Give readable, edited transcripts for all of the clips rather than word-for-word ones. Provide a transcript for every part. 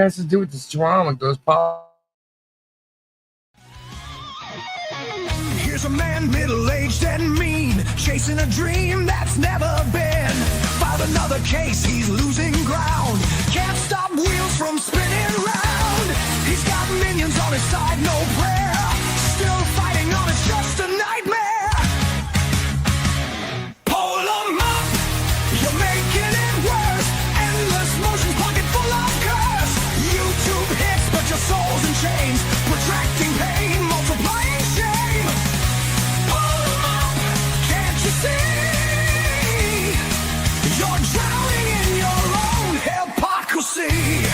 has to do with this drama. Those Here's a man middle-aged and mean, chasing a dream that's never been. Filed another case, he's losing ground. Can't stop wheels from spinning round. He's got minions on his side, no prayer. Still fighting on, it's just a nightmare. Pull him up, you're making it worse. Endless motions, pocket full of curse. YouTube hits, but your soul's in chains. Protracting pain, multiplying shame. Pull him up, can't you see? You're drowning in your own hypocrisy.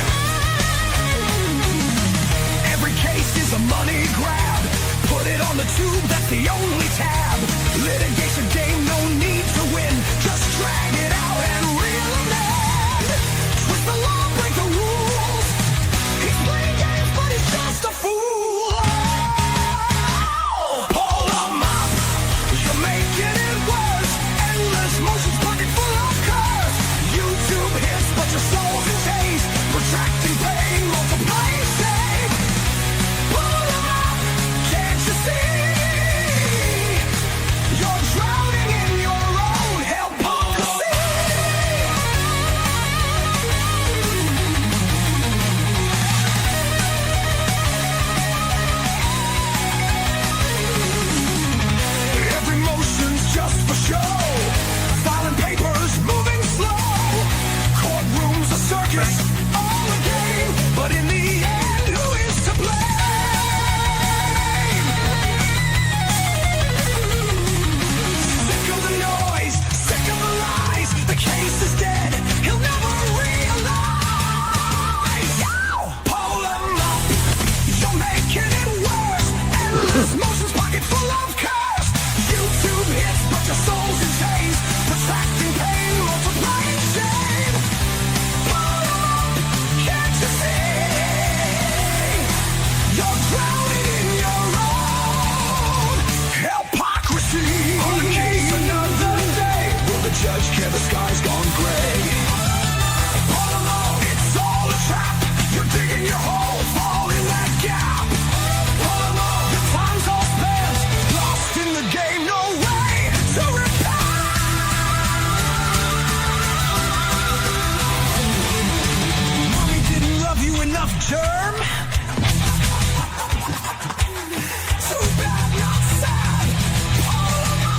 Every case is a money grab. Put it on the tube, that's the only tab. Litigation game, no need to win. Just drag it out and reel him in. Twist the law, break the rules. He's playing games, but he's just a fool. Pull him up, you're making it worse. Endless motions, pocket full of curse. YouTube hits, but your soul's in chains. Protracting pain, multiplying shame. Pull him up, can't you see? You're drowning in your own hypocrisy. Every motion's just for show. Filing papers, moving slow. Courtrooms a circus, all a game. But in the end, who is to blame? Sick of the noise, sick of the lies. The case is dead, he'll never realize. Pull him up, you're making it worse. Endless motions, pocket full of curse. YouTube hits, but your soul's in chains. Protracting pain, multiplying shame. Pull him up, can't you see? You're drowning in your own hypocrisy. On the case another day. Will the judge care the sky's gone gray? Pull him up, it's all a trap. You're digging your hole, fall in that gap. Pull him up, your time's all spent. Lost in the game, no way to repent. Mommy didn't love you enough, germ. Too bad, not sad. Pull him up.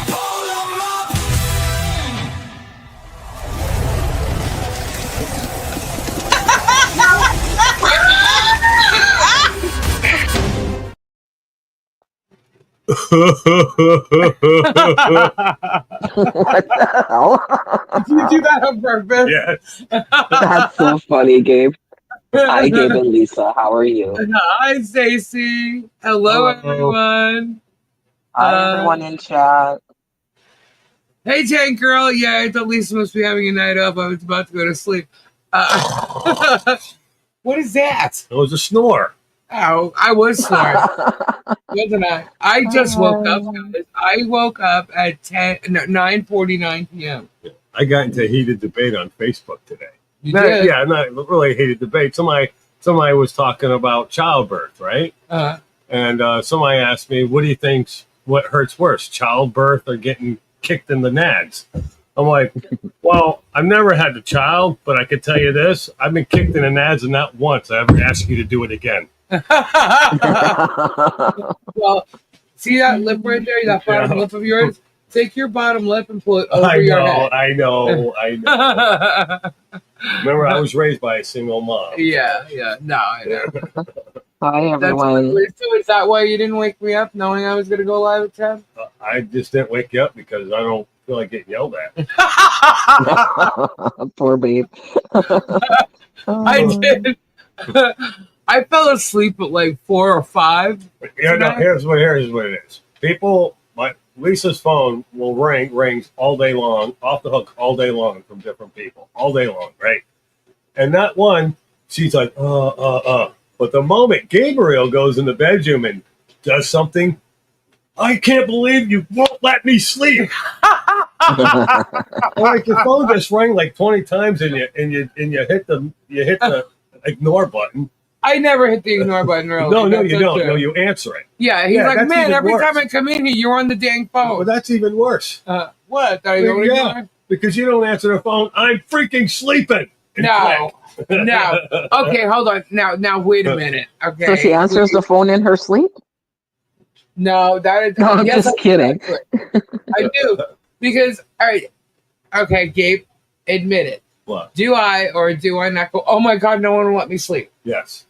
Pull him up. What the hell? you do that on purpose. Yes. That's so funny, Gabe. Hi, Gabe and Lisa. How are you? Hi, Stacy. Hello, everyone. Hi, everyone in chat. Hey, Tank Girl. Yeah, I thought Lisa must be having a night off. I was about to go to sleep. What is that? It was a snore. Oh, I was snoring. Wasn't I? I just woke up, guys. I woke up at 9:49 p.m. I got into a heated debate on Facebook today. You did? Yeah, not really a heated debate. Somebody was talking about childbirth, right? And somebody asked me, what do you think's what hurts worse, childbirth or getting kicked in the nads? I'm like, well, I've never had a child, but I could tell you this. I've been kicked in the nads and not once I ever asked you to do it again. Well, see that lip right there, that bottom lip of yours? Take your bottom lip and pull it over your head. I know. Remember, I was raised by a single mom. Yeah. No, I know. Hi, everyone. So is that why you didn't wake me up knowing I was going to go live at 10? I just didn't wake you up because I don't feel like getting yelled at. Poor babe. I did. I fell asleep at like 4 or 5. Yeah, no, here's what it is. People, Lisa's phone will rings all day long, off the hook all day long from different people, all day long, right? And not one, she's like, but But the moment Gabriel goes in the bedroom and does something, I can't believe you won't let me sleep. Like your phone just rang like 20 times and you hit the ignore button. I never hit the ignore button, really. No, That's you so don't. true. No, you answer it. Yeah, he's like, that's man, even every worse. time I come in here, you're on the dang phone. Well, that's even worse. What? That I don't ignore? Because you don't answer the phone. I'm freaking sleeping. No. Okay, hold on. Now, wait a minute. Okay. So she answers the phone in her sleep? No, that is. No, I'm yes, just kidding. I do. Because, all right. Okay, Gabe, admit it. What? Do I or do I not go, oh my God, no one will let me sleep? Yes.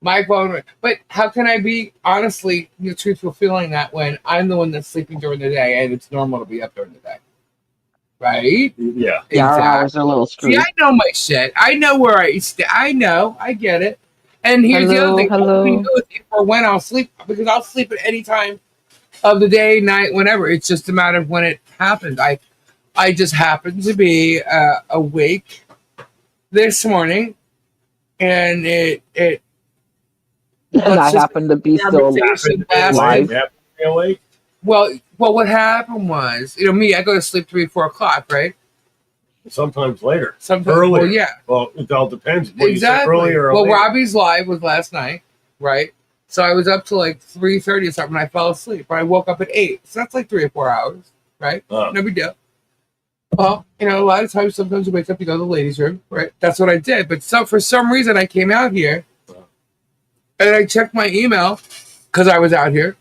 My phone. But how can I be, honestly, the truthful feeling that when I'm the one that's sleeping during the day and it's normal to be up during the day? Right? Yeah. Yeah, our hours are a little screwed. See, I know my shit. I know where I stay. I know. I get it. And here's the other thing. Nobody knows if or when I'll sleep because I'll sleep at any time of the day, night, whenever. It's just a matter of when it happens. I just happened to be awake this morning, and it and I happen to be still alive. Well, what happened was, me, I go to sleep 3, 4 o'clock, right? Sometimes later. Sometimes earlier. Well, yeah. Well, it all depends. What Exactly. You say, earlier or well, later? Robbie's live was last night, right? So I was up to like 3:30 or something. And I fell asleep. But I woke up at 8. So that's like 3 or 4 hours, right? No big deal. Well, a lot of times, sometimes you wake up, you go to the ladies' room, right? That's what I did. But for some reason, I came out here and I checked my email because I was out here,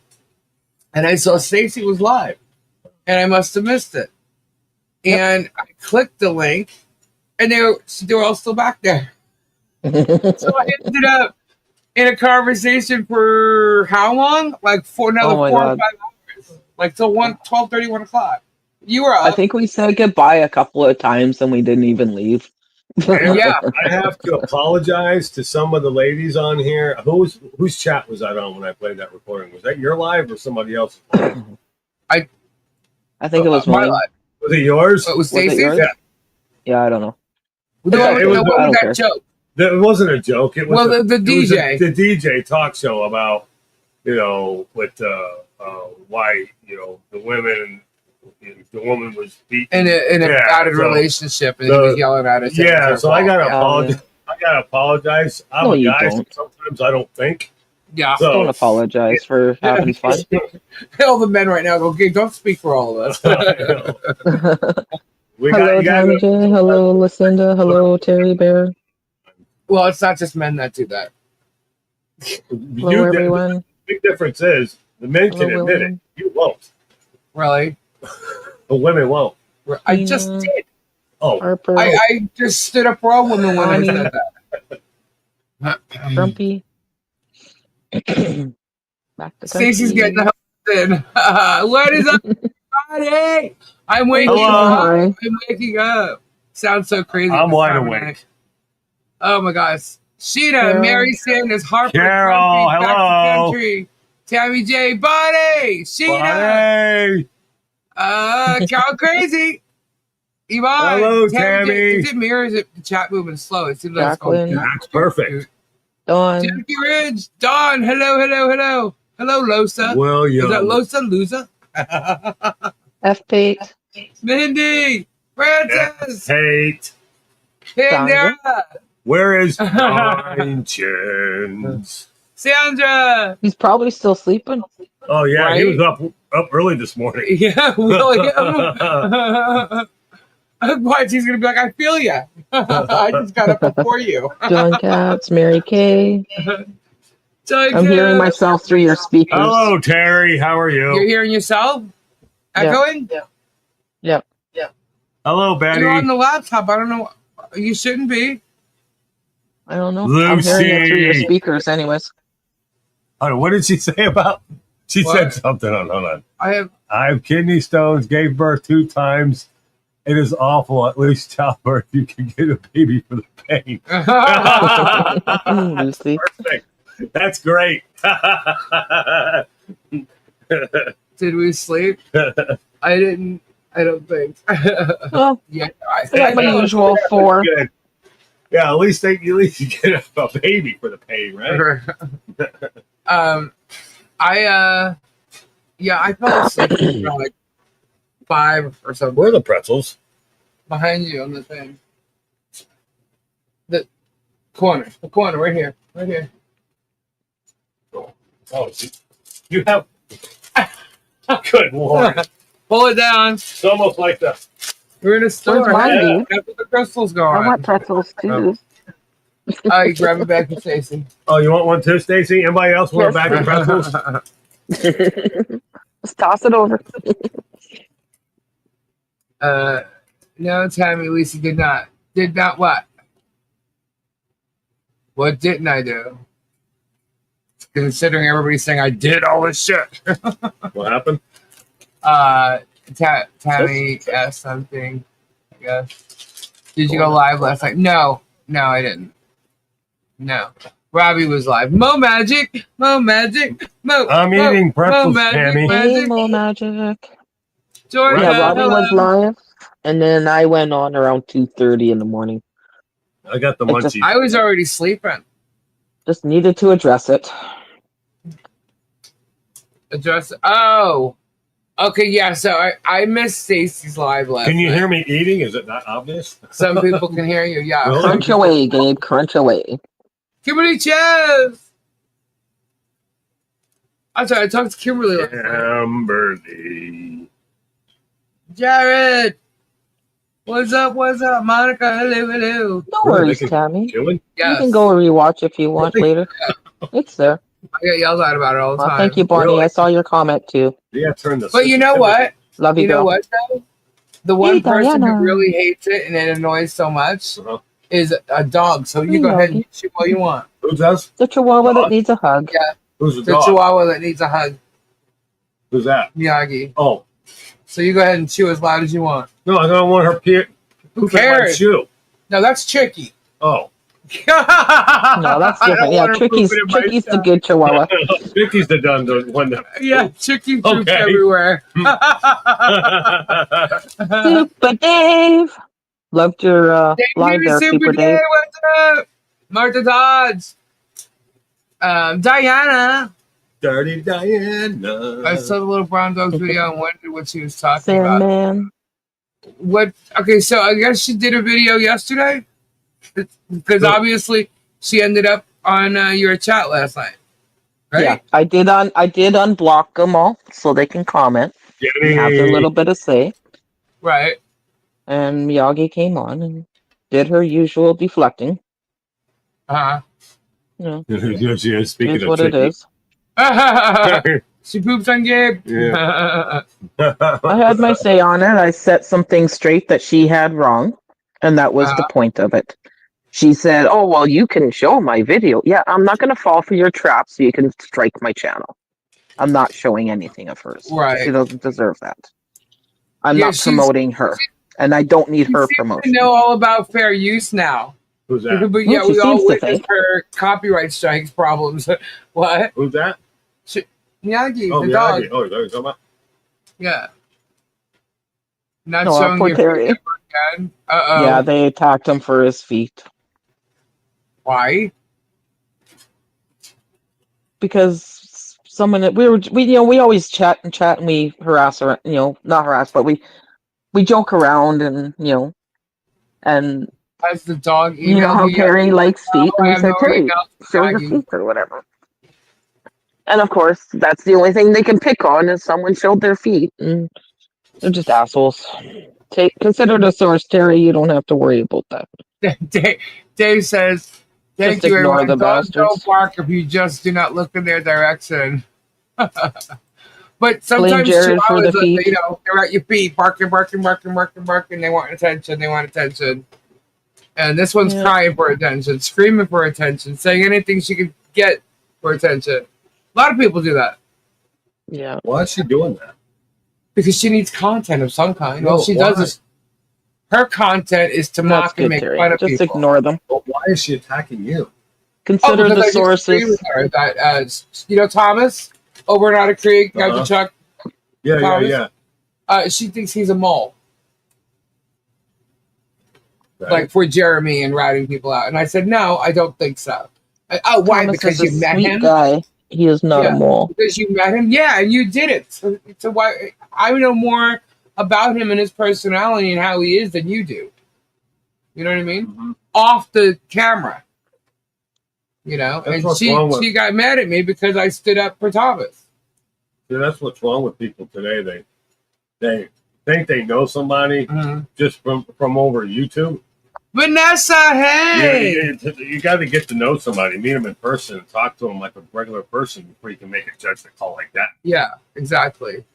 and I saw Stacy was live, and I must have missed it. And I clicked the link, and they were all still back there. So I ended up in a conversation for how long? Like for another 4 or 5 hours, like till 12:30, 1 o'clock. You were up. I think we said goodbye a couple of times and we didn't even leave. Yeah. I have to apologize to some of the ladies on here. Whose chat was that on when I played that recording? Was that your live or somebody else's? I think it was my mine. live. Was it yours? What, was Stacy's? Yeah, I don't know. What was that joke? It wasn't a joke. It was the DJ. The DJ talk show about with why the women. The woman was beaten in a bad relationship, and he was yelling at us. Yeah, so I gotta apologize. I gotta apologize. I'm a guy, so sometimes I don't think. Yeah, so, don't apologize for having fun. All the men right now go, okay, don't speak for all of us. Hello, Tommy J. Hello, Lucinda. Hello, Terry Bear. Well, it's not just men that do that. Hello, everyone. The big difference is the men can admit it. You won't. Really? The women won't. I just did. Oh. I just stood up for all women when I said that. Grumpy. Back to Stacy's getting the hell in. What is up, everybody? I'm waking up. I'm waking up. Sounds so crazy. I'm wide awake. Oh my gosh. Sheeta, Mary Sanders, Harper, Carol, Grumpy, hello. Back to Country, Tammy J, Bonnie, Sheeta. Carol Crazy. Yvonne. Hello, Tammy. Is it me or is it the chat moving slow? It seems like it's going That's perfect. Dawn. Jackie Ridge. Dawn. Hello. Hello, Losa. William. Is that Losa? Loser? F. Pate. Mindy. Francis. Tate. Pandera. Where is Conscience? Sandra. He's probably still sleeping. Oh, yeah. Right? He was up early this morning. Yeah, William. Watch, he's going to be like, I feel you. I just got up before you. John Katz, Mary Kay. I'm hearing myself through your speakers. Hello, Terry. How are you? You're hearing yourself? Echoing? Yep. Hello, Betty. You're on the laptop. I don't know. You shouldn't be. I don't know. Lucy. I'm hearing it through your speakers anyways. Oh, what did she say about? She said something. Hold on. I have kidney stones. Gave birth 2 times. It is awful. At least childbirth, you can get a baby for the pain. Lucy. Perfect. That's great. Did we sleep? I didn't. I don't think. Well, yeah, I got my usual 4. Good. Yeah, at least you get a baby for the pay, right? I fell asleep around like 5 or something. Where are the pretzels? Behind you on the thing. The corner right here. Oh, you have. Good Lord. Pull it down. It's almost like the. We're in a store. Where's mine, dude? That's what the crystals go I on. want pretzels too. Oh, you grab it back to Stacy. Oh, you want one too, Stacy? Anybody else want a bag of pretzels? Just toss it over. No, Tammy, Lisa did not. Did not what? What didn't I do? Considering everybody's saying I did all this shit. What happened? Tammy asked something, I guess. Did you go live last night? No, I didn't. No. Robbie was live. MoMagic. I'm eating pretzels, Tammy. Hey, MoMagic. Georgia, Yeah, Robbie was live, and then I went on around 2:30 in the morning. I got the It just- munchies. I was already sleeping. Just needed to address it. Oh. Okay, yeah, so I missed Stacy's live last Can you night. hear me eating? Is it not obvious? Some people can hear you, yeah. Really? Crunch away, Gabe. Crunch away. Kimberly Chess! I'm sorry, I talked to Kimberly last night. Kimberly. Jared! What's up? Monica, hello. No Really, worries, they can- Tammy. Chilling? Yes. You can go rewatch if you want later. It's there. I get yelled at about it all the Well, time. thank you, Barney. Really? I saw your comment too. Yeah, turn this. But you know what? Love you, You know girl. what, though? The one Hey, person Diana. who really hates it and it annoys so much Uh-huh. is a dog. So you Hey, go ahead doggy. and shoot what you want. Who does? The chihuahua Dog? that needs a hug. Yeah, Who's the the dog? chihuahua that needs a hug, Who's that? Miyagi. Oh, So you go ahead and chew as loud as you want. no, I don't want her Who poop in my cares? shoe. No, that's Chicky. Oh, No, that's different. Yeah, Tricky's the good chihuahua. Vicky's the done the one that. Yeah, Chicky poops Okay. everywhere. Super Dave. Loved your live there, Super Dave. What's up? Martha Dodge. Diana. Dirty Diana. I saw the little brown dog's video and wondered what she was talking about. Sandman. What? Okay, so I guess she did a video yesterday because obviously she ended up on your chat last night, right? Yeah, I did unblock them all so they can comment and have their little bit of say. Right. And Miyagi came on and did her usual deflecting. Uh You know, Speaking is of what it Chicky. is. huh. She poops on Gabe. Yeah. I had my say on it. I set some things straight that she had wrong, and that was the point of it. She said, "Oh, well, you can show my video." Yeah, I'm not going to fall for your trap so you can strike my channel. I'm not showing anything of hers. Right. She doesn't deserve that. I'm Yeah, not she's- promoting her, and I don't need her You promotion. know all about fair use now. Who's that? But yeah, Well, she we all seems to witnessed think. her copyright strikes problems. What? Who's that? Miyagi, Oh, the dog. Miyagi. Oh, is that what you're talking about? Yeah. Not No, showing poor your Terry. feet ever again. Uh-oh. Yeah, they attacked him for his feet Why? because someone we always chat and we harass her, not harass, but we joke around and and Has the dog you know how emailed you? Terry likes feet, I and we have said, no Terry, emails show your Miyagi. feet or whatever. And of course, that's the only thing they can pick on is someone showed their feet, and they're just assholes. Consider it a source, Terry. You don't have to worry about that. Dave says, "Thank Just you, ignore everyone. the Dogs don't bastards. bark if you just do not look in their direction." But Blame sometimes Jared for the chihuahuas, feet. they're at your feet, barking. They want attention. And this one's Yeah. crying for attention, screaming for attention, saying anything she could get for attention. A lot of people do that Yeah. Why is she doing that? because she needs content of some kind. No, All she does why? is her content is to That's mock and good, make Terry. fun of Just people. ignore them. Well, why is she attacking you? Consider because the I disagree sources. with her that Thomas over in Otter Creek, Captain Uh-huh. Chuck. Yeah. She thinks he's a mole. Right. like for Jeremy and ratting people out. And I said, no, I don't think so. Oh, why? Thomas Because is you a met sweet him? guy. He is not a mole. Because you met him? Yeah, and you did it. So why? I know more about him and his personality and how he is than you do. You know what I mean? Mm-hmm. Off the camera. You know? That's and what's wrong with- she got mad at me because I stood up for Thomas. See, that's what's wrong with people today. They think they know somebody just from over YouTube. Vanessa, hey! You got to get to know somebody, meet them in person, and talk to them like a regular person before you can make a judgment call like that. Yeah, exactly.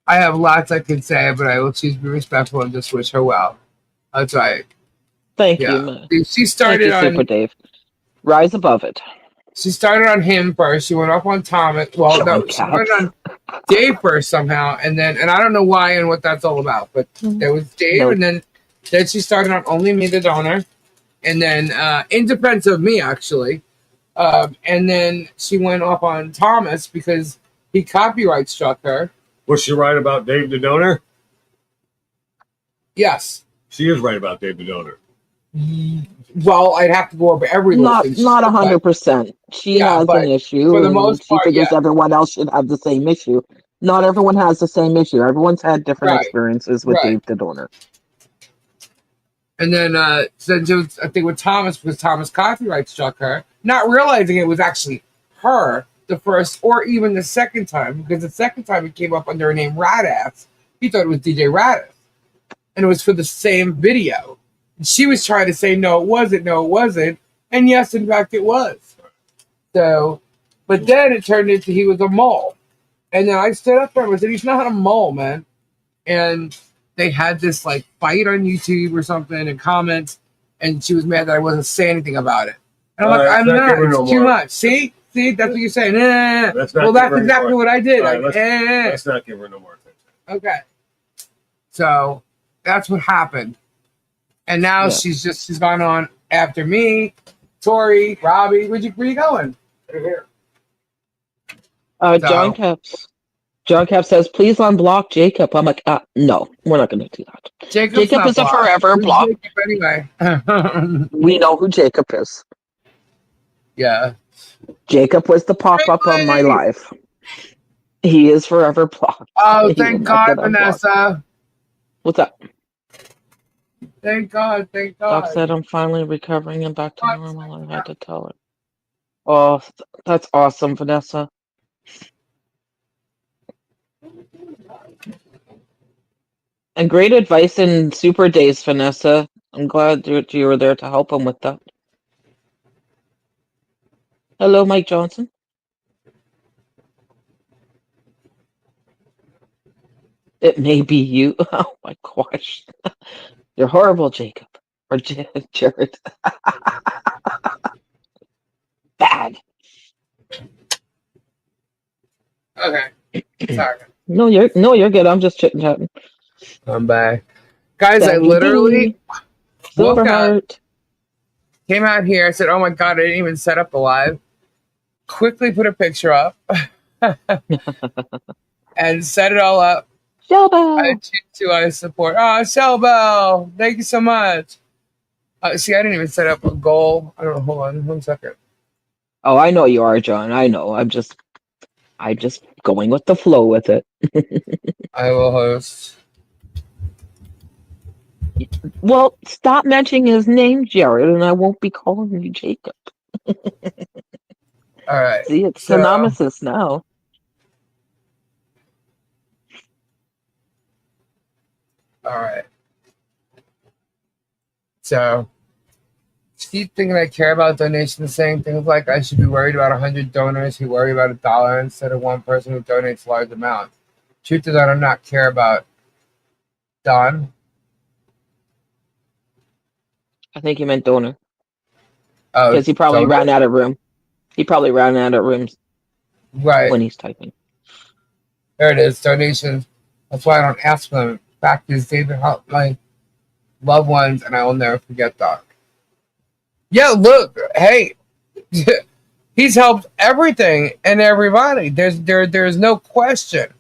I have lots I could say, but I will choose to be respectful and just wish her well. That's right. Thank you, man. She started Thank you, Super Dave. Rise above it. She started on him first. She went off on Thomas. Well, no, she went on Dave first somehow, and I don't know why and what that's all about. But there was Dave, and then she started on Only Me, the Donor, and then in defense of me, actually, and then she went off on Thomas because he copyright struck her. Was she right about Dave the Donor? Yes, she is right about Dave the Donor. Well, I'd have to go over every not 100%. She has an issue, for the most part, she figures everyone else should have the same issue. Not everyone has the same issue. Everyone's had different experiences with Dave the Donor. And then, I think with Thomas, because Thomas copyright struck her, not realizing it was actually her the first or even the second time, because the second time it came up under her name Radass. He thought it was DJ Radass, and it was for the same video. She was trying to say, no, it wasn't. And yes, in fact, it was. So, but then it turned into he was a mole. And then I stood up for him and said, he's not a mole, man. And they had this like fight on YouTube or something and comments. And she was mad that I wasn't saying anything about it. And I'm like, I'm not. It's too much. See, that's what you're saying. Well, that's exactly what I did. Let's not give her no more attention. Okay. So that's what happened. And now she's gone on after me, Tori, Robbie. Where you going? Right here. John Caps says, please unblock Jacob. I'm like, no, we're not going to do that. Jacob is a forever block. Anyway. We know who Jacob is. Yeah. Jacob was the pop-up on my life. He is forever blocked. Oh, thank God, Vanessa. What's up? Thank God. Doc said I'm finally recovering and back to normal. I had to tell her. Oh, that's awesome, Vanessa. And great advice in Super Days, Vanessa. I'm glad you were there to help him with that. Hello, Mike Johnson. It may be you. Oh my gosh. You're horrible, Jacob. Or Jared. Bad. Okay. Sorry. No, you're good. I'm just chit-chatting. I'm back. Guys, I literally woke up, came out here, I said, oh my God, I didn't even set up the live. Quickly put a picture up and set it all up. Shellbell. I support. Oh, Shellbell. Thank you so much. See, I didn't even set up a goal. I don't know. Hold on 1 second. Oh, I know you are, John. I know. I'm just going with the flow with it. I will host. Well, stop mentioning his name, Jared, and I won't be calling you Jacob. All right. See, it's synonymous now. All right. So, keep thinking I care about donations, saying things like I should be worried about 100 donors who worry about $1 instead of one person who donates large amounts. Truth is, I do not care about Don. I think he meant donor. Oh, because he probably ran out of room. He probably ran out of rooms. Right. When he's typing. There it is, donations. That's why I don't ask for them. In fact, David helped my loved ones, and I will never forget that. Yeah, look, hey, he's helped everything and everybody. There's no question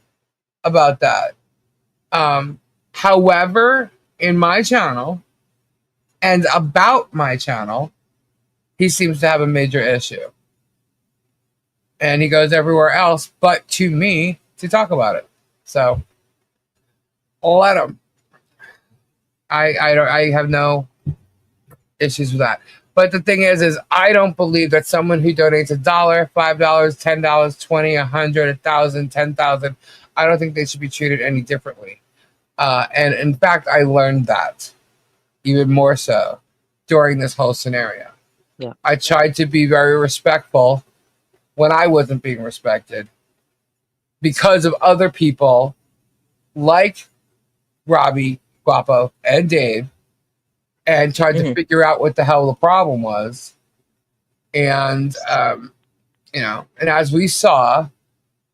about that. However, in my channel, And about my channel, he seems to have a major issue. And he goes everywhere else but to me to talk about it. So I'll let him. I have no issues with that. But the thing is I don't believe that someone who donates $1, $5, $10, $20, $100, $1,000, $10,000, I don't think they should be treated any differently. And in fact, I learned that even more so during this whole scenario. Yeah. I tried to be very respectful when I wasn't being respected because of other people like Robbie, Guapo, and Dave, and tried to figure out what the hell the problem was. And, and as we saw,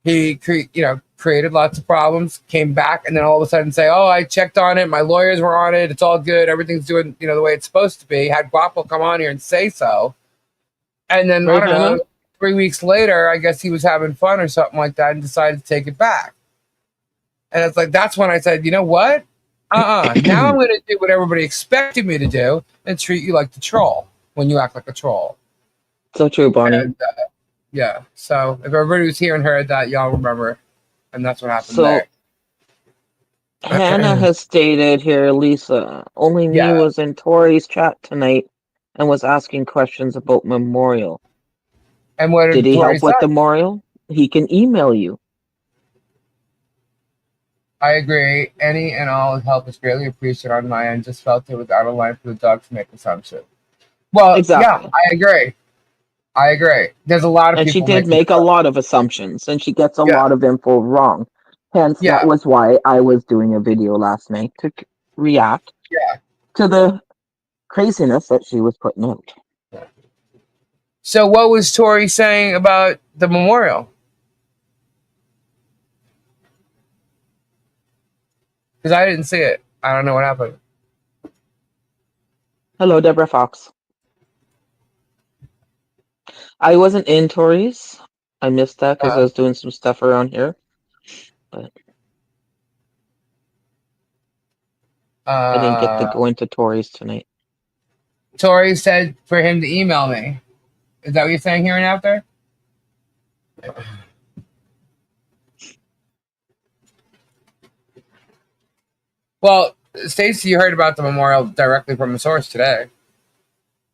he created lots of problems, came back, and then all of a sudden say, oh, I checked on it, my lawyers were on it, it's all good, everything's doing, the way it's supposed to be. Had Guapo come on here and say so. And then, I don't know, 3 weeks later, I guess he was having fun or something like that and decided to take it back. And it's like, that's when I said, you know what? Now I'm going to do what everybody expected me to do and treat you like the troll when you act like a troll. So true, Barney. And, yeah. So if everybody was here and heard that, y'all remember. And that's what happened there. Hannah has stated here, Lisa, only me was in Tori's chat tonight and was asking questions about Memorial. And what did he help with the Memorial? He can email you. I agree. Any and all help is greatly appreciated on my end. Just felt it was out of line for the dog to make assumptions. Well, exactly. Yeah, I agree. There's a lot of people. And she did make a lot of assumptions, and she gets a lot of info wrong. Hence, that was why I was doing a video last night to react to the craziness that she was putting out. So what was Tori saying about the Memorial? Because I didn't see it. I don't know what happened. Hello, Deborah Fox. I wasn't in Tori's. I missed that because I was doing some stuff around here. But I didn't get to go into Tori's tonight. Tori said for him to email me. Is that what you're saying here and after? Well, Stacey, you heard about the Memorial directly from the source today.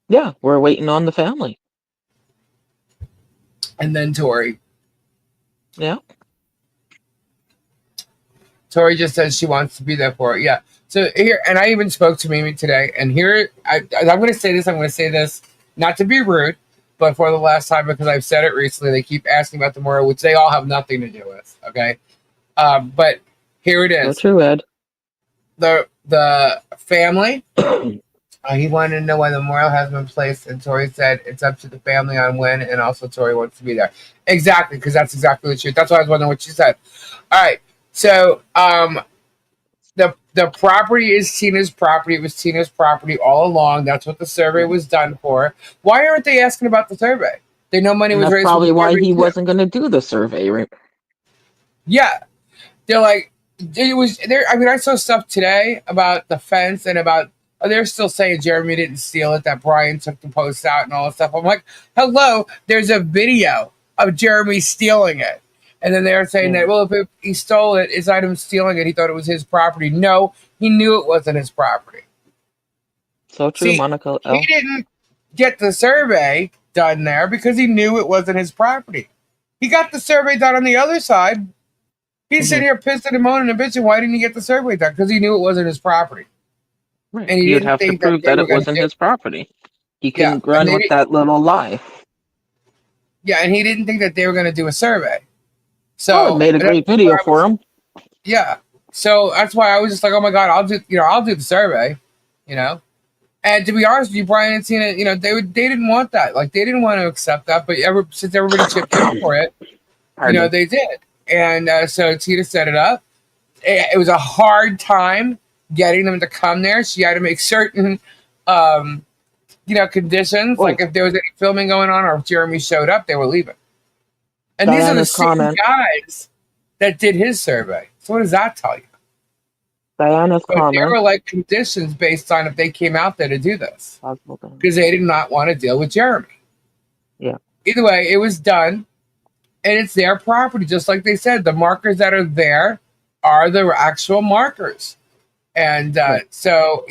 Yeah, we're waiting on the family. And then Tori. Yeah. Tori just says she wants to be there for it. Yeah. So here, and I even spoke to Mimi today, and here, I'm going to say this, not to be rude, but for the last time, because I've said it recently, they keep asking about the Memorial, which they all have nothing to do with, okay? But here it is. So true, Ed. The family, he wanted to know why the memorial hasn't been placed, and Tori said it's up to the family on when, and also Tori wants to be there. Exactly, because that's exactly the truth. That's why I was wondering what she said. All right, so the property is Tina's property. It was Tina's property all along. That's what the survey was done for. Why aren't they asking about the survey? They know money was raised. That's probably why he wasn't going to do the survey, right? Yeah, they're like. It was there. I mean, I saw stuff today about the fence and about. They're still saying Jeremy didn't steal it. That Brian took the post out and all that stuff. I'm like, hello. There's a video of Jeremy stealing it, and then they're saying that if he stole it, it's not him stealing it. He thought it was his property. No, he knew it wasn't his property. So true, Monica. He didn't get the survey done there because he knew it wasn't his property. He got the survey done on the other side. He's sitting here pissing and moaning and bitching. Why didn't he get the survey done? Because he knew it wasn't his property. Right. And he would have to prove that it wasn't his property. He couldn't run with that little lie. Yeah, and he didn't think that they were going to do a survey. So it made a great video for him. Yeah. So that's why I was just like, oh my God, I'll do the survey, And to be honest with you, Brian and Tina, they didn't want that. Like, they didn't want to accept that. But since everybody chipped in for it, they did. And so Tina set it up. It was a hard time getting them to come there. She had to make certain, conditions. Like if there was any filming going on or if Jeremy showed up, they were leaving. And these are the same guys that did his survey. So what does that tell you? Diana's But there comment. were like conditions based on if they came out there to do this Possible damage. because they did not want to deal with Jeremy. Yeah. Either way, it was done, and it's their property, just like they said. The markers that are there are the actual markers, and so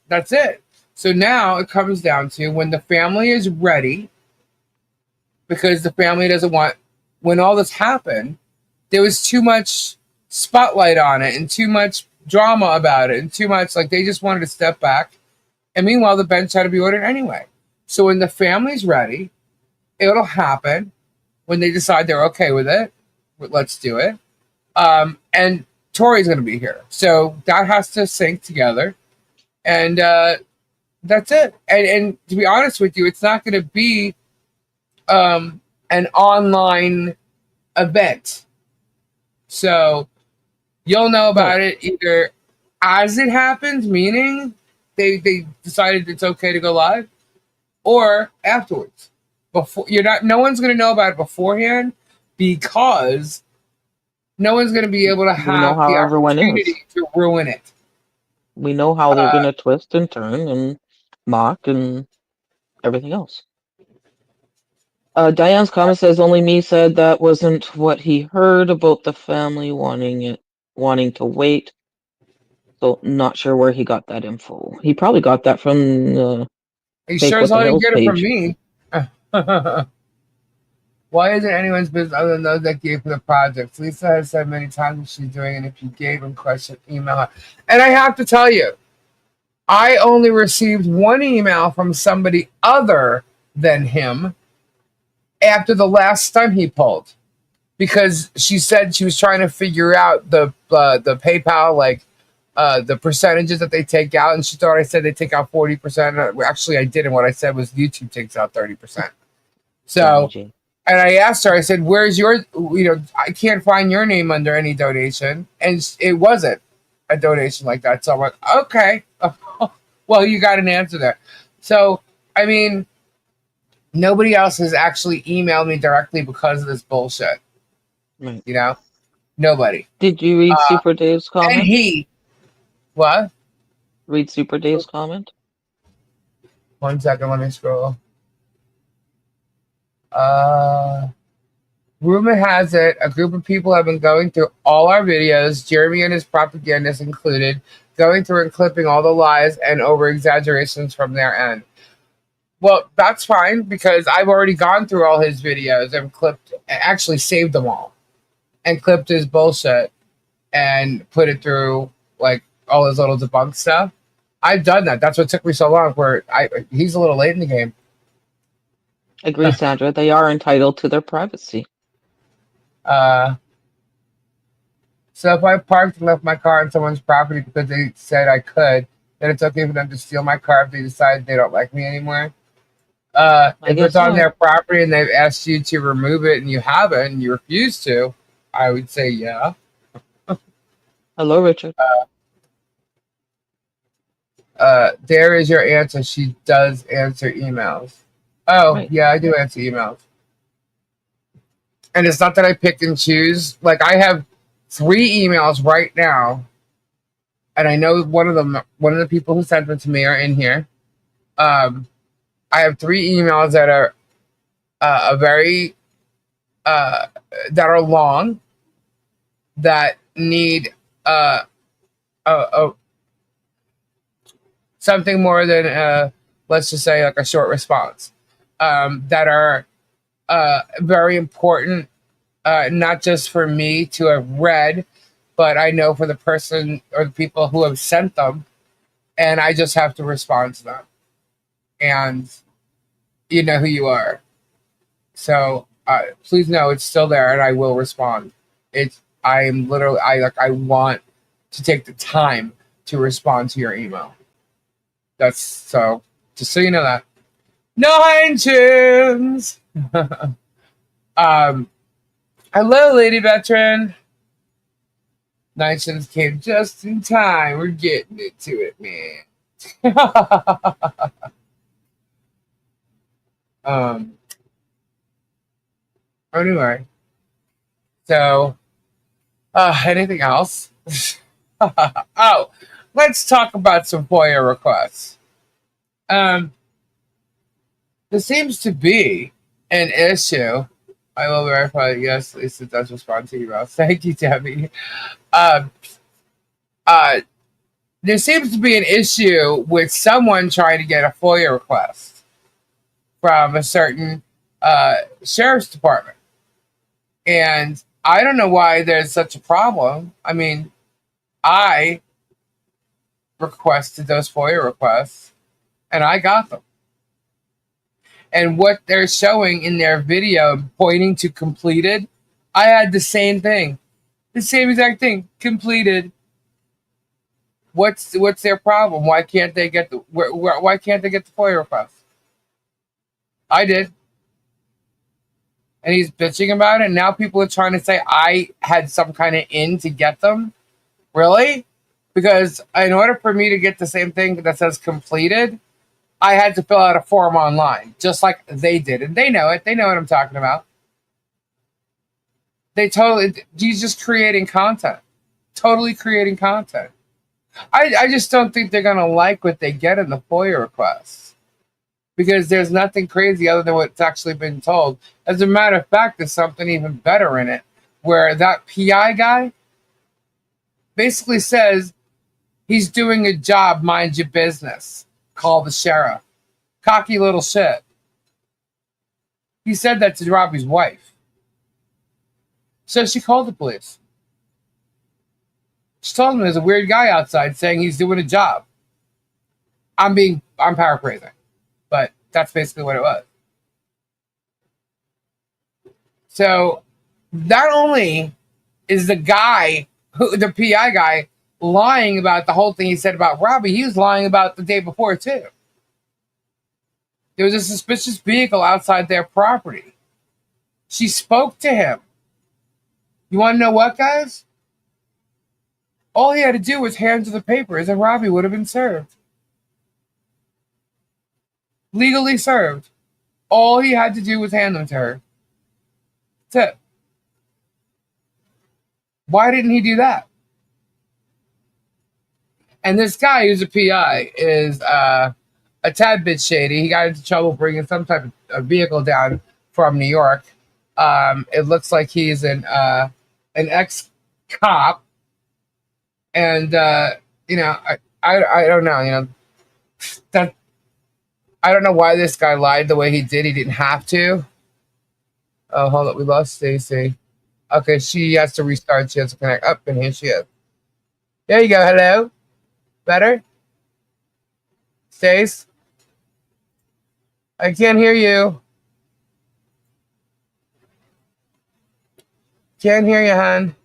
that's it. So now it comes down to when the family is ready, because the family doesn't want. When all this happened, there was too much spotlight on it and too much drama about it and too much like they just wanted to step back. And meanwhile, the bench had to be ordered anyway. So when the family's ready, it'll happen. When they decide they're okay with it, let's do it. And Tori's going to be here. So that has to sync together. And that's it. And to be honest with you, it's not going to be an online event. So you'll know about it either as it happens, meaning they decided it's okay to go live, or afterwards. No one's going to know about it beforehand because no one's going to be able to have the opportunity to ruin it. We know how they're going to twist and turn and mock and everything else. Diane's comment says only me said that wasn't what he heard about the family wanting to wait. So not sure where he got that info. He probably got that from he sure as hell didn't get it from me. Why isn't anyone's business other than those that gave for the project? Lisa has said many times what she's doing, and if you gave him question, email her. And I have to tell you, I only received one email from somebody other than him after the last stunt he pulled, because she said she was trying to figure out the PayPal, like the percentages that they take out, and she thought I said they take out 40%. Actually, I didn't. What I said was YouTube takes out 30%. So. And I asked her, I said, where's your, I can't find your name under any donation. And it wasn't a donation like that. So I'm like, okay. Well, you got an answer there. So, I mean, nobody else has actually emailed me directly because of this bullshit. Right. Nobody. Did you read Super Dave's comment? And what? Read Super Dave's comment? 1 second, let me scroll. Rumor has it a group of people have been going through all our videos, Jeremy and his propagandists included, going through and clipping all the lies and over exaggerations from their end. Well, that's fine, because I've already gone through all his videos and actually saved them all and clipped his bullshit and put it through like all his little debunk stuff. I've done that. That's what took me so long, he's a little late in the game. Agree, Sandra. They are entitled to their privacy. So if I parked and left my car on someone's property because they said I could, then it's okay for them to steal my car if they decide they don't like me anymore. If it's on their property and they've asked you to remove it and you haven't and you refuse to, I would say yeah. Hello, Richard. There is your answer. She does answer emails. Oh, right. Yeah, I do answer emails. And it's not that I pick and choose. Like, I have 3 emails right now, and I know one of the people who sent them to me are in here. I have 3 emails that are that are long, that need something more than let's just say like a short response. That are very important, not just for me to have read, but I know for the person or the people who have sent them, and I just have to respond to them. And you know who you are. So please know it's still there, and I will respond. I want to take the time to respond to your email. That's so, just so you know that. 9 tunes. Hello, Lady Veteran. 9 tunes came just in time. We're getting into it, man. Anyway, so anything else? Oh, let's talk about some FOIA requests. There seems to be an issue. I will verify. Yes, at least it does respond to emails. Thank you, Debbie. Um, uh, there seems to be an issue with someone trying to get a FOIA request from a certain sheriff's department. And I don't know why there's such a problem. I mean, I requested those FOIA requests and I got them. And what they're showing in their video pointing to completed, I had the same thing. The same exact thing. Completed. What's their problem? Why can't they get the why can't they get the FOIA request? I did. And he's bitching about it, and now people are trying to say I had some kind of in to get them. Really? Because in order for me to get the same thing that says completed, I had to fill out a form online, just like they did. And they know it. They know what I'm talking about. He's just creating content. Totally creating content. I just don't think they're going to like what they get in the FOIA requests. Because there's nothing crazy other than what's actually been told. As a matter of fact, there's something even better in it, where that PI guy basically says he's doing a job, mind your business. Call the sheriff. Cocky little shit. He said that to Robbie's wife. So she called the police. She told him there's a weird guy outside saying he's doing a job. I'm paraphrasing, but that's basically what it was. So not only is the PI guy, lying about the whole thing he said about Robbie, he was lying about the day before too. There was a suspicious vehicle outside their property. She spoke to him. You want to know what, guys? All he had to do was hand her the papers and Robbie would have been served. Legally served. All he had to do was hand them to her. That's it. Why didn't he do that? And this guy who's a PI is a tad bit shady. He got into trouble bringing some type of vehicle down from New York. It looks like he's an ex-cop. And, I don't know, that I don't know why this guy lied the way he did. He didn't have to. Oh, hold up. We lost Stacy. Okay, she has to restart. She has to connect up, and here she is. There you go. Hello? Better? Stace? I can't hear you. Can't hear you, hon.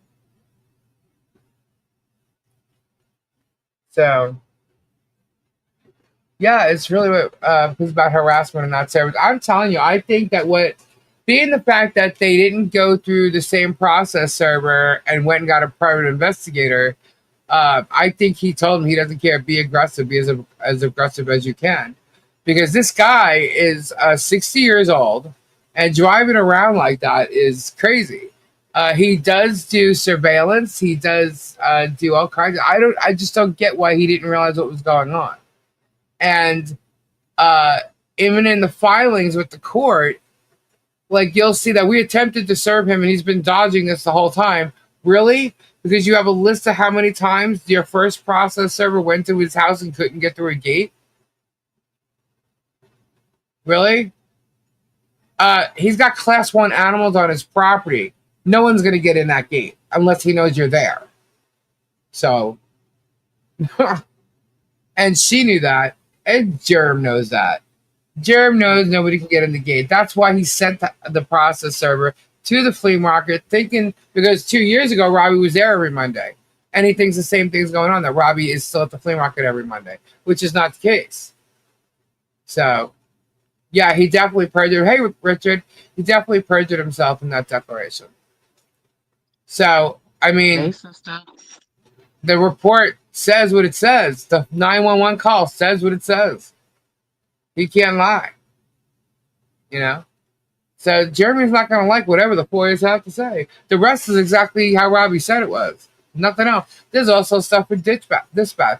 So, yeah, it's really what it's about harassment and not service. I'm telling you, I think that being the fact that they didn't go through the same process server and went and got a private investigator, I think he told him he doesn't care. Be aggressive. Be as aggressive as you can. Because this guy is 60 years old and driving around like that is crazy. He does do surveillance. He does do all kinds of. I just don't get why he didn't realize what was going on. And even in the filings with the court, like you'll see that we attempted to serve him and he's been dodging this the whole time. Really? Because you have a list of how many times your first process server went to his house and couldn't get through a gate? Really? He's got class 1 animals on his property. No one's going to get in that gate unless he knows you're there. So, and she knew that, and Germ knows that. Germ knows nobody can get in the gate. That's why he sent the process server to the flea market, thinking, because 2 years ago, Robbie was there every Monday. And he thinks the same thing's going on, that Robbie is still at the flea market every Monday, which is not the case. So, yeah, he definitely perjured. Hey, Richard, he definitely perjured himself in that declaration. So, I mean, the report says what it says. The 911 call says what it says. He can't lie. You know? So, Jeremy's not going to like whatever the FOIAs have to say. The rest is exactly how Robbie said it was. Nothing else. There's also stuff with dispatch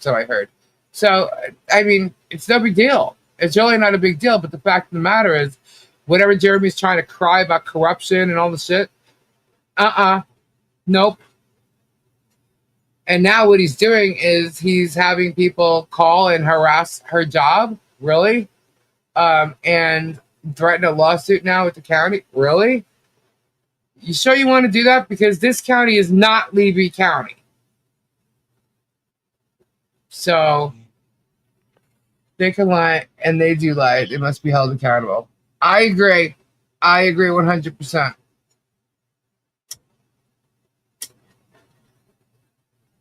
that I heard. So, I mean, it's no big deal. It's really not a big deal. But the fact of the matter is, whatever Jeremy's trying to cry about corruption and all the shit, nope. And now what he's doing is he's having people call and harass her job, really, and threaten a lawsuit now with the county, really. You sure you want to do that? Because this county is not Levy County. So they can lie, and they do lie. They must be held accountable. I agree. I agree 100%.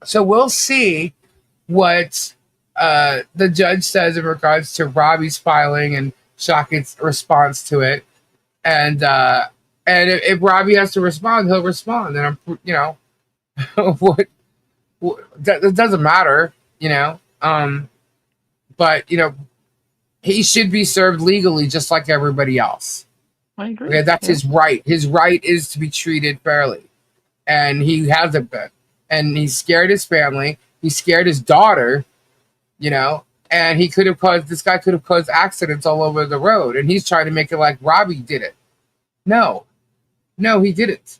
So we'll see what the judge says in regards to Robbie's filing and Shockett's response to it. And if Robbie has to respond, he'll respond. And I'm, you know, that doesn't matter, you know. But you know, he should be served legally just like everybody else. I agree. Okay, that's his right. His right is to be treated fairly, and he hasn't been. And he scared his family. He scared his daughter, you know. And this guy could have caused accidents all over the road. And he's trying to make it like Robbie did it. No, he didn't.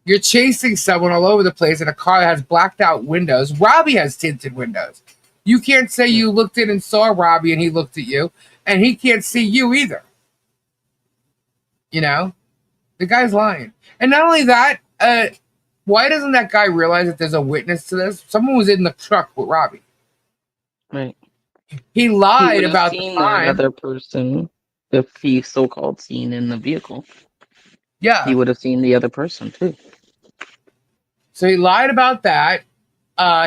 You're chasing someone all over the place in a car that has blacked out windows. Robbie has tinted windows. You can't say you looked in and saw Robbie and he looked at you, and he can't see you either. You know? The guy's lying. And not only that, why doesn't that guy realize that there's a witness to this? Someone was in the truck with Robbie. Right. He lied about the time. Other person, if he so-called seen in the vehicle. Yeah. He would have seen the other person too. So he lied about that.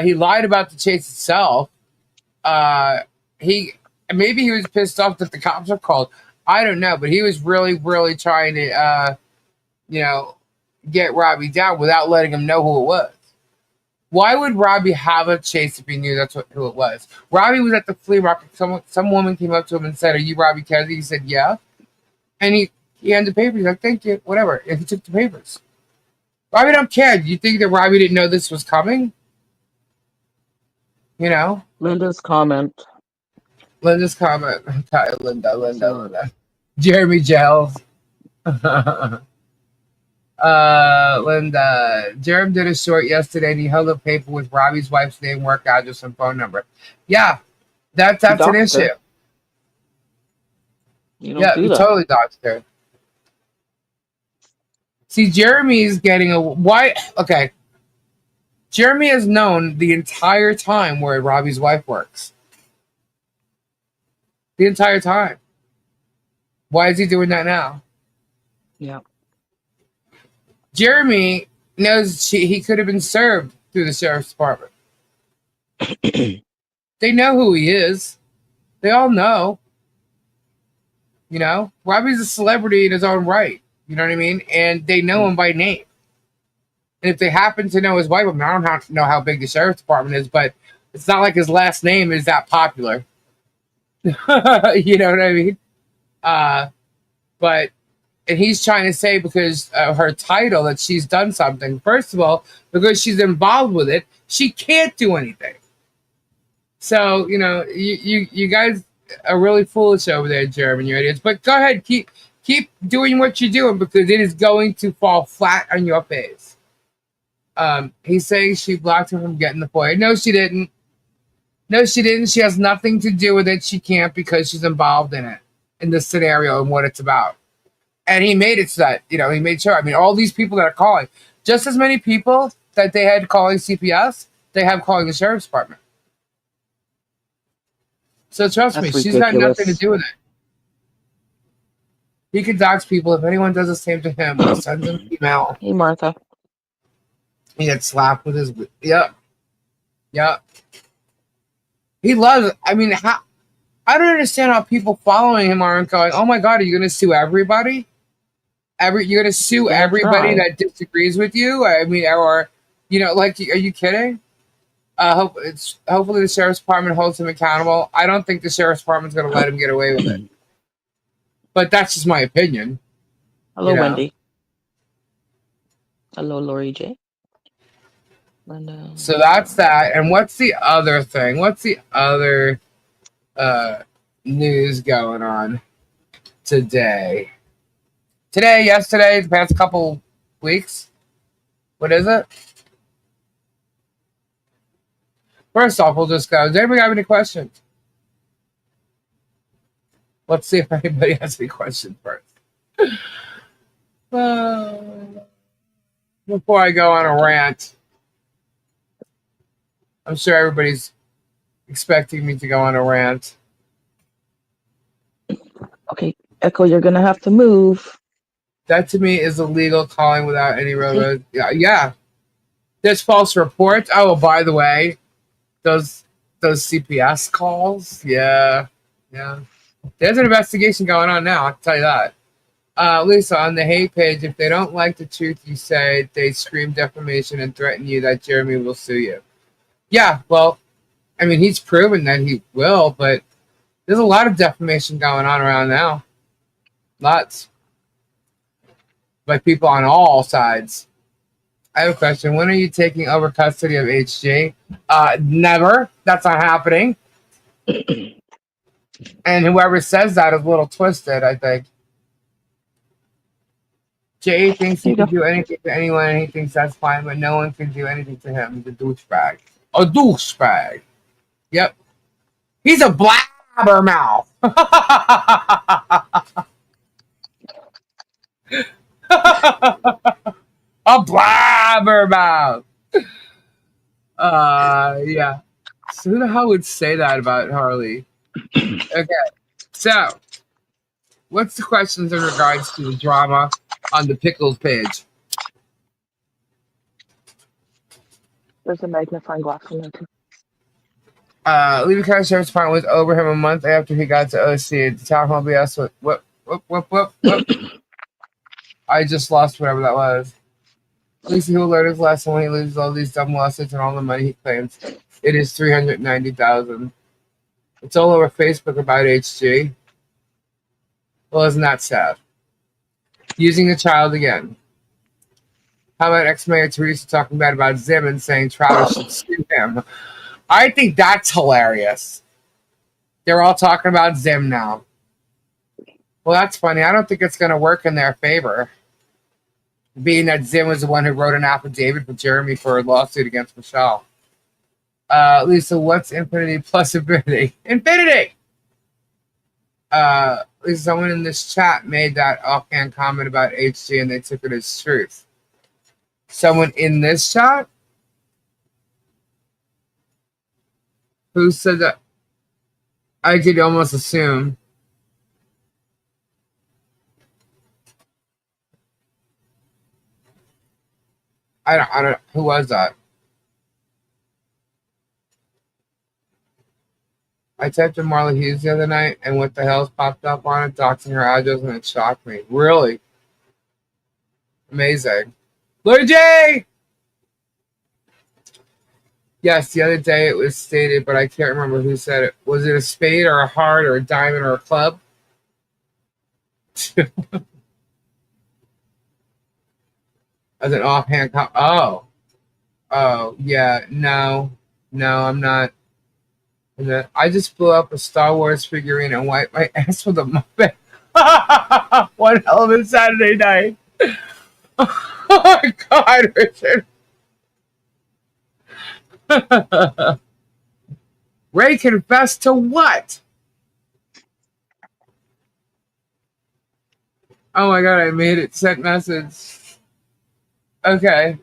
He lied about the chase itself. Maybe he was pissed off that the cops were called. I don't know, but he was really, really trying to, you know, get Robbie down without letting him know who it was. Why would Robbie have a chase if he knew that's who it was? Robbie was at the flea market. Some woman came up to him and said, "Are you Robbie Kennedy?" He said, "Yeah." And he handed the papers. He's like, "Thank you," whatever. And he took the papers. Robbie don't care. Do you think that Robbie didn't know this was coming? You know? Linda's comment. Hi, Linda. Jeremy Gels. Linda. Jerem did a short yesterday and he held a paper with Robbie's wife's name, work address, and phone number. Yeah, that's an issue. You totally doxed her. See, Jeremy's getting why? Okay. Jeremy has known the entire time where Robbie's wife works. The entire time. Why is he doing that now? Yeah. Jeremy knows he could have been served through the sheriff's department. They know who he is. They all know. You know? Robbie's a celebrity in his own right. You know what I mean? And they know him by name. And if they happen to know his wife, I mean, I don't have to know how big the sheriff's department is, but it's not like his last name is that popular. You know what I mean? And he's trying to say because of her title that she's done something. First of all, because she's involved with it, she can't do anything. So, you know, you guys are really foolish over there, Jeremy, you idiots. But go ahead, keep doing what you're doing because it is going to fall flat on your face. He's saying she blocked him from getting the FOIA. No, she didn't. She has nothing to do with it. She can't because she's involved in it, in this scenario and what it's about. And he made it so that, you know, he made sure. I mean, all these people that are calling, just as many people that they had calling CPS, they have calling the sheriff's department. So trust me, she's got nothing to do with it. He can dox people. If anyone does the same to him, we'll send him an email. Hey, Martha. He had slapped with his... Yep. He loves it. I mean, I don't understand how people following him aren't going, oh my God, are you going to sue everybody? You're going to sue everybody that disagrees with you? I mean, or, you know, like, are you kidding? Hopefully the sheriff's department holds him accountable. I don't think the sheriff's department's going to let him get away with it. But that's just my opinion. Hello, Wendy. Hello, Lori J. So that's that. And what's the other thing? What's the other news going on today? Yesterday, the past couple weeks. What is it? First off, we'll just go. Does anybody have any questions? Let's see if anybody has any questions first. Before I go on a rant, I'm sure everybody's expecting me to go on a rant. Okay, Echo, you're gonna have to move. That to me is illegal calling without any road. Yeah. There's false reports. Oh, by the way, those CPS calls. Yeah. There's an investigation going on now. I can tell you that. Lisa, on the hate page, if they don't like the truth you say, they scream defamation and threaten you that Jeremy will sue you. Yeah, well, I mean, he's proven that he will, but there's a lot of defamation going on around now. Lots. By people on all sides. I have a question. When are you taking over custody of HG? Never. That's not happening. And whoever says that is a little twisted, I think. Jay thinks he can do anything to anyone, and he thinks that's fine, but no one can do anything to him. He's a douchebag. A douchebag. Yep. He's a blabbermouth. A blabbermouth. Yeah. So who the hell would say that about Harley? Okay. So, what's the questions in regards to the drama on the Pickles page? There's a magnifying glass in there too. Leaving County Sheriff's Department was over him a month after he got to OC. The town hall BS. What? I just lost whatever that was. At least he will learn his lesson when he loses all these dumb lawsuits and all the money he claims. It is $390,000. It's all over Facebook about HG. Well, isn't that sad? Using the child again. How about ex-mayor Teresa talking bad about Zim and saying Travis should sue him? I think that's hilarious. They're all talking about Zim now. Well, that's funny. I don't think it's going to work in their favor. Being that Zim was the one who wrote an affidavit for Jeremy for a lawsuit against Michelle. Lisa, what's infinity plus infinity? Infinity! Lisa, someone in this chat made that offhand comment about HG and they took it as truth. Someone in this chat? Who said that? I could almost assume. I don't. Who was that? I typed in Marla Hughes the other night, and what the hell's popped up on it, doxing her address, and it shocked me. Really? Amazing. Lord J! Yes, the other day it was stated, but I can't remember who said it. Was it a spade or a heart or a diamond or a club? As an offhand oh, yeah, no, I'm not. I just blew up a Star Wars figurine and wiped my ass with a Muppet. One hell of a Saturday night. Oh my God, Richard. Ray confessed to what? Oh my God, I made it. Sent message. Okay.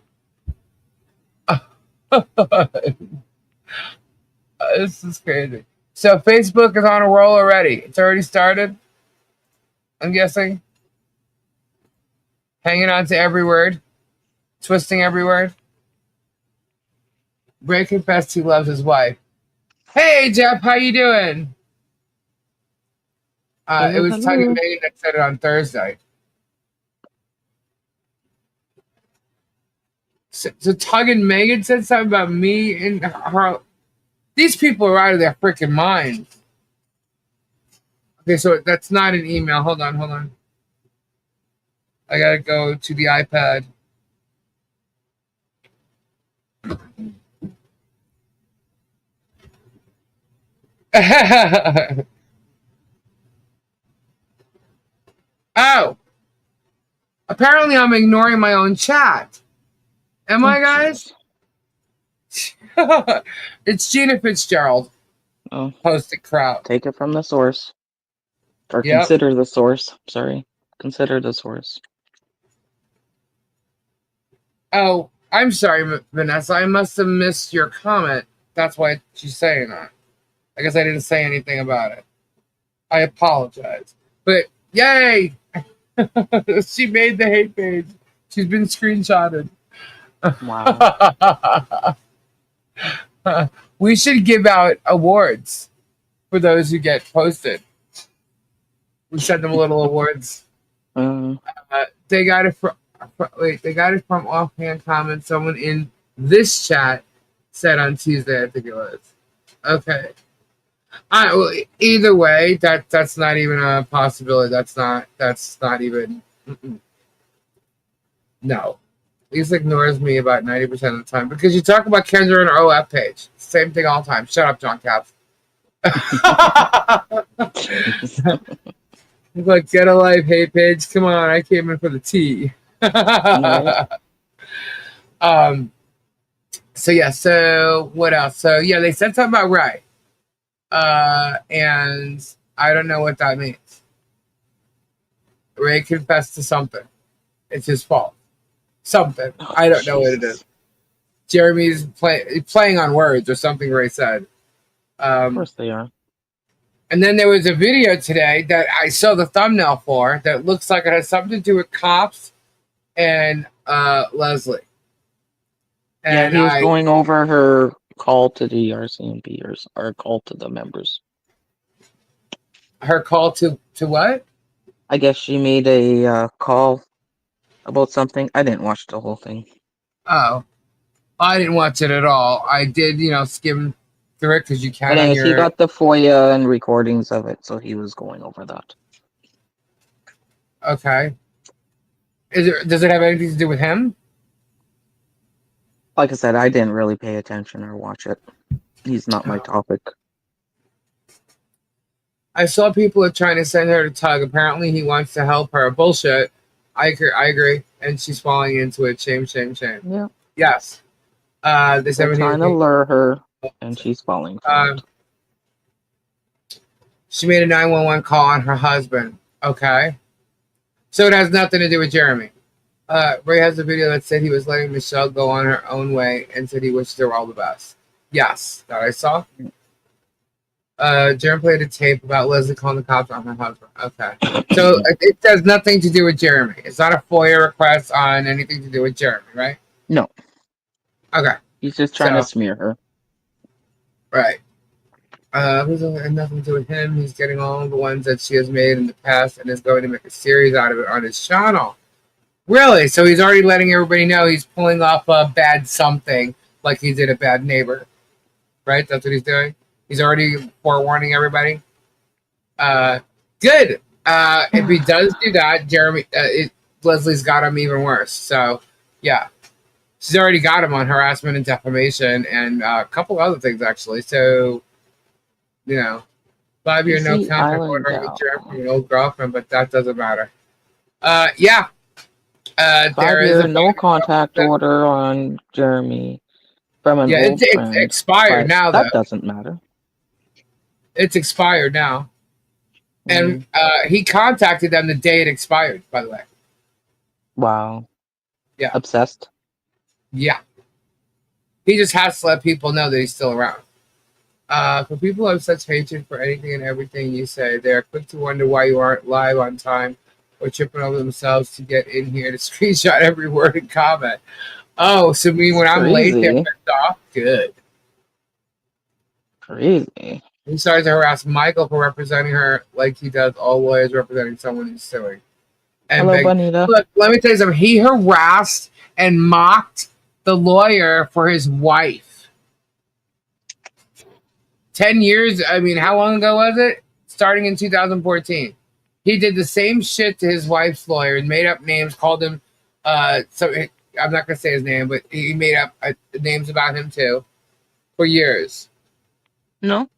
This is crazy. So Facebook is on a roll already. It's already started, I'm guessing. Hanging on to every word. Twisting every word. Ray confessed he loves his wife. Hey, Jeff, how you doing? It was Tug and Megan that said it on Thursday. So Tug and Megan said something about me and her. These people are out of their freaking minds. Okay, so that's not an email. Hold on. I gotta go to the iPad. Oh, apparently I'm ignoring my own chat. Am I, guys? It's Gina Fitzgerald. Oh, Posted crap. take it from the source. Or Yep. consider the source. Sorry. Consider the source. Oh, I'm sorry, Vanessa. I must have missed your comment. That's why she's saying that. I guess I didn't say anything about it. I apologize. But yay! She made the hate page. She's been screenshotted. Wow. We should give out awards for those who get posted. We send them little awards. They got it from. Wait, they got it from offhand comment. Someone in this chat said on Tuesday, I think it was. Okay. Well, either way, that's not even a possibility. That's not even. No. Lisa ignores me about 90% of the time because you talk about Kendra on her OF page. Same thing all the time. Shut up, John Caps. Like, get a life, hate page. Come on, I came in for the tea. Right. So yeah, so what else? So yeah, they said something about Ray. And I don't know what that means. Ray confessed to something. It's his fault. Something. I don't know what it is. Jeremy's playing on words or something Ray said. Of course they are. And then there was a video today that I saw the thumbnail for that looks like it has something to do with cops and Leslie. And he was going over her call to the RCMP or call to the members. Her call to what? I guess she made a call about something. I didn't watch the whole thing. Oh, I didn't watch it at all. I did, skim through it because you can. But anyways, he got the FOIA and recordings of it, so he was going over that. Okay. Does it have anything to do with him? Like I said, I didn't really pay attention or watch it. He's not my topic. I saw people are trying to send her to Tug. Apparently, he wants to help her. Bullshit. I agree. And she's falling into it. Shame, shame, shame. Yeah. Yes. They're trying to lure her, and she's falling for it. She made a 911 call on her husband. Okay. So it has nothing to do with Jeremy. Ray has a video that said he was letting Michelle go on her own way and said he wished her all the best. Yes, that I saw. Jeremy played a tape about Leslie calling the cops on her husband. Okay. So it has nothing to do with Jeremy. It's not a FOIA request on anything to do with Jeremy, right? No. Okay. He's just trying to smear her. Right. Nothing to do with him. He's getting all the ones that she has made in the past and is going to make a series out of it on his channel. Really? So he's already letting everybody know he's pulling off a bad something like he did a Bad Neighbor. Right? That's what he's doing? He's already forewarning everybody? Good. If he does do that, Leslie's got him even worse. So, yeah. She's already got him on harassment and defamation and a couple other things, actually. So, 5-year no contact order with Jeremy, an old girlfriend, but that doesn't matter. Yeah. There is a no contact order on Jeremy from an old friend. It's expired now, though. That doesn't matter. It's expired now. And he contacted them the day it expired, by the way. Wow. Yeah. Obsessed? Yeah. He just has to let people know that he's still around. For people who have such hatred for anything and everything you say, they're quick to wonder why you aren't live on time or tripping over themselves to get in here to screenshot every word and comment. Oh, so when I'm late, they're pissed off? Good. Crazy. He started to harass Michael for representing her like he does all lawyers representing someone who's suing. And hello, Bonita. Look, let me tell you something. He harassed and mocked the lawyer for his wife. 10 years, I mean, how long ago was it? Starting in 2014. He did the same shit to his wife's lawyer and made up names, called him I'm not gonna say his name, but he made up names about him too for years. No.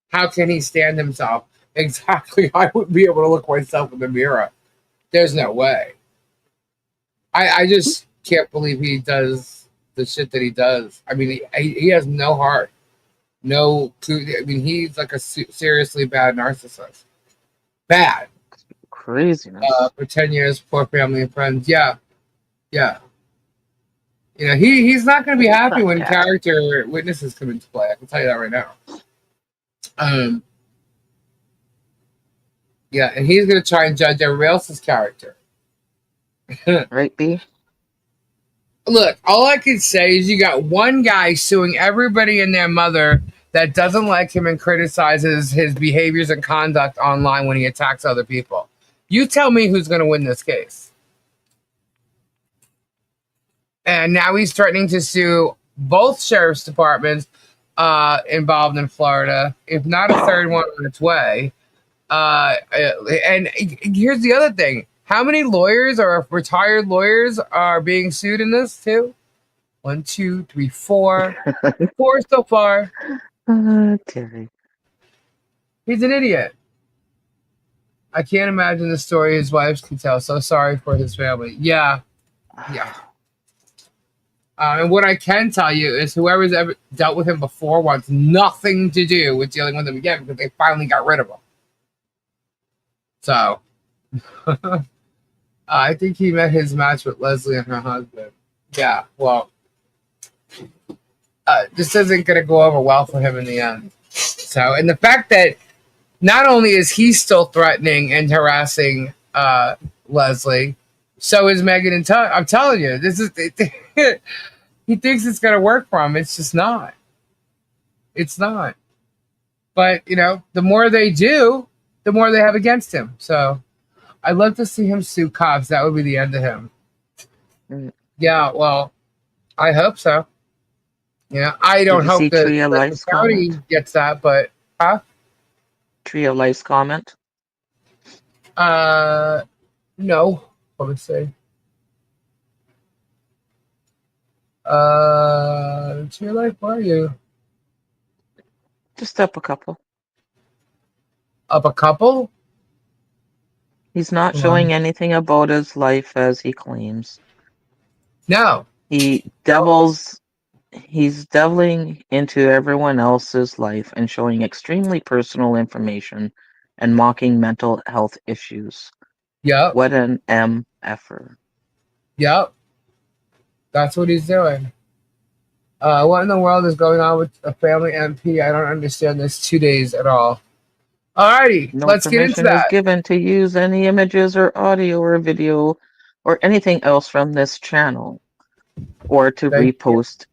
How can he stand himself? Exactly. I wouldn't be able to look myself in the mirror. There's no way. I just can't believe he does the shit that he does. I mean, he has no heart. No, I mean, he's like a seriously bad narcissist. Bad. Craziness. For 10 years, poor family and friends. Yeah. You know, he's not going to be happy when character witnesses come into play. I can tell you that right now. Yeah, and he's going to try and judge everybody else's character. Right, B? Look, all I can say is you got one guy suing everybody and their mother that doesn't like him and criticizes his behaviors and conduct online when he attacks other people. You tell me who's going to win this case. And now he's threatening to sue both sheriff's departments involved in Florida, if not a third one on its way. And here's the other thing. How many lawyers or retired lawyers are being sued in this too? 1, 2, 3, 4. 4 so far. Terry. He's an idiot. I can't imagine the story his wives can tell. So sorry for his family. Yeah. And what I can tell you is whoever's ever dealt with him before wants nothing to do with dealing with him again because they finally got rid of him. So, I think he met his match with Leslie and her husband. Yeah, well, this isn't going to go over well for him in the end. So, and the fact that not only is he still threatening and harassing Leslie, so is Megan and Todd. I'm telling you, this is he thinks it's going to work for him. It's just not. It's not. But, you know, the more they do, the more they have against him. So I'd love to see him sue cops. That would be the end of him. Yeah, well, I hope so. You know, I don't hope that the county gets that, but Trio Life's comment? No. Let me see. Trio Life, where are you? Just up a couple. Up a couple? He's not showing anything about his life as he claims. No. He's delving into everyone else's life and showing extremely personal information and mocking mental health issues. Yep. What an MFer. Yep. That's what he's doing. What in the world is going on with a family MP? I don't understand this 2 days at all. Alrighty, let's get into that. No permission is given to use any images or audio or video or anything else from this channel or to repost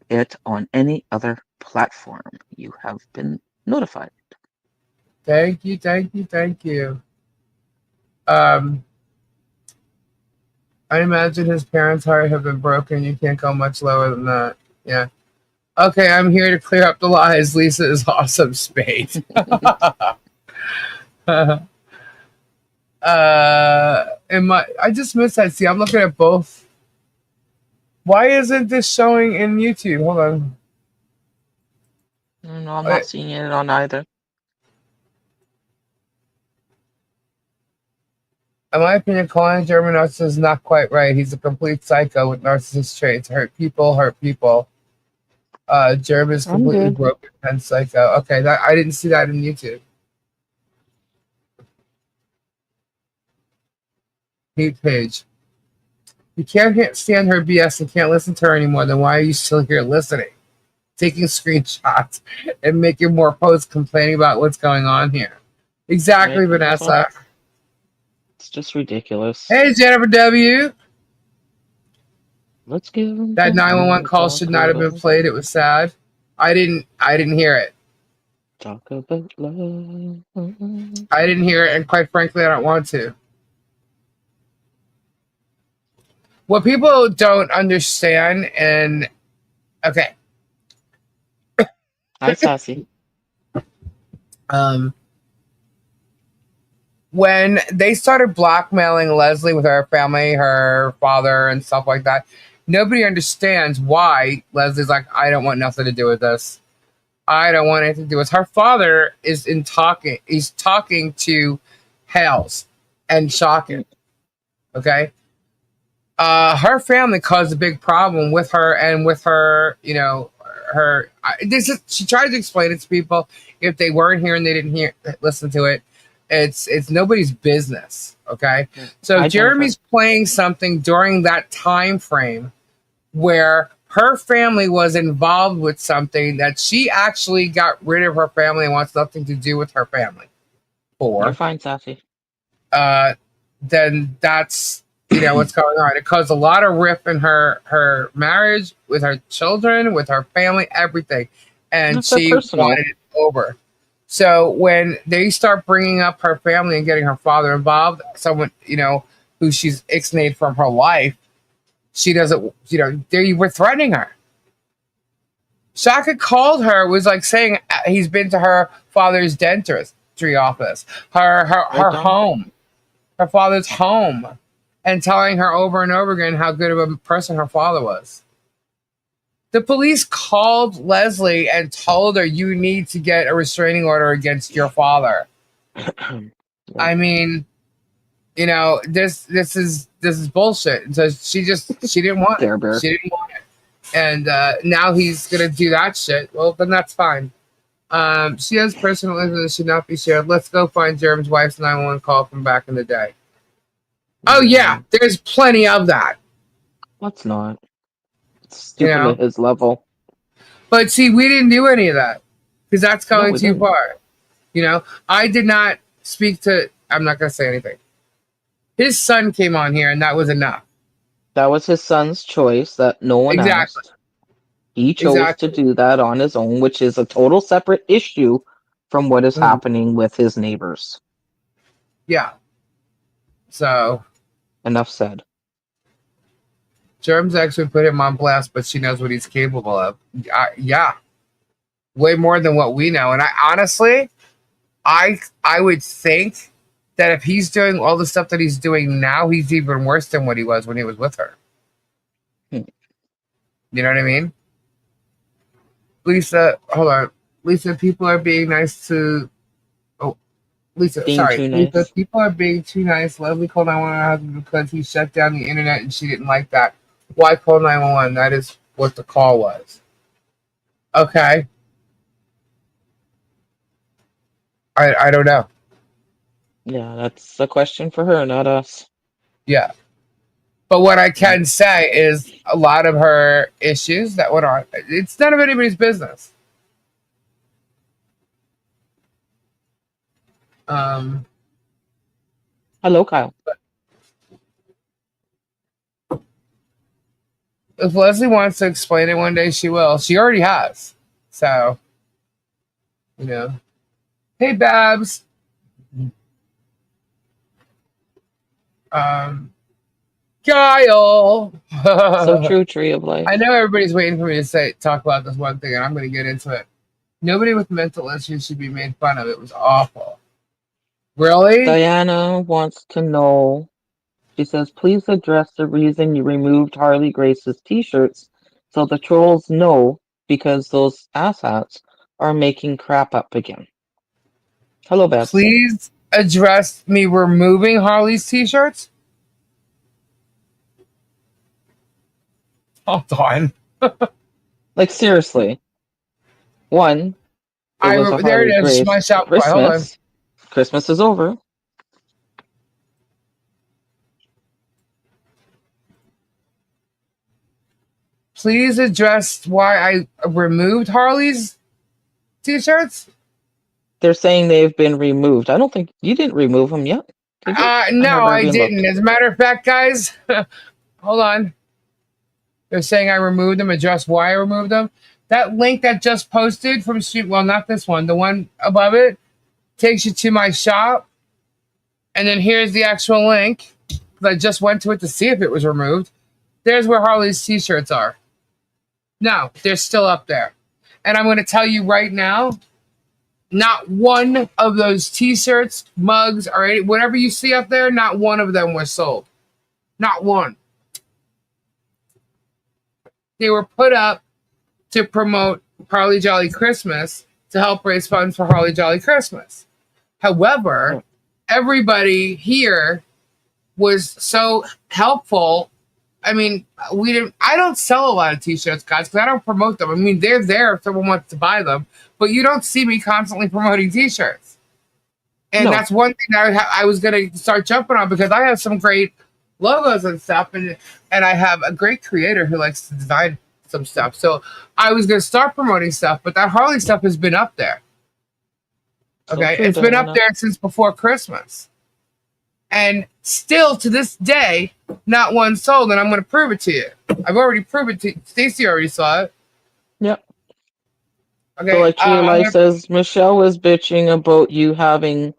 it on any other platform. You have been notified. Thank you. I imagine his parents' heart have been broken. You can't go much lower than that. Yeah. Okay, I'm here to clear up the lies. Lisa is awesome, Spade. I just missed that. See, I'm looking at both. Why isn't this showing in YouTube? Hold on. No, I'm not seeing it on either. In my opinion, calling German narcissist is not quite right. He's a complete psycho with narcissist traits. Hurt people. Germ is completely broken and psycho. Okay, I didn't see that in YouTube. Hate page. You can't stand her BS and can't listen to her anymore. Then why are you still here listening? Taking screenshots and making more posts complaining about what's going on here. Exactly, Vanessa. It's just ridiculous. Hey, Jennifer W. Let's give him that 911 call should not have been played. It was sad. I didn't hear it. Talk about love. I didn't hear it, and quite frankly, I don't want to. What people don't understand, and okay. Hi, Sassy. When they started blackmailing Leslie with her family, her father, and stuff like that, Nobody understands why Leslie's like, I don't want nothing to do with this. I don't want anything to do with her father is in talking. He's talking to Hales and shocking. Okay. Her family caused a big problem with her and with her, you know, she tried to explain it to people. If they weren't here and they didn't listen to it, it's nobody's business. Okay. So Jeremy's playing something during that time frame where her family was involved with something that she actually got rid of her family and wants nothing to do with her family. You're fine, Sassy. Then that's, you know, what's going on. It caused a lot of rift in her marriage, with her children, with her family, everything. And That's she so personal. wanted it over. So when they start bringing up her family and getting her father involved, someone, you know, who she's ixnayed from her life, she doesn't, you know, they were threatening her. Shaka called her, was like saying he's been to her father's dentistry office, her home, her father's home, and telling her over and over again how good of a person her father was. The police called Leslie and told her, you need to get a restraining order against your father. I mean, you know, this is bullshit. So she didn't want it. She didn't want it. And now he's gonna do that shit. Well, then that's fine. She has personal information that should not be shared. Let's go find Jerem's wife's 911 call from back in the day. Oh yeah, there's plenty of that. Let's not. It's stupid at his level. But see, we didn't do any of that because that's going too far. You know, I did not speak to. I'm not gonna say anything. His son came on here, and that was enough. That was his son's choice that no one asked. He chose to do that on his own, which is a total separate issue from what is happening with his neighbors. Yeah. So. Enough said. Germs actually put him on blast, but she knows what he's capable of. Yeah. Way more than what we know. And I honestly, I would think that if he's doing all the stuff that he's doing now, he's even worse than what he was when he was with her. You know what I mean? Lisa, hold on. Lisa, people are being nice to... Oh, Lisa, sorry. Lisa, people are being too nice. Leslie called 911 because he shut down the internet and she didn't like that. Why call 911? That is what the call was. Okay. I don't know. Yeah, that's a question for her, not us. Yeah. But what I can say is a lot of her issues that went on, it's none of anybody's business. Hello, Kyle. If Leslie wants to explain it one day, she will. She already has. So, you know. Hey, Babs. Kyle. So true, Tree of Life. I know everybody's waiting for me to talk about this one thing, and I'm going to get into it. Nobody with mental issues should be made fun of. It was awful. Really? Diana wants to know. She says, please address the reason you removed Harley Grace's t-shirts so the trolls know, because those asshats are making crap up again. Hello, Beth. Please address me removing Harley's t-shirts? Hold on. Like, seriously. One, there it is. My shop. Hold on. Christmas is over. Please address why I removed Harley's t-shirts? They're saying they've been removed. I don't think you didn't remove them yet. No, I didn't. As a matter of fact, guys, hold on. They're saying I removed them. Address why I removed them. That link that just posted from well, not this one, the one above it, takes you to my shop. And then here's the actual link. I just went to it to see if it was removed. There's where Harley's t-shirts are. No, they're still up there. And I'm going to tell you right now, not one of those t-shirts, mugs, or whatever you see up there, not one of them was sold. Not one. They were put up to promote Harley Jolly Christmas to help raise funds for Harley Jolly Christmas. However, everybody here was so helpful. I mean, I don't sell a lot of t-shirts, guys, because I don't promote them. I mean, they're there if someone wants to buy them, but you don't see me constantly promoting t-shirts. And that's one thing that I was going to start jumping on, because I have some great logos and stuff, and I have a great creator who likes to design some stuff. So I was going to start promoting stuff, but that Harley stuff has been up there. Okay, it's been up there since before Christmas. And still to this day, not one sold, and I'm going to prove it to you. I've already proved it to you. Stacy already saw it. Yep. Okay. So like True Life says, Michelle was bitching about you having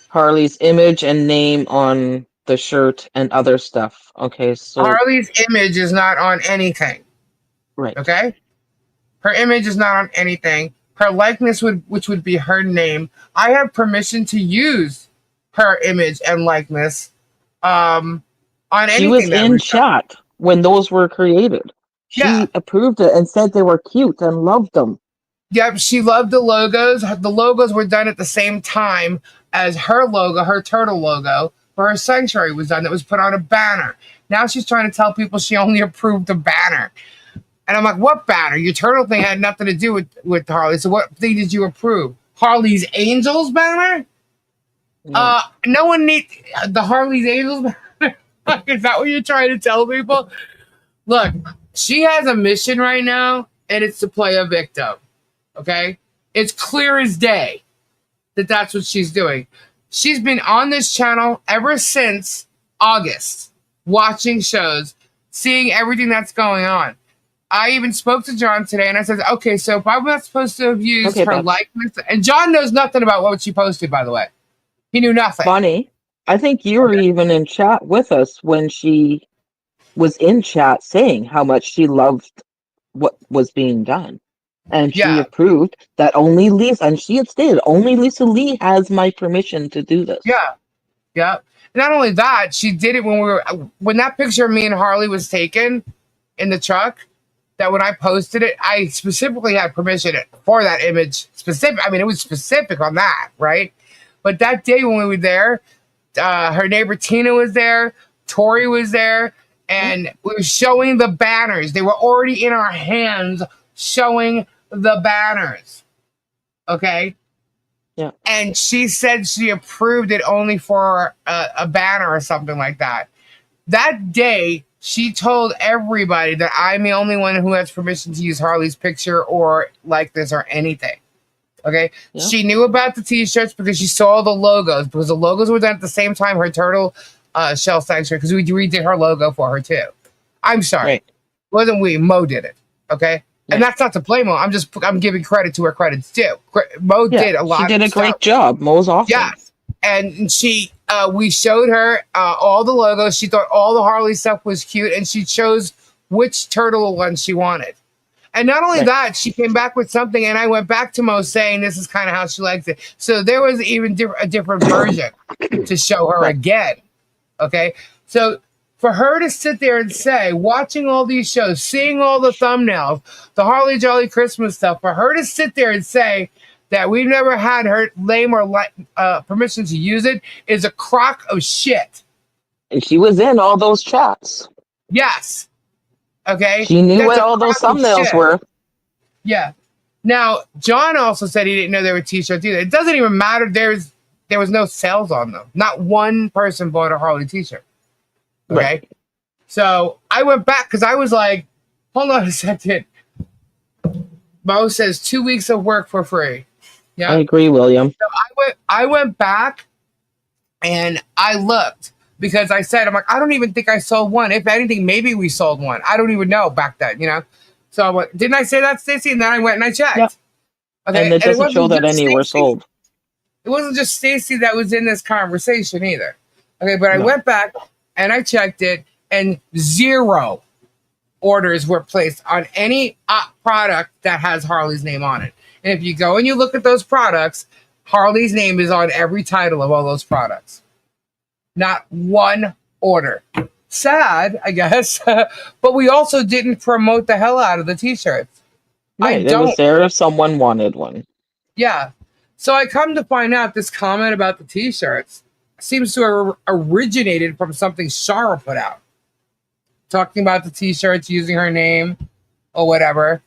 Harley's image and name on the shirt and other stuff. Okay, so Harley's image is not on anything. Right. Okay? Her image is not on anything. Her likeness, which would be her name. I have permission to use her image and likeness on anything. She was in chat when those were created. She approved it and said they were cute and loved them. Yep, she loved the logos. The logos were done at the same time as her logo, her turtle logo, for her sanctuary was done. That was put on a banner. Now she's trying to tell people she only approved the banner. And I'm like, what banner? Your turtle thing had nothing to do with Harley. So what thing did you approve? Harley's Angels banner? No one needs the Harley's Angels banner. Is that what you're trying to tell people? Look, she has a mission right now, and it's to play a victim. Okay? It's clear as day that that's what she's doing. She's been on this channel ever since August, watching shows, seeing everything that's going on. I even spoke to John today, and I said, okay, so if I'm not supposed to have used her likeness, and John knows nothing about what she posted, by the way. He knew nothing. Bonnie, I think you were even in chat with us when she was in chat saying how much she loved what was being done. And she approved that only Lisa, and she had stated, only Lisa Lee has my permission to do this. Yeah. Not only that, she did it when that picture of me and Harley was taken in the truck, that when I posted it, I specifically had permission for that image. I mean, it was specific on that, right? But that day when we were there, her neighbor Tina was there, Tori was there, and we were showing the banners. They were already in our hands showing the banners. Okay? Yeah. And she said she approved it only for a banner or something like that. That day, she told everybody that I'm the only one who has permission to use Harley's picture or likeness or anything. Okay? Yeah. She knew about the t-shirts because she saw the logos, because the logos were done at the same time her turtle shell sanctuary, because we redid her logo for her too. I'm sorry. Right. It wasn't we. Mo did it. Okay? Yeah. And that's not to blame Mo. I'm giving credit to where credit's due. Mo did a lot. She did a great job. Mo's awesome. Yes. And she, we showed her all the logos. She thought all the Harley stuff was cute, and she chose which turtle one she wanted. And not only that, she came back with something, and I went back to Mo saying this is kind of how she likes it. So there was even a different version to show her again. Okay? So for her to sit there and say, watching all these shows, seeing all the thumbnails, the Harley Jolly Christmas stuff, for her to sit there and say that we've never had her name or permission to use it is a crock of shit. And she was in all those chats. Yes. Okay? She knew what all those thumbnails were. Yeah. Now, John also said he didn't know there were t-shirts either. It doesn't even matter. There was no sales on them. Not one person bought a Harley t-shirt. Okay? Right. So I went back because I was like, hold on a second. Mo says 2 weeks of work for free. Yeah, I agree, William. So I went back and I looked because I said, I'm like, I don't even think I sold one. If anything, maybe we sold one. I don't even know back then, you know? So I went, didn't I say that, Stacey? And then I went and I checked. Yep. Okay. And it doesn't show that any were sold. It wasn't just Stacey that was in this conversation either. Okay, but I went back and I checked it, and 0 orders were placed on any product that has Harley's name on it. And if you go and you look at those products, Harley's name is on every title of all those products. Not one order. sad, I guess. But we also didn't promote the hell out of the t-shirts. Right, it was there if someone wanted one. Yeah. So I come to find out this comment about the t-shirts seems to have originated from something Shara put out. Talking about the t-shirts, using her name or whatever.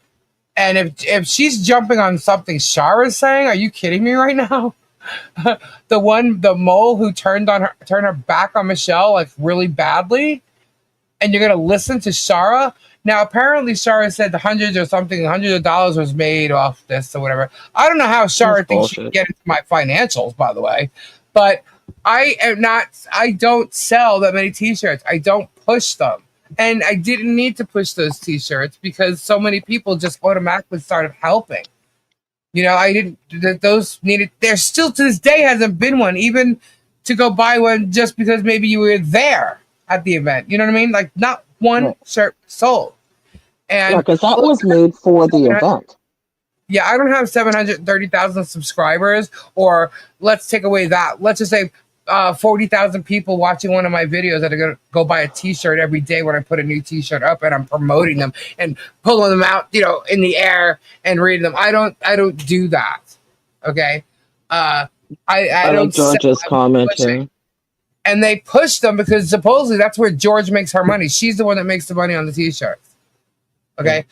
And if she's jumping on something Shara's saying, are you kidding me right now? the mole who turned her back on Michelle like really badly, and you're gonna listen to Shara? Now apparently Shara said hundreds of dollars was made off this or whatever. I don't know how Shara thinks she can get into my financials, by the way, but I don't sell that many t-shirts. I don't push them. And I didn't need to push those t-shirts because so many people just automatically started helping. You know, I didn't, those needed, there still to this day hasn't been one, even to go buy one just because maybe you were there at the event. You know what I mean? Like, not one shirt sold. And because that was made for the event. Yeah, I don't have 730,000 subscribers, or let's take away that. Let's just say 40,000 people watching one of my videos that are going to go buy a t-shirt every day when I put a new t-shirt up and I'm promoting them and pulling them out, you know, in the air and reading them. I don't do that. Okay. I don't. George's comment here. And they push them because supposedly that's where George makes her money. She's the one that makes the money on the t-shirts. Okay.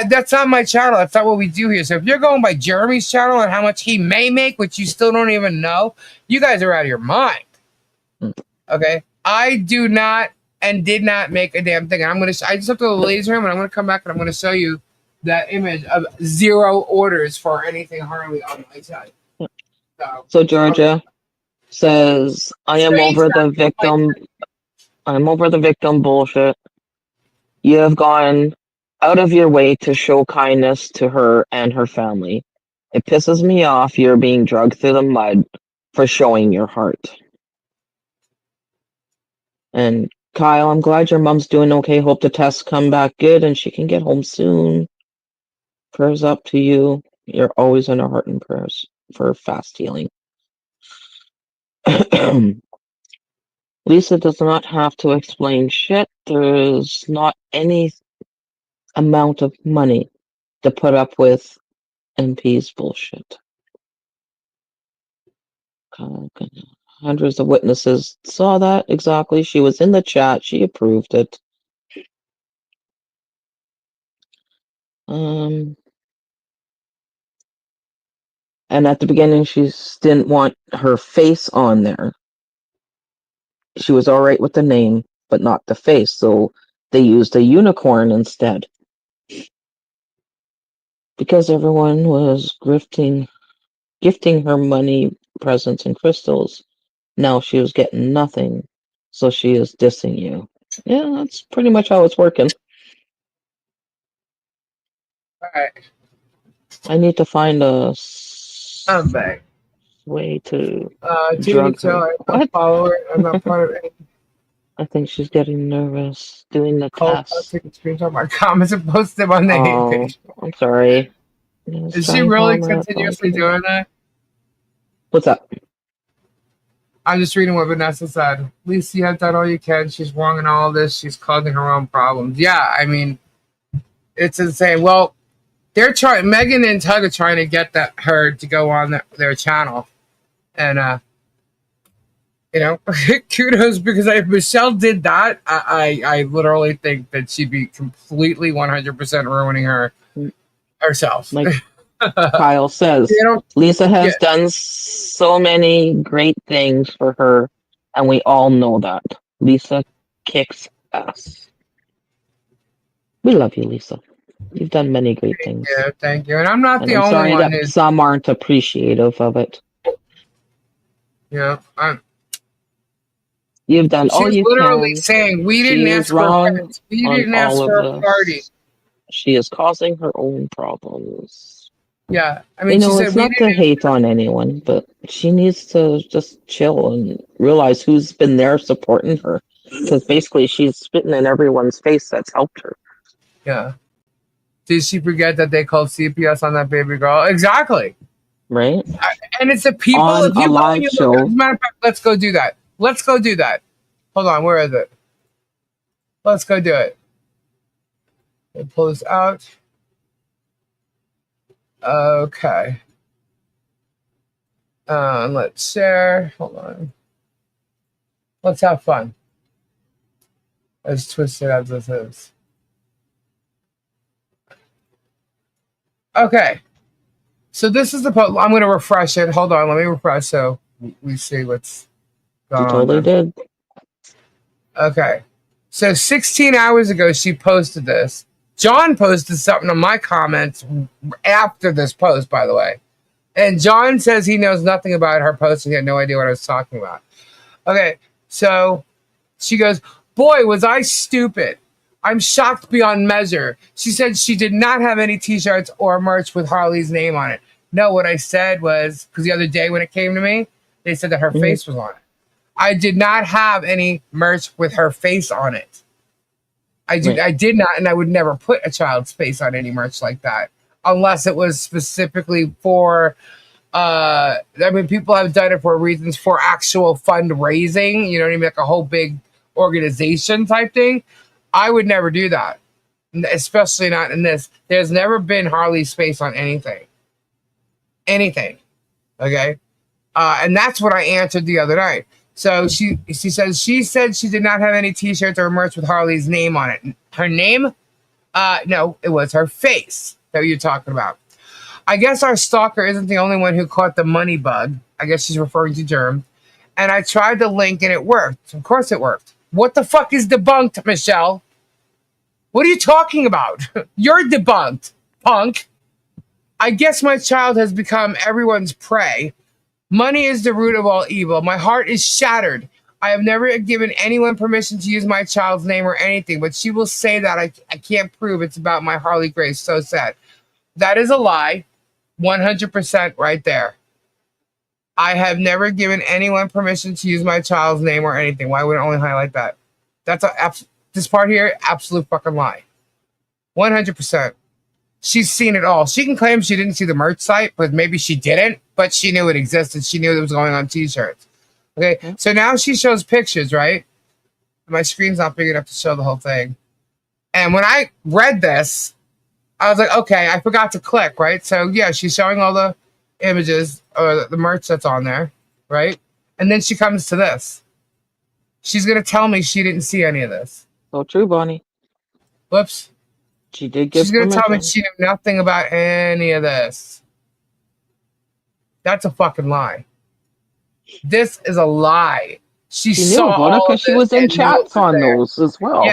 That's not my channel. That's not what we do here. So if you're going by Jeremy's channel and how much he may make, which you still don't even know, you guys are out of your mind. Okay. I do not and did not make a damn thing. And I just have to go to the ladies' room and I'm going to come back and I'm going to show you that image of 0 orders for anything Harley on my channel. So Georgia says, I'm over the victim bullshit. You have gone out of your way to show kindness to her and her family. It pisses me off you're being dragged through the mud for showing your heart. And Kyle, I'm glad your mom's doing okay. Hope the tests come back good and she can get home soon. Prayers up to you. You're always in our heart and prayers for fast healing. Lisa does not have to explain shit. There's not any amount of money to put up with MP's bullshit. Hundreds of witnesses saw that exactly. She was in the chat. She approved it. And at the beginning, she didn't want her face on there. She was all right with the name, but not the face. So they used a unicorn instead. Because everyone was gifting her money, presents, and crystals. Now she was getting nothing. So she is dissing you. Yeah, that's pretty much how it's working. Alright. I need to find a I'm back. way to drug her. What? Follower. I'm not part of it. I think she's getting nervous doing the test. I'll take a screenshot of my comments and post them on the hate page. I'm sorry. Is she really continuously doing that? What's up? I'm just reading what Vanessa said. At least you have done all you can. She's wrong in all this. She's causing her own problems. Yeah, I mean, it's insane. Well, they're trying. Megan and Tug are trying to get her to go on their channel, and you know, kudos, because if Michelle did that, I literally think that she'd be completely 100% ruining herself. Like Kyle says, Lisa has done so many great things for her, and we all know that. Lisa kicks ass. We love you, Lisa. You've done many great things. Yeah, thank you. And I'm not the only one. That some aren't appreciative of it. Yeah, You've done all you can. She's literally saying we didn't ask for we didn't ask for a party. She is causing her own problems. Yeah, I mean, she said it's not to hate on anyone, but she needs to just chill and realize who's been there supporting her. Because basically, she's spitting in everyone's face that's helped her. Yeah. Did she forget that they called CPS on that baby girl? Exactly. Right. And it's the people. On a live show. As a matter of fact, let's go do that. Let's go do that. Hold on, where is it? Let's go do it. Pull this out. Okay. Let's share. Hold on. Let's have fun. As twisted as this is. Okay. So this is the post. I'm going to refresh it. Hold on. Let me refresh so we see what's going on. You totally did. Okay. So 16 hours ago, she posted this. John posted something in my comments after this post, by the way. And John says he knows nothing about her post and he had no idea what I was talking about. Okay. So she goes, boy, was I stupid. I'm shocked beyond measure. She said she did not have any t-shirts or merch with Harley's name on it. No, what I said was, because the other day when it came to me, they said that her face was on it. I did not have any merch with her face on it. I did not, and I would never put a child's face on any merch like that, unless it was specifically for, I mean, people have done it for reasons for actual fundraising, you know what I mean, like a whole big organization type thing. I would never do that, especially not in this. There's never been Harley's face on anything. Okay? And that's what I answered the other night. So she said she did not have any t-shirts or merch with Harley's name on it. Her name? No, it was her face that you're talking about. I guess our stalker isn't the only one who caught the money bug. I guess she's referring to Germ. And I tried the link and it worked. Of course it worked. What the fuck is debunked, Michelle? What are you talking about? You're debunked, punk. I guess my child has become everyone's prey. Money is the root of all evil. My heart is shattered. I have never given anyone permission to use my child's name or anything, but she will say that I can't prove it's about my Harley Grace. So sad. That is a lie. 100% right there. I have never given anyone permission to use my child's name or anything. Why would I only highlight that? That's this part here, absolute fucking lie. 100%. She's seen it all. She can claim she didn't see the merch site, but maybe she didn't, but she knew it existed. She knew it was going on t-shirts. Okay, so now she shows pictures, right? My screen's not big enough to show the whole thing. And when I read this, I was like, okay, I forgot to click, right? So yeah, she's showing all the images or the merch that's on there, right? And then she comes to this. She's going to tell me she didn't see any of this. So true, Bonnie. Whoops. She did give She's going to tell me permission. she knew nothing about any of this. That's a fucking lie. This is a lie. She saw knew about it because she was in chats on there. those as well.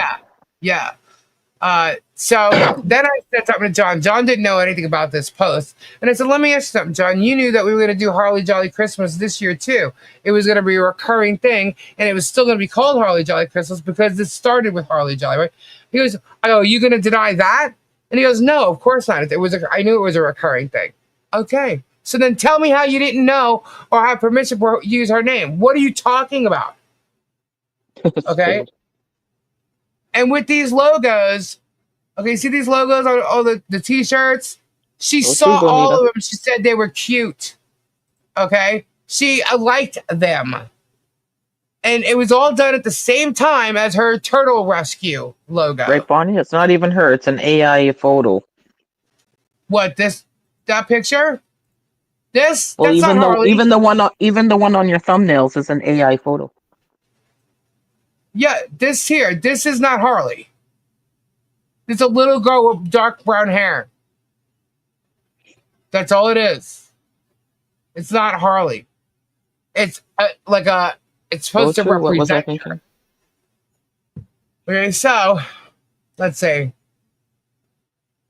Yeah. So then I said something to John. John didn't know anything about this post. And I said, let me ask you something, John. You knew that we were going to do Harley Jolly Christmas this year, too. It was going to be a recurring thing, and it was still going to be called Harley Jolly Christmas because this started with Harley Jolly, right? He goes, are you going to deny that? And he goes, no, of course not. I knew it was a recurring thing. Okay. So then tell me how you didn't know or have permission to use her name. What are you talking about? Okay. And with these logos, okay, see these logos on all the t-shirts? She saw all of them. She said they were cute. Okay? She liked them. And it was all done at the same time as her turtle rescue logo. Right, Bonnie? It's not even her. It's an AI photo. What, that picture? That's even not Harley. even the one on your thumbnails is an AI photo. Yeah, this is not Harley. It's a little girl with dark brown hair. That's all it is. It's not Harley. It's it's supposed to represent her. Okay, so let's see.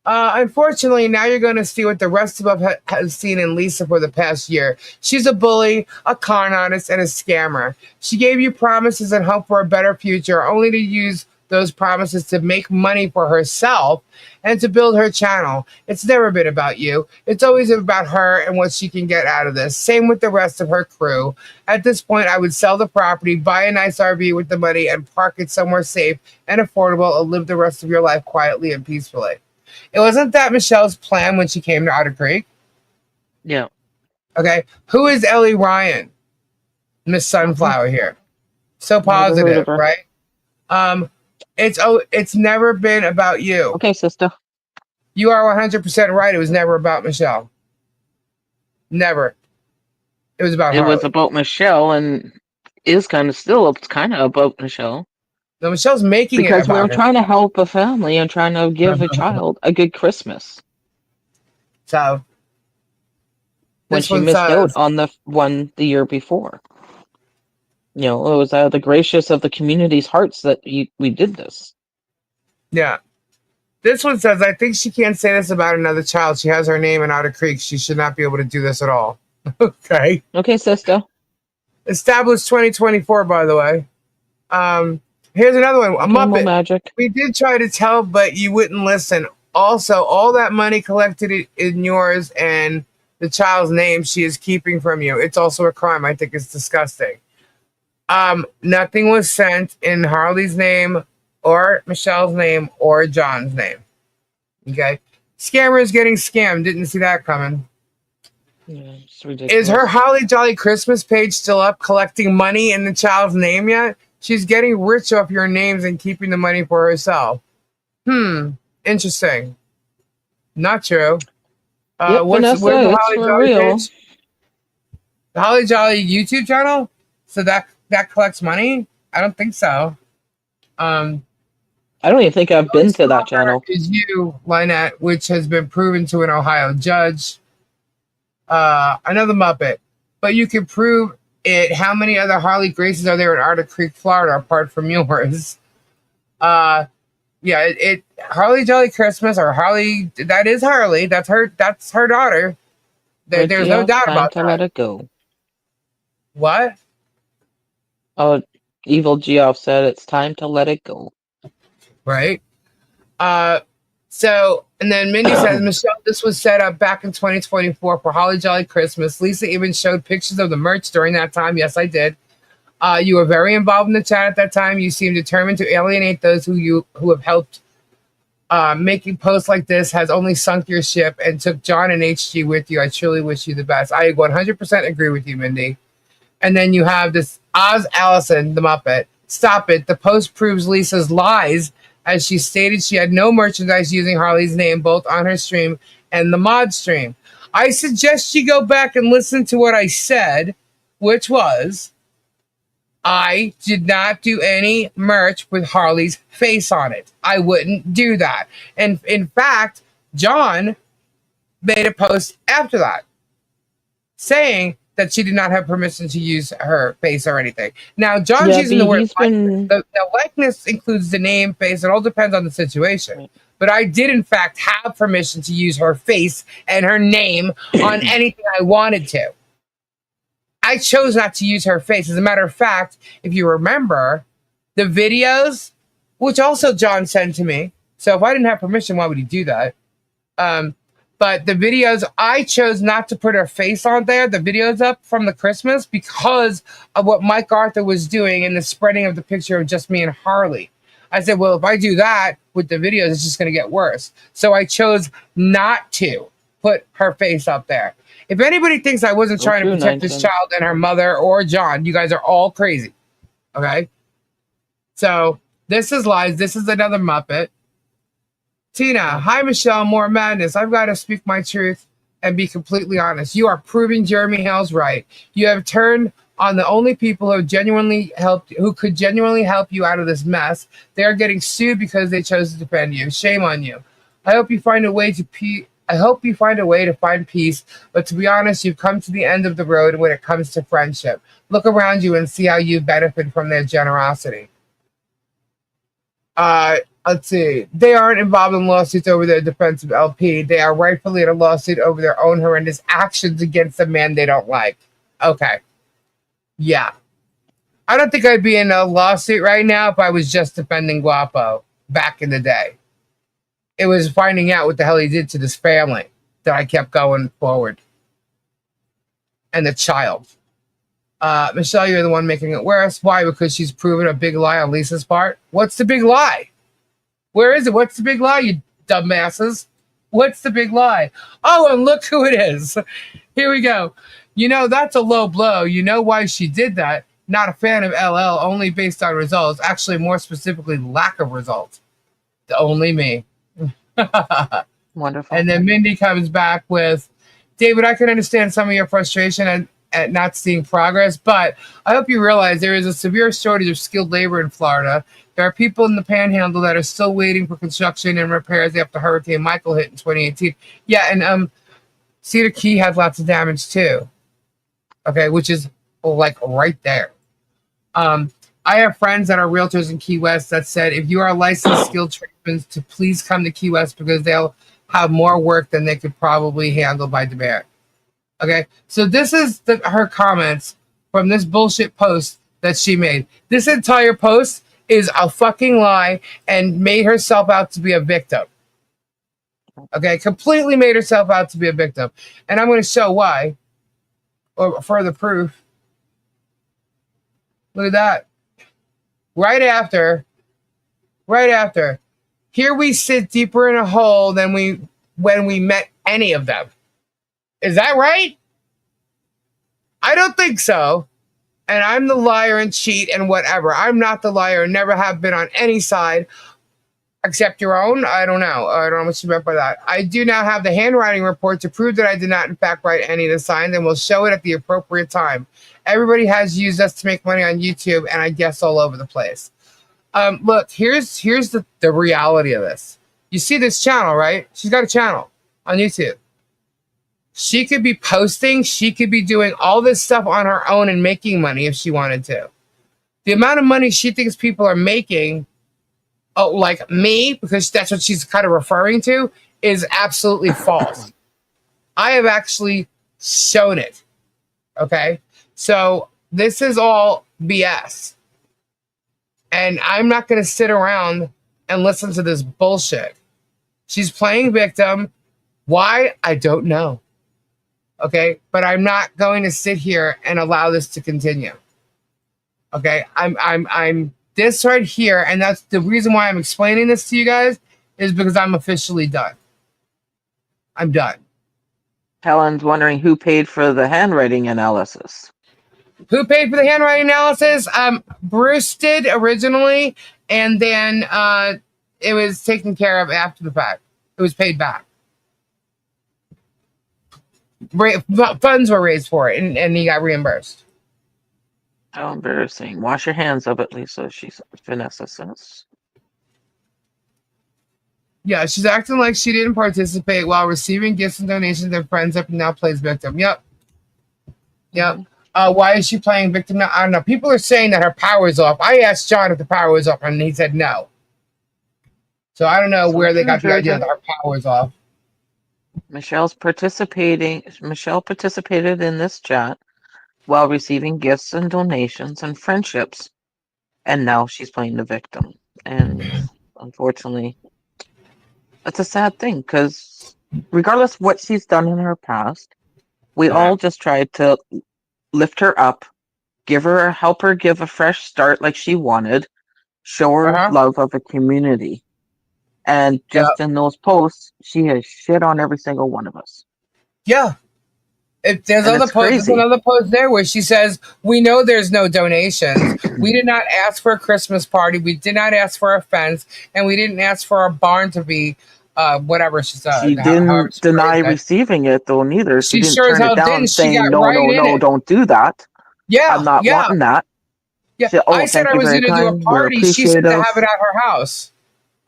Unfortunately, now you're going to see what the rest of us have seen in Lisa for the past year. She's a bully, a con artist, and a scammer. She gave you promises and hope for a better future, only to use those promises to make money for herself and to build her channel. It's never been about you. It's always about her and what she can get out of this. Same with the rest of her crew. At this point, I would sell the property, buy a nice RV with the money, and park it somewhere safe and affordable and live the rest of your life quietly and peacefully. It wasn't that Michelle's plan when she came to Otter Creek? Yeah. Okay. Who is Ellie Ryan? Miss Sunflower here. So positive, right? It's never been about you. Okay, sister. You are 100% right. It was never about Michelle. Never. It was about It Harley. was about Michelle, and is kind of still. It's kind of about Michelle. No, Michelle's making it Because about we're her. trying to help a family and trying to give a child a good Christmas. So When she missed out on the one the year before. You know, it was out of the gracious of the community's hearts that we did this. Yeah. This one says, I think she can't say this about another child. She has her name in Otter Creek. She should not be able to do this at all. Okay. Okay, sister. Established 2024, by the way. Here's another one. A Muppet. MoMagic. We did try to tell, but you wouldn't listen. Also, all that money collected in yours and the child's name she is keeping from you. It's also a crime. I think it's disgusting. Nothing was sent in Harley's name or Michelle's name or John's name. Okay. Scammer is getting scammed. Didn't see that coming. Yeah, it's ridiculous. Is her Holly Jolly Christmas page still up collecting money in the child's name yet? She's getting rich off your names and keeping the money for herself. Interesting. Not true. Where's the Holly Jolly page? The Holly Jolly YouTube channel? So that collects money? I don't think so. I don't even think I've been to that channel. Is you, Lynette, which has been proven to an Ohio judge. Another Muppet. But you can prove it. How many other Harley Graces are there in Otter Creek, Florida, apart from yours? Harley Jolly Christmas or Harley, that is Harley. That's her daughter. There's no doubt about that. Let it go. What? Oh, Evil Geoff said it's time to let it go. Right. And then Mindy says, Michelle, this was set up back in 2024 for Holly Jolly Christmas. Lisa even showed pictures of the merch during that time. Yes, I did. You were very involved in the chat at that time. You seem determined to alienate those who have helped. Making posts like this has only sunk your ship and took John and HG with you. I truly wish you the best. I 100% agree with you, Mindy. And then you have this Oz Allison, the Muppet. Stop it. The post proves Lisa's lies, as she stated she had no merchandise using Harley's name, both on her stream and the mod stream. I suggest you go back and listen to what I said, which was, I did not do any merch with Harley's face on it. I wouldn't do that. And in fact, John made a post after that saying that she did not have permission to use her face or anything. Now, John's using the word likeness. The likeness includes the name, face. It all depends on the situation. Right. But I did, in fact, have permission to use her face and her name on anything I wanted to. I chose not to use her face. As a matter of fact, if you remember, the videos, which also John sent to me. So if I didn't have permission, why would he do that? But the videos, I chose not to put her face on there, the videos up from the Christmas, because of what Mike Arthur was doing in the spreading of the picture of just me and Harley. I said, well, if I do that with the videos, it's just going to get worse. So I chose not to put her face up there. If anybody thinks I wasn't trying to protect this child and her mother or John, you guys are all crazy. Okay? So this is lies. This is another Muppet. Tina, hi, Michelle, more madness. I've got to speak my truth and be completely honest. You are proving Jeremy Hales right. You have turned on the only people who could genuinely help you out of this mess. They are getting sued because they chose to defend you. Shame on you. I hope you find a way to find peace, but to be honest, you've come to the end of the road when it comes to friendship. Look around you and see how you benefit from their generosity. Let's see. They aren't involved in lawsuits over their defense of LP. They are rightfully in a lawsuit over their own horrendous actions against a man they don't like. Okay. Yeah. I don't think I'd be in a lawsuit right now if I was just defending Guapo back in the day. It was finding out what the hell he did to this family that I kept going forward. And the child. Michelle, you're the one making it worse. Why? Because she's proven a big lie on Lisa's part. What's the big lie? Where is it? What's the big lie, you dumbasses? What's the big lie? Oh, and look who it is. Here we go. You know, that's a low blow. You know why she did that? Not a fan of LL, only based on results. Actually, more specifically, lack of results. Only me. Wonderful. And then Mindy comes back with, David, I can understand some of your frustration at not seeing progress, but I hope you realize there is a severe shortage of skilled labor in Florida. There are people in the Panhandle that are still waiting for construction and repairs after Hurricane Michael hit in 2018. Yeah, and Cedar Key had lots of damage too. Okay, which is like right there. I have friends that are realtors in Key West that said if you are licensed skilled tradesmen to please come to Key West because they'll have more work than they could probably handle by demand. Okay, so this is her comments from this bullshit post that she made. This entire post is a fucking lie and made herself out to be a victim. Okay, completely made herself out to be a victim. And I'm going to show why, or further proof. Look at that. Right after, here we sit deeper in a hole than when we met any of them. Is that right? I don't think so. And I'm the liar and cheat and whatever. I'm not the liar and never have been on any side except your own. I don't know. I don't know what she meant by that. I do now have the handwriting report to prove that I did not in fact write any of the signs and will show it at the appropriate time. Everybody has used us to make money on YouTube and I guess all over the place. Look, here's the reality of this. You see this channel, right? She's got a channel on YouTube. She could be posting, she could be doing all this stuff on her own and making money if she wanted to. The amount of money she thinks people are making, like me, because that's what she's kind of referring to, is absolutely false. I have actually shown it. Okay? So this is all BS. And I'm not going to sit around and listen to this bullshit. She's playing victim. Why? I don't know. Okay? But I'm not going to sit here and allow this to continue. Okay? I'm this right here, and that's the reason why I'm explaining this to you guys, is because I'm officially done. I'm done. Helen's wondering who paid for the handwriting analysis. Who paid for the handwriting analysis? Bruce did originally, and then it was taken care of after the fact. It was paid back. Funds were raised for it, and he got reimbursed. How embarrassing. Wash your hands of it, Lisa. Vanessa says. Yeah, she's acting like she didn't participate while receiving gifts and donations and friends up and now plays victim. Yep. Why is she playing victim now? I don't know. People are saying that her power is off. I asked John if the power was off, and he said no. So I don't know where they got the idea that her power is off. Michelle participated in this chat while receiving gifts and donations and friendships, and now she's playing the victim. And unfortunately, it's a sad thing because regardless of what she's done in her past, we all just tried to lift her up, help her give a fresh start like she wanted, show her love of a community. And just in those posts, she has shit on every single one of us. Yeah. There's another post there where she says, we know there's no donations. We did not ask for a Christmas party. We did not ask for a fence. And we didn't ask for our barn to be whatever she said. She didn't deny receiving it, though, neither. She didn't sure turn it down saying, no, don't do that. Yeah. I'm not wanting that. Yeah. Said, I said I was going to do a party. She said to have it at her house.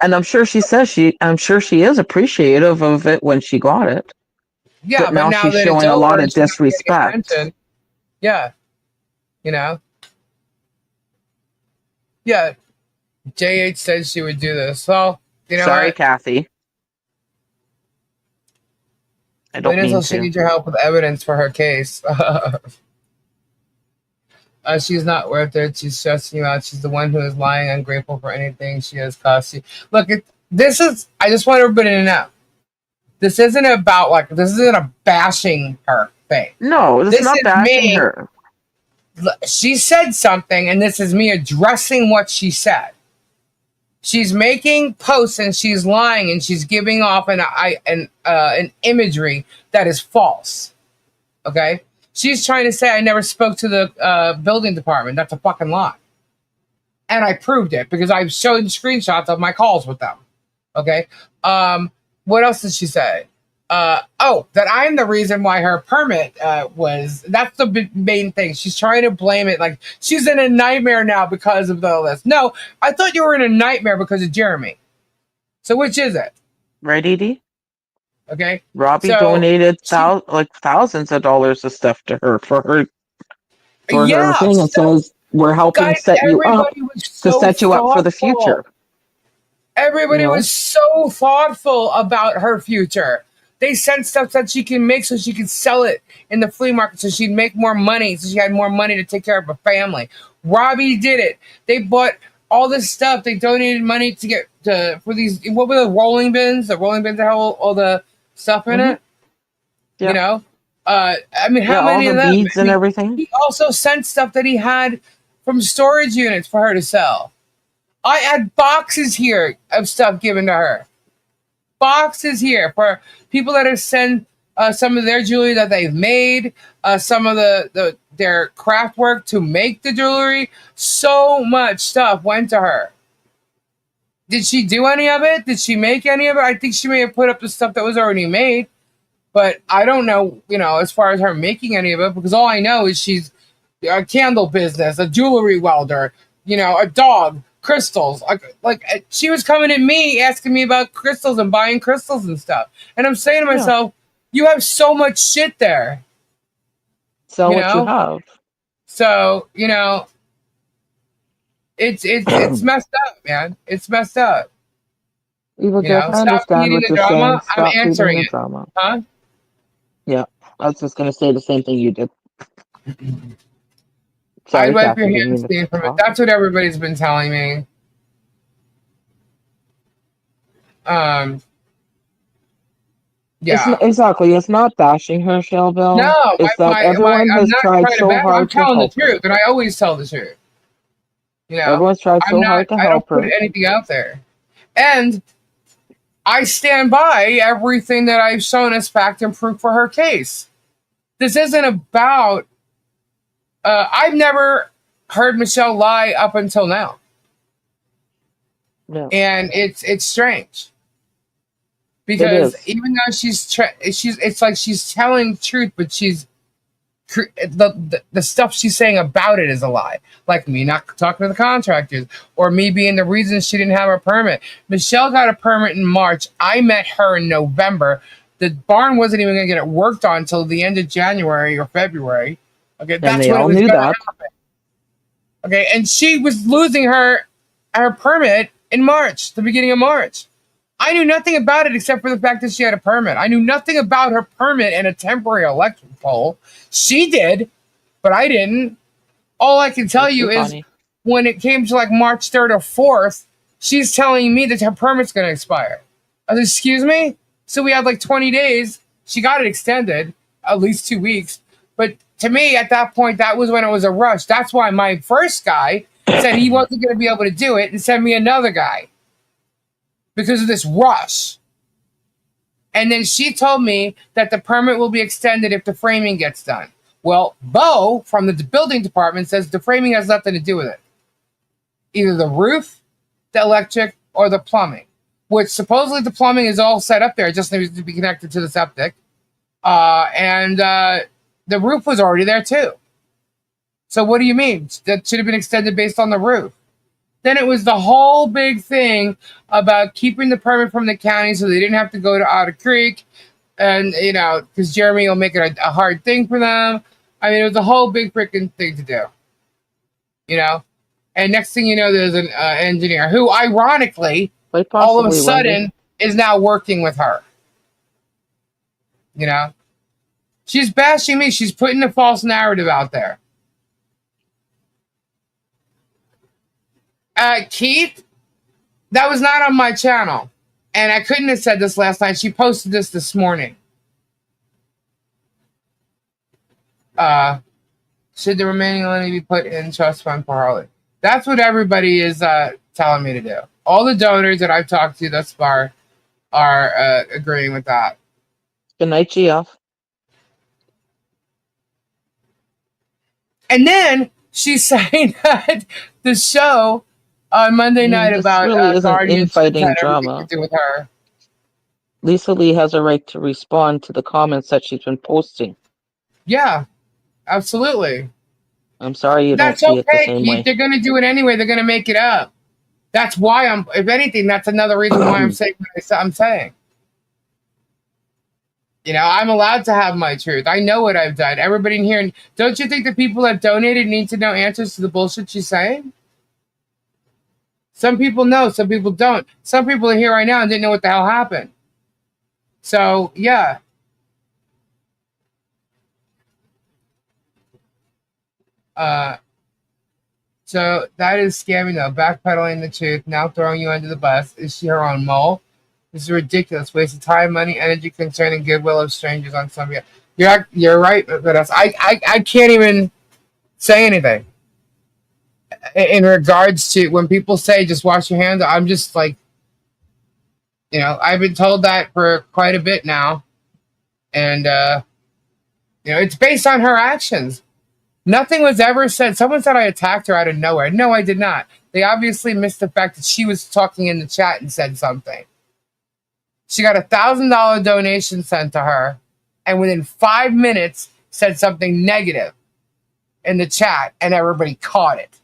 And I'm sure she says I'm sure she is appreciative of it when she got it. Yeah, but now she's showing a lot of disrespect. Yeah. You know? Yeah. JH said she would do this. Well, you know. Sorry, Kathy. I don't mean to. She needs your help with evidence for her case. She's not worth it. She's stressing you out. She's the one who is lying, ungrateful for anything she has cost you. Look, I just want everybody to know. This isn't a bashing her thing. No, this is not bashing her. She said something, and this is me addressing what she said. She's making posts, and she's lying, and she's giving off an imagery that is false. Okay? She's trying to say I never spoke to the building department. That's a fucking lie. And I proved it because I've shown screenshots of my calls with them. Okay. What else did she say? That I'm the reason why her permit that's the main thing. She's trying to blame it like she's in a nightmare now because of all this. No, I thought you were in a nightmare because of Jeremy. So which is it? Right, Edie? Okay. Robbie donated thousands of dollars of stuff to her for her thing, and says we're helping set you up to set you up for the future. Everybody was so thoughtful about her future. They sent stuff that she can make so she could sell it in the flea market so she'd make more money, so she had more money to take care of her family. Robbie did it. They bought all this stuff. They donated money for these, what were the rolling bins? The rolling bins that have all the stuff in it. Yep. You know? I mean, how many all of the them? beads and everything. He also sent stuff that he had from storage units for her to sell. I had boxes here of stuff given to her. Boxes here for people that have sent some of their jewelry that they've made, some of their craft work to make the jewelry. So much stuff went to her. Did she do any of it? Did she make any of it? I think she may have put up the stuff that was already made, but I don't know, as far as her making any of it, because all I know is she's a candle business, a jewelry welder, a dog. Crystals, like she was coming at me asking me about crystals and buying crystals and stuff, and I'm saying to myself, you have so much shit there. Sell what you have. So it's messed up, man. It's messed up. Evil Jeff, I understand what you're saying. Stop I'm answering it. Drama. Huh? Yeah, I was just gonna say the same thing you did. I'd wipe your hands clean from it. That's what everybody's been telling me. Yeah. Exactly. It's not bashing her, Shelville. No, it's that everyone has tried so hard to help her. I'm telling the truth, and I always tell the truth. Everyone's tried so hard to help her. I don't put anything out there. And I stand by everything that I've shown as fact and proof for her case. This isn't about... I've never heard Michelle lie up until now. No. And it's strange. Because even though it's like she's telling truth, but the stuff she's saying about it is a lie. Like me not talking to the contractors, or me being the reason she didn't have her permit. Michelle got a permit in March. I met her in November. The barn wasn't even going to get it worked on until the end of January or February. Okay, that's when it was going to happen. Okay, and she was losing her permit in March, the beginning of March. I knew nothing about it except for the fact that she had a permit. I knew nothing about her permit and a temporary electric pole. She did, but I didn't. All I can tell you is when it came to like March 3rd or 4th, she's telling me that her permit's going to expire. I said, excuse me? So we had like 20 days. She got it extended, at least 2 weeks. But to me, at that point, that was when it was a rush. That's why my first guy said he wasn't going to be able to do it and send me another guy because of this rush. And then she told me that the permit will be extended if the framing gets done. Well, Bo from the building department says the framing has nothing to do with it. Either the roof, the electric, or the plumbing, which supposedly the plumbing is all set up there. It just needs to be connected to the septic. The roof was already there too. So what do you mean? That should have been extended based on the roof. Then it was the whole big thing about keeping the permit from the county so they didn't have to go to Otter Creek. And, because Jeremy will make it a hard thing for them. I mean, it was a whole big freaking thing to do. And next thing you know, there's an engineer who, ironically, all of a sudden is now working with her. She's bashing me. She's putting a false narrative out there. Keith, that was not on my channel. And I couldn't have said this last night. She posted this morning. Should the remaining money be put in trust fund for Harley? That's what everybody is telling me to do. All the donors that I've talked to thus far are agreeing with that. Good night, Geoff. And then she's saying that the show on Monday night this about really isn't Guardians had infighting everything drama. to do with her. Lisa Lee has a right to respond to the comments that she's been posting. Yeah, absolutely. I'm sorry you That's don't see it the okay, same Keith. way. They're going to do it anyway. They're going to make it up. That's why if anything, that's another reason why I'm saying what I'm saying. You know, I'm allowed to have my truth. I know what I've done. Everybody in here, don't you think the people that donated need to know answers to the bullshit she's saying? Some people know, some people don't. Some people are here right now and didn't know what the hell happened. So, yeah. So that is scamming though. Backpedaling the truth, now throwing you under the bus. Is she her own mole? This is ridiculous. Waste of time, money, energy, concern, and goodwill of strangers on some. You're right, but I can't even say anything in regards to when people say just wash your hands. I'm just like, you know, I've been told that for quite a bit now, and you know, it's based on her actions. Nothing was ever said. Someone said I attacked her out of nowhere. No, I did not. They obviously missed the fact that she was talking in the chat and said something. She got $1,000 donation sent to her, and within 5 minutes said something negative in the chat, and everybody caught it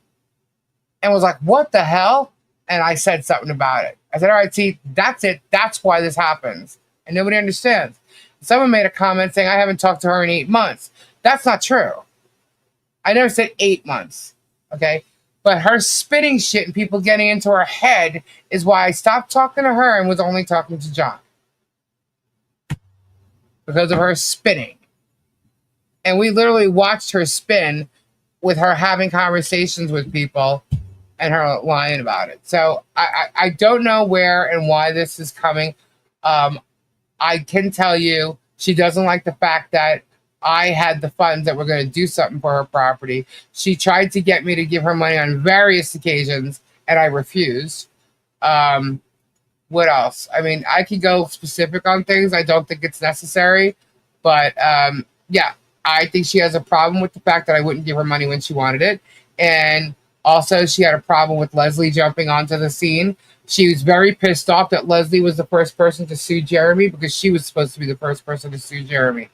and was like, "What the hell?" And I said something about it. I said, "All right, see, that's it. That's why this happens." And nobody understands. Someone made a comment saying I haven't talked to her in 8 months. That's not true. I never said 8 months, okay? But her spitting shit and people getting into her head is why I stopped talking to her and was only talking to John. Because of her spitting. And we literally watched her spin with her having conversations with people and her lying about it. So I don't know where and why this is coming. I can tell you she doesn't like the fact that I had the funds that were going to do something for her property. She tried to get me to give her money on various occasions, and I refused. What else? I mean, I could go specific on things. I don't think it's necessary. But, yeah, I think she has a problem with the fact that I wouldn't give her money when she wanted it. And also, she had a problem with Leslie jumping onto the scene. She was very pissed off that Leslie was the first person to sue Jeremy because she was supposed to be the first person to sue Jeremy.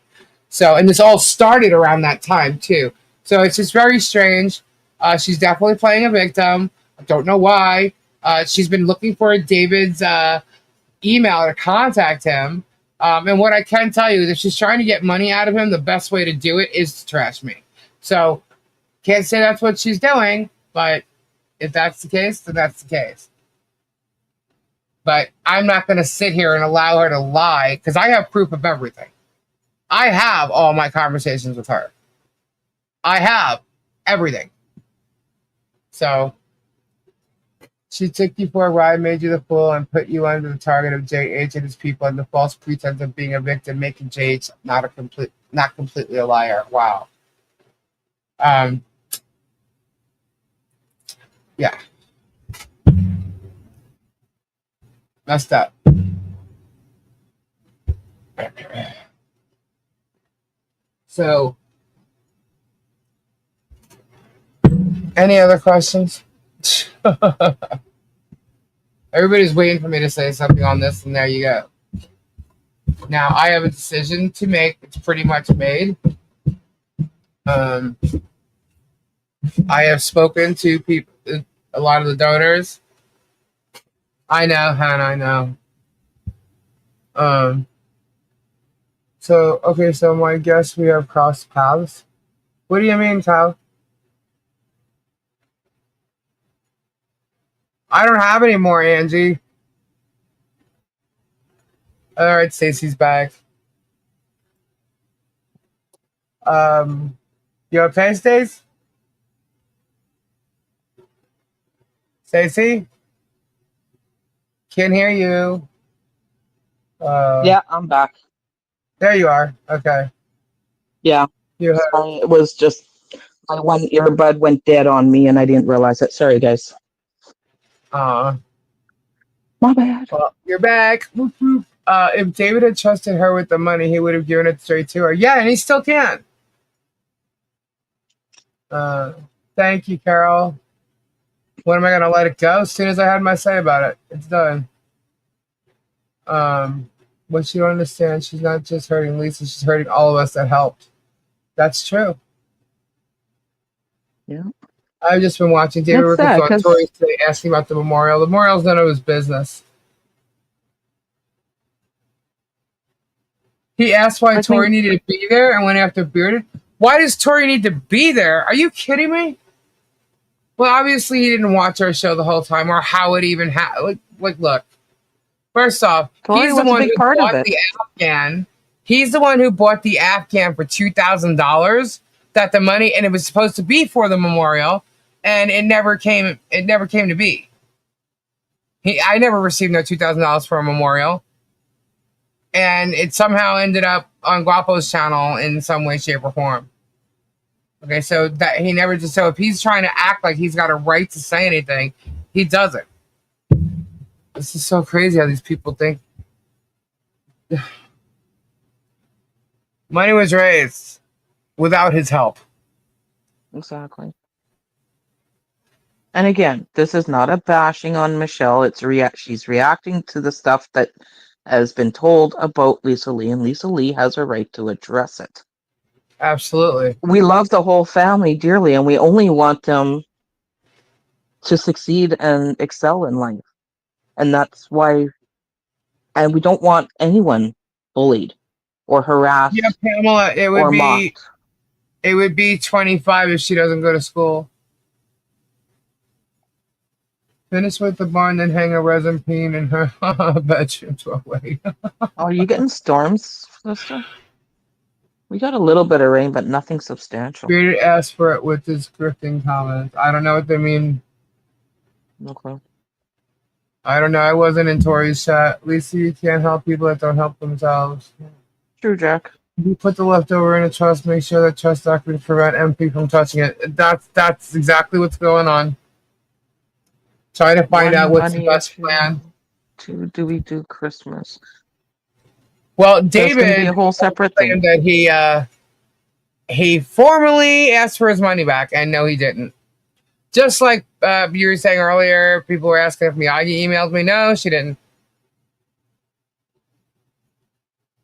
So, and this all started around that time, too. So it's just very strange. She's definitely playing a victim. I don't know why. She's been looking for David's email to contact him. And what I can tell you is if she's trying to get money out of him, the best way to do it is to trash me. So, can't say that's what she's doing, but if that's the case, then that's the case. But I'm not going to sit here and allow her to lie because I have proof of everything. I have all my conversations with her. I have everything. So, she took you for a ride, made you the fool, and put you under the target of JH and his people under false pretense of being a victim, making JH not completely a liar. Wow. Yeah. Messed up. So, any other questions? Everybody's waiting for me to say something on this, and there you go. Now, I have a decision to make. It's pretty much made. I have spoken to people, a lot of the donors. I know, Hannah, I know. So, okay, so I guess we have crossed paths. What do you mean, Tal? I don't have any more, Angie. All right, Stacey's back. You okay, Stace? Stacey? Can't hear you. Yeah, I'm back. There you are. Okay. Yeah. You have, It was just my one earbud went dead on me and I didn't realize it. Sorry, guys. My bad. well, you're back. Whoop, whoop. If David had trusted her with the money, he would have given it straight to her. Yeah, and he still can. Thank you, Carol. When am I gonna let it go? As soon as I had my say about it, it's done. What you don't understand, she's not just hurting Lisa, she's hurting all of us that helped. That's true. Yeah. I've just been watching David It's Ricketts sad on 'cause- Tori today asking about the memorial. The memorial's none of his business. He asked why Tori needed to be there and went after Bearded. Why does Tori need to be there? Are you kidding me? Well, obviously he didn't watch our show the whole time, or how it even happened. Look. First off, Tori he's the was a one big who part of bought it. the Afghan. He's the one who bought the Afghan for $2,000. That the money, and it was supposed to be for the memorial, and it never came. It never came to be. I never received no $2,000 for a memorial, and it somehow ended up on Guapo's channel in some way, shape, or form. Okay, so that he never just. So if he's trying to act like he's got a right to say anything, he doesn't. This is so crazy how these people think. Money was raised without his help. Exactly. And again, this is not a bashing on Michelle. She's reacting to the stuff that has been told about Lisa Lee, and Lisa Lee has a right to address it. Absolutely. We love the whole family dearly, and we only want them to succeed and excel in life. And that's why, and we don't want anyone bullied or harassed. Yeah, Pamela, it would be mocked. It would be 25 if she doesn't go to school. Finish with the barn, then hang a resin peen in her bedroom to away. Are you getting storms, sister? We got a little bit of rain, but nothing substantial. Bearded asked for it with his grifting comments. I don't know what they mean. Okay. I don't know. I wasn't in Tori's chat. Lisa, you can't help people that don't help themselves. True, Jack. You put the leftover in a trust. Make sure that trust documents prevent MP from touching it. That's exactly what's going on. Trying to find out what's the best plan. Do we do Christmas? Well, David David be a whole separate thing. That he formally asked for his money back, and no, he didn't. Just like you were saying earlier, people were asking if Miyagi emailed me. No, she didn't.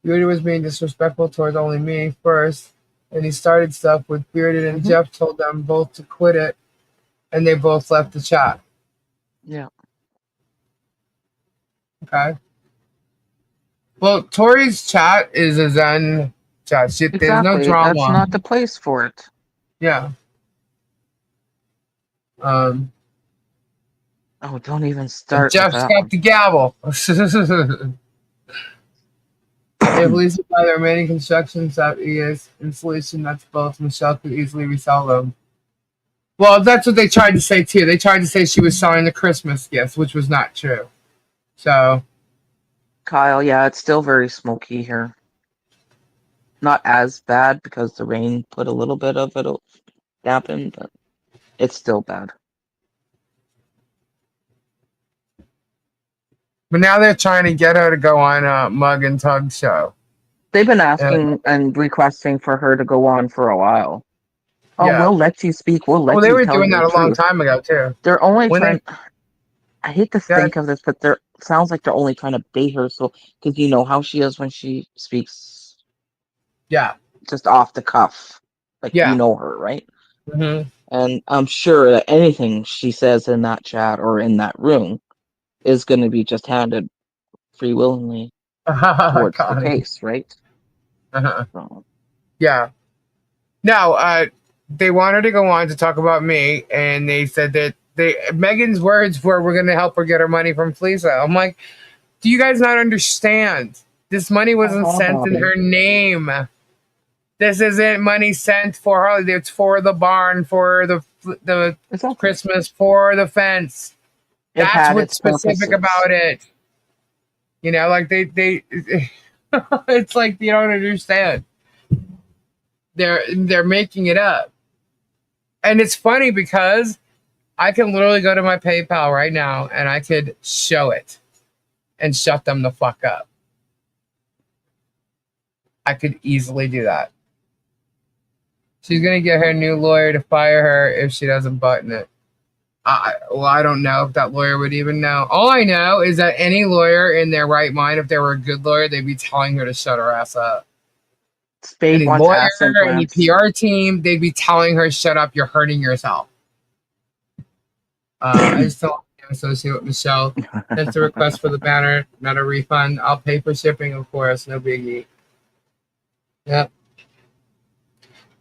Bearded was being disrespectful towards only me first, and he started stuff with Bearded, and Jeff told them both to quit it, and they both left the chat. Yeah. Okay. Well, Tori's chat is a Zen chat. There's no drama. That's not the place for it. Yeah. Oh, don't even start. Jeff's got the gavel. If Lisa buy the remaining construction stuff, ES installation nuts bolts, Michelle could easily resell them. Well, that's what they tried to say too. They tried to say she was selling the Christmas gifts, which was not true. So, Kyle, yeah, it's still very smoky here. Not as bad because the rain put a little bit of it dampen, but it's still bad. but now they're trying to get her to go on a Mug and Tug show. They've been asking and requesting for her to go on for a while. Oh, Yeah. we'll let you speak. We'll let you Well, they were tell doing your that a long truth. time ago too. They're only When trying. I hate to think of this, but they're sounds like they're only trying to bait her. So, because you know how she is when she speaks. Yeah. Just off the cuff, like Yeah. you know her, right? Mm-hmm. And I'm sure that anything she says in that chat or in that room is going to be just handed free willingly towards the case, right? Uh-huh. So. Yeah. No, they wanted to go on to talk about me, and they said that Megan's words were, "We're going to help her get her money from Fleesa." I'm like, do you guys not understand? This money wasn't sent in her name. This isn't money sent for her. It's for the barn, for the Christmas, for the fence. That's what's specific about it. You know, like they it's like you don't understand. They're making it up. And it's funny because I can literally go to my PayPal right now and I could show it and shut them the fuck up. I could easily do that. She's gonna get her new lawyer to fire her if she doesn't button it. I don't know if that lawyer would even know. All I know is that any lawyer in their right mind, if they were a good lawyer, they'd be telling her to shut her ass up. Spade Any wants lawyer, ass any implants. PR team, they'd be telling her, shut up, you're hurting yourself. I just don't want to associate with Michelle. That's a request for the banner, not a refund. I'll pay for shipping, of course, no biggie. Yep.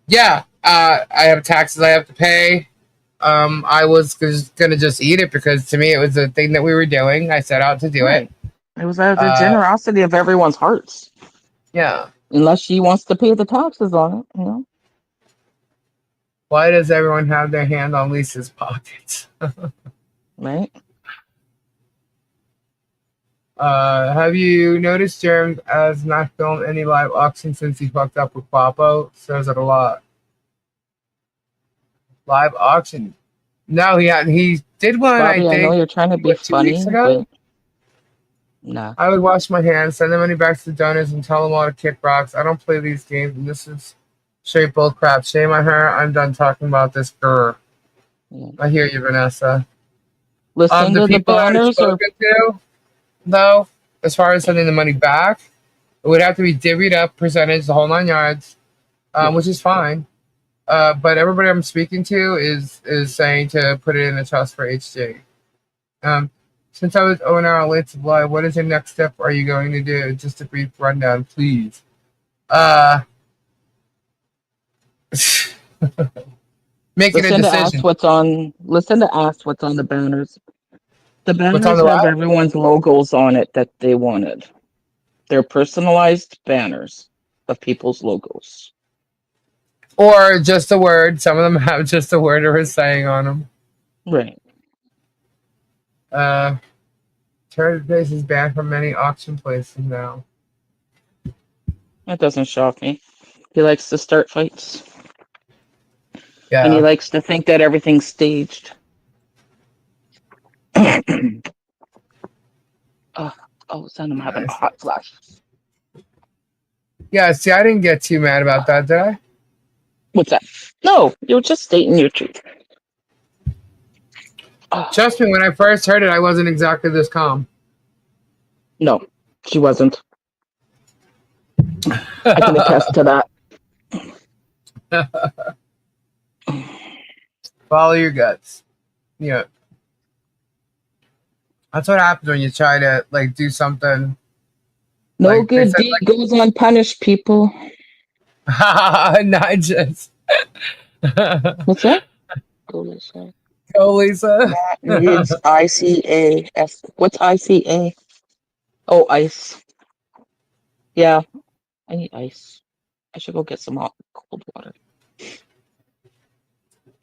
Yeah, I have taxes I have to pay. I was gonna just eat it because to me it was the thing that we were doing. I set out to do it. It was out of the generosity of everyone's hearts. Yeah. Unless she wants to pay the taxes on it, you know. Why does everyone have their hand on Lisa's pockets? Right. Have you noticed Jerem has not filmed any live auction since he fucked up with Papo? Says it a lot. Live auction. No, he did one. Bobby, I know you're trying to be funny, 2 weeks ago? but nah. I would wash my hands, send the money back to the donors, and tell them all to kick rocks. I don't play these games, and this is straight bull crap. Shame on her. I'm done talking about this girl. Yeah. I hear you, Vanessa. Listen to the people I've banners or spoken to, though, as far as sending the money back, it would have to be divvied up, percentage, the whole 9 yards, which is fine. But everybody I'm speaking to is saying to put it in a trust for HG. Since I was 0 an hour late to live, what is your next step are you going to do? Just a brief rundown, please. Making listen a to ask decision. listen to ask what's on the banners. The banners on the have what? everyone's logos on it that they wanted. They're personalized banners of people's logos. Or just a word. Some of them have just a word or a saying on them. Right. Turret base is banned from many auction places now. That doesn't shock me. He likes to start fights. Yeah. And he likes to think that everything's staged. All of a sudden I'm having a hot flash. Yeah, see, I didn't get too mad about that, did I? What's that? No, you were just stating your truth. Trust me, when I first heard it, I wasn't exactly this calm. No, she wasn't. I can attest to that. Follow your guts. Yeah. That's what happens when you try to do something. No good deed goes unpunished, people. Not just. What's that? Go, Lisa. Go, Lisa. That needs ICA. What's ICA? Oh, ice. Yeah, I need ice. I should go get some cold water.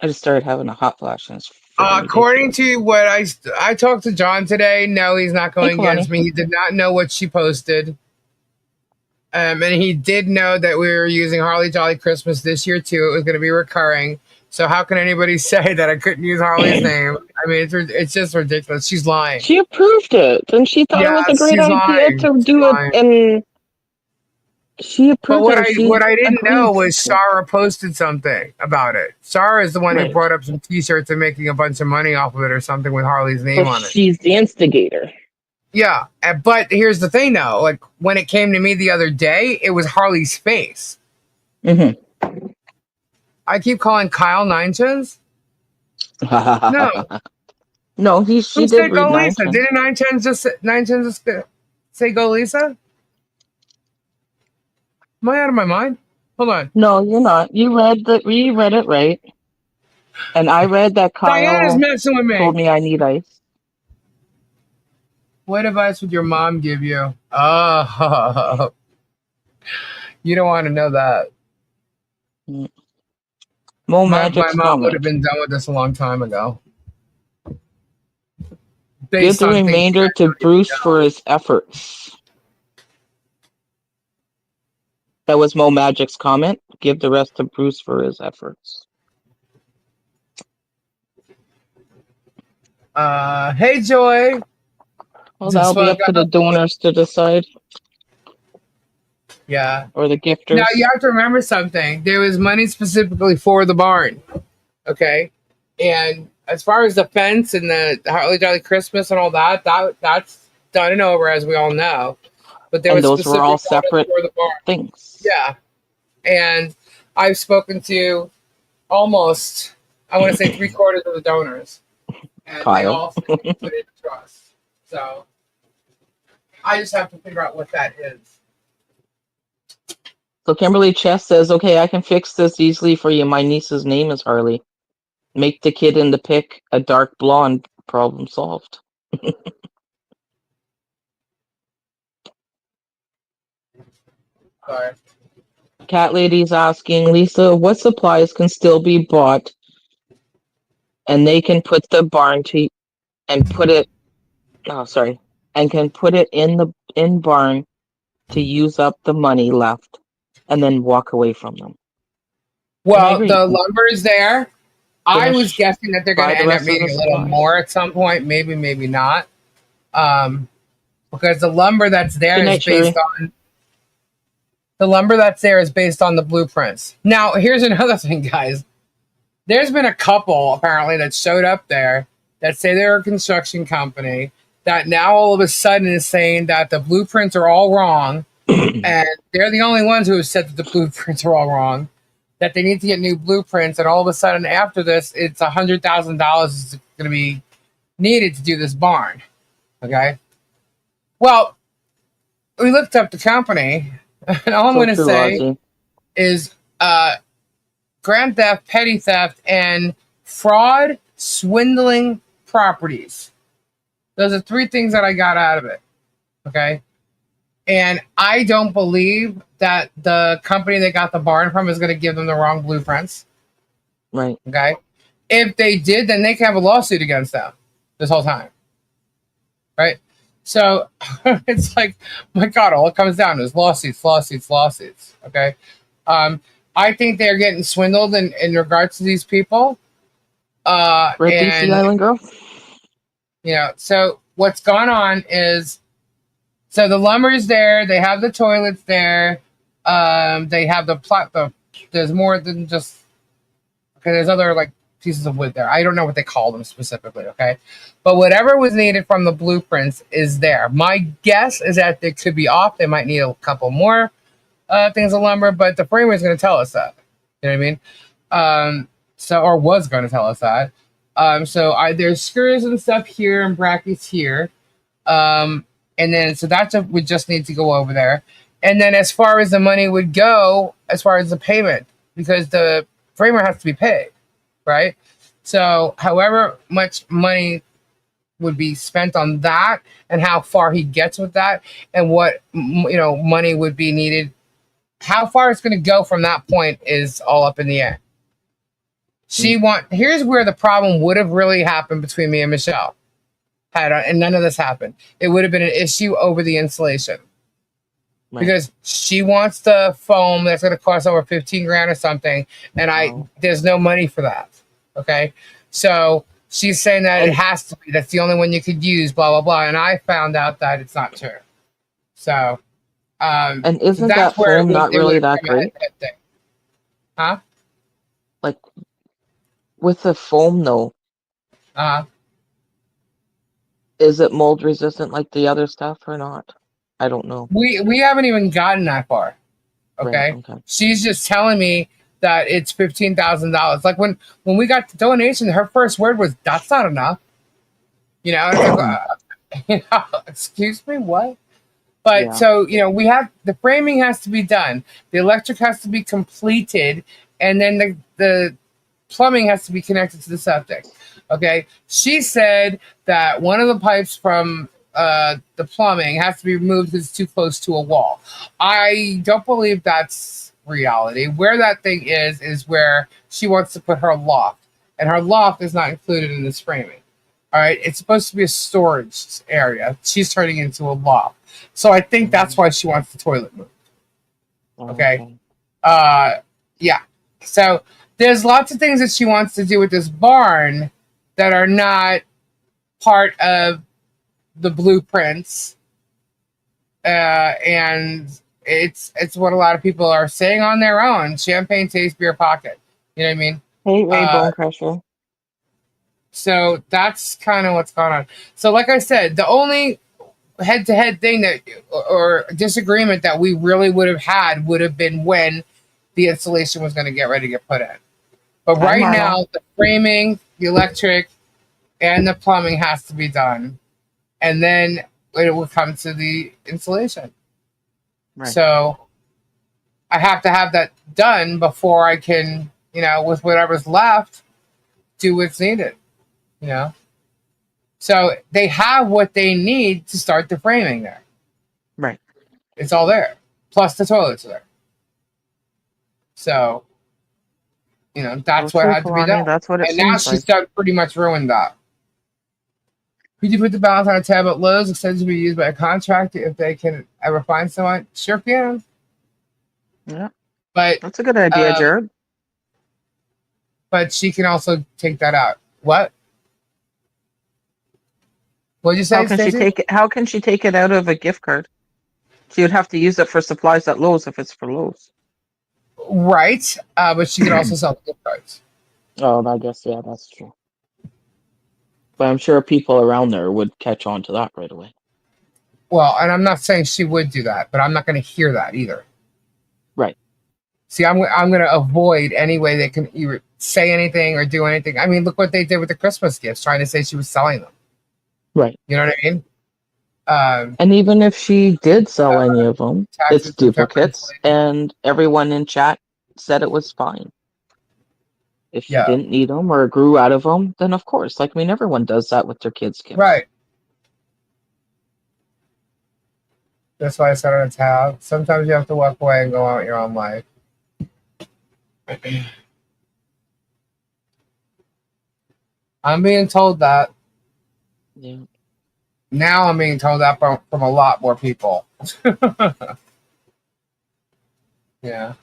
I just started having a hot flash. And according to what I talked to John today, no, he's not going against me. He did not know what she posted. And he did know that we were using Harley Jolly Christmas this year, too. It was going to be recurring. So how can anybody say that I couldn't use Harley's name? I mean, it's just ridiculous. She's lying. She approved it, and she thought it was a great idea to do it. And she approved it. But what I didn't know was Sarah posted something about it. Sarah is the one who brought up some T-shirts and making a bunch of money off of it or something with Harley's name on it. She's the instigator. Yeah, but here's the thing, though. Like, when it came to me the other day, it was Harley's face. Mm-hmm. I keep calling Kyle Nine Chins. No. No, she did read Go Nine Lisa. Chins. Didn't Nine Chins just say Go Lisa? Am I out of my mind? Hold on. No, you're not. You read it right. And I read that Kyle Diana's messing with me. Told me I need ice. What advice would your mom give you? Oh, you don't want to know that. MoMagic's my mom would have been done with this a long time ago. Give the remainder to Bruce for his efforts. That was MoMagic's comment. Give the rest to Bruce for his efforts. Hey, Joy. Well, that'll be up to the donors to decide. Yeah. Or the gifters. Now you have to remember something. There was money specifically for the barn. Okay. And as far as the fence and the Holly Jolly Christmas and all that, that's done and over, as we all know. But there And was those were all specific separate for the barn. things. Yeah. And I've spoken to almost, I want to say 3/4 of the donors. And Kyle. they all say put it in trust. So I just have to figure out what that is. So Kimberly Chess says, okay, I can fix this easily for you. My niece's name is Harley. Make the kid in the pic a dark blonde. Problem solved. Sorry. Cat Lady's asking, Lisa, what supplies can still be bought and they can put the barn to and put it and can put it in barn to use up the money left and then walk away from them. Well, the lumber is there. I was Finish. guessing that they're going Buy to the end up rest of needing the a little supplies. more at some point. Maybe, maybe not. Because the lumber that's there Good is night, based Sherry. on the lumber that's there is based on the blueprints. Now, here's another thing, guys. There's been a couple apparently that showed up there that say they're a construction company that now all of a sudden is saying that the blueprints are all wrong, and they're the only ones who have said that the blueprints are all wrong. That they need to get new blueprints, and all of a sudden after this, it's $100,000 is going to be needed to do this barn. Okay. Well, we looked up the company, and all I'm going to say is grand theft, petty theft, and fraud, swindling properties. Those are 3 things that I got out of it. Okay. And I don't believe that the company they got the barn from is going to give them the wrong blueprints. Right. Okay. If they did, then they can have a lawsuit against them this whole time. Right. So it's like, my God, all it comes down to is lawsuits. Okay. I think they're getting swindled in regards to these people. Right, BC Island girl. You know, so what's gone on is, so the lumber's there, they have the toilets there, they have there's more than just, okay, there's other like pieces of wood there. I don't know what they call them specifically, okay? But whatever was needed from the blueprints is there. My guess is that they could be off. They might need a couple more things of lumber, but the framer is going to tell us that. You know what I mean? Or was going to tell us that. There's screws and stuff here and brackets here. And then, so that's we just need to go over there. And then as far as the money would go, as far as the payment, because the framer has to be paid, right? So however much money would be spent on that and how far he gets with that and what, money would be needed, how far it's going to go from that point is all up in the air. Here's where the problem would have really happened between me and Michelle. And none of this happened. It would have been an issue over the insulation. Right. Because she wants the foam that's going to cost over 15 grand or something, and there's no money for that. Okay, so she's saying that it has to be. That's the only one you could use. Blah blah blah. And I found out that it's not true. So, and isn't that foam not really that great? Huh? Like with the foam, though. Is it mold resistant like the other stuff or not? I don't know. We haven't even gotten that far. Okay? Right, okay. She's just telling me that it's $15,000. Like when we got the donation, her first word was, "That's not enough." You know, it's like, excuse me, what? But so, we have the framing has to be done, the electric has to be completed, and then the plumbing has to be connected to the septic. Okay, she said that one of the pipes from the plumbing has to be removed because it's too close to a wall. I don't believe that's reality. Where that thing is where she wants to put her loft, and her loft is not included in this framing. All right, it's supposed to be a storage area. She's turning it into a loft, so I think that's why she wants the toilet moved. Okay, yeah. So there's lots of things that she wants to do with this barn that are not part of the blueprints, and it's what a lot of people are saying on their own. Champagne tastes beer pocket. You know what I mean? Hey, Ray Bone Crusher. So that's kind of what's going on. So like I said, the only head-to-head thing that or disagreement that we really would have been when the installation was going to get ready to get put in. But right now, the framing, the electric, and the plumbing has to be done. And then it will come to the installation. Right. So I have to have that done before I can, with whatever's left, do what's needed, So they have what they need to start the framing there. Right. It's all there. Plus the toilets are there. So, that's what had to be done. That's what it and now she's done pretty much ruined that. Could you put the balance on a tab at Lowe's, extended to be used by a contractor if they can ever find someone? Sure can. Yeah. But that's a good idea, Jared. But she can also take that out. What? What did you say? How can she take it out of a gift card? She would have to use it for supplies at Lowe's if it's for Lowe's. Right. But she could also sell gift cards. Oh, I guess, yeah, that's true. But I'm sure people around there would catch on to that right away. Well, and I'm not saying she would do that, but I'm not going to hear that either. Right. See, I'm going to avoid any way they can either say anything or do anything. I mean, look what they did with the Christmas gifts, trying to say she was selling them. Right. You know what I mean? And even if she did sell any of them, it's duplicates, and everyone in chat said it was fine. If she didn't need them or grew out of them, then of course, everyone does that with their kids' gifts. Right. That's why I said on a tab. Sometimes you have to walk away and go out your own life. I'm being told that. Yeah. Now I'm being told that from a lot more people. Yeah.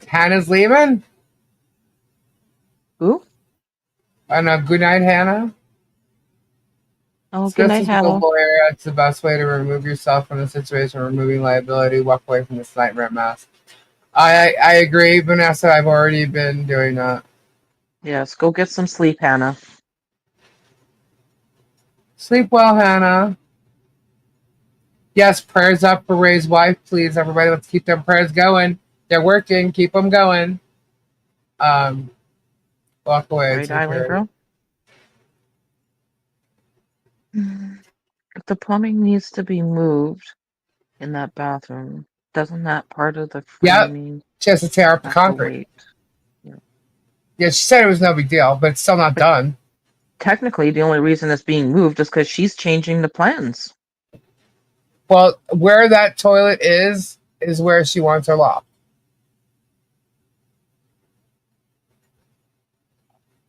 Hannah's leaving? Who? I know. Good night, Hannah. Oh, good night, Hannah. Lawyer, it's the best way to remove yourself from the situation, removing liability, walk away from this nightmare mask. I agree, Vanessa. I've already been doing that. Yes, go get some sleep, Hannah. Sleep well, Hannah. Yes, prayers up for Ray's wife, please. Everybody, let's keep them prayers going. They're working. Keep them going. Walk away. Great Island Girl. If the plumbing needs to be moved in that bathroom, doesn't that part of the framing? Yep. She has to tear up the concrete. Yeah, she said it was no big deal, but it's still not done. Technically, the only reason it's being moved is because she's changing the plans. Well, where that toilet is where she wants her loft.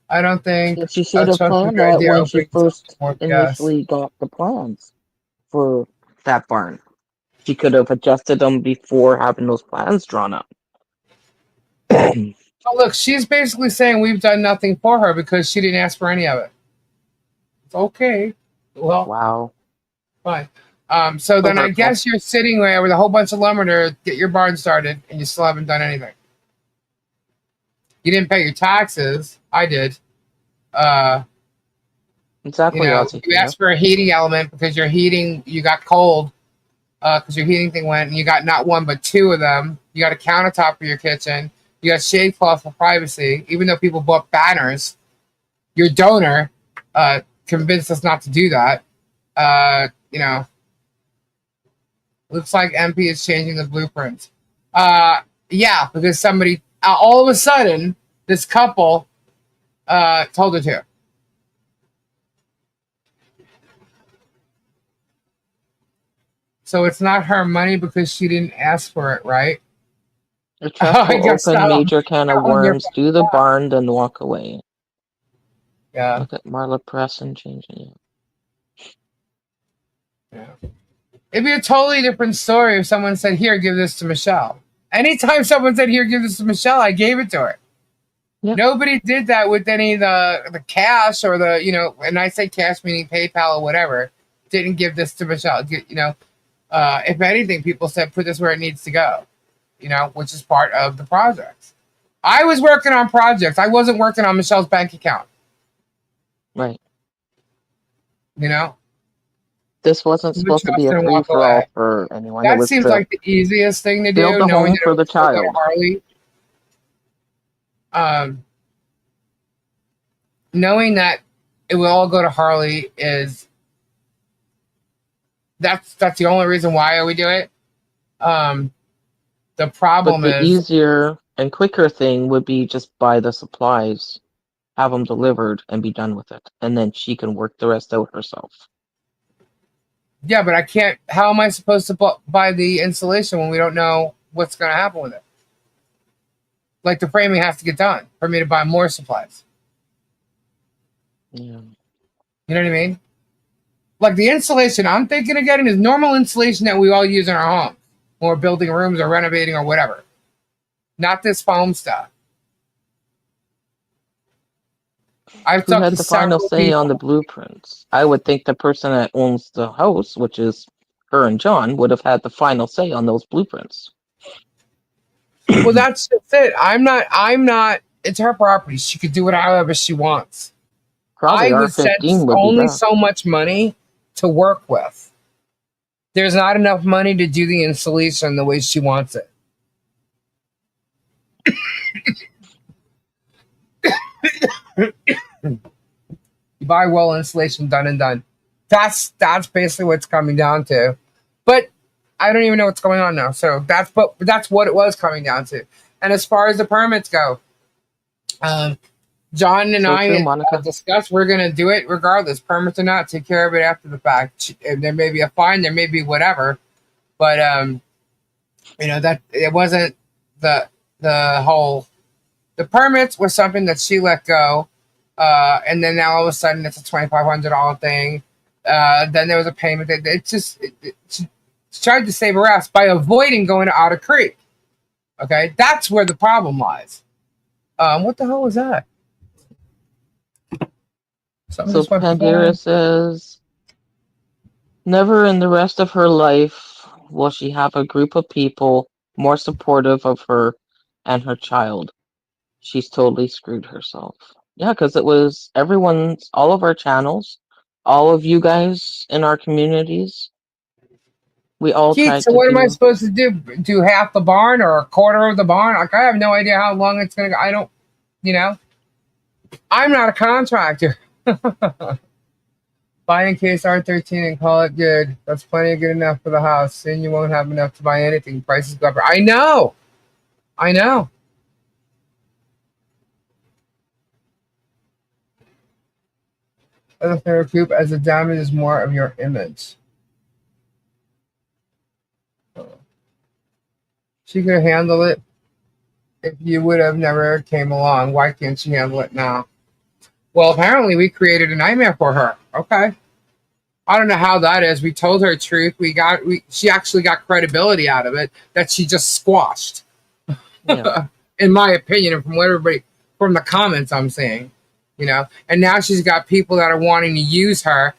I don't think she should have planned that when she first initially got the plans for that barn. She could have adjusted them before having those plans drawn up. Oh, look, she's basically saying we've done nothing for her because she didn't ask for any of it. It's okay. Well, wow. Fine. So then I guess you're sitting there with a whole bunch of lumber to get your barn started, and you still haven't done anything. You didn't pay your taxes. I did. Exactly. You asked for a heating element because you got cold because your heating thing went, and you got not one but two of them. You got a countertop for your kitchen. You got shade cloth for privacy. Even though people bought banners, your donor convinced us not to do that. Looks like MP is changing the blueprint. Yeah, because somebody, all of a sudden, this couple told her to. So it's not her money because she didn't ask for it, right? A chest will open major can of worms, do the barn, then walk away. Yeah. Look at Marla Preston changing it. Yeah. It'd be a totally different story if someone said, here, give this to Michelle. Anytime someone said, here, give this to Michelle, I gave it to her. Yep. Nobody did that with any of the cash or the, and I say cash meaning PayPal or whatever. Didn't give this to Michelle. If anything, people said put this where it needs to go, which is part of the project. I was working on projects. I wasn't working on Michelle's bank account. Right. This wasn't supposed to be a free for all for anyone. That seems like the easiest thing to build do. the home for the child. Harley. Knowing that it will all go to Harley that's the only reason why we do it. The problem is the easier and quicker thing would be just buy the supplies, have them delivered, and be done with it, and then she can work the rest out herself. Yeah, but I can't. How am I supposed to buy the insulation when we don't know what's going to happen with it? Like the framing has to get done for me to buy more supplies. Yeah. You know what I mean? Like the insulation I'm thinking of getting is normal insulation that we all use in our home when we're building rooms or renovating or whatever. Not this foam stuff. Who had the final say on the blueprints? I would think the person that owns the house, which is her and John, would have had the final say on those blueprints. Well, that's just it. I'm not. It's her property. She could do it however she wants. Probably I was sent only so much money to work with. There's not enough money to do the installation the way she wants it. You buy well installation, done and done. That's basically what it's coming down to. But I don't even know what's going on now. So that's what it was coming down to. And as far as the permits go, John and I discussed we're going to do it regardless, permits or not. Take care of it after the fact. There may be a fine, there may be whatever, but that it wasn't the whole. The permits was something that she let go, and then now all of a sudden it's a $2,500 thing. Then there was a payment. She tried to save her ass by avoiding going to Otter Creek. Okay, that's where the problem lies. What the hell was that? So Pandora says, never in the rest of her life will she have a group of people more supportive of her and her child. She's totally screwed herself. Yeah, because it was all of our channels, all of you guys in our communities. We all tried so what am I supposed to do? Do half the barn or a quarter of the barn? Like, I have no idea how long it's going to go. I don't, I'm not a contractor. Buy in case R13 and call it good. That's plenty good enough for the house. Soon you won't have enough to buy anything. Prices go up. I know. As a recoup, as the damage is more of your image. She could handle it if you would have never came along. Why can't she handle it now? Well, apparently we created a nightmare for her. Okay. I don't know how that is. We told her the truth. She actually got credibility out of it that she just squashed. Yeah. In my opinion, and from the comments I'm seeing, and now she's got people that are wanting to use her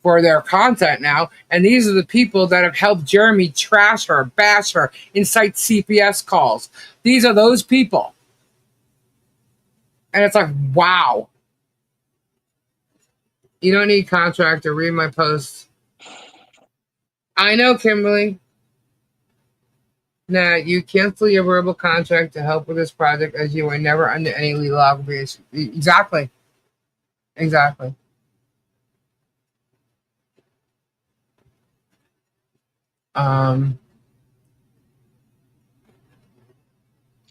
for their content now. And these are the people that have helped Jeremy trash her, bash her, incite CPS calls. These are those people. And it's like, wow. You don't need contractor. Read my post. I know, Kimberly. Nah, you cancel your verbal contract to help with this project as you were never under any legal obligation. Exactly.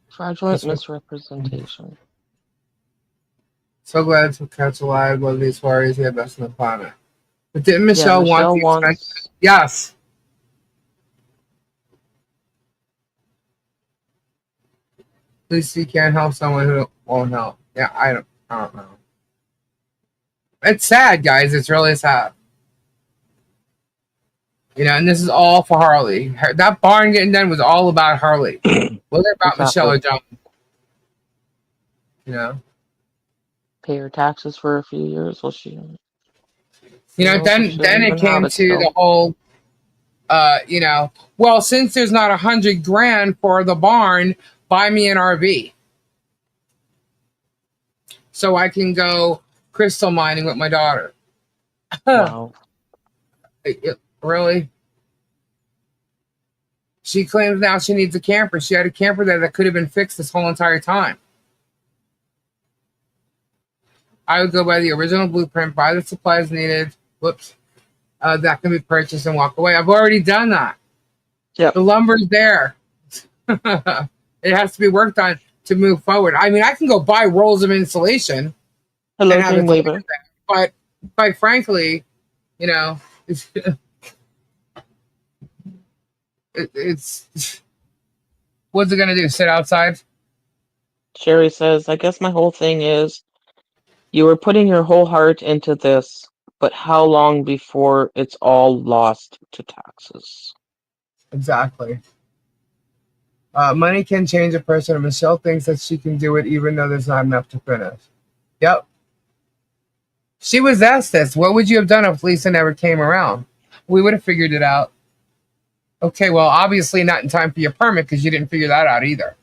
Fraudulent misrepresentation. So glad to catch alive one of these warriors here best on the planet. But didn't Michelle want the expensive? Yes. At least you can't help someone who won't help. Yeah, I don't know. It's sad, guys. It's really sad. And this is all for Harley. That barn getting done was all about Harley. Wasn't about Michelle or John. Pay her taxes for a few years. Well, then it came to the whole You know, well, since there's not $100,000 for the barn, buy me an RV so I can go crystal mining with my daughter. Wow. Really? She claims now she needs a camper. She had a camper there that could have been fixed this whole entire time. I would go by the original blueprint, buy the supplies needed. Whoops. That can be purchased and walk away. I've already done that. Yep. The lumber's there. It has to be worked on to move forward. I mean, I can go buy rolls of insulation. Hello, and have it Dreamweaver. delivered there. But quite frankly, you know, it's what's it gonna do? Sit outside? Sherry says, I guess my whole thing is you were putting your whole heart into this, but how long before it's all lost to taxes? Exactly. Money can change a person, and Michelle thinks that she can do it even though there's not enough to finish. Yep. She was asked this. What would you have done if Lisa never came around? We would have figured it out. Okay, well, obviously not in time for your permit because you didn't figure that out either.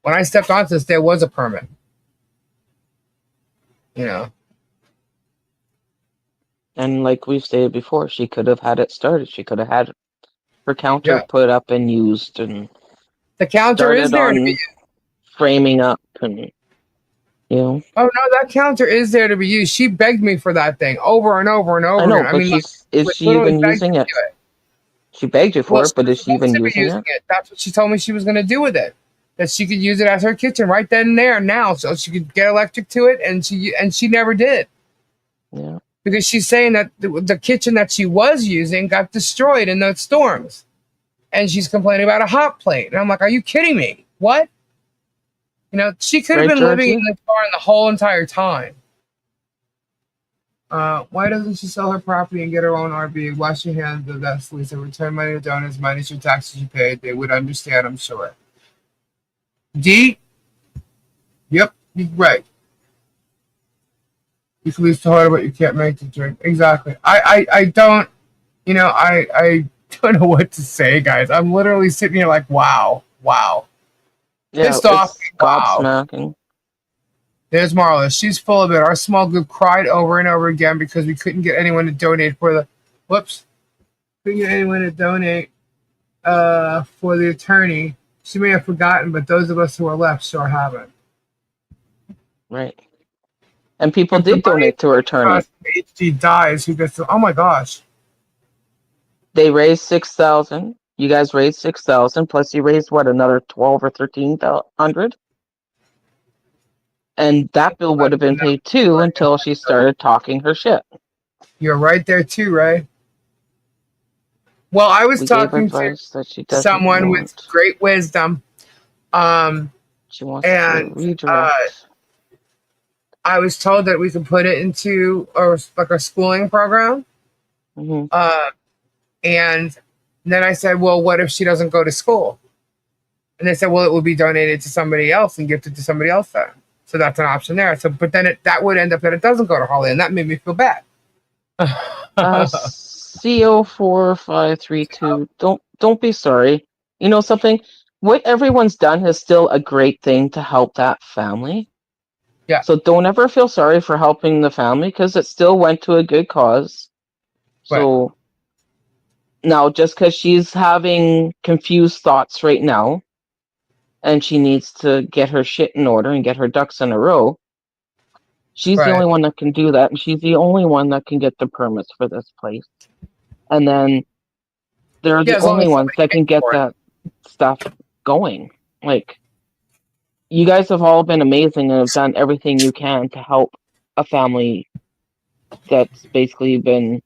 When I stepped onto this, there was a permit. You know. And like we've stated before, she could have had it started. She could have had her counter put up and used, and the counter is there to be framing up, and you know. Oh no, that counter is there to be used. She begged me for that thing over and over and over I know, again. but I mean, is she even using it? She begged you for it, but is she even using it? That's what she told me she was going to do with it. That she could use it as her kitchen right then and there now, so she could get electric to it, and she never did. Yeah. Because she's saying that the kitchen that she was using got destroyed in those storms. And she's complaining about a hot plate. And I'm like, are you kidding me? What? You know, she could have been living in this barn the whole entire time. Why doesn't she sell her property and get her own RV? Wash your hands of that, Lisa. Return money to donors, minus your taxes you paid. They would understand, I'm sure. D? Yep, you're right. You can lose to harder, but you can't make the drink. Exactly. I don't, you know, I don't know what to say, guys. I'm literally sitting here like, wow. Yeah, pissed off. Gobsmacking. There's Marla. She's full of it. Our small group cried over and over again because we couldn't get anyone to donate for the couldn't get anyone to donate for the attorney. She may have forgotten, but those of us who are left sure haven't. Right. And people did donate to her attorney. HD dies. Who gets to? Oh my gosh. They raised $6,000. You guys raised $6,000. Plus, you raised what, another 12 or 1300, and that bill would have been paid too until she started talking her shit. You're right there too, Ray. Well, I was talking to someone with great wisdom. She wants to redirect. I was told that we could put it into a schooling program. Mm-hmm. And then I said, well, what if she doesn't go to school? And they said, well, it will be donated to somebody else and gifted to somebody else then. So that's an option there. So, but then that would end up that it doesn't go to Harley, and that made me feel bad. CO4532. Don't be sorry. You know something? What everyone's done is still a great thing to help that family. Yeah. So don't ever feel sorry for helping the family because it still went to a good cause. So now, just because she's having confused thoughts right now, and she needs to get her shit in order and get her ducks in a row, she's the only one that can do that, and she's the only one that can get the permits for this place. And then they're the only ones that can get that stuff going. Like, you guys have all been amazing and have done everything you can to help a family that's basically been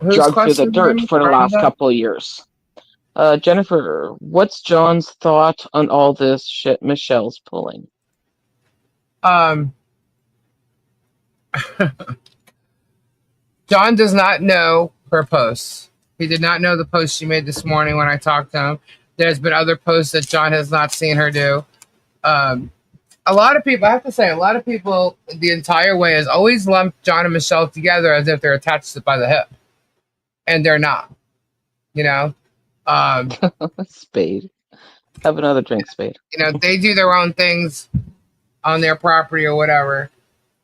drugged through the dirt for the last couple of years. Jennifer, what's John's thought on all this shit Michelle's pulling? John does not know her posts. He did not know the post she made this morning when I talked to him. There's been other posts that John has not seen her do. a lot of people, I have to say, a lot of people the entire way has always lumped John and Michelle together as if they're attached by the hip, and they're not. You know, Spade. Have another drink, Spade. you know, they do their own things on their property or whatever,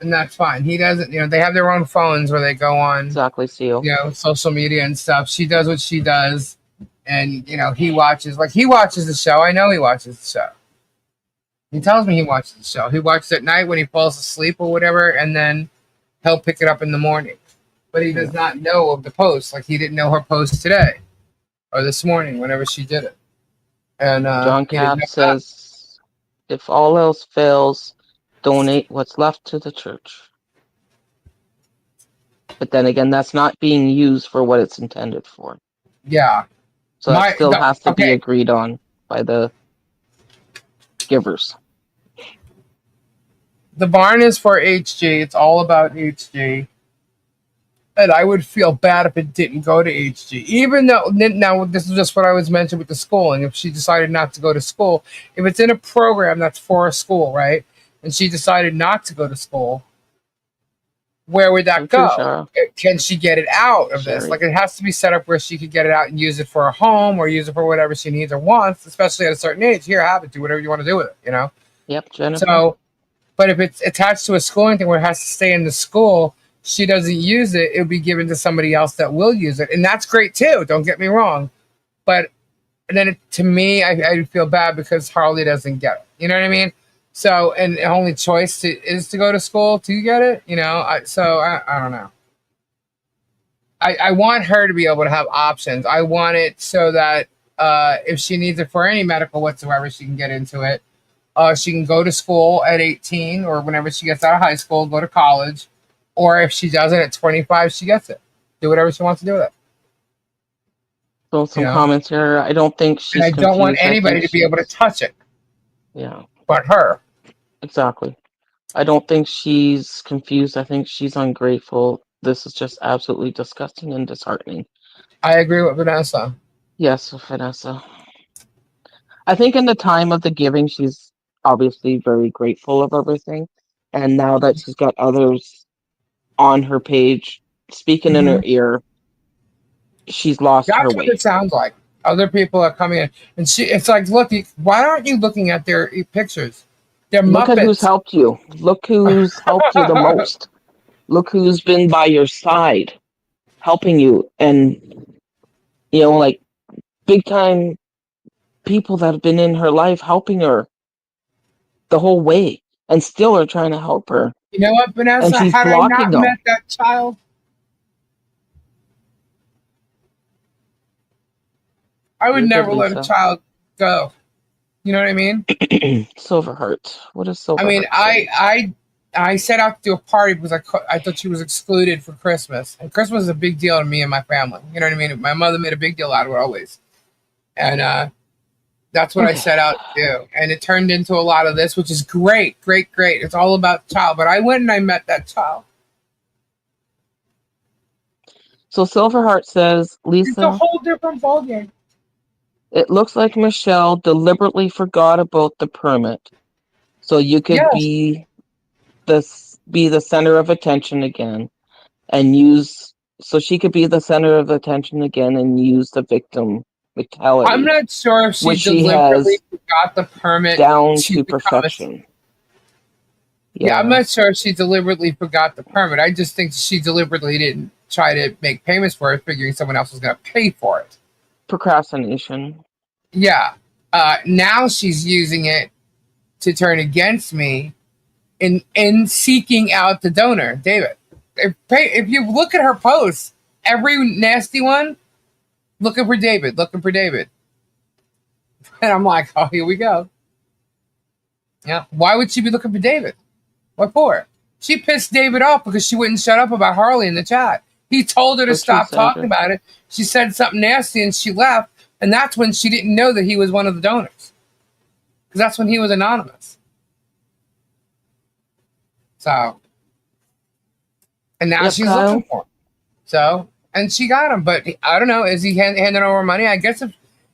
and that's fine. He doesn't. You know, they have their own phones where they go on, Exactly, Seal. you know, social media and stuff. She does what she does, and you know, he watches the show. I know he watches the show. He tells me he watches the show. He watches at night when he falls asleep or whatever, and then he'll pick it up in the morning. But he does not know of the post. Like he didn't know her post today or this morning, whenever she did it. And John Cap says, if all else fails, donate what's left to the church. But then again, that's not being used for what it's intended for. Yeah. So that still has to be agreed on by the givers. The barn is for HG. It's all about HG. And I would feel bad if it didn't go to HG. Even though, now this is just what I was mentioning with the schooling. If she decided not to go to school, if it's in a program that's for a school, right? And she decided not to go to school, where would that go? Can she get it out of this? Like it has to be set up where she could get it out and use it for a home or use it for whatever she needs or wants, especially at a certain age. Here, have it. Do whatever you want to do with it, you know? Yep, Jennifer. So, but if it's attached to a schooling thing where it has to stay in the school, she doesn't use it, it'll be given to somebody else that will use it. And that's great too, don't get me wrong. But then to me, I feel bad because Harley doesn't get it. You know what I mean? So, and the only choice is to go to school to get it, you know? I don't know. I want her to be able to have options. I want it so that if she needs it for any medical whatsoever, she can get into it. She can go to school at 18 or whenever she gets out of high school, go to college. Or if she does it at 25, she gets it. Do whatever she wants to do with it. So some comments here. I don't think she's and I don't want anybody to be able to touch it. Yeah. But her. Exactly. I don't think she's confused. I think she's ungrateful. This is just absolutely disgusting and disheartening. I agree with Vanessa. Yes, Vanessa. I think in the time of the giving, she's obviously very grateful of everything. And now that she's got others on her page speaking in her ear, she's lost her way. That's what it sounds like. Other people are coming in. And it's like, look, why aren't you looking at their pictures? They're Look Muppets. at who's helped you. Look who's helped you the most. Look who's been by your side, helping you. And, you know, like, big time people that have been in her life helping her the whole way and still are trying to help her. You know what, Vanessa? Had I not met that child, I would never let a child go. You know what I mean? Silverheart. What is Silverheart? I mean, I set out to do a party because I thought she was excluded for Christmas. And Christmas is a big deal to me and my family. You know what I mean? My mother made a big deal out of it always. And that's what I set out to do. And it turned into a lot of this, which is great, great, great. It's all about the child. But I went and I met that child. So Silverheart says, Lisa, it's a whole different ballgame. It looks like Michelle deliberately forgot about the permit. So you could be the center of attention again and so she could be the center of attention again and use the victim mentality. I'm not sure if she deliberately forgot the permit down to perfection. Yeah, I'm not sure if she deliberately forgot the permit. I just think she deliberately didn't try to make payments for it, figuring someone else was going to pay for it. Procrastination. Yeah. Now she's using it to turn against me in seeking out the donor, David. If you look at her posts, every nasty one, looking for David. And I'm like, oh, here we go. Yeah. Why would she be looking for David? What for? She pissed David off because she wouldn't shut up about Harley in the chat. He told her to stop talking about it. She said something nasty and she left. And that's when she didn't know that he was one of the donors. Because that's when he was anonymous. So. And now she's looking for him. So. And she got him. But I don't know. Is he handing over money? I guess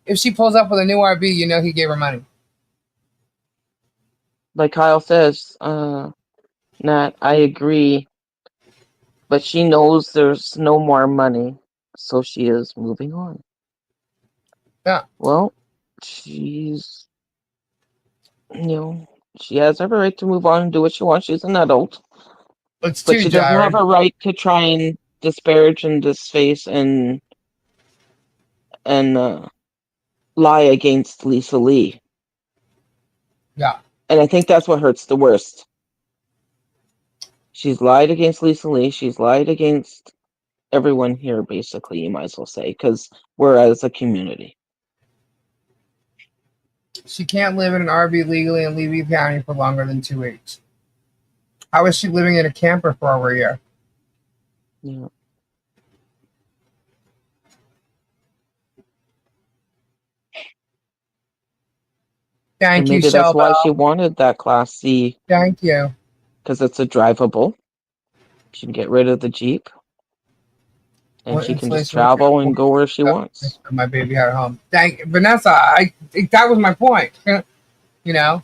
if she pulls up with a new RB, you know he gave her money. like Kyle says, Nat, I agree. But she knows there's no more money, so she is moving on. Yeah. Well, she's, she has every right to move on and do what she wants. She's an adult. It's But too she doesn't have jarring. a right to try and disparage and disface and lie against Lisa Lee. Yeah. And I think that's what hurts the worst. She's lied against Lisa Lee. She's lied against everyone here, basically, you might as well say, because we're as a community. She can't live in an RV legally in Levy County for longer than 2 weeks. How is she living in a camper for over a year? Yeah. Thank And you, maybe that's Shell why she Bell. wanted that Class C, Thank you. because it's a drivable. She can get rid of the Jeep, and What she can just insulation material travel and go where she wants. my baby had at home? Thank Vanessa. I think that was my point. You know,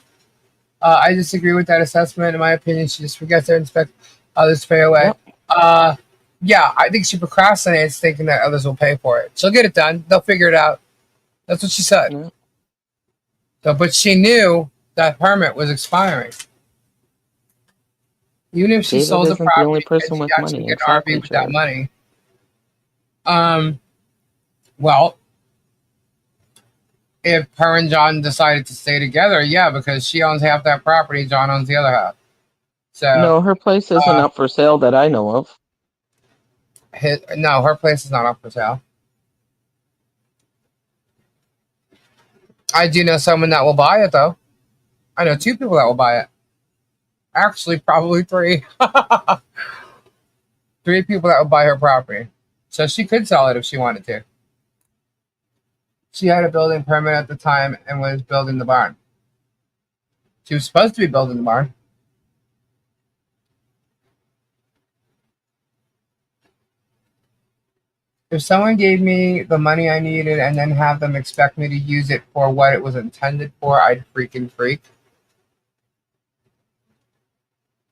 I disagree with that assessment. In my opinion, she just forgets to inspect others to pay away. Yep. Yeah, I think she procrastinates, thinking that others will pay for it. She'll get it done. They'll figure it out. That's what she said. Yeah. So, but she knew that permit was expiring. Even if she David sold the isn't the property only person and she with actually money. get an Exactly, RV with that Jared. money. Well, if her and John decided to stay together, yeah, because she owns half that property, John owns the other half. So No, her place isn't up for sale that I know of. no, her place is not up for sale. I do know someone that will buy it, though. I know 2 people that will buy it. Actually, probably 3. 3 people that would buy her property. So she could sell it if she wanted to. She had a building permit at the time and was building the barn. She was supposed to be building the barn. If someone gave me the money I needed and then have them expect me to use it for what it was intended for, I'd freaking freak.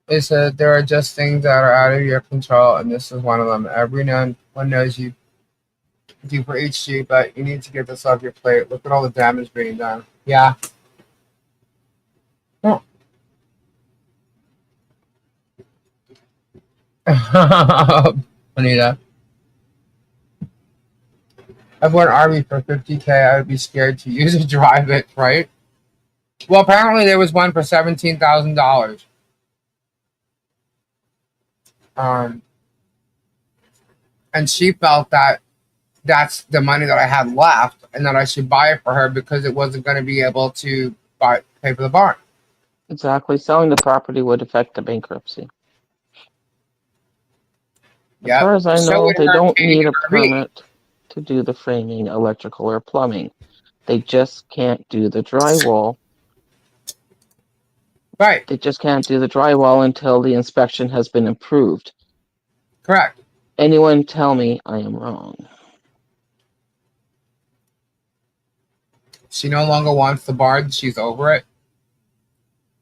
They said there are just things that are out of your control, and this is one of them. Everyone knows you do for HG, but you need to get this off your plate. Look at all the damage being done. Yeah. Oh. Anita. I bought an RV for $50K. I would be scared to use it, drive it, right? Well, apparently there was one for $17,000. And she felt that that's the money that I had left, and that I should buy it for her because it wasn't going to be able to pay for the barn. Exactly. Selling the property would affect the bankruptcy. As far as I know, they don't need a permit to do the framing, electrical, or plumbing. They just can't do the drywall. Right. They just can't do the drywall until the inspection has been approved. Correct. Anyone tell me I am wrong? She no longer wants the barn. She's over it.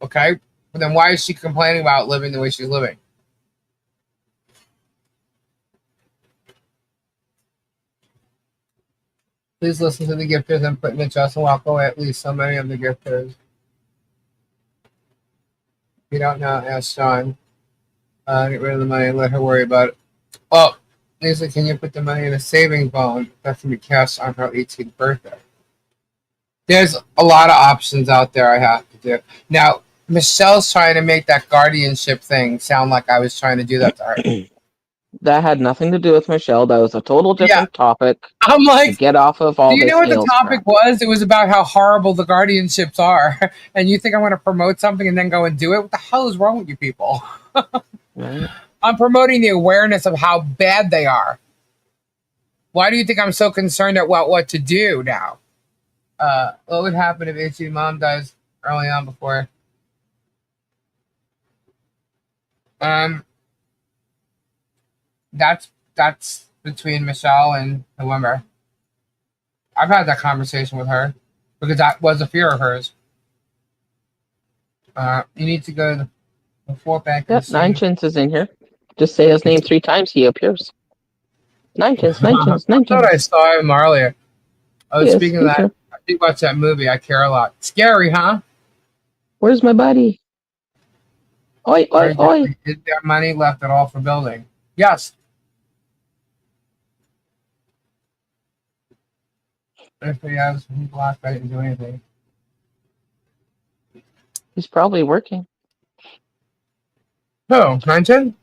Okay? But then why is she complaining about living the way she's living? Please listen to the gifters and put in the chest and walk away. At least so many of the gifters. If you don't know, ask Sean. Get rid of the money and let her worry about it. Oh, Lisa, can you put the money in a savings bond? That's going to be cash on her 18th birthday. There's a lot of options out there I have to do. Now, Michelle's trying to make that guardianship thing sound like I was trying to do that to her. That had nothing to do with Michelle. That was a total different topic. I'm like, to get off of all do you this know what the Hales topic crap. was? It was about how horrible the guardianships are. And you think I want to promote something and then go and do it? What the hell is wrong with you people? Right. I'm promoting the awareness of how bad they are. Why do you think I'm so concerned about what to do now? What would happen if HG's mom dies early on before? That's between Michelle and whoever. I've had that conversation with her because that was a fear of hers. You need to go to the fourth back and Yep, see. Nine Chins is in here. Just say his name 3 times, he appears. Nine Chins, Nine Chins, Nine I thought I Chins. saw him earlier. Oh, Yes, speaking of he's that, here. I did watch that movie. I care a lot. Scary, huh? Where's my buddy? Oi, oi, oi. Is there money left at all for building? Yes. If he has blocked, I didn't do anything. He's probably working. Oh, 910?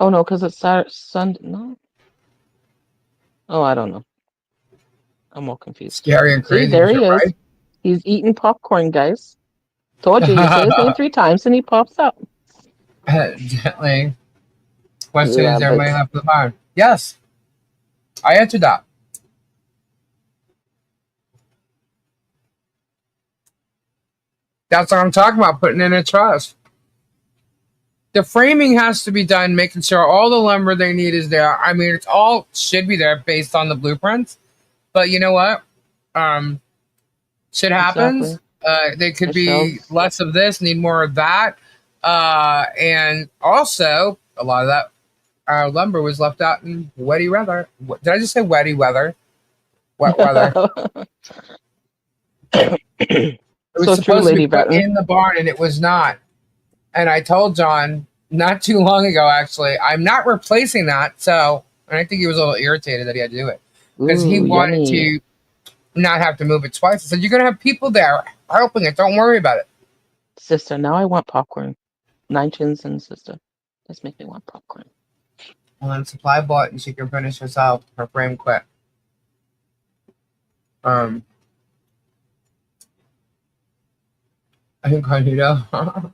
Oh no, because it's Saturday, Sunday. No. Oh, I don't know. I'm all confused. Scary and crazy. See, there he is. Right? He's eating popcorn, guys. Told you, you say his name 3 times and he pops up. Gently. Question Yeah, is there but- money left for the farm? Yes. I answered that. That's what I'm talking about, putting in a trust. The framing has to be done, making sure all the lumber they need is there. I mean, it's all should be there based on the blueprints. But you know what? Shit happens. Exactly. They could The be shelves. less of this, need more of that. And also, a lot of that lumber was left out in wetty weather. Did I just say wetty weather? Wet weather. It was So supposed true, to be Lady put Button. in the barn, and it was not. And I told John not too long ago, actually, I'm not replacing that. So, and I think he was a little irritated that he had to do it because he Ooh, wanted yummy. to not have to move it twice. I said, you're going to have people there helping it. Don't worry about it. Sister, now I want popcorn. 9 Chins and sister. Let's make me want popcorn. Well, then supply bought and she can finish herself. Her frame quit. Incognito.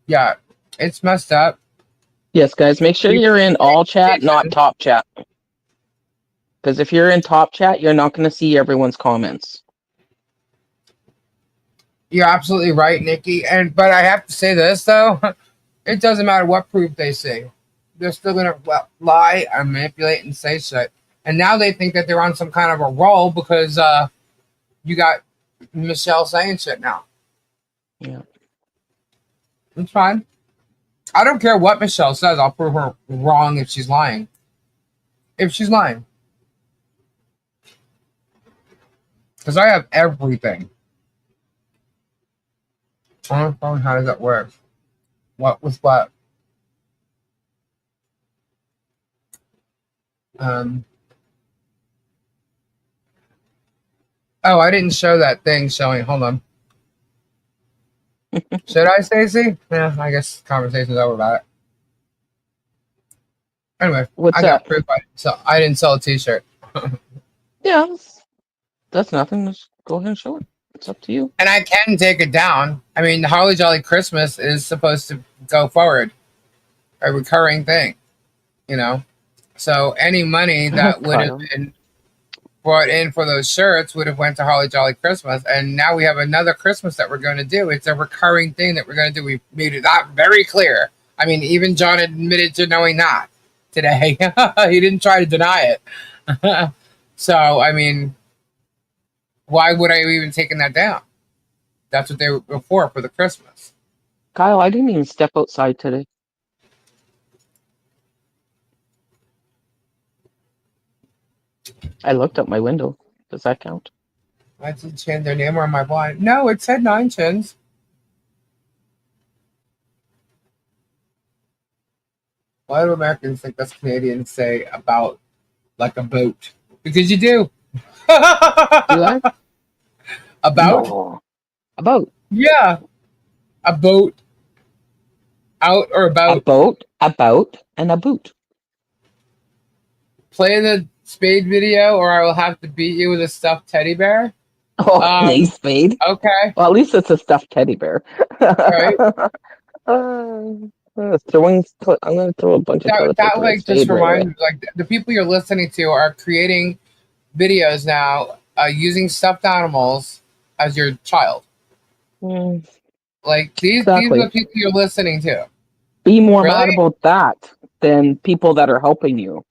Yeah, it's messed up. Yes, guys, make sure you're in all chat, not top chat. Because if you're in top chat, you're not going to see everyone's comments. You're absolutely right, Nikki. But I have to say this though, it doesn't matter what proof they see. They're still gonna lie and manipulate and say shit. And now they think that they're on some kind of a roll because you got Michelle saying shit now. Yeah. It's fine. I don't care what Michelle says. I'll prove her wrong if she's lying. If she's lying. Because I have everything. On the phone, how does that work? What was what? Oh, I didn't show that thing showing. Hold on. Should I, Stacey? Yeah, I guess conversation's over about it. Anyway, What's I got that? proof. I didn't sell a t-shirt. Yeah, that's nothing. Just go ahead and show it. It's up to you. And I can take it down. I mean, the Holly Jolly Christmas is supposed to go forward. A recurring thing, you know? So any money that would have been brought in for those shirts would have went to Holly Jolly Christmas. And now we have another Christmas that we're going to do. It's a recurring thing that we're going to do. We made it that very clear. I mean, even John admitted to knowing that today. He didn't try to deny it. So, I mean, why would I have even taken that down? That's what they were for the Christmas. Kyle, I didn't even step outside today. I looked out my window. Does that count? I did change their name on my blind. No, it said 9 Chins. Why do Americans think that's Canadians say about like a boat? Because you do. Do I? About? No. About. Yeah. A boat. Out or about. A boat, and a boot. Play the spade video or I will have to beat you with a stuffed teddy bear. Oh, nice spade. Okay. Well, at least it's a stuffed teddy bear. Right. I'm going to throw a bunch of toilet That paper like at spade just right reminds away. me, like the people you're listening to are creating videos now using stuffed animals as your child. Mm, Like these Exactly. are the people you're listening to. be more Really? mad about that than people that are helping you.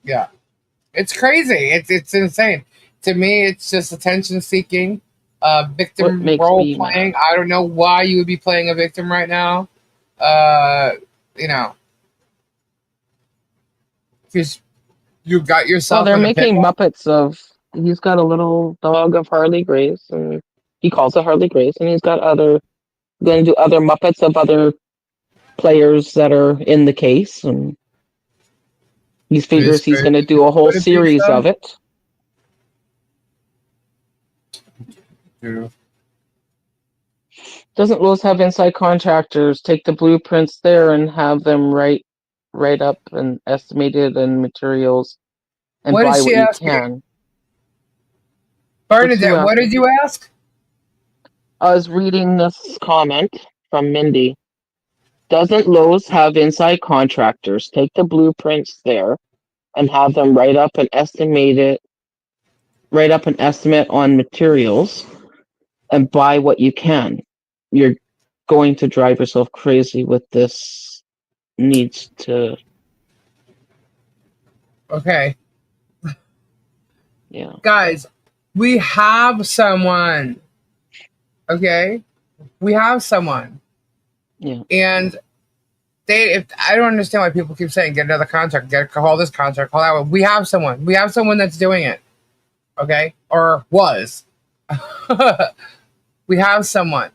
Yeah. It's crazy. It's insane. To me, it's just attention seeking. victim makes role me playing. mad? I don't know why you would be playing a victim right now. You know, because you got Well, yourself they're in a making pickle. Muppets of. He's got a little dog of Harley Grace, and he calls it Harley Grace, and he's got going to do other Muppets of other players that are in the case, and he figures he's going to do a whole Would it be series so? of it. Yeah. Doesn't Lowe's have inside contractors take the blueprints there and have them write up and estimated and materials and What buy is she what you asking? can? What's who Bernadette, what asking? did you ask? I was reading this comment from Mindy. Doesn't Lowe's have inside contractors take the blueprints there and have them write up an estimate on materials and buy what you can? You're going to drive yourself crazy with this. Needs to, Okay. yeah. Guys, we have someone. Okay? We have someone. Yeah. And if I don't understand why people keep saying get another contract, call this contract, call that one. We have someone. We have someone that's doing it. Okay? Or was. We have someone.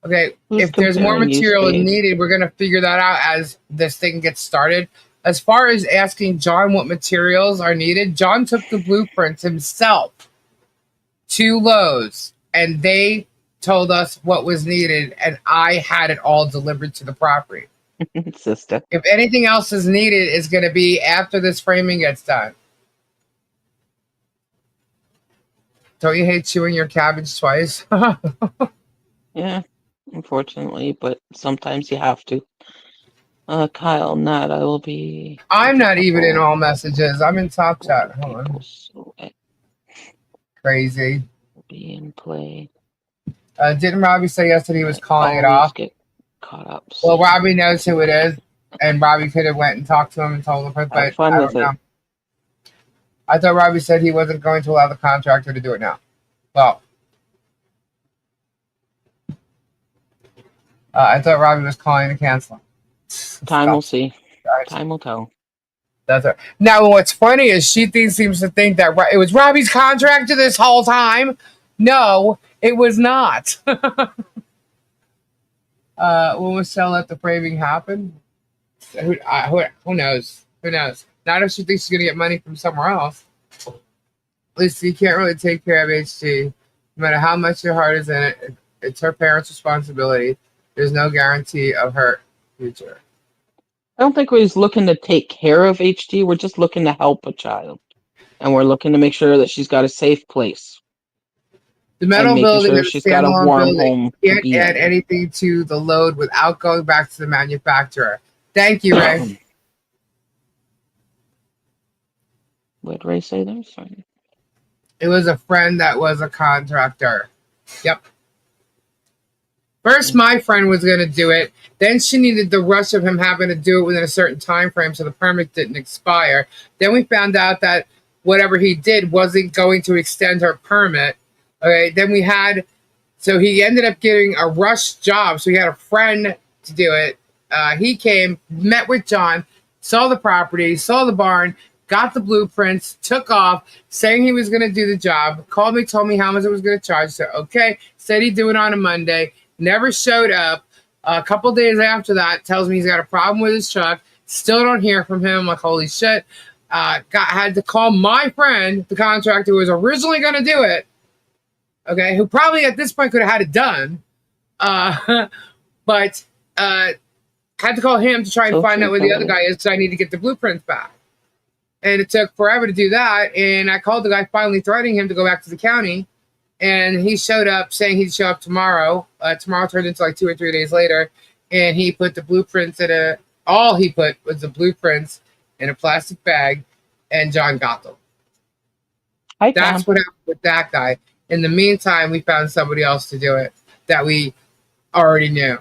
Okay, Who's if there's more comparing you, material Spade? needed, we're gonna figure that out as this thing gets started. As far as asking John what materials are needed, John took the blueprints himself to Lowe's, and they told us what was needed, and I had it all delivered to the property. Sister. If anything else is needed, it's gonna be after this framing gets done. Don't you hate chewing your cabbage twice? Yeah, unfortunately, but sometimes you have to. Kyle, Nat, I will be. I'm with a not even in couple all messages. I'm in top chat. older Hold people, on. so I Crazy. will be in play. Didn't Robbie say yesterday he was calling it Always off? get caught up. Well, So Robbie knows who it is, and Robbie could have went and talked to him and told him, but have fun I with don't it. know. I thought Robbie said he wasn't going to allow the contractor to do it now. Well, I thought Robbie was calling to cancel. Time will see. Guys. Time will tell. That's it. Now, what's funny is she seems to think that it was Robbie's contractor this whole time. No, it was not. When Michelle let the framing happen? Who knows? Who knows? Not if she thinks she's going to get money from somewhere else. At least you can't really take care of HG. No matter how much your heart is in it, it's her parents' responsibility. There's no guarantee of her future. I don't think we're just looking to take care of HD. We're just looking to help a child. And we're looking to make sure that she's got a safe place. The metal making building sure is a she's got a standalone warm building. home You to can't be add in. anything to the load without going back to the manufacturer. Thank you, Ray. What did Ray say there? Sorry. It was a friend that was a contractor. Yep. First, my friend was going to do it. Then she needed the rush of him having to do it within a certain time frame so the permit didn't expire. Then we found out that whatever he did wasn't going to extend her permit. Okay. Then so he ended up getting a rush job. So he had a friend to do it. He came, met with John, saw the property, saw the barn, got the blueprints, took off, saying he was going to do the job, called me, told me how much it was going to charge. So, okay, said he'd do it on a Monday, never showed up. A couple days after that, tells me he's got a problem with his truck. Still don't hear from him. I'm like, holy shit. Had to call my friend, the contractor who was originally going to do it, okay, who probably at this point could have had it done, but had to call him to try and find out where the other guy is, so I need to get the blueprints back. And it took forever to do that, and I called the guy, finally threatening him to go back to the county, and he showed up saying he'd show up tomorrow. Tomorrow turned into like 2 or 3 days later, and he put the blueprints all he put was the blueprints in a plastic bag, and John got them. That's what happened with that guy. In the meantime, we found somebody else to do it that we already knew.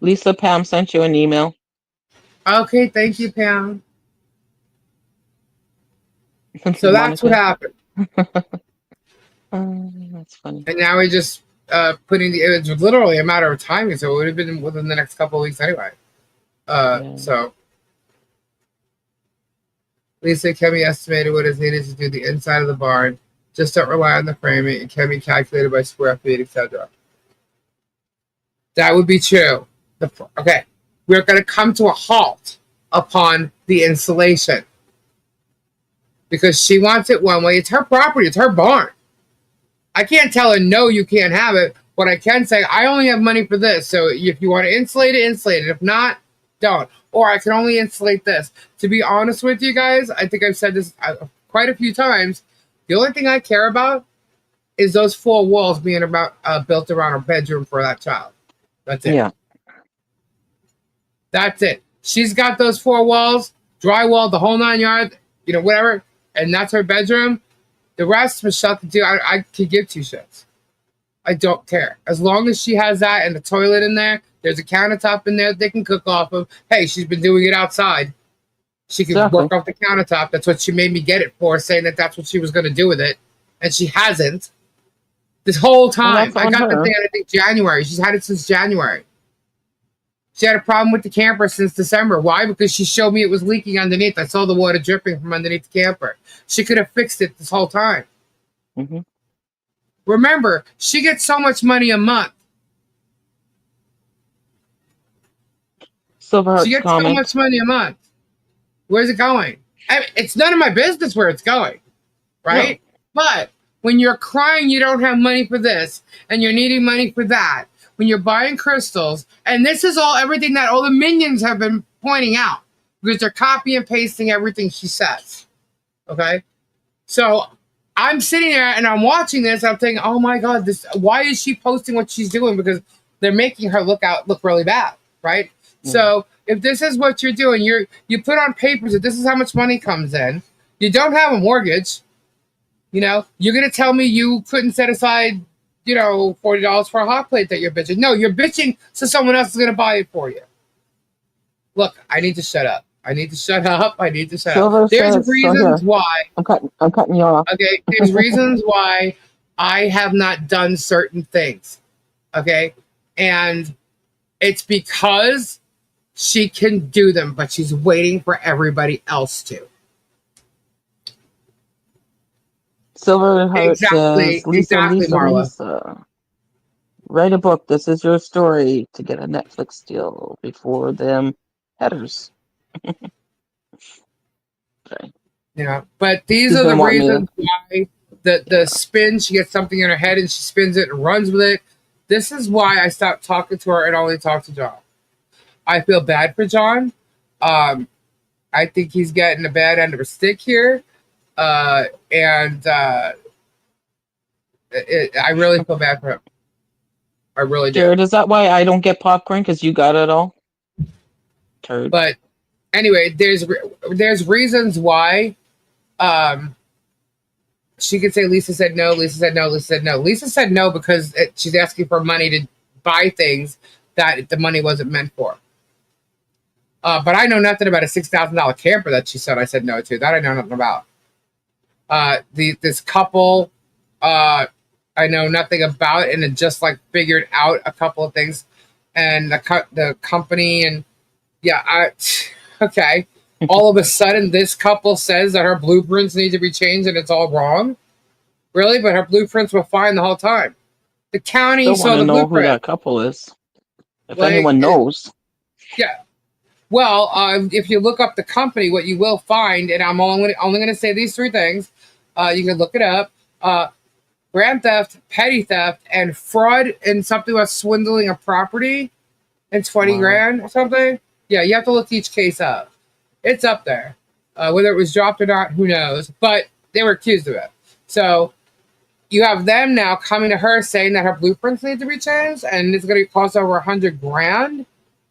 Lisa, Pam sent you an email. Okay, thank you, Pam. So that's what happened. That's funny. And now we just putting the. It's literally a matter of timing, so it would have been within the next couple of weeks anyway. So Lisa, can be estimated what is needed to do the inside of the barn. Just don't rely on the framing. It can be calculated by square feet, etc. That would be true. Okay, we're going to come to a halt upon the installation because she wants it one way. It's her property. It's her barn. I can't tell her, no, you can't have it. But I can say, I only have money for this. So if you want to insulate it, insulate it. If not, don't. Or I can only insulate this. To be honest with you guys, I think I've said this quite a few times. The only thing I care about is those 4 walls being built around a bedroom for that child. That's it. Yeah. That's it. She's got those 4 walls, drywall, the whole 9 yards, whatever, and that's her bedroom. The rest, Michelle could do. I could give 2 shits. I don't care. As long as she has that and the toilet in there, there's a countertop in there they can cook off of. Hey, she's been doing it outside. She can work off the countertop. That's what she made me get it for, saying that that's what she was going to do with it. And she hasn't. This whole time. I got the thing I think January. She's had it since January. She had a problem with the camper since December. Why? Because she showed me it was leaking underneath. I saw the water dripping from underneath the camper. She could have fixed it this whole time. Mm-hmm. Remember, she gets so much money a month. She gets so much money a month. Where's it going? It's none of my business where it's going, right? No. But when you're crying you don't have money for this, and you're needing money for that, when you're buying crystals, and this is everything that all the minions have been pointing out, because they're copy and pasting everything she says, okay? So I'm sitting there and I'm watching this, I'm thinking, oh my God, why is she posting what she's doing? Because they're making her look really bad, right? Mm. So if this is what you're doing, you put on papers that this is how much money comes in. You don't have a mortgage. You're going to tell me you couldn't set aside, $40 for a hot plate that you're bitching. No, you're bitching so someone else is going to buy it for you. Look, I need to shut up. There's reasons why. I'm cutting you off. Okay, there's reasons why I have not done certain things. Okay, and it's because she can do them, but she's waiting for everybody else to. Silver Heart says, Lisa, Marla. Write a book. This is your story to get a Netflix deal before them headers. Okay. But these are the reasons why the spin, she gets something in her head and she spins it and runs with it. This is why I stopped talking to her and only talk to John. I feel bad for John. I think he's getting a bad end of a stick here. I really feel bad for him. I really do. Jared, is that why I don't get popcorn? Because you got it all? Turd. But anyway, there's reasons why she could say Lisa said no, Lisa said no, Lisa said no. Lisa said no because she's asking for money to buy things that the money wasn't meant for. But I know nothing about a $6,000 camper that she said I said no to. That I know nothing about. This couple, I know nothing about, and it just figured out a couple of things, and the company, and okay. All of a sudden, this couple says that her blueprints need to be changed, and it's all wrong. Really, but her blueprints were fine the whole time. The county saw the blueprint. Who that couple is, if anyone knows. Yeah. Well, if you look up the company, what you will find, and I'm only going to say these 3 things. You can look it up. Grand theft, petty theft, and fraud in something about swindling a property and 20 grand or something. Yeah, you have to look each case up. It's up there. Whether it was dropped or not, who knows? But they were accused of it. So you have them now coming to her saying that her blueprints need to be changed and it's going to cost over 100 grand.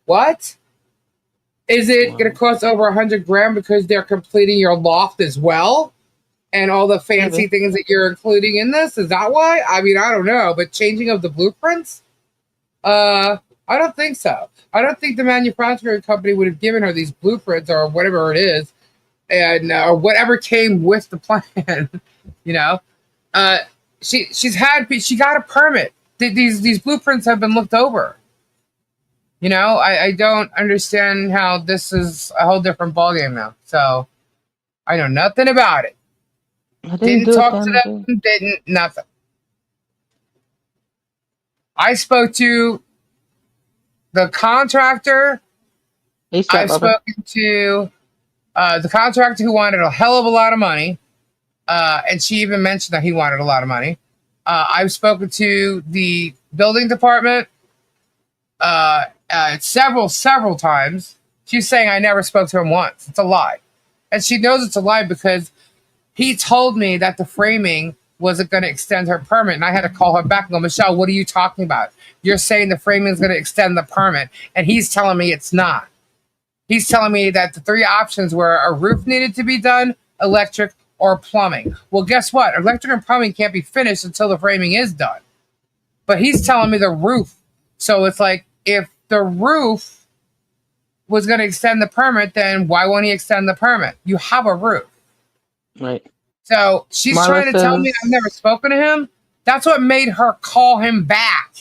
What? Is it going to cost over 100 grand because they're completing your loft as well? And all the fancy things that you're including in this? Is that why? I mean, I don't know. But changing of the blueprints? I don't think so. I don't think the manufacturing company would have given her these blueprints or whatever it is, and whatever came with the plan. she got a permit. These blueprints have been looked over. You know, I don't understand how this is a whole different ballgame now. So I know nothing about it. I didn't Didn't do it talk then. to them. Didn't nothing. I spoke to the contractor. ASAP, I've brother. spoken to the contractor who wanted a hell of a lot of money, and she even mentioned that he wanted a lot of money. I've spoken to the building department several times. She's saying I never spoke to him once. It's a lie. And she knows it's a lie because he told me that the framing wasn't going to extend her permit. And I had to call her back and go, Michelle, what are you talking about? You're saying the framing is going to extend the permit. And he's telling me it's not. He's telling me that the three options were a roof needed to be done, electric, or plumbing. Well, guess what? Electric and plumbing can't be finished until the framing is done. But he's telling me the roof. So it's like, if the roof was going to extend the permit, then why won't he extend the permit? You have a roof. Right. So she's trying to tell me I've never spoken to him. That's what made her call him back.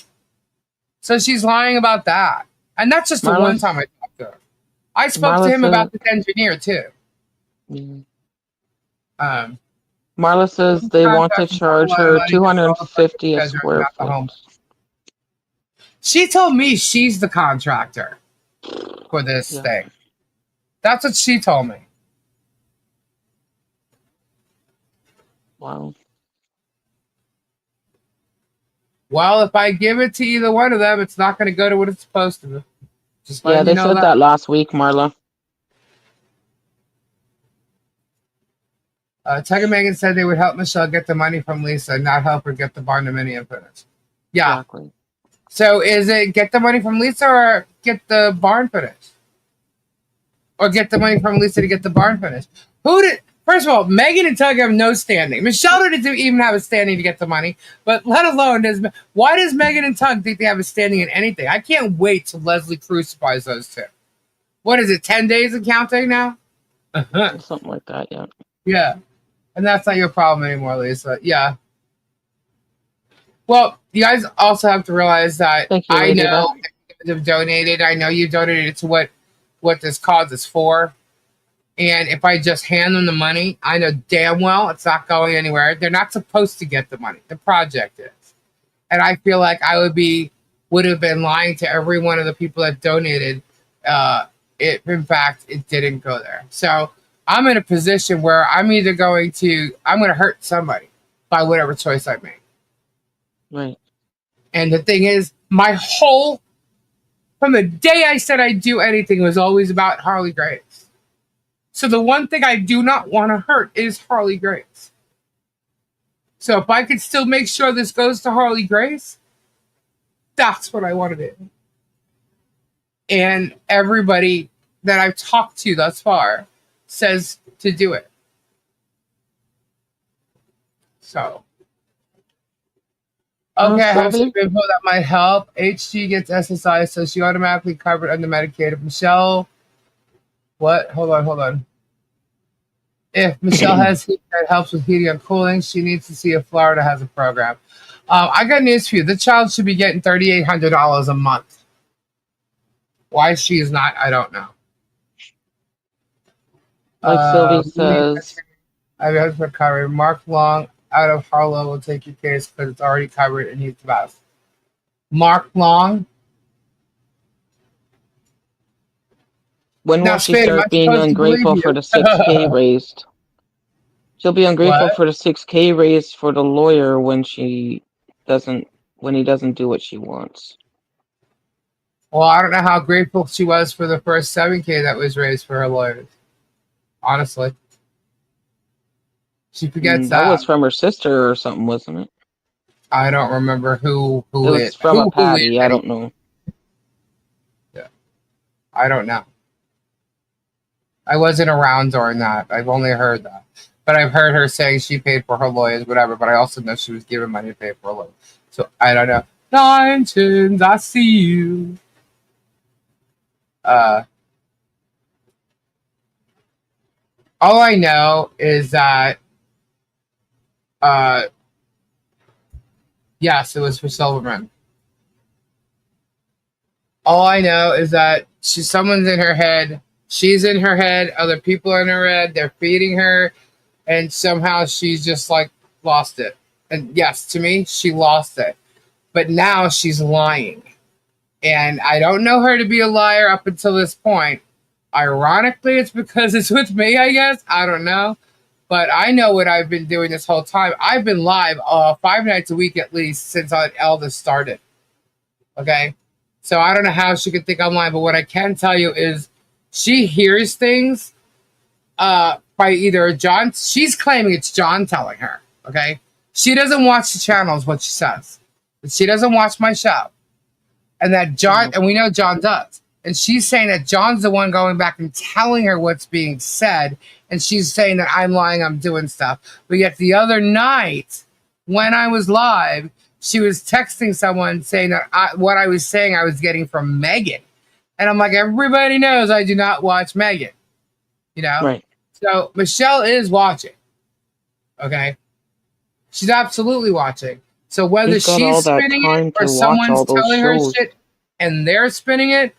So she's lying about that. And that's just the one time I talked to her. I spoke to him about this engineer too. Marla says they want to charge her 250 a square foot. She told me she's the contractor for this thing. That's what she told me. Wow. Well, if I give it to either one of them, it's not going to go to what it's supposed to. Just yeah, they said that last week, Marla. Tug and Megan said they would help Michelle get the money from Lisa, not help her get the barndominium footage. Yeah. Exactly. So is it get the money from Lisa or get the barn footage? Or get the money from Lisa to get the barn footage? First of all, Megan and Tug have no standing. Michelle didn't even have a standing to get the money, but let alone why does Megan and Tug think they have a standing in anything? I can't wait till Leslie crucifies those two. What is it, 10 days of counting now? Something like that, yeah. Yeah. And that's not your problem anymore, Lisa. Yeah. Well, you guys also have to realize that I know that you guys have donated. I know you donated to what this cause is for. And if I just hand them the money, I know damn well it's not going anywhere. They're not supposed to get the money. The project is. And I feel like I would have been lying to every one of the people that donated. In fact, it didn't go there. So I'm in a position where I'm either going to hurt somebody by whatever choice I make. Right. And the thing is, from the day I said I'd do anything, was always about Harley Grace. So the one thing I do not want to hurt is Harley Grace. So if I could still make sure this goes to Harley Grace, that's what I want to do. And everybody that I've talked to thus far says to do it. So. Okay, I have some info that might help. HG gets SSI, so she automatically covered under Medicaid. Michelle, what? Hold on. If Michelle has heat that helps with heating and cooling, she needs to see if Florida has a program. I got news for you. The child should be getting $3,800 a month. Why she is not, I don't know. Like Sylvie says, I have for covered. Mark Long out of Harlow will take your case because it's already covered and he's the best. Mark Long. When will she start being ungrateful for the 6K raised? She'll be ungrateful for the 6K raised for the lawyer when he doesn't do what she wants. Well, I don't know how grateful she was for the first 7K that was raised for her lawyers. Honestly. She forgets that. That was from her sister or something, wasn't it? I don't remember who it was from a Patty. I don't know. Yeah. I don't know. I wasn't around during that. I've only heard that. But I've heard her saying she paid for her lawyers, whatever. But I also know she was given money to pay for her lawyers. So I don't know. Dimensions, I see you. All I know is that Yes, it was for Silverman. All I know is that someone's in her head. She's in her head. Other people are in her head. They're feeding her, and somehow she's just like lost it. And yes, to me, she lost it. But now she's lying, and I don't know her to be a liar up until this point. Ironically, it's because it's with me, I guess. I don't know. But I know what I've been doing this whole time. I've been live 5 nights a week at least since Eldest started. Okay? So I don't know how she could think I'm lying, but what I can tell you is she hears things by either John. She's claiming it's John telling her. Okay? She doesn't watch the channel is what she says. But she doesn't watch my show. And that John, and we know John does. And she's saying that John's the one going back and telling her what's being said. And she's saying that I'm lying, I'm doing stuff. But yet the other night, when I was live, she was texting someone saying that what I was saying I was getting from Megan. And I'm like, everybody knows I do not watch Megan. You know? Right. So Michelle is watching. Okay? She's absolutely watching. So whether she's spinning it or someone's telling her shit and they're spinning it,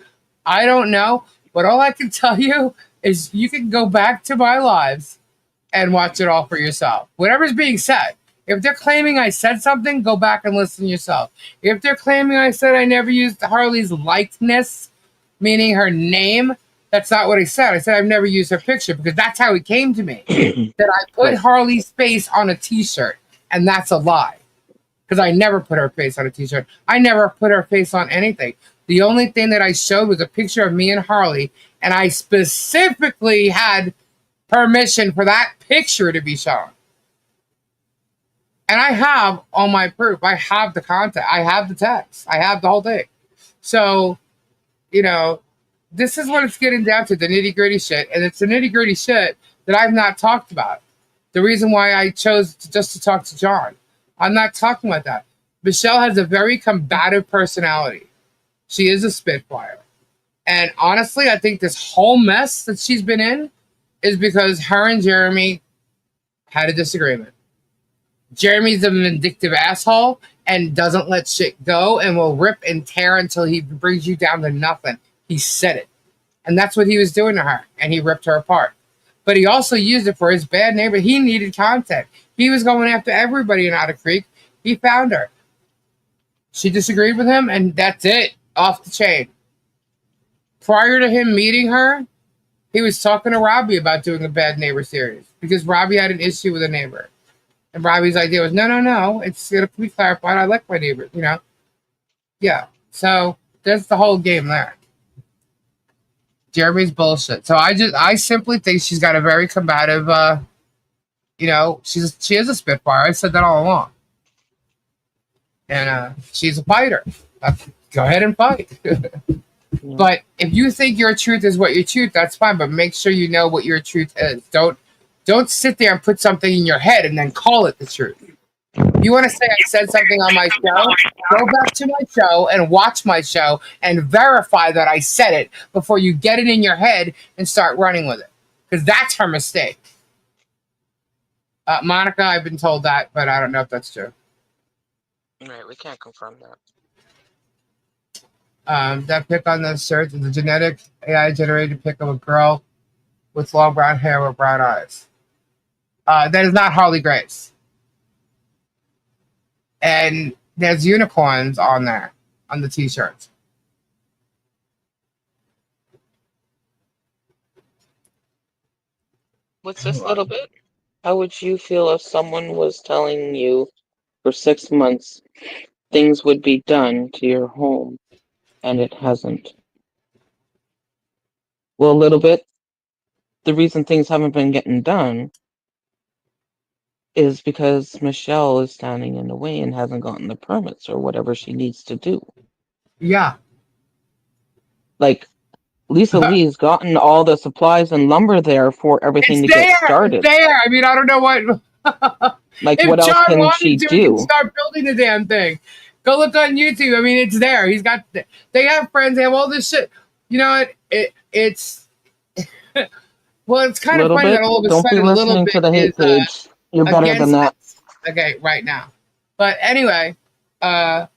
I don't know. But all I can tell you is you can go back to my lives and watch it all for yourself. Whatever's being said. If they're claiming I said something, go back and listen yourself. If they're claiming I said I never used Harley's likeness, meaning her name, that's not what I said. I said I've never used her picture because that's how it came to me. That I put Harley's face on a t-shirt, and that's a lie. Because I never put her face on a t-shirt. I never put her face on anything. The only thing that I showed was a picture of me and Harley, and I specifically had permission for that picture to be shown. And I have all my proof. I have the content. I have the text. I have the whole thing. So, you know, this is what it's getting down to, the nitty-gritty shit. And it's the nitty-gritty shit that I've not talked about. The reason why I chose just to talk to John. I'm not talking about that. Michelle has a very combative personality. She is a spitfire. And honestly, I think this whole mess that she's been in is because her and Jeremy had a disagreement. Jeremy's a vindictive asshole and doesn't let shit go and will rip and tear until he brings you down to nothing. He said it. And that's what he was doing to her. And he ripped her apart. But he also used it for his bad neighbor. He needed content. He was going after everybody in Otter Creek. He found her. She disagreed with him, and that's it. Off the chain. Prior to him meeting her, he was talking to Robbie about doing a Bad Neighbor series because Robbie had an issue with a neighbor. And Robbie's idea was, no, it's going to be clarified. I like my neighbor, you know? Yeah. So that's the whole game there. Jeremy's bullshit. So I simply think she's got a very combative, you know, she is a spitfire. I said that all along. And she's a fighter. Go ahead and fight. But if you think your truth is what your truth, that's fine. But make sure you know what your truth is. Don't sit there and put something in your head and then call it the truth. You want to say I said something on my show? Go back to my show and watch my show and verify that I said it before you get it in your head and start running with it. Because that's her mistake. Monica, I've been told that, but I don't know if that's true. Right, we can't confirm that. That pic on the shirt is a genetic AI-generated pic of a girl with long brown hair with brown eyes. That is not Harley Grace. And there's unicorns on there, on the t-shirts. What's this little bit? How would you feel if someone was telling you for 6 months things would be done to your home and it hasn't? Well, a little bit. The reason things haven't been getting done is because Michelle is standing in the way and hasn't gotten the permits or whatever she needs to do. Yeah. Like, Lisa Lee's gotten all the supplies and lumber there for everything to get started. It's there. I mean, I don't know what. Like, what else can she do? He can start building the damn thing. Go look on YouTube. I mean, it's there. He's got. They have friends. They have all this shit. You know what? It's. Well, it's kind of funny that all of a sudden a little bit to the hate page. You're better than that. Okay, right now. But anyway, Yeah.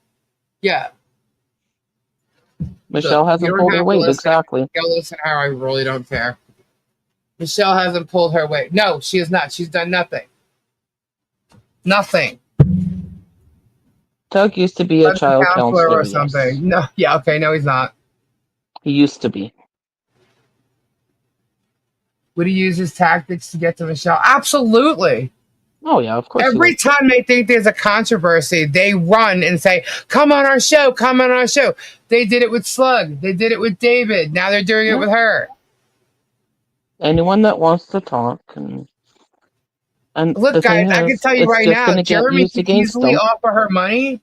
Michelle Look, you hasn't don't pulled her have to weight. listen. Exactly. Go listen to her. I really don't care. Michelle hasn't pulled her weight. No, she has not. She's done nothing. Nothing. Tug used to be a As a child counselor counselor. or Yes, something. No. Yeah. Okay. No, he's not. he used to be. Would he use his tactics to get to Michelle? Absolutely. Oh yeah, of course he Every would. time they think there's a controversy, they run and say, "Come on our show, come on our show." They did it with Slug. They did it with David. Now they're doing it Yeah. with her. Anyone that wants to talk and Look, the guys, thing I can is, tell you it's right just now, gonna get Jeremy used can against easily them. offer her money.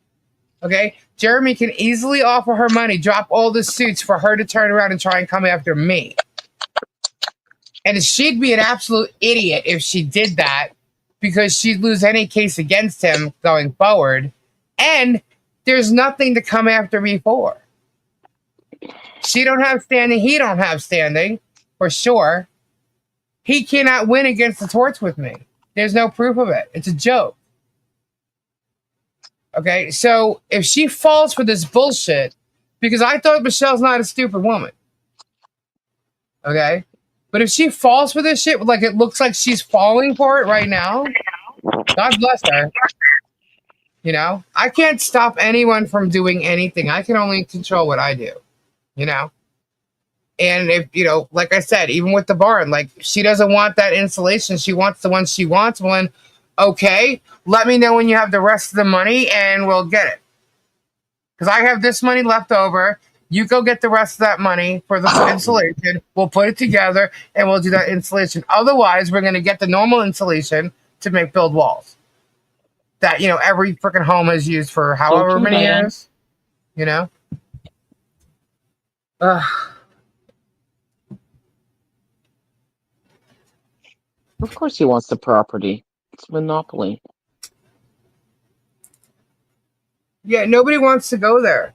Okay, Jeremy can easily offer her money, drop all the suits for her to turn around and try and come after me. And she'd be an absolute idiot if she did that, because she'd lose any case against him going forward. And there's nothing to come after me for. She don't have standing. He don't have standing, for sure. He cannot win against the torch with me. There's no proof of it. It's a joke. Okay, so if she falls for this bullshit, because I thought Michelle's not a stupid woman. Okay, but if she falls for this shit, like it looks like she's falling for it right now, God bless her. You know, I can't stop anyone from doing anything. I can only control what I do. You know, and if you know, like I said, even with the barn, like she doesn't want that insulation. She wants the one she wants. One, okay. Let me know when you have the rest of the money, and we'll get it. Because I have this money left over. You go get the rest of that money for the insulation. We'll put it together and we'll do that insulation. Otherwise, we're going to get the normal insulation to build walls that, you know, every freaking home has used for however many years, you know? Of course he wants the property. It's monopoly. Yeah, nobody wants to go there.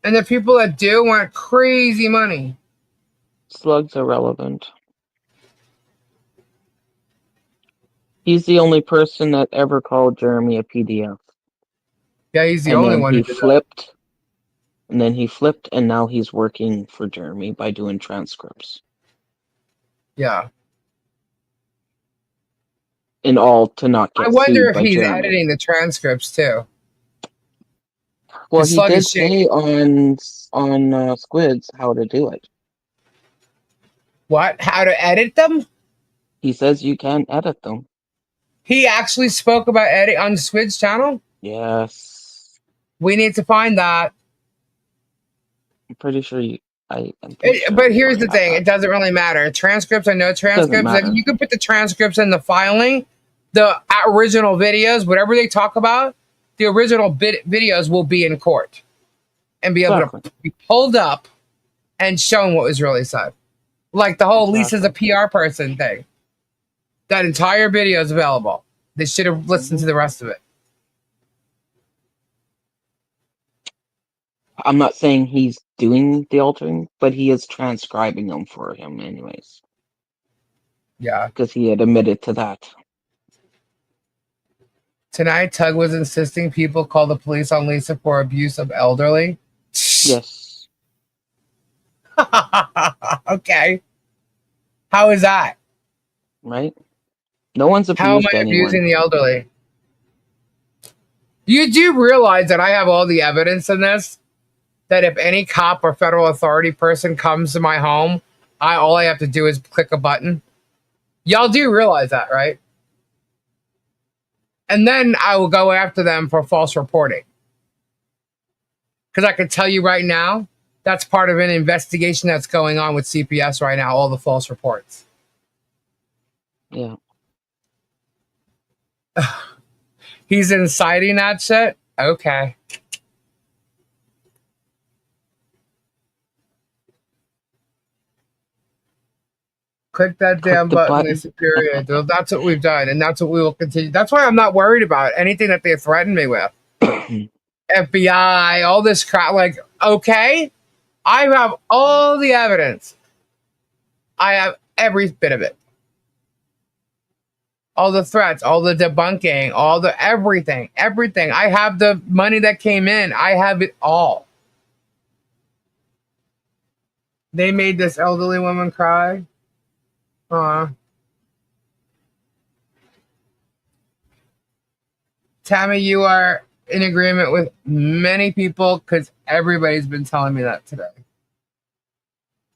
And the people that do want crazy money. Slug's irrelevant. He's the only person that ever called Jeremy a PDF. Yeah, he's the only one. He flipped. And then he flipped, and now he's working for Jeremy by doing transcripts. Yeah. In all to not get I wonder if by he's Jeremy. editing the transcripts too. Well, he did say on Squids how to do it. What? How to edit them? He says you can edit them. He actually spoke about editing on Squid's channel? Yes. We need to find that. I'm pretty sure you... But here's the thing. It doesn't really matter. Transcripts or no transcripts. Like, you can put the transcripts in the filing. The original videos, whatever they talk about, the original videos will be in court. And be able to be pulled up and shown what was really said. Like the whole Lisa's a PR person thing. That entire video is available. They should have listened to the rest of it. I'm not saying he's doing the altering, but he is transcribing them for him anyways. Yeah. Because he had admitted to that. Tonight, Tug was insisting people call the police on Lisa for abuse of elderly. Yes. Okay. How is that? Right? No one's abused How am I anyone. abusing the elderly? You do realize that I have all the evidence in this? That if any cop or federal authority person comes to my home, all I have to do is click a button. Y'all do realize that, right? And then I will go after them for false reporting. Because I can tell you right now, that's part of an investigation that's going on with CPS right now, all the false reports. Yeah. He's inciting that shit? Okay. Click that damn button. It's superior. That's what we've done, and that's what we will continue. That's why I'm not worried about anything that they threaten me with. FBI, all this crap. Like, okay, I have all the evidence. I have every bit of it. all the threats, all the debunking, all the everything. I have the money that came in. I have it all. They made this elderly woman cry. Tammy, you are in agreement with many people because everybody's been telling me that today.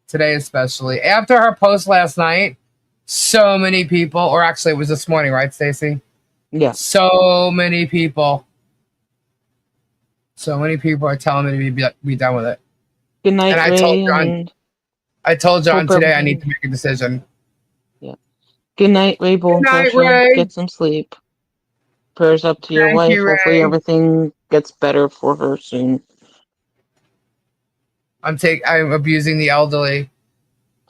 Today especially. After her post last night, so many people, or actually it was this morning, right, Stacey? Yeah. So many people are telling me to be done with it. Good night, and I told John today I need to make a decision. Yeah. Good night, Ray Bone Crusher. Ray. Get some sleep. Prayers up to your wife. Hopefully everything gets better for her soon. I'm abusing the elderly.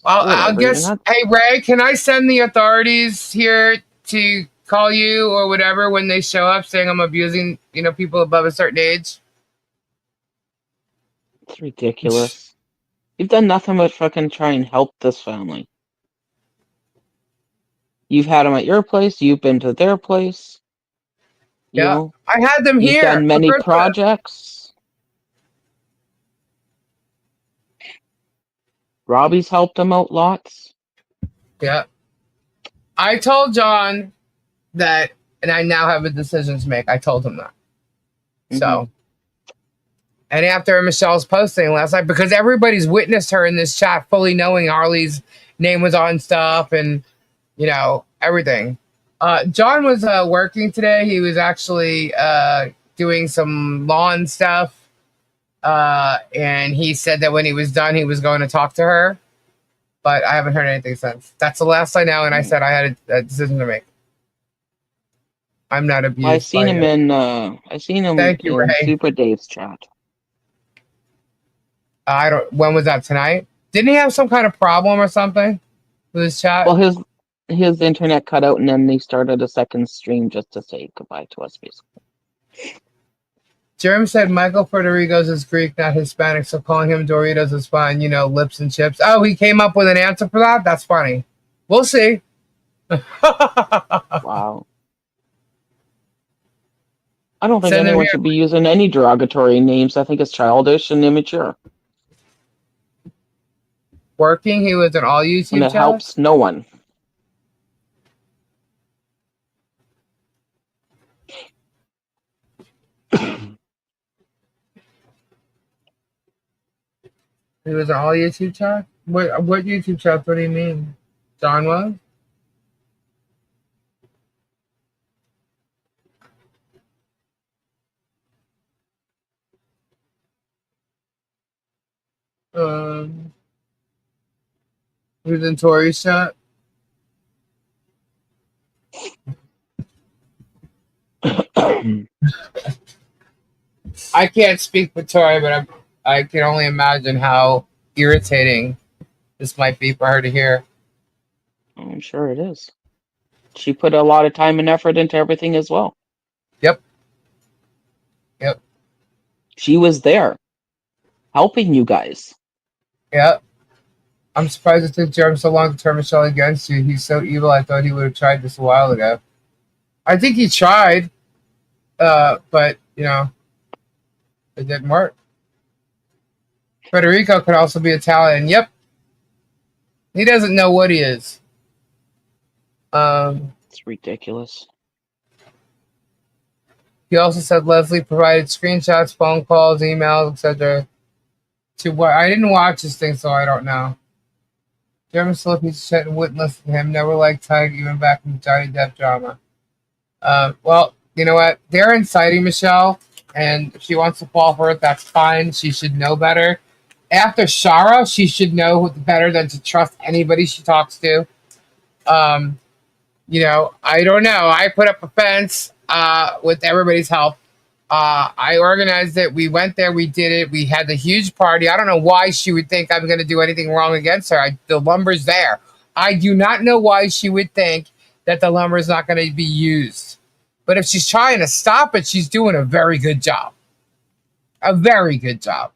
I'll guess. Hey Ray, can I send the authorities here to call you or whatever when they show up saying I'm abusing, people above a certain age? It's ridiculous. You've done nothing but fucking try and help this family. You've had them at your place. You've been to their place. Yeah, I had them here. You've done many projects. Robbie's helped them out lots. Yeah. I told John that, and I now have a decision to make. I told him that. Mm-hmm. So, and after Michelle's posting last night, because everybody's witnessed her in this chat fully knowing Harley's name was on stuff and, everything. John was working today. He was actually doing some lawn stuff. And he said that when he was done, he was going to talk to her. But I haven't heard anything since. That's the last I know. And I said I had a decision to make. I'm not abused. I seen him in Super Dave's chat. When was that, tonight? Didn't he have some kind of problem or something with his chat? Well, his internet cut out, and then they started a second stream just to say goodbye to us, basically. Jeremy said Michael Federico's is Greek, not Hispanic, so calling him Doritos is fine. Lips and chips. Oh, he came up with an answer for that? That's funny. We'll see. Wow. I don't think anyone should be using any derogatory names. I think it's childish and immature. Working, he was in all YouTube and it helps no one. He was in all YouTube chat? What YouTube chat? What do you mean? John was? He was in Tori's chat? I can't speak for Tori, but I can only imagine how irritating this might be for her to hear. I'm sure it is. She put a lot of time and effort into everything as well. Yep. She was there, helping you guys. Yep. I'm surprised it took Jeremy so long to turn Michelle against you. He's so evil, I thought he would have tried this a while ago. I think he tried, but, it didn't work. Federico could also be Italian. Yep. He doesn't know what he is. It's ridiculous. He also said Leslie provided screenshots, phone calls, emails, etc. To what? I didn't watch this thing, so I don't know. Jeremy Slippies chat and wouldn't listen to him. Never liked Tig, even back in the Johnny Depp drama. Well, you know what? They're inciting Michelle, and if she wants to fall for it, that's fine. She should know better. After Shara, she should know better than to trust anybody she talks to. I don't know. I put up a fence with everybody's help. I organized it. We went there. We did it. We had the huge party. I don't know why she would think I'm going to do anything wrong against her. The lumber's there. I do not know why she would think that the lumber is not going to be used. But if she's trying to stop it, she's doing a very good job. A very good job.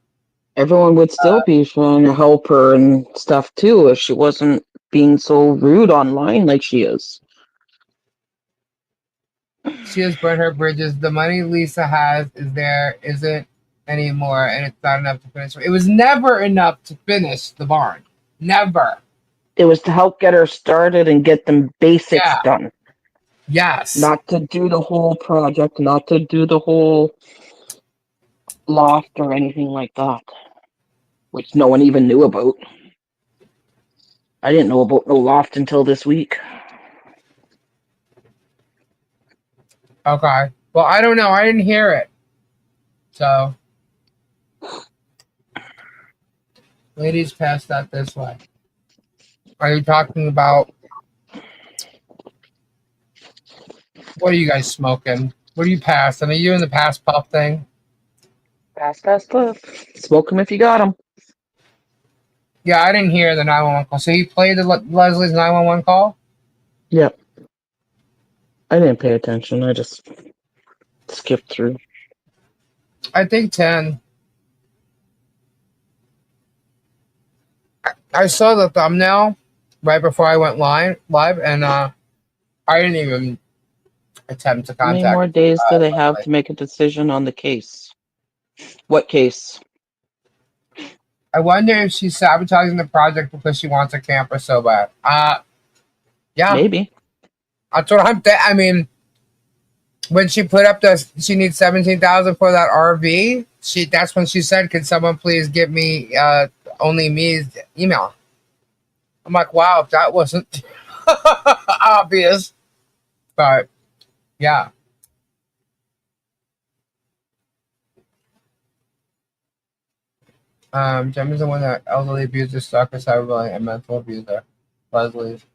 Everyone would still be trying to help her and stuff too if she wasn't being so rude online like she is. She has burned her bridges. The money Lisa has isn't anymore, and it's not enough to finish. It was never enough to finish the barn. Never. It was to help get her started and get them basics Yeah. done. Yes. Not to do the whole project, not to do the whole loft or anything like that, which no one even knew about. I didn't know about no loft until this week. Okay. Well, I don't know. I didn't hear it. So, ladies, pass that this way. Are you talking about? What are you guys smoking? What are you passing? Are you in the pass puff thing? Pass. Smoke them if you got them. Yeah, I didn't hear the 911 call. So he played the Leslie's 911 call? Yep. I didn't pay attention. I just skipped through. I think 10. I saw the thumbnail right before I went live, and I didn't even attempt to How many contact. more days do they have to make a decision on the case? What case? I wonder if she's sabotaging the project because she wants a camper so bad. Yeah, Maybe. that's what I mean, when she put up she needs 17,000 for that RV. That's when she said, "Could someone please give me only me's email?" I'm like, wow, if that wasn't obvious, but yeah. Jem is the one that elderly abusers, stalkers, cyberbullying, and mental abuser. Leslie's.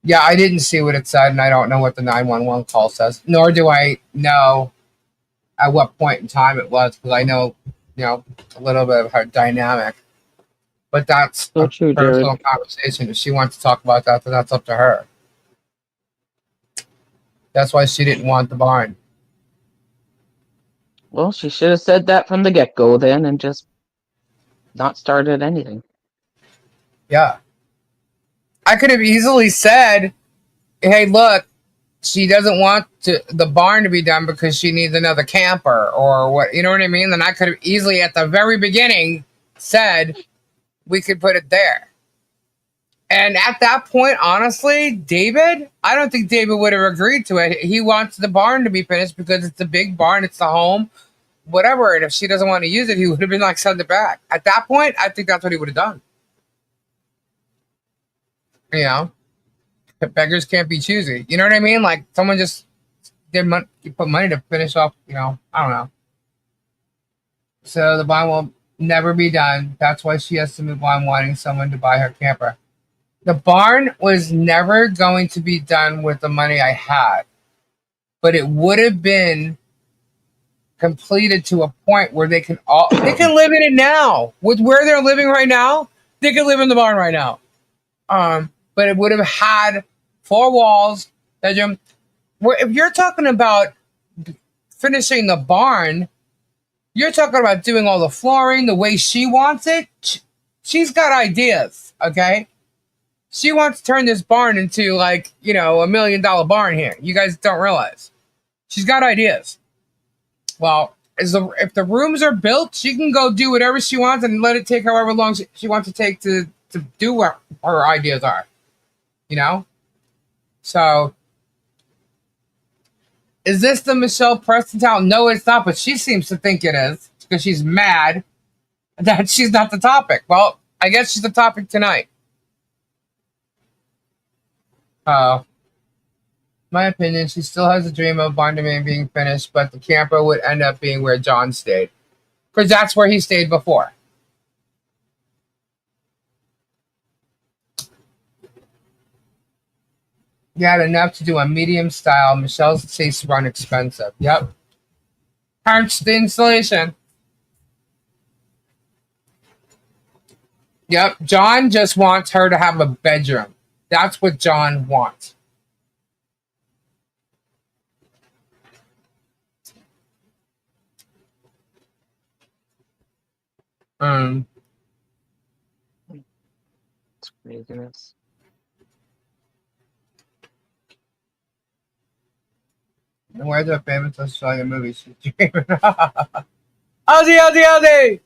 Yeah, I didn't see what it said, and I don't know what the 911 call says. Nor do I know at what point in time it was, because I know, a little bit of her dynamic. But that's So a true, personal Jared. conversation. If she wants to talk about that, then that's up to her. That's why she didn't want the barn. Well, she should have said that from the get-go then and just not started anything. Yeah. I could have easily said, hey, look, she doesn't want the barn to be done because she needs another camper or what, you know what I mean? Then I could have easily at the very beginning said we could put it there. And at that point, honestly, I don't think David would have agreed to it. He wants the barn to be finished because it's a big barn, it's the home, whatever. And if she doesn't want to use it, he would have been like, send it back. At that point, I think that's what he would have done. You know? Beggars can't be choosy. You know what I mean? Like someone just put money to finish off, I don't know. So the bond will never be done. That's why she has to move on wanting someone to buy her camper. The barn was never going to be done with the money I had, but it would have been completed to a point where they can live in it now. With where they're living right now, they can live in the barn right now. But it would have had 4 walls, bedroom. If you're talking about finishing the barn, you're talking about doing all the flooring the way she wants it. She's got ideas, okay? She wants to turn this barn into like, $1 million barn here. You guys don't realize. She's got ideas. Well, if the rooms are built, she can go do whatever she wants and let it take however long she wants to take to do what her ideas are. So, is this the Michelle Preston towel? No, it's not, but she seems to think it is because she's mad that she's not the topic. Well, I guess she's the topic tonight. My opinion, she still has a dream of Barn Domain being finished, but the camper would end up being where John stayed. Because that's where he stayed before. You had enough to do a medium style. Michelle's tastes run expensive. Yep. Hurts the installation. Yep. John just wants her to have a bedroom. That's what John wants. It's craziness. And where's the famous Australian movie she's dreaming? Ozzy, Ozzy, Ozzy!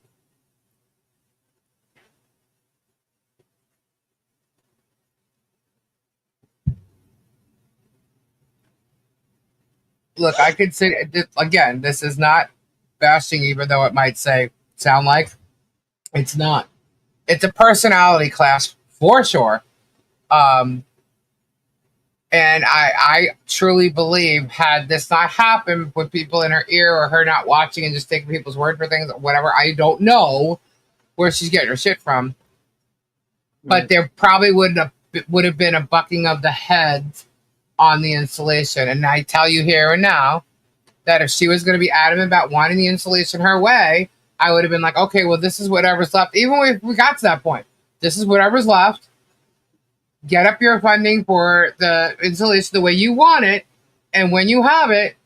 Look, I could say, again, this is not bashing, even though it might sound like. It's not. It's a personality clash for sure. And I truly believe, had this not happened with people in her ear or her not watching and just taking people's word for things or whatever, I don't know where she's getting her shit from. But there probably would have been a bucking of the heads on the installation. And I tell you here and now that if she was going to be adamant about wanting the installation her way, I would have been like, okay, well, this is whatever's left. Even if we got to that point, this is whatever's left. Get up your funding for the installation the way you want it. And when you have it,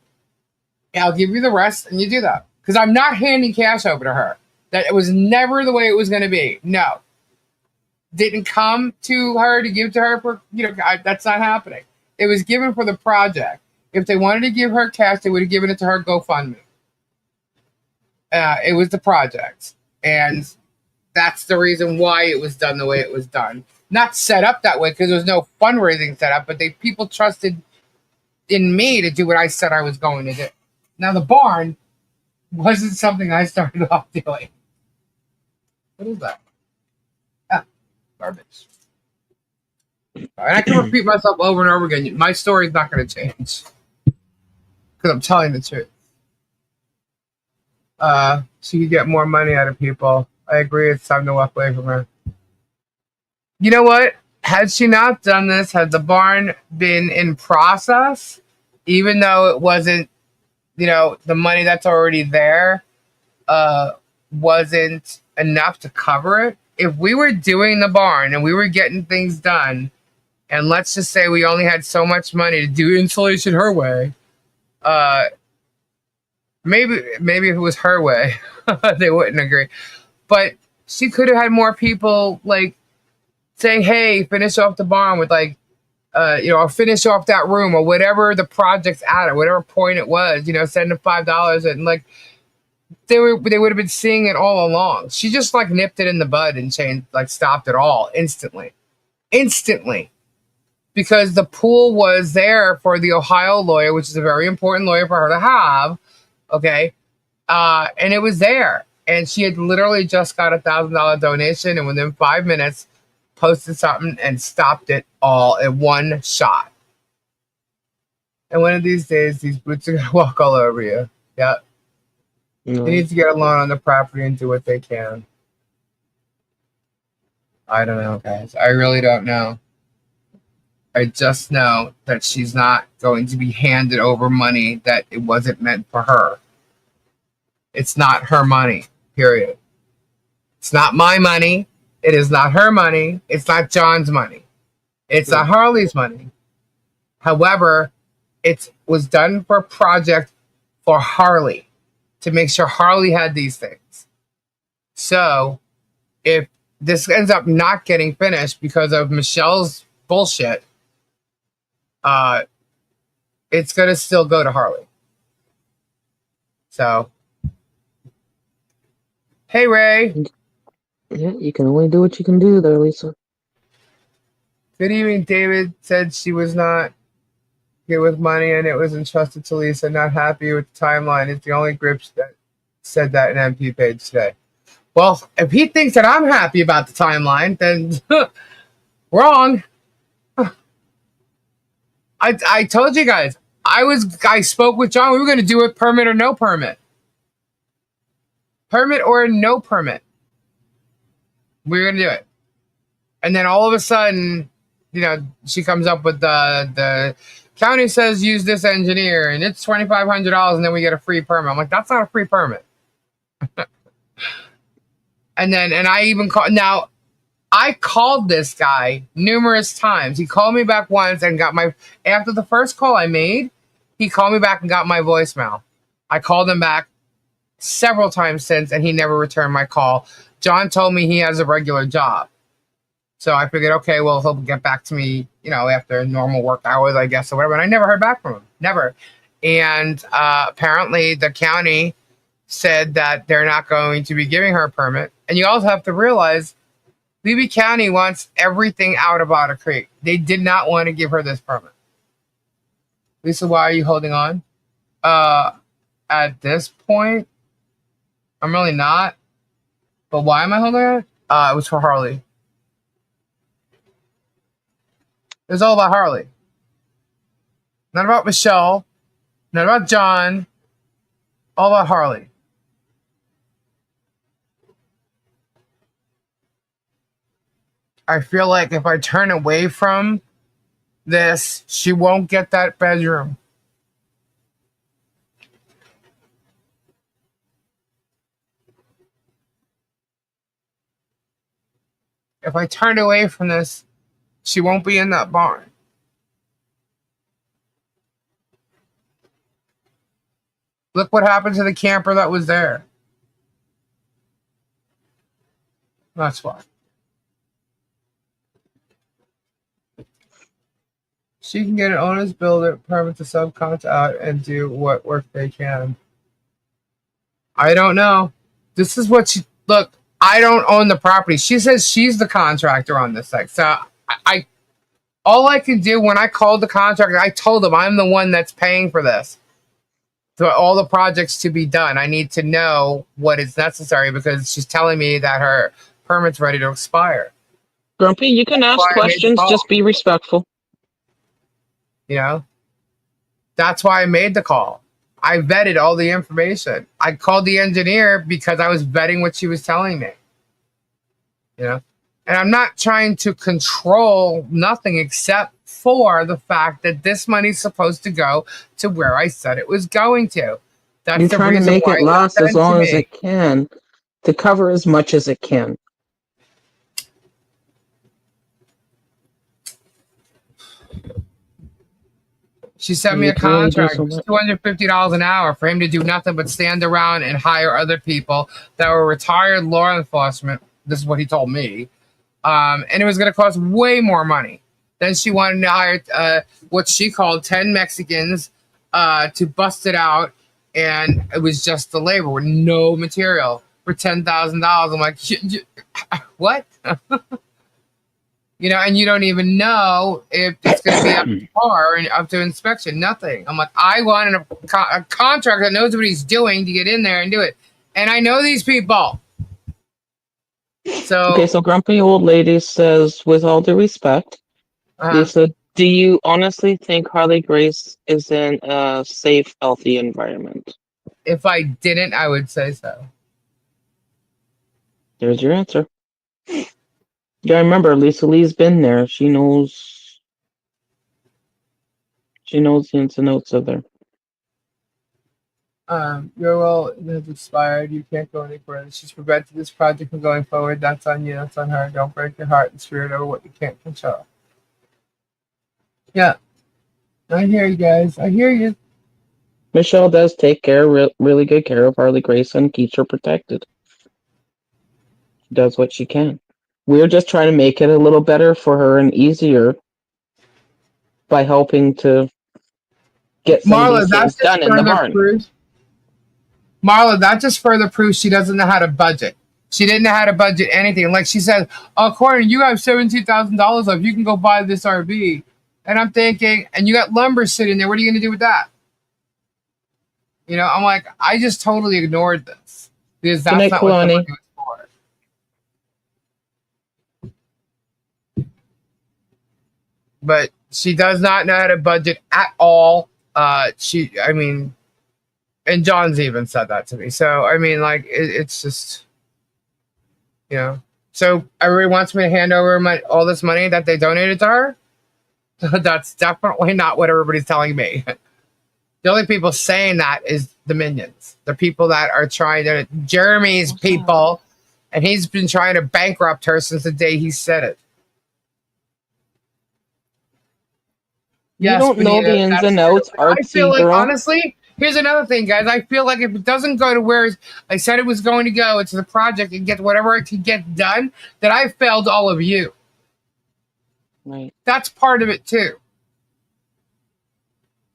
I'll give you the rest and you do that. Because I'm not handing cash over to her. That it was never the way it was going to be. No. Didn't come to her to give to her for, that's not happening. It was given for the project. If they wanted to give her cash, they would have given it to her GoFundMe. It was the project. And that's the reason why it was done the way it was done. Not set up that way because there was no fundraising set up, but people trusted in me to do what I said I was going to do. Now, the barn wasn't something I started off doing. What is that? Ah, garbage. And I can repeat myself over and over again. My story's not going to change because I'm telling the truth. She could get more money out of people. I agree. It's time to walk away from her. You know what? Had she not done this, had the barn been in process, even though it wasn't, the money that's already there wasn't enough to cover it. If we were doing the barn and we were getting things done, and let's just say we only had so much money to do installation her way, maybe if it was her way, they wouldn't agree. But she could have had more people saying, "Hey, finish off the barn with or finish off that room or whatever the project's at or whatever point it was. Send them $5 and they would have been seeing it all along. She just nipped it in the bud and stopped it all instantly, because the pool was there for the Ohio lawyer, which is a very important lawyer for her to have. Okay, and it was there, and she had literally just got $1,000 donation, and within 5 minutes, posted something and stopped it all in one shot. And one of these days, these boots are gonna walk all over you. Yeah. They need to get a loan on the property and do what they can. I don't know, guys. I really don't know. I just know that she's not going to be handed over money that it wasn't meant for her. It's not her money, period. It's not my money. It is not her money. It's not John's money. It's not Harley's money. However, it was done for a project for Harley to make sure Harley had these things. So if this ends up not getting finished because of Michelle's bullshit, it's going to still go to Harley. So, hey, Ray. Yeah, you can only do what you can do there, Lisa. Good evening. David said she was not good with money and it was entrusted to Lisa. Not happy with the timeline. It's the only group that said that in MP page today. Well, if he thinks that I'm happy about the timeline, then wrong. I told you guys, I spoke with John. We were going to do it permit or no permit. Permit or no permit. We were going to do it. And then all of a sudden, she comes up with the county says use this engineer and it's $2,500 and then we get a free permit. I'm like, that's not a free permit. And I even called. Now, I called this guy numerous times. He called me back once and got after the first call I made, he called me back and got my voicemail. I called him back several times since and he never returned my call. John told me he has a regular job. So I figured, okay, well, he'll get back to me, after normal work hours, I guess, or whatever. And I never heard back from him. Never. And apparently the county said that they're not going to be giving her a permit. And you also have to realize Levy County wants everything out of Otter Creek. They did not want to give her this permit. Lisa, why are you holding on? At this point, I'm really not. But why am I holding on? It was for Harley. It was all about Harley. Not about Michelle. Not about John. All about Harley. I feel like if I turn away from this, she won't get that bedroom. If I turn away from this, she won't be in that barn. Look what happened to the camper that was there. That's why. She can get an owner's builder permit to subcontract out and do what work they can. I don't know. This is what she... Look, I don't own the property. She says she's the contractor on this site. So all I can do when I called the contractor, I told them I'm the one that's paying for this. For all the projects to be done. I need to know what is necessary because she's telling me that her permit's ready to expire. Grumpy, you can ask questions, just be respectful. You know? That's why I made the call. I vetted all the information. I called the engineer because I was vetting what she was telling me. You know? And I'm not trying to control nothing except for the fact that this money's supposed to go to where I said it was going to. That's You're the trying to reason make why it last as long as me. it can, to cover as much as it can. She sent me a contract, $250 an hour for him to do nothing but stand around and hire other people that were retired law enforcement. This is what he told me. And it was going to cost way more money. Then she wanted to hire what she called 10 Mexicans to bust it out. And it was just the labor with no material for $10,000. I'm like, what? You know, and you don't even know if it's going to be up to par and up to inspection. Nothing. I'm like, I want a contractor that knows what he's doing to get in there and do it. And I know these people. So okay, so Grumpy Old Lady says, with all due respect, Lisa, do you honestly think Harley Grace is in a safe, healthy environment? If I didn't, I would say so. There's your answer. Yeah, remember, Lisa Lee's been there. She knows the ins and outs of there. Your will has expired. You can't go any further. She's prevented this project from going forward. That's on you. That's on her. Don't break your heart and spirit over what you can't control. Yeah. I hear you guys. I hear you. Michelle does take really good care of Harley Grace and keeps her protected. She does what she can. We're just trying to make it a little better for her and easier by helping to get some of these things done in the barn. Marla, that just further proves she doesn't know how to budget. She didn't know how to budget anything. Like she said, oh, Courtney, you have $17,000 left. You can go buy this RV. And I'm thinking, and you got lumber sitting there. What are you going to do with that? You know, I'm like, I just totally ignored this. Because that's not what the money was for. But she does not know how to budget at all. And John's even said that to me. So, I mean, like, it's just, you know. So, everybody wants me to hand over all this money that they donated to her? That's definitely not what everybody's telling me. The only people saying that is the minions. The people that are trying to, Jeremy's people, and he's been trying to bankrupt her since the day he said it. You don't know the ins and outs, I feel like, honestly, here's another thing, guys. I feel like if it doesn't go to where I said it was going to go, it's the project and get whatever it can get done, that I failed all of you. Right. That's part of it, too.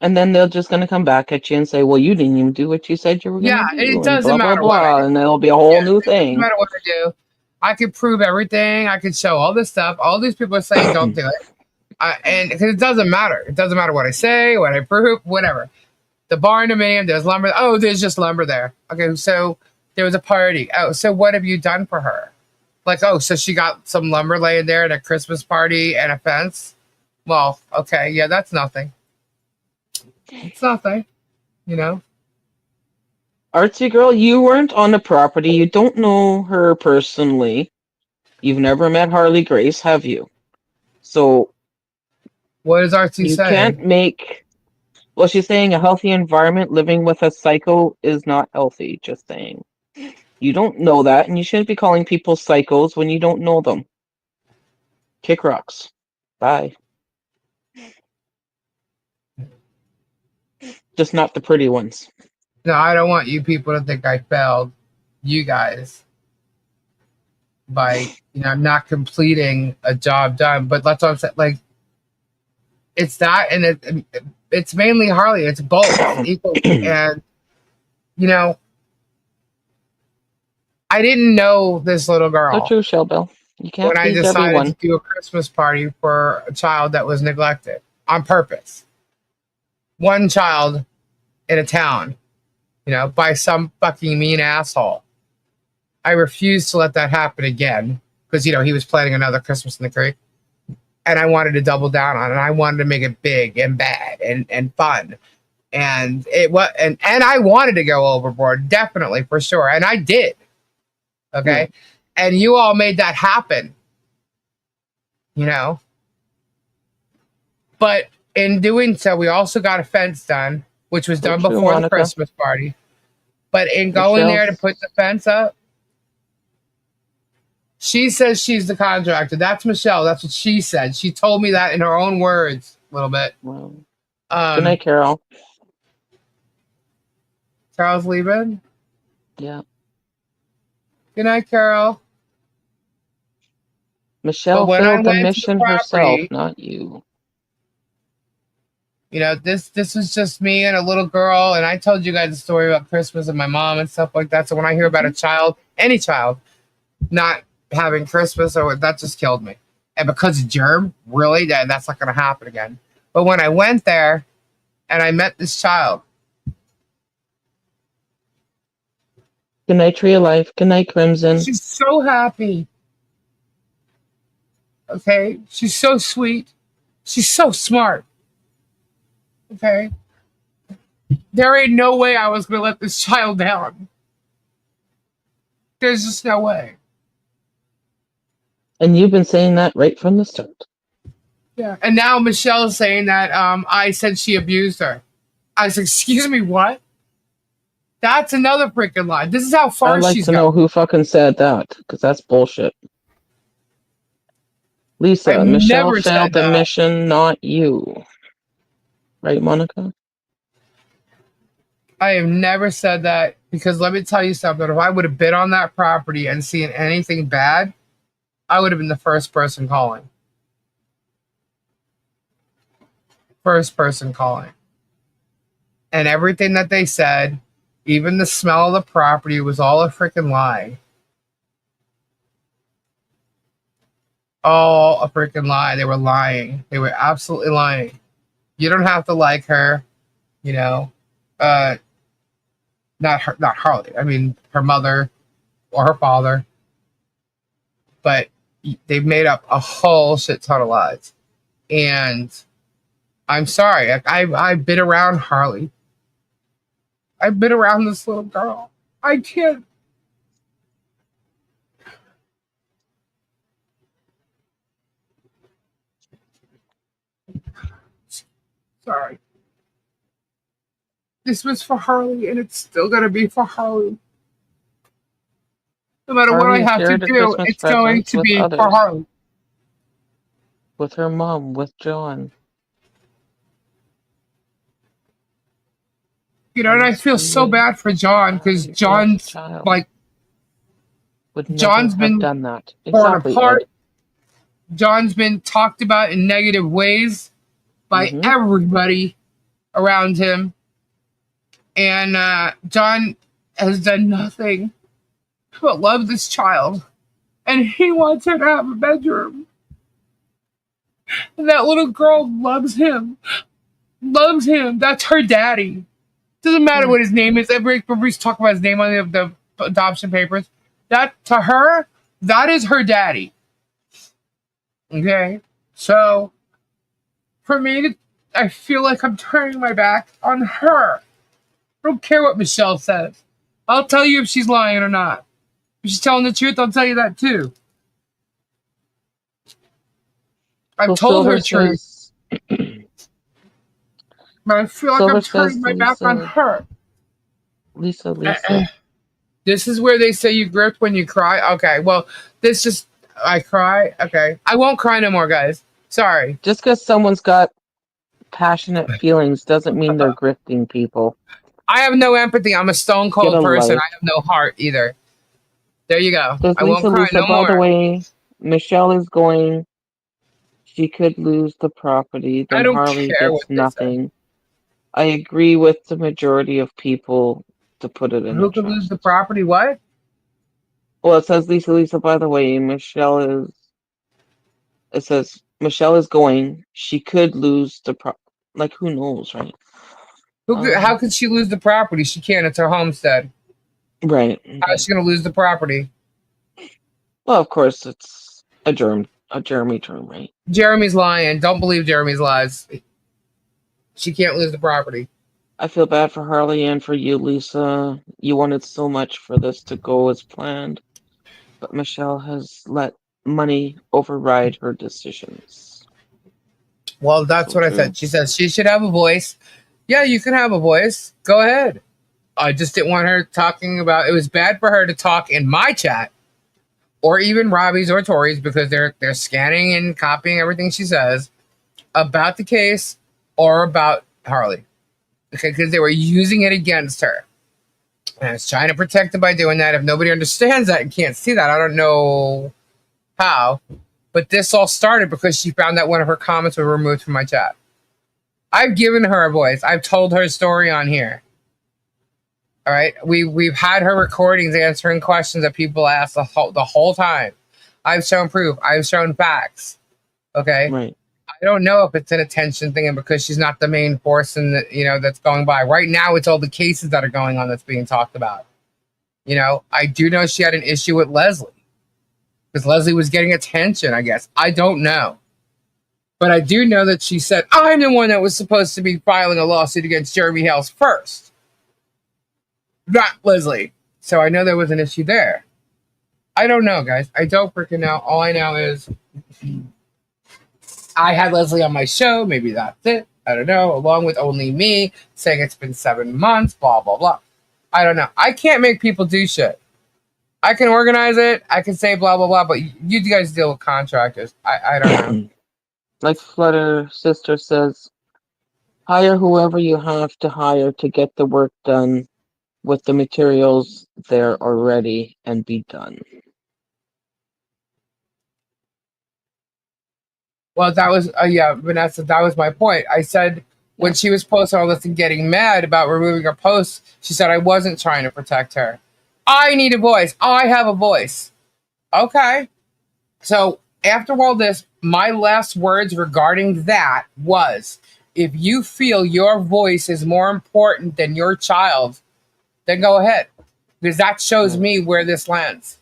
And then they're just going to come back at you and say, well, you didn't even do what you said you were going Yeah, to do. it And doesn't blah, blah, matter what I blah. do. And there'll be a whole new It doesn't thing. matter what I do. I could prove everything. I could show all this stuff. All these people are saying don't do it. And because it doesn't matter. It doesn't matter what I say, what I prove, whatever. The barnuminium, there's lumber. Oh, there's just lumber there. Okay, so there was a party. Oh, so what have you done for her? Like, oh, so she got some lumber laying there at a Christmas party and a fence? Well, okay, yeah, that's nothing. It's nothing, you know? Artsy girl, you weren't on the property. You don't know her personally. You've never met Harley Grace, have you? So What does Artsy you say? can't make... Well, she's saying a healthy environment living with a psycho is not healthy, just saying. You don't know that, and you shouldn't be calling people psychos when you don't know them. Kick rocks. Bye. Just not the pretty ones. No, I don't want you people to think I failed you guys by, not completing a job done. But that's what I'm saying. Like, it's that, and it's mainly Harley. It's both equally. And, I didn't know this little girl. So true, Shellbell. You can't when I please decided everyone. to do a Christmas party for a child that was neglected on purpose. One child in a town, by some fucking mean asshole. I refused to let that happen again because, he was planning another Christmas in the Creek. And I wanted to double down on it. I wanted to make it big and bad and fun. And it was, and I wanted to go overboard, definitely, for sure. And I did. Okay. Yeah. And you all made that happen, But in doing so, we also got a fence done, which was done before the Christmas party. But in going there to put the fence up, she says she's the contractor. That's Michelle. That's what she said. She told me that in her own words a little bit. Wow. Good night, Carol. Carol's leaving? Yeah. Good night, Carol. Michelle failed the mission herself, not you. This was just me and a little girl, and I told you guys a story about Christmas and my mom and stuff like that. So when I hear about a child, any child, not having Christmas, that just killed me. And because of germ, really, that's not going to happen again. But when I went there and I met this child. Good night, Tree of Life. Good night, Crimson. She's so happy. Okay? She's so sweet. She's so smart. Okay? There ain't no way I was going to let this child down. There's just no way. And you've been saying that right from the start. Yeah. And now Michelle's saying that I said she abused her. I said, excuse me, what? That's another freaking lie. This is how far she's I'd like to know who fucking said that, because that's bullshit. Lisa, Michelle failed the mission, not you. Right, Monica? I have never said that, because let me tell you something. If I would have been on that property and seen anything bad, I would have been the first person calling. First person calling. And everything that they said, even the smell of the property, was all a freaking lie. All a freaking lie. They were lying. They were absolutely lying. You don't have to like her, not Harley. I mean, her mother or her father. But they've made up a whole shit ton of lies. And I'm sorry. I've been around Harley. I've been around this little girl. I can't. Sorry. This was for Harley, and it's still going to be for Harley. No matter what I have to do, it's going to be for Harley. With her mom, with John. And I feel so bad for John, because John's John's been done that. torn apart. John's been talked about in negative ways by everybody, around him. And John has done nothing but love this child. And he wants her to have a bedroom. And that little girl loves him. Loves him. That's her daddy. Doesn't matter what his name is. Everybody's talking about his name on the adoption papers. That, to her, that is her daddy. Okay? So, for me, I feel like I'm turning my back on her. I don't care what Michelle says. I'll tell you if she's lying or not. If she's telling the truth, I'll tell you that too. I've told her truth. But I feel like I'm turning my back on her. Lisa. This is where they say you gripped when you cry. Okay, well, I cry. Okay. I won't cry no more, guys. Sorry. Just because someone's got passionate feelings doesn't mean they're grifting people. I have no empathy. I'm a stone cold person. I have no heart either. There you go. I won't cry no more. By the way, Michelle is going. She could lose the property. Then Harley gets nothing. I agree with the majority of people to put it in. Who could lose the property? What? Well, it says Lisa. By the way, Michelle is. It says Michelle is going. She could lose the property. Like, who knows, right? How could she lose the property? She can't. It's her homestead. Right. How is she going to lose the property? Well, of course, it's a Jeremy term, right? Jeremy's lying. Don't believe Jeremy's lies. She can't lose the property. I feel bad for Harley and for you, Lisa. You wanted so much for this to go as planned, but Michelle has let money override her decisions. Well, that's what I said. She says she should have a voice. Yeah, you can have a voice. Go ahead. I just didn't want her talking about. It was bad for her to talk in my chat, or even Robbie's or Tori's, because they're scanning and copying everything she says about the case or about Harley. Okay, because they were using it against her. And I was trying to protect her by doing that. If nobody understands that and can't see that, I don't know how. But this all started because she found that one of her comments was removed from my chat. I've given her a voice. I've told her story on here. All right? We've had her recordings answering questions that people ask the whole time. I've shown proof. I've shown facts. Okay? Right. I don't know if it's an attention thing and because she's not the main force in the, that's going by. Right now, it's all the cases that are going on that's being talked about. I do know she had an issue with Leslie. Because Leslie was getting attention, I guess. I don't know. But I do know that she said, I'm the one that was supposed to be filing a lawsuit against Jeremy Hales first. Not Leslie. So I know there was an issue there. I don't know, guys. I don't freaking know. All I know is I had Leslie on my show. Maybe that's it. I don't know. Along with Only Me saying it's been 7 months, blah, blah, blah. I don't know. I can't make people do shit. I can organize it. I can say blah, blah, blah. But you guys deal with contractors. I don't know. Like Flutter Sister says, hire whoever you have to hire to get the work done with the materials there already and be done. Well, that was, Vanessa, that was my point. I said when she was posting all this and getting mad about removing her posts, she said I wasn't trying to protect her. I need a voice. I have a voice. Okay. So after all this, my last words regarding that was, if you feel your voice is more important than your child, then go ahead. Because that shows me where this lands.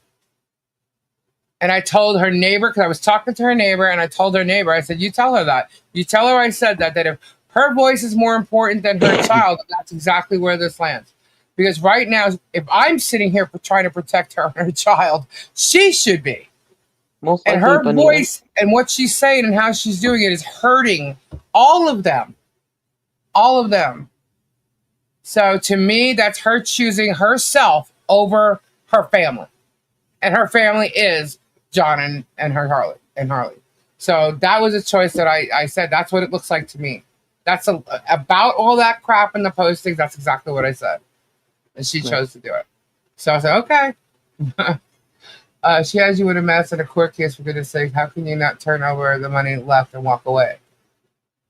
And I told her neighbor, because I was talking to her neighbor, and I told her neighbor, I said, you tell her that. You tell her I said that if her voice is more important than her child, that's exactly where this lands. Because right now, if I'm sitting here trying to protect her and her child, she should be. Most and her voice and what she's saying and how she's doing it is hurting all of them. All of them. So to me, that's her choosing herself over her family. And her family is John and Harley. So that was a choice that I said, that's what it looks like to me. That's about all that crap in the postings. That's exactly what I said. And she chose to do it. So I said, okay. She has you in a mess in a court case, for goodness sake. How can you not turn over the money left and walk away?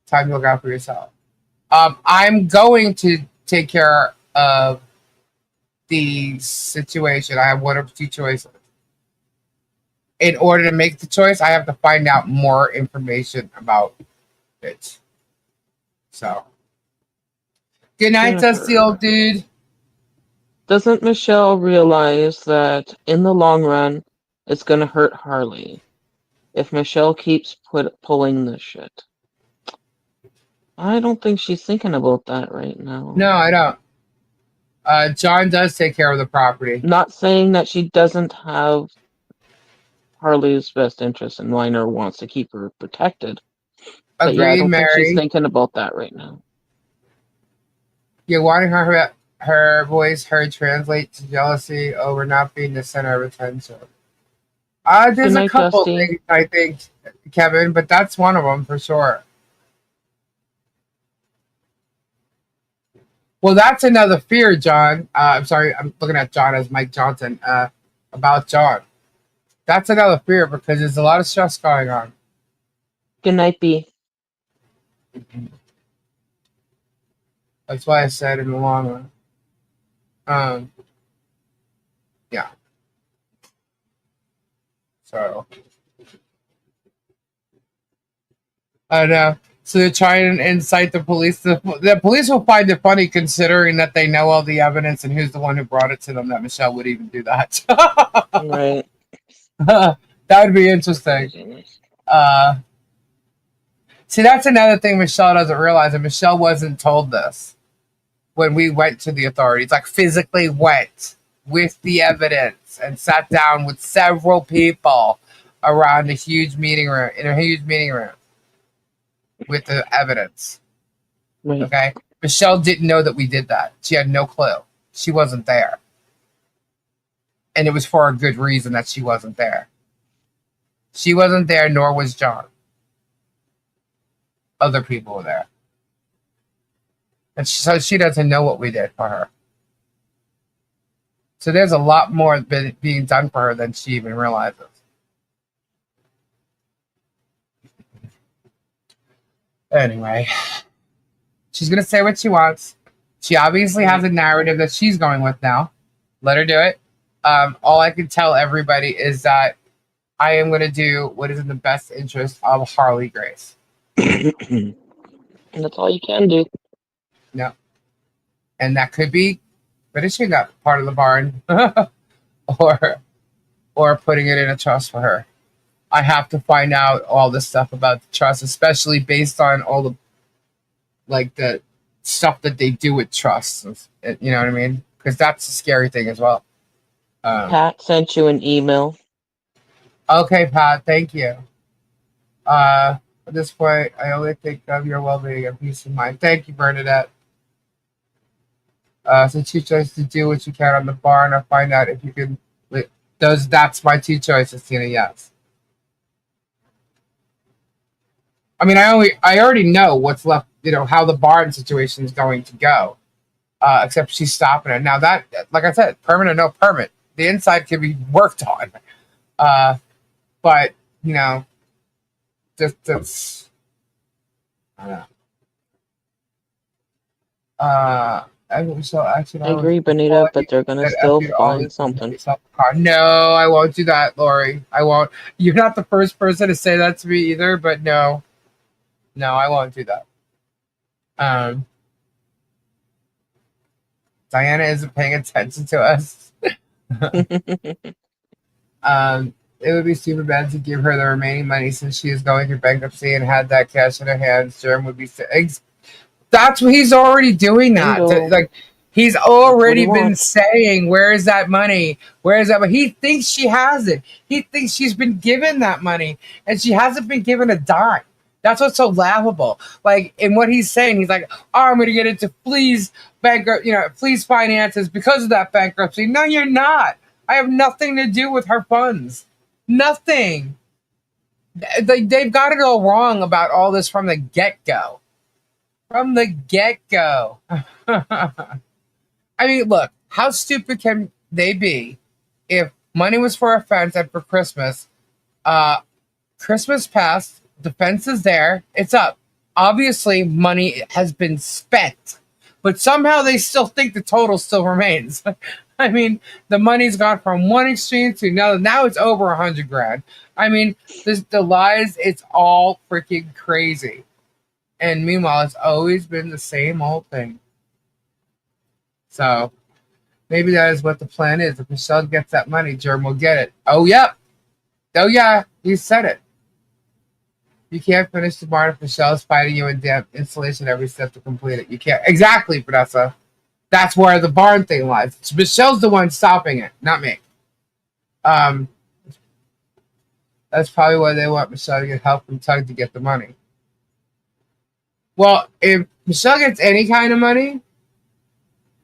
Time to look out for yourself. I'm going to take care of the situation. I have one of two choices. In order to make the choice, I have to find out more information about it. So, good night, Dusty old dude. Doesn't Michelle realize that in the long run, it's going to hurt Harley if Michelle keeps pulling this shit? I don't think she's thinking about that right now. No, I don't. John does take care of the property. Not saying that she doesn't have Harley's best interest in mind or wants to keep her protected. But yeah, I don't think she's thinking about that right now. You're wanting her voice heard translate to jealousy over not being the center of attention. There's a couple things, I think, Kevin, but that's one of them for sure. Well, that's another fear, John. I'm sorry, I'm looking at John as Mike Johnson. About John. That's another fear because there's a lot of stress going on. Good night, B. That's why I said in the long run. Yeah. So. I know. So they're trying to incite the police. The police will find it funny considering that they know all the evidence and who's the one who brought it to them that Michelle would even do that. Right. That would be interesting. See, that's another thing Michelle doesn't realize, and Michelle wasn't told this when we went to the authorities, like physically went with the evidence and sat down with several people around a huge meeting room, with the evidence. Right. Okay? Michelle didn't know that we did that. She had no clue. She wasn't there. And it was for a good reason that she wasn't there. She wasn't there, nor was John. Other people were there. And so she doesn't know what we did for her. So there's a lot more being done for her than she even realizes. Anyway, she's going to say what she wants. She obviously has a narrative that she's going with now. Let her do it. All I can tell everybody is that I am going to do what is in the best interest of Harley Grace. And that's all you can do. No. And that could be finishing that part of the barn or putting it in a trust for her. I have to find out all this stuff about the trust, especially based on all the the stuff that they do with trusts. You know what I mean? Because that's a scary thing as well. Pat sent you an email. Okay, Pat, thank you. At this point, I only think of your well-being and peace of mind. Thank you, Bernadette. So two choices to do what you can on the barn or find out if you can. That's my two choices, Tina. Yes. I mean, I already know what's left. How the barn situation is going to go. Except she's stopping it now. That, like I said, permanent or no permit. The inside can be worked on. But that's I don't know. I agree, Benita, but they're gonna still find something. No, I won't do that, Lori. I won't. You're not the first person to say that to me either, but no, I won't do that. Diana isn't paying attention to us. It would be super bad to give her the remaining money since she is going through bankruptcy and had that cash in her hands. Jerm would be. That's what he's already doing. That he's already been saying, "Where is that money? Where is that?" But he thinks she has it. He thinks she's been given that money, and she hasn't been given a dime. That's what's so laughable. In what he's saying, he's like, "Oh, I'm going to get into Flea's Flea's finances because of that bankruptcy." No, you're not. I have nothing to do with her funds. Nothing. They've got it all wrong about all this from the get-go. From the get-go. I mean, look, how stupid can they be if money was for a fence and for Christmas? Christmas passed, the fence is there, it's up. obviously money has been spent, but somehow they still think the total still remains. I mean, the money's gone from one extreme to another. Now it's over 100 grand. I mean, the lies, it's all freaking crazy. And meanwhile, it's always been the same old thing. So maybe that is what the plan is. If Michelle gets that money, Germ will get it. Oh, yep. Oh, yeah. You said it. You can't finish the barn if Michelle's fighting you in damn installation every step to complete it. You can't. Exactly, Vanessa. That's where the barn thing lies. Michelle's the one stopping it, not me. That's probably why they want Michelle to get help from Tug to get the money. Well, if Michelle gets any kind of money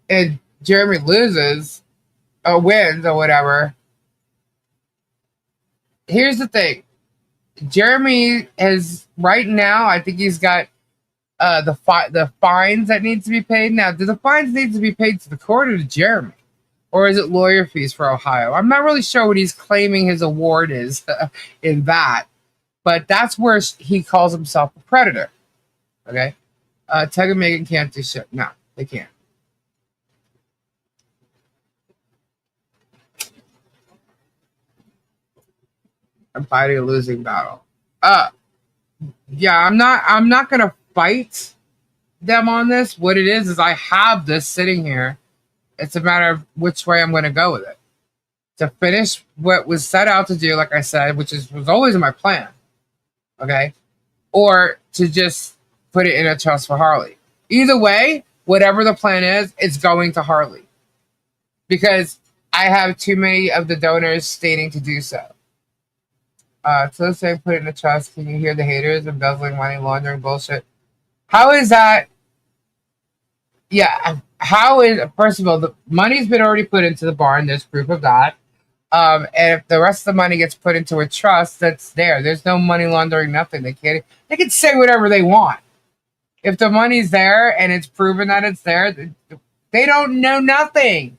and Jeremy loses or wins or whatever, here's the thing. Jeremy has right now, I think he's got the fines that need to be paid. Now, do the fines need to be paid to the court or to Jeremy? Or is it lawyer fees for Ohio? I'm not really sure what he's claiming his award is in that. But that's where he calls himself a predator. Okay? Tug and Megan can't do shit. No, they can't. I'm fighting a losing battle. Yeah, I'm not gonna fight them on this. What it is I have this sitting here. It's a matter of which way I'm gonna go with it. To finish what was set out to do, like I said, which was always in my plan. Okay? Or to just put it in a trust for Harley. Either way, whatever the plan is, it's going to Harley. Because I have too many of the donors stating to do so. So let's say put it in a trust. Can you hear the haters? Embezzling, money laundering, bullshit. How is that? Yeah, how is, first of all, the money's been already put into the barn. There's proof of that. And if the rest of the money gets put into a trust, that's there. There's no money laundering, nothing. They can say whatever they want. If the money's there and it's proven that it's there, they don't know nothing.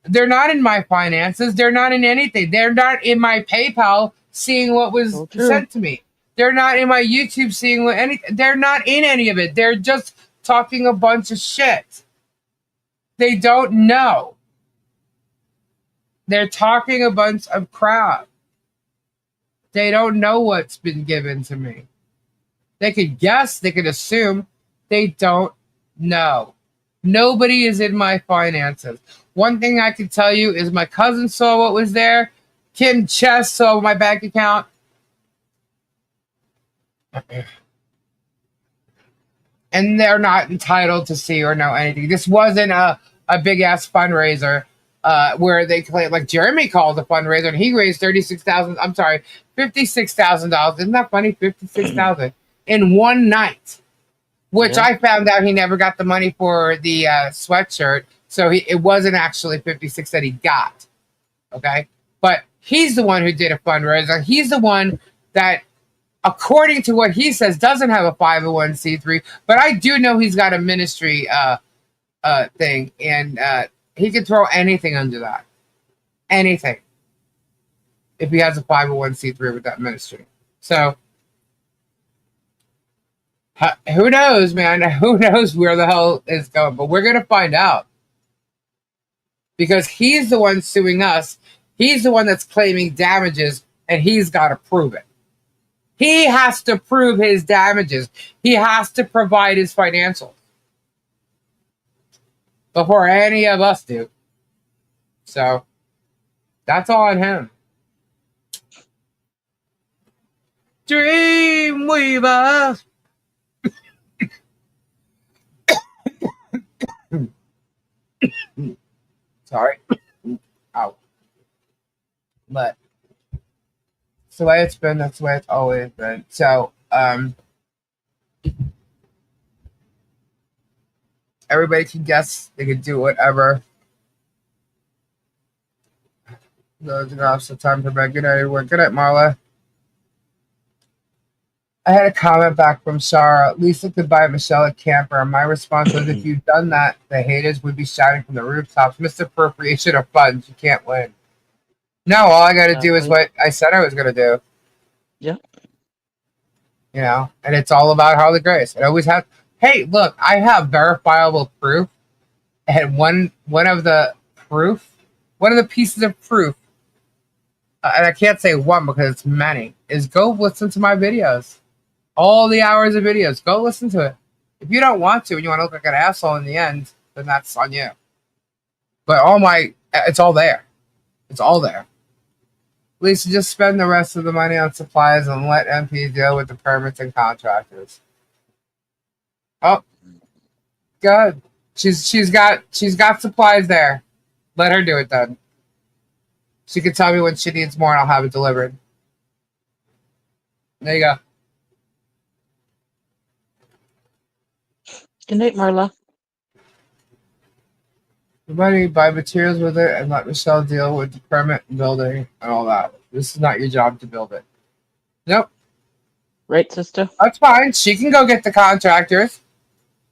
They're not in my finances. They're not in anything. They're not in my PayPal seeing what was sent to me. They're not in my YouTube seeing what they're not in any of it. They're just talking a bunch of shit. They don't know. They're talking a bunch of crap. They don't know what's been given to me. They could guess, they could assume. They don't know. Nobody is in my finances. One thing I can tell you is my cousin saw what was there. Kim Chess saw my bank account. And they're not entitled to see or know anything. This wasn't a big-ass fundraiser where they claim, like Jeremy called a fundraiser and he raised $56,000. Isn't that funny? $56,000 in one night. Which I found out he never got the money for the sweatshirt. So it wasn't actually 56 that he got. Okay? But he's the one who did a fundraiser. He's the one that, according to what he says, doesn't have a 501c3. But I do know he's got a ministry thing. And he can throw anything under that. Anything. If he has a 501c3 with that ministry. So, who knows, man? Who knows where the hell is going? But we're going to find out. Because he's the one suing us. He's the one that's claiming damages, and he's got to prove it. He has to prove his damages. He has to provide his financials. Before any of us do. So, that's all on him. Dreamweaver. Sorry. Ow. But it's the way it's been, that's the way it's always been. So, everybody can guess, they can do whatever. Those are off, so time for bed. Good night, everyone. Good night, Marla. I had a comment back from Shara. Lisa could buy Michelle a camper. And my response was, if you'd done that, the haters would be shouting from the rooftops, misappropriation of funds. You can't win. No, all I got to do is what I said I was going to do. Yeah. you know, and it's all about Harley Grace. It always has. Hey, look, I have verifiable proof, and one of the pieces of proof, and I can't say one because it's many, is go listen to my videos, all the hours of videos. Go listen to it. If you don't want to, and you want to look like an asshole in the end, then that's on you. But it's all there. It's all there. Lisa, just spend the rest of the money on supplies and let MP deal with the permits and contractors. Oh, good. She's got supplies there. Let her do it then. She can tell me when she needs more and I'll have it delivered. There you go. Good night, Marla. Everybody buy materials with it and let Michelle deal with the permit and building and all that. This is not your job to build it. Nope. Right, sister? That's fine. She can go get the contractors.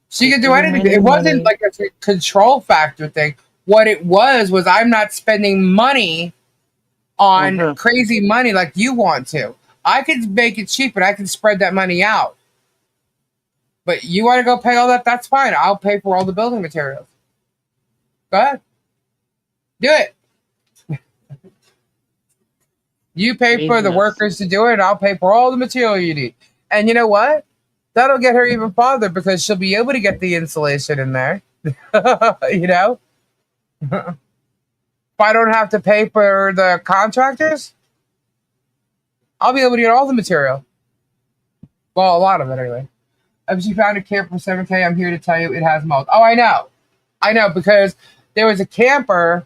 She can do anything. It wasn't like a control factor thing. What it was I'm not spending money on crazy money like you want to. I could make it cheap and I can spread that money out. But you want to go pay all that? That's fine. I'll pay for all the building materials. Go ahead. Do it. You pay for the workers to do it, and I'll pay for all the material you need. And you know what? That'll get her even farther because she'll be able to get the insulation in there. You know? If I don't have to pay for the contractors, I'll be able to get all the material. Well, a lot of it anyway. If she found a camper for 7K, I'm here to tell you it has mold. Oh, I know. I know, because there was a camper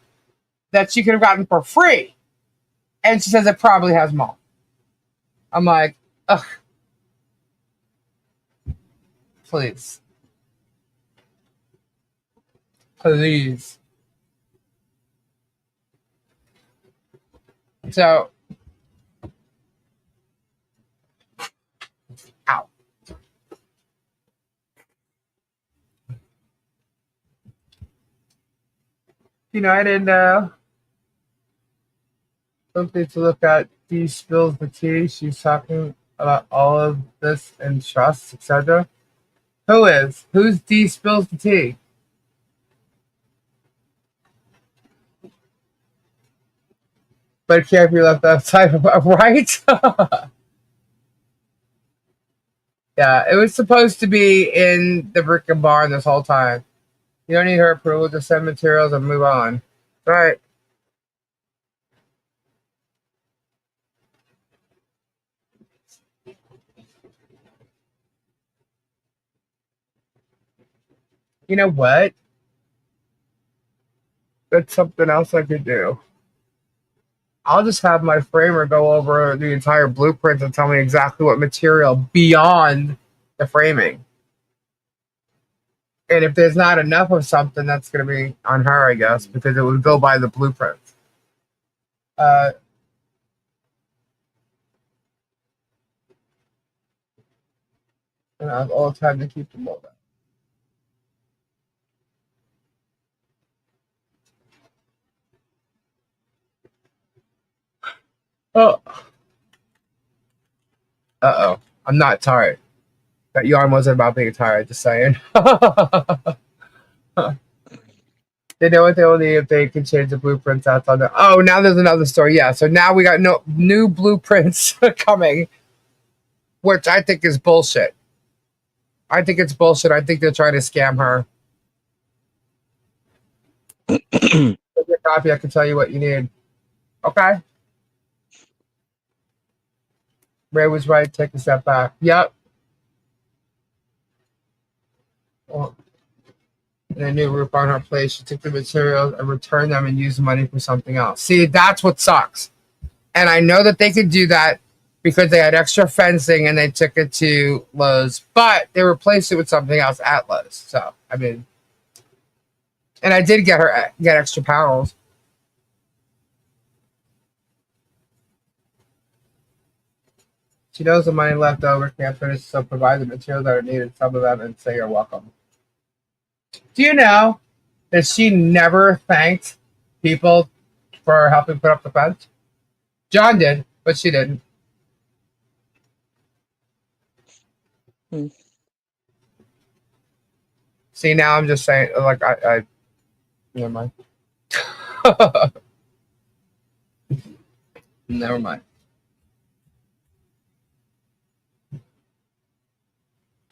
that she could have gotten for free. And she says it probably has mold. I'm like, ugh. Please. Please. So, ow. You know, I didn't know. Something to look at. Dee spills the tea. She's talking about all of this and trust, etc. Who is? Who's Dee spills the tea? But it can't be left outside of right? Yeah, it was supposed to be in the brick and barn this whole time. You don't need her approval. Just send materials and move on. All right. You know what? That's something else I could do. I'll just have my framer go over the entire blueprint and tell me exactly what material beyond the framing. And if there's not enough of something, that's going to be on her, I guess, because it would go by the blueprint. And I have all the time to keep them all back. Oh. Uh-oh. I'm not tired. That yarn wasn't about being tired, just saying. They know what they will need if they can change the blueprints out on there. Oh, now there's another story. Yeah, so now we got new blueprints coming, which I think is bullshit. I think it's bullshit. I think they're trying to scam her. With your copy, I can tell you what you need. Okay. Ray was right. Take a step back. Yep. Well, and a new roof on her place. She took the materials and returned them and used the money for something else. See, that's what sucks. And I know that they could do that because they had extra fencing and they took it to Lowe's, but they replaced it with something else at Lowe's. So, I mean, and I did get extra panels. She knows the money left over can't finish, so provide the materials that are needed, some of them, and say you're welcome. Do you know that she never thanked people for helping put up the fence? John did, but she didn't. Hmm. See, now I'm just saying, like, I never mind. Never mind.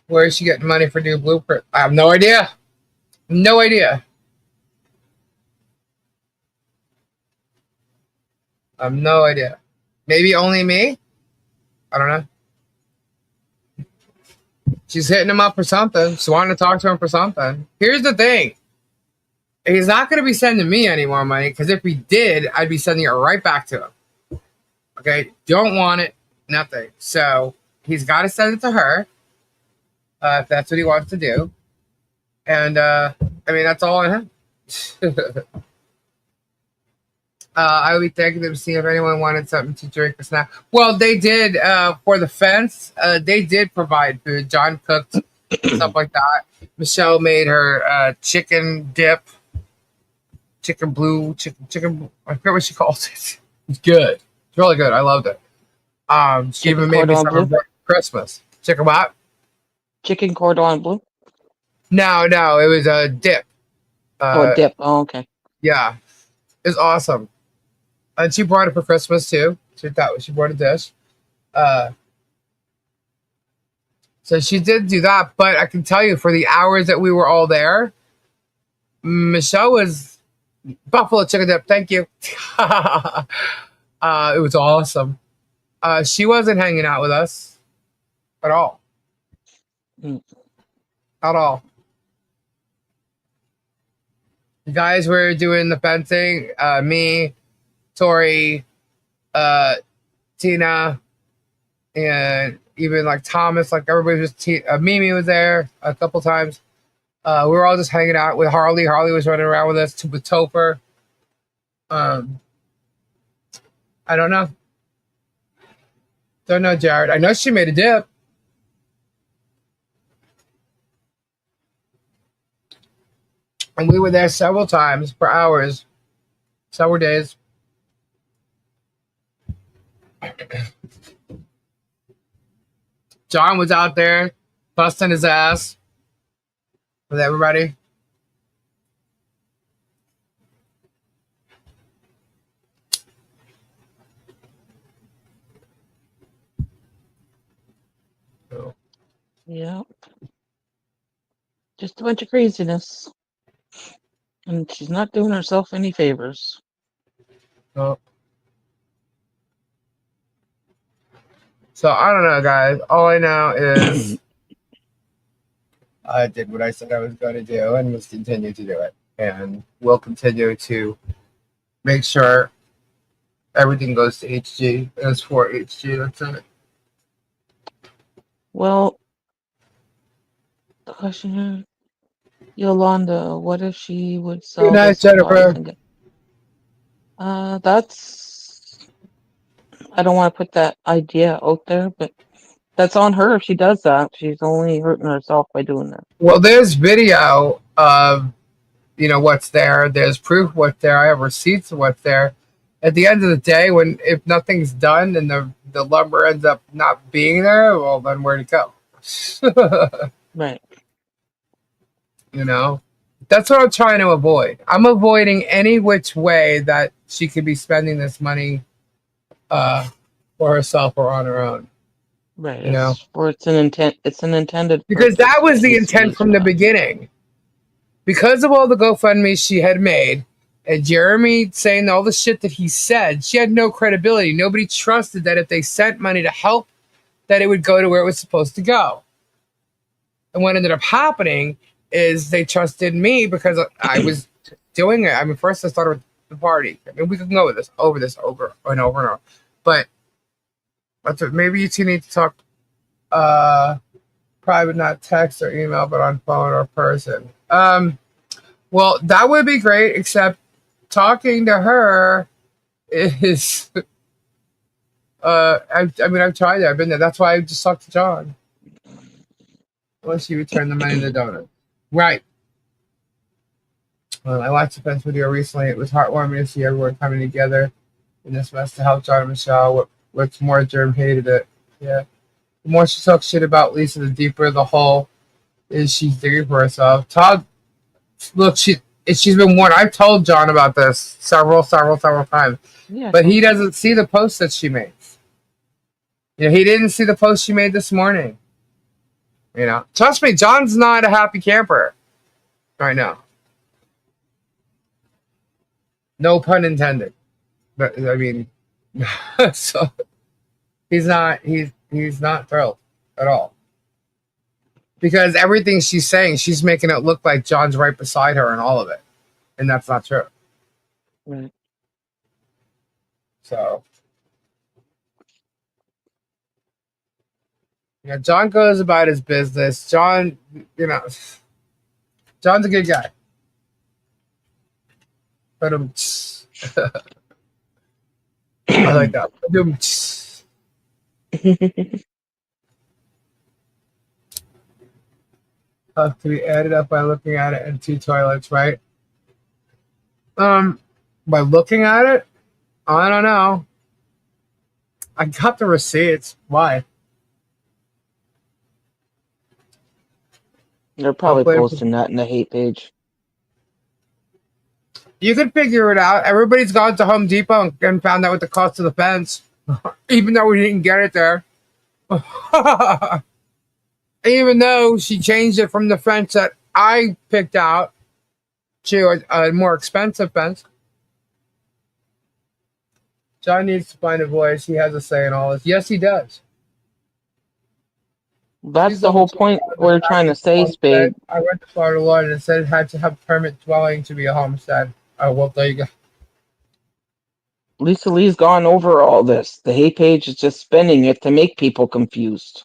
Where is she getting money for new blueprint? I have no idea. No idea. I have no idea. Maybe only me? I don't know. She's hitting him up for something. She's wanting to talk to him for something. Here's the thing. He's not going to be sending me any more money, because if he did, I'd be sending it right back to him. Okay? Don't want it. Nothing. So he's got to send it to her, if that's what he wants to do. And, I mean, that's all on him. I would be thanking them to see if anyone wanted something to drink or snack. Well, they did, for the fence, they did provide food. John cooked stuff like that. Michelle made her chicken dip, chicken, I forget what she called it. It's good. It's really good. I loved it. She even made me some for Christmas. Chicken what? Chicken cordon bleu? No, it was a dip. A dip. Oh, okay. Yeah. It's awesome. And she brought it for Christmas too. She brought a dish. So she did do that, but I can tell you, for the hours that we were all there, Michelle was buffalo chicken dip. Thank you. It was awesome. She wasn't hanging out with us at all. At all. The guys were doing the fencing. Me, Tori, Tina, and even like Thomas. Like everybody was. Mimi was there a couple times. We were all just hanging out with Harley. Harley was running around with us with Topher. I don't know. Don't know, Jared. I know she made a dip. And we were there several times for hours, several days. John was out there busting his ass with everybody. Yeah. Just a bunch of craziness. And she's not doing herself any favors. Oh. So I don't know, guys. All I know is I did what I said I was going to do, and will continue to do it. And we'll continue to make sure everything goes to HG. As for HG, that's it. Well, the question here, Yolanda, what if she would sell Good night, this supplies Jennifer. and get... that's... I don't want to put that idea out there, but that's on her if she does that. She's only hurting herself by doing that. Well, there's video of, what's there. There's proof what's there. I have receipts of what's there. At the end of the day, if nothing's done and the lumber ends up not being there, well, then where'd it go? Right. That's what I'm trying to avoid. I'm avoiding any which way that she could be spending this money for herself or on her own. Right. It's an intent. It's an intended. Because that was the intent from the beginning. Because of all the GoFundMe she had made, and Jeremy saying all the shit that he said, she had no credibility. Nobody trusted that if they sent money to help, that it would go to where it was supposed to go. And what ended up happening is they trusted me because I was doing it. I mean, first I started with the party. I mean, we can go with this over and over and over. But maybe you two need to talk private, not text or email, but on phone or person. Well, that would be great, except talking to her is I've tried it. I've been there. That's why I just talked to John. Unless you return the money in the donut. Right. I watched the fence video recently. It was heartwarming to see everyone coming together in this mess to help John and Michelle. What's more, Jerm hated it. Yeah. The more she talks shit about Lisa, the deeper the hole is she's digging for herself. Todd, look, she's been warned. I've told John about this several times, Yeah, but he doesn't see the post that she makes. You know, he didn't see the post she made this morning. You know, trust me, John's not a happy camper right now. No pun intended. But I mean, so he's not thrilled at all. Because everything she's saying, she's making it look like John's right beside her and all of it. And that's not true. right. So yeah, John goes about his business. John, you know, John's a good guy. But I like that. To be added up by looking at it and 2 toilets, right? By looking at it, I don't know. I got the receipts. Why? They're probably posting that in the hate page. You can figure it out. Everybody's gone to Home Depot and found out what the cost of the fence, even though we didn't get it there. Even though she changed it from the fence that I picked out to a more expensive fence. John needs to find a voice. He has a say in all this. Yes, he does. That's the whole point we're trying to say, Spade. I went to Florida law and it said it had to have permit dwelling to be a homestead. Oh, well, there you go. Lisa Lee's gone over all this. The hate page is just spinning it to make people confused.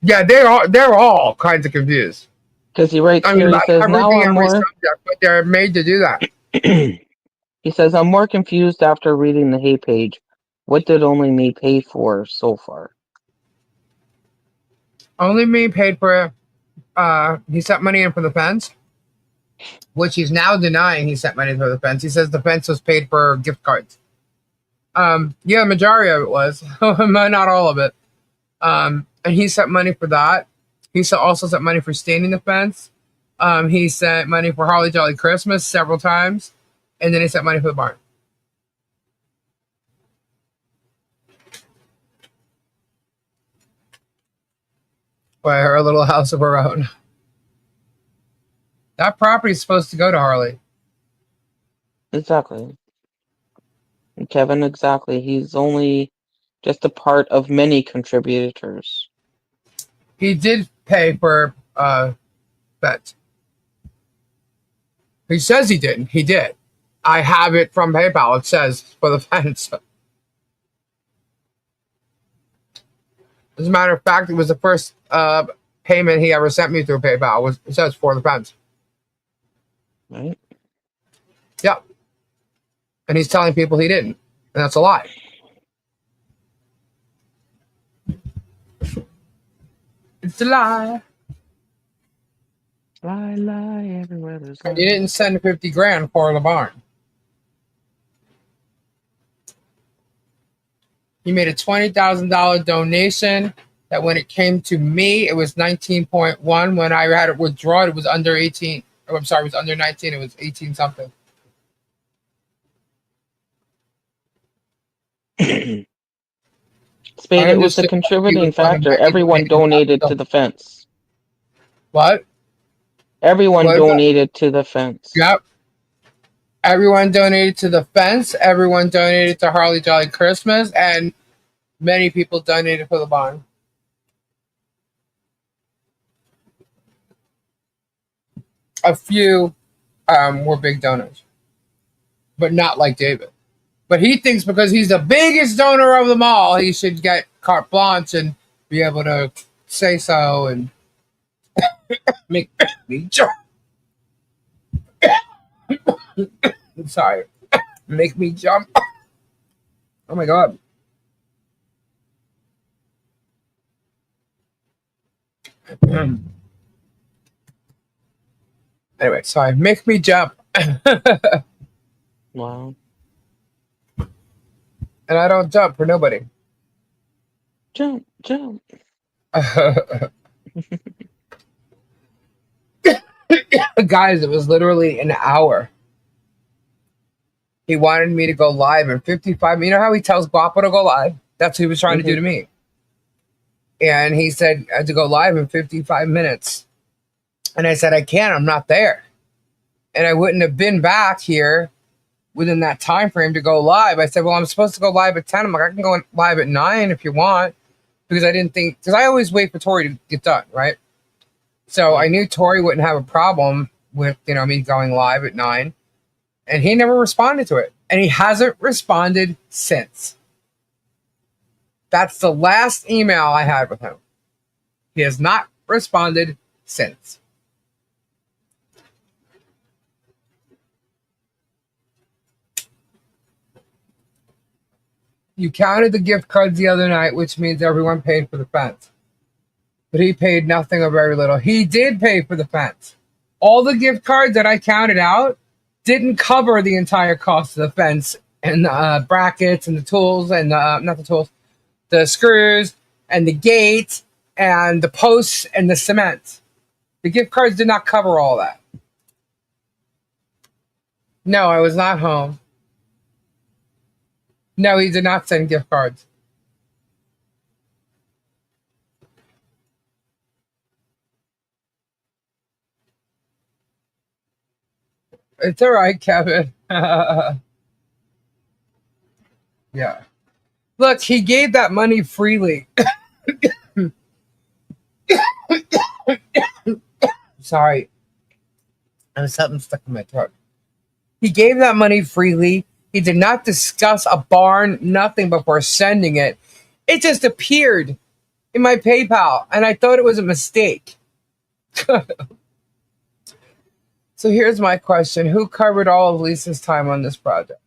Yeah, they're all kinds of confused. Because he writes here, he says, now I'm more... Subject, but they're made to do that. He says, I'm more confused after reading the hate page. What did Only Me pay for so far? Only Me paid for, he sent money in for the fence, which he's now denying he sent money for the fence. He says the fence was paid for gift cards. Yeah, the majority of it was, not all of it. And he sent money for that. He also sent money for staining the fence. He sent money for Holly Jolly Christmas several times. And then he sent money for the barn. By her little house of her own. That property is supposed to go to Harley. Exactly. And Kevin, exactly. He's only just a part of many contributors. He did pay for bets. He says he didn't. He did. I have it from PayPal. It says for the fence. As a matter of fact, it was the first payment he ever sent me through PayPal. It says for the fence. Right. Yep. And he's telling people he didn't. And that's a lie. It's a lie. Lie, lie, everywhere there's And you didn't send $50,000 for the barn. He made a $20,000 donation that when it came to me, it was 19.1. When I had it withdrawn, it was under 18. Oh, I'm sorry, it was under 19. It was 18 something. Spade, it was a contributing factor. Everyone donated to the fence. What? Everyone donated to the fence. Yep. Everyone donated to the fence. Everyone donated to Harley Jolly Christmas. And many people donated for the barn. A few were big donors. But not like David. But he thinks because he's the biggest donor of them all, he should get carte blanche and be able to say so and make me jump. I'm sorry. Make me jump. Oh my God. Anyway, sorry. Make me jump. Wow. And I don't jump for nobody. Jump, jump. Guys, it was literally an hour. He wanted me to go live in 55. You know how he tells Guapo to go live? That's what he was trying to do to me. And he said I had to go live in 55 minutes. And I said, I can't. I'm not there. And I wouldn't have been back here within that time frame to go live. I said, well, I'm supposed to go live at 10. I'm like, I can go live at 9 if you want. Because I didn't think, because I always wait for Tori to get done, right? So I knew Tori wouldn't have a problem with, me going live at 9. And he never responded to it. And he hasn't responded since. That's the last email I had with him. He has not responded since. You counted the gift cards the other night, which means everyone paid for the fence. But he paid nothing or very little. He did pay for the fence. All the gift cards that I counted out didn't cover the entire cost of the fence and the brackets and the tools and not the tools, the screws and the gate and the posts and the cement. The gift cards did not cover all that. No, I was not home. No, he did not send gift cards. It's all right, Kevin. Yeah. Look, he gave that money freely. Sorry. I have something stuck in my throat. He gave that money freely. He did not discuss a barn, nothing before sending it. It just appeared in my PayPal, and I thought it was a mistake. So here's my question. Who covered all of Lisa's time on this project?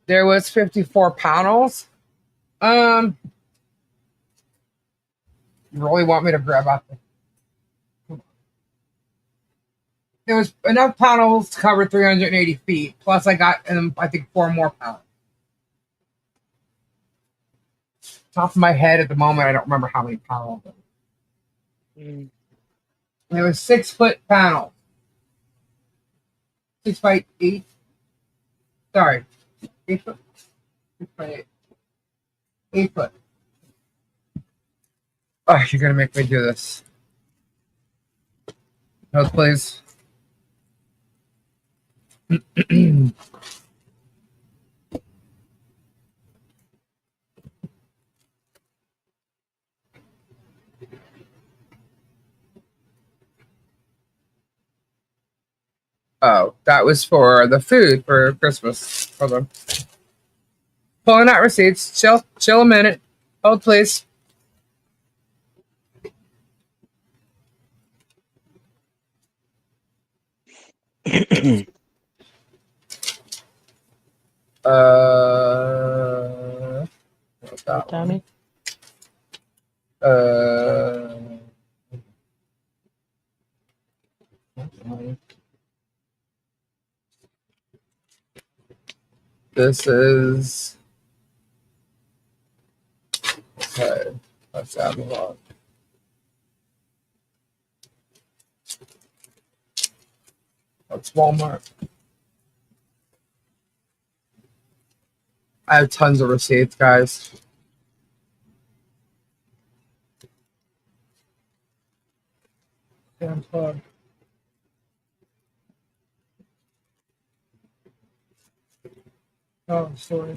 There was 54 panels. You really want me to grab out the... There was enough panels to cover 380 feet. Plus I got, I think, 4 more panels. Top of my head at the moment, I don't remember how many panels. There was 6-foot panels. 6 by 8. Sorry. 8 foot. 6 by 8. 8 foot. Oh, you're going to make me do this. No, please. Oh, that was for the food for Christmas. Hold on. Pulling out receipts. Chill a minute. Hold, please. What's that Tommy? This is okay. Let's have a look. That's Walmart. I have tons of receipts, guys. Damn plug. Oh, sorry.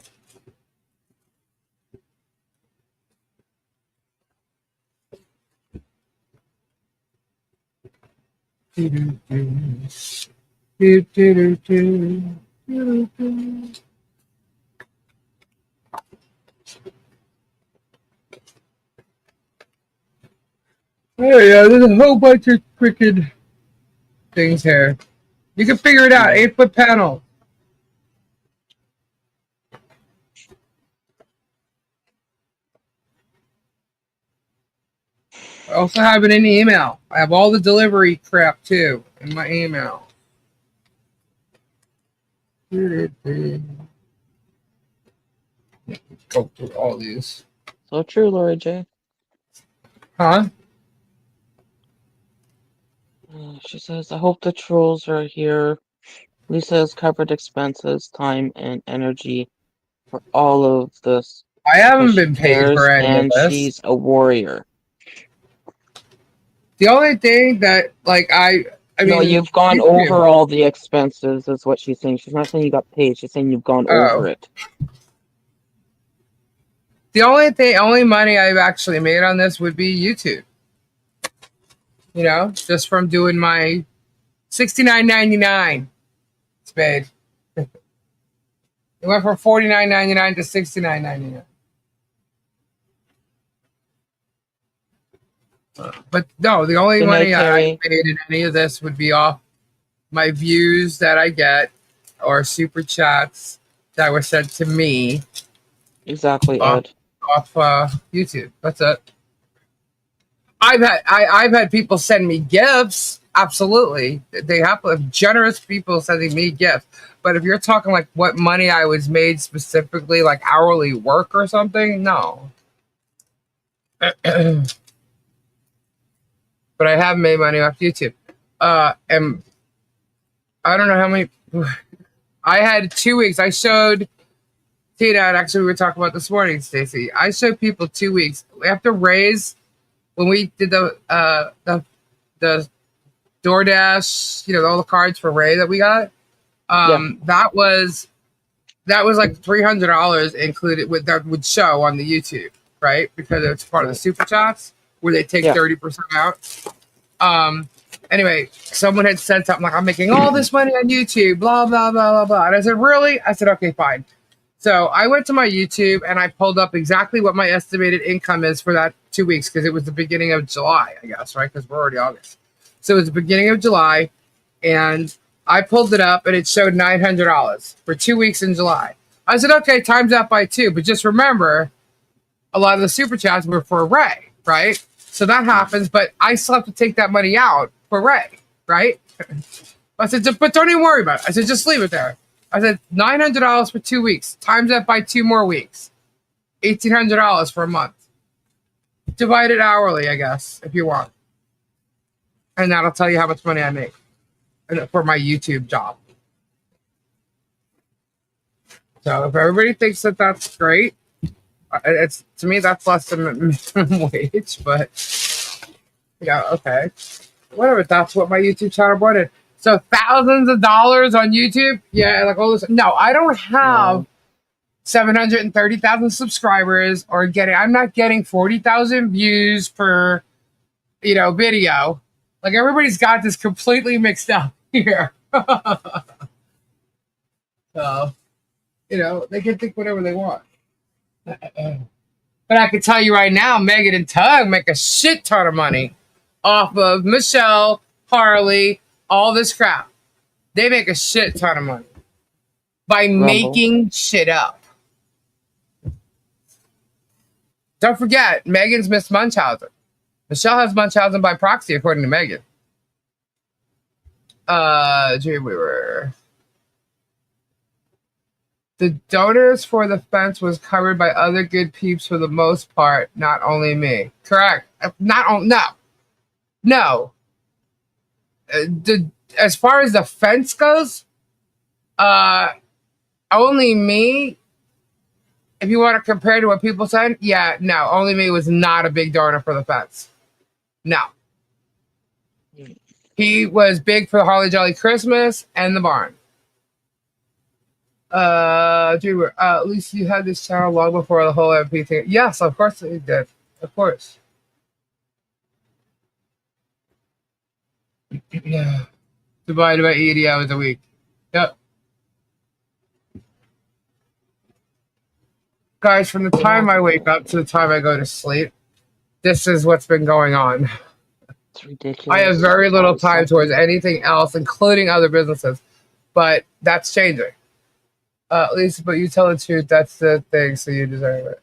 Oh yeah, there's a whole bunch of freaking things here. You can figure it out. 8-foot panel. I also have it in the email. I have all the delivery crap too in my email. Go through all these. So true, Lori J. Huh? She says, I hope the trolls are here. Lisa has covered expenses, time, and energy for all of this I because haven't she been paid cares for any of and this. she's a warrior. The only thing that, like, I No, mean, you've gone YouTube. over all the expenses, is what she's saying. She's not saying you got paid. She's saying you've gone over it. The only money I've actually made on this would be YouTube. You know, just from doing my $69.99. It's paid. It went from $49.99 to $69.99. But no, the only Good night, money I Terry. made in any of this would be off my views that I get or super chats that were sent to me Exactly, off, Ed. off YouTube. That's it. I've had people send me gifts. Absolutely, they have generous people sending me gifts. But if you're talking like what money I was made specifically, like hourly work or something, no. But I have made money off YouTube. And I don't know how many. I had 2 weeks. I showed Tina, and actually we were talking about this morning, Stacy. I showed people 2 weeks after Raise when we did the DoorDash, you know, all the cards for Ray that we got. That was like $300 included with that would show on the YouTube, right? Because it's part of the super chats where they take 30% out. Anyway, someone had said something like, I'm making all this money on YouTube, blah, blah, blah, blah, blah. And I said, really? I said, okay, fine. So I went to my YouTube and I pulled up exactly what my estimated income is for that 2 weeks because it was the beginning of July, I guess, right? Because we're already August. So it was the beginning of July and I pulled it up and it showed $900 for 2 weeks in July. I said, okay, times that by 2. But just remember, a lot of the super chats were for Ray, right? So that happens, but I still have to take that money out for Ray, right? I said, but don't even worry about it. I said, just leave it there. I said, $900 for 2 weeks. Times that by 2 more weeks. $1,800 for a month. Divide it hourly, I guess, if you want. And that'll tell you how much money I make for my YouTube job. So if everybody thinks that that's great, it's to me that's less than minimum wage, but yeah, okay, whatever. That's what my YouTube channel wanted. So thousands of dollars on YouTube, yeah, like all this. No, I don't have 730,000 subscribers or I'm not getting 40,000 views per video. Like everybody's got this completely mixed up here. So they can think whatever they want. But I can tell you right now, Megan and Tug make a shit ton of money off of Michelle, Harley, all this crap. They make a shit ton of money by making shit up. Don't forget, Megan's Miss Munchausen. Michelle has Munchausen by proxy, according to Megan. Gee, we were... The donors for the fence was covered by other good peeps for the most part, not only me. Correct. No. As far as the fence goes, only me. If you want to compare to what people said, no, only me was not a big donor for the fence. No. He was big for the Holly Jolly Christmas and the barn. At least you had this channel long before the whole MP thing. Yes, of course it did. Of course. Yeah. Divided by 80 hours a week. Yep. Guys, from the time I wake up to the time I go to sleep, this is what's been going on. It's ridiculous. I have very little time towards anything else, including other businesses. But that's changing. Lisa, but you tell the truth. That's the thing, so you deserve it.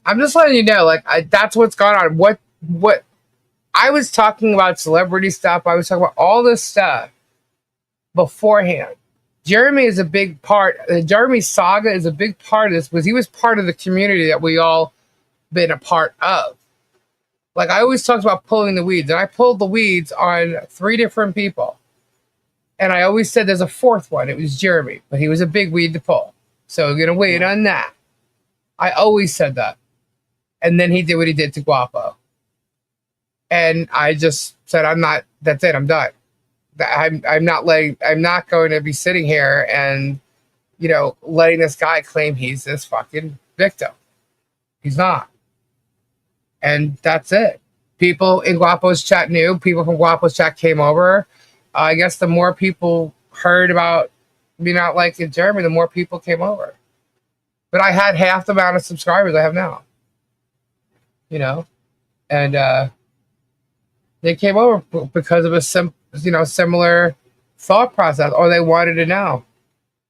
I'm just letting you know, that's what's going on. What I was talking about celebrity stuff. I was talking about all this stuff beforehand. Jeremy is a big part. Jeremy's saga is a big part of this because he was part of the community that we all been a part of. Like I always talked about pulling the weeds, and I pulled the weeds on 3 different people. And I always said there's a 4th one. It was Jeremy, but he was a big weed to pull. So we're gonna wait on that. I always said that. And then he did what he did to Guapo. And I just said, that's it, I'm done. I'm not going to be sitting here and, letting this guy claim he's this fucking victim. He's not. And that's it. People in Guapo's chat knew. People from Guapo's chat came over. I guess the more people heard about me not liking Jeremy, the more people came over. But I had half the amount of subscribers I have now. And they came over because of a similar thought process, or they wanted to know,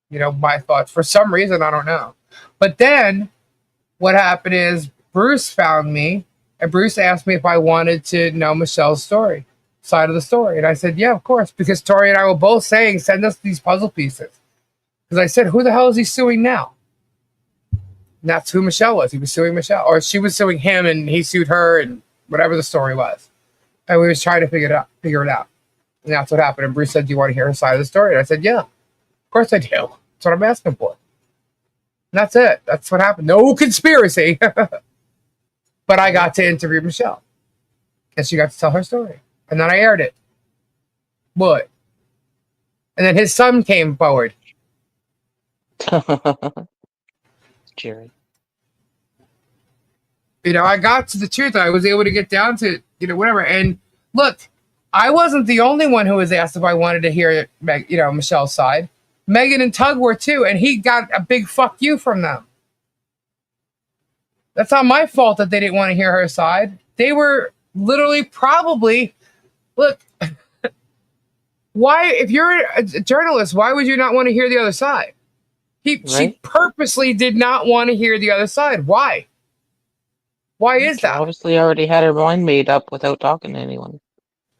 my thoughts for some reason. I don't know. But then what happened is Bruce found me, and Bruce asked me if I wanted to know Michelle's side of the story. And I said, yeah, of course, because Tori and I were both saying, send us these puzzle pieces. Because I said, who the hell is he suing now? And that's who Michelle was. He was suing Michelle, or she was suing him, and he sued her, and whatever the story was. And we was trying to figure it out. And that's what happened. And Bruce said, do you want to hear her side of the story? And I said, yeah, of course I do. That's what I'm asking for. And that's it. That's what happened. No conspiracy. But I got to interview Michelle. And she got to tell her story. And then I aired it. What? And then his son came forward. Jerry. I got to the truth. I was able to get down to, whatever. And look, I wasn't the only one who was asked if I wanted to hear, Michelle's side. Megan and Tug were too, and he got a big fuck you from them. That's not my fault that they didn't want to hear her side. They were literally probably, look, why, if you're a journalist, why would you not want to hear the other side? She purposely did not want to hear the other side. Why? Why is that? Obviously already had her mind made up without talking to anyone.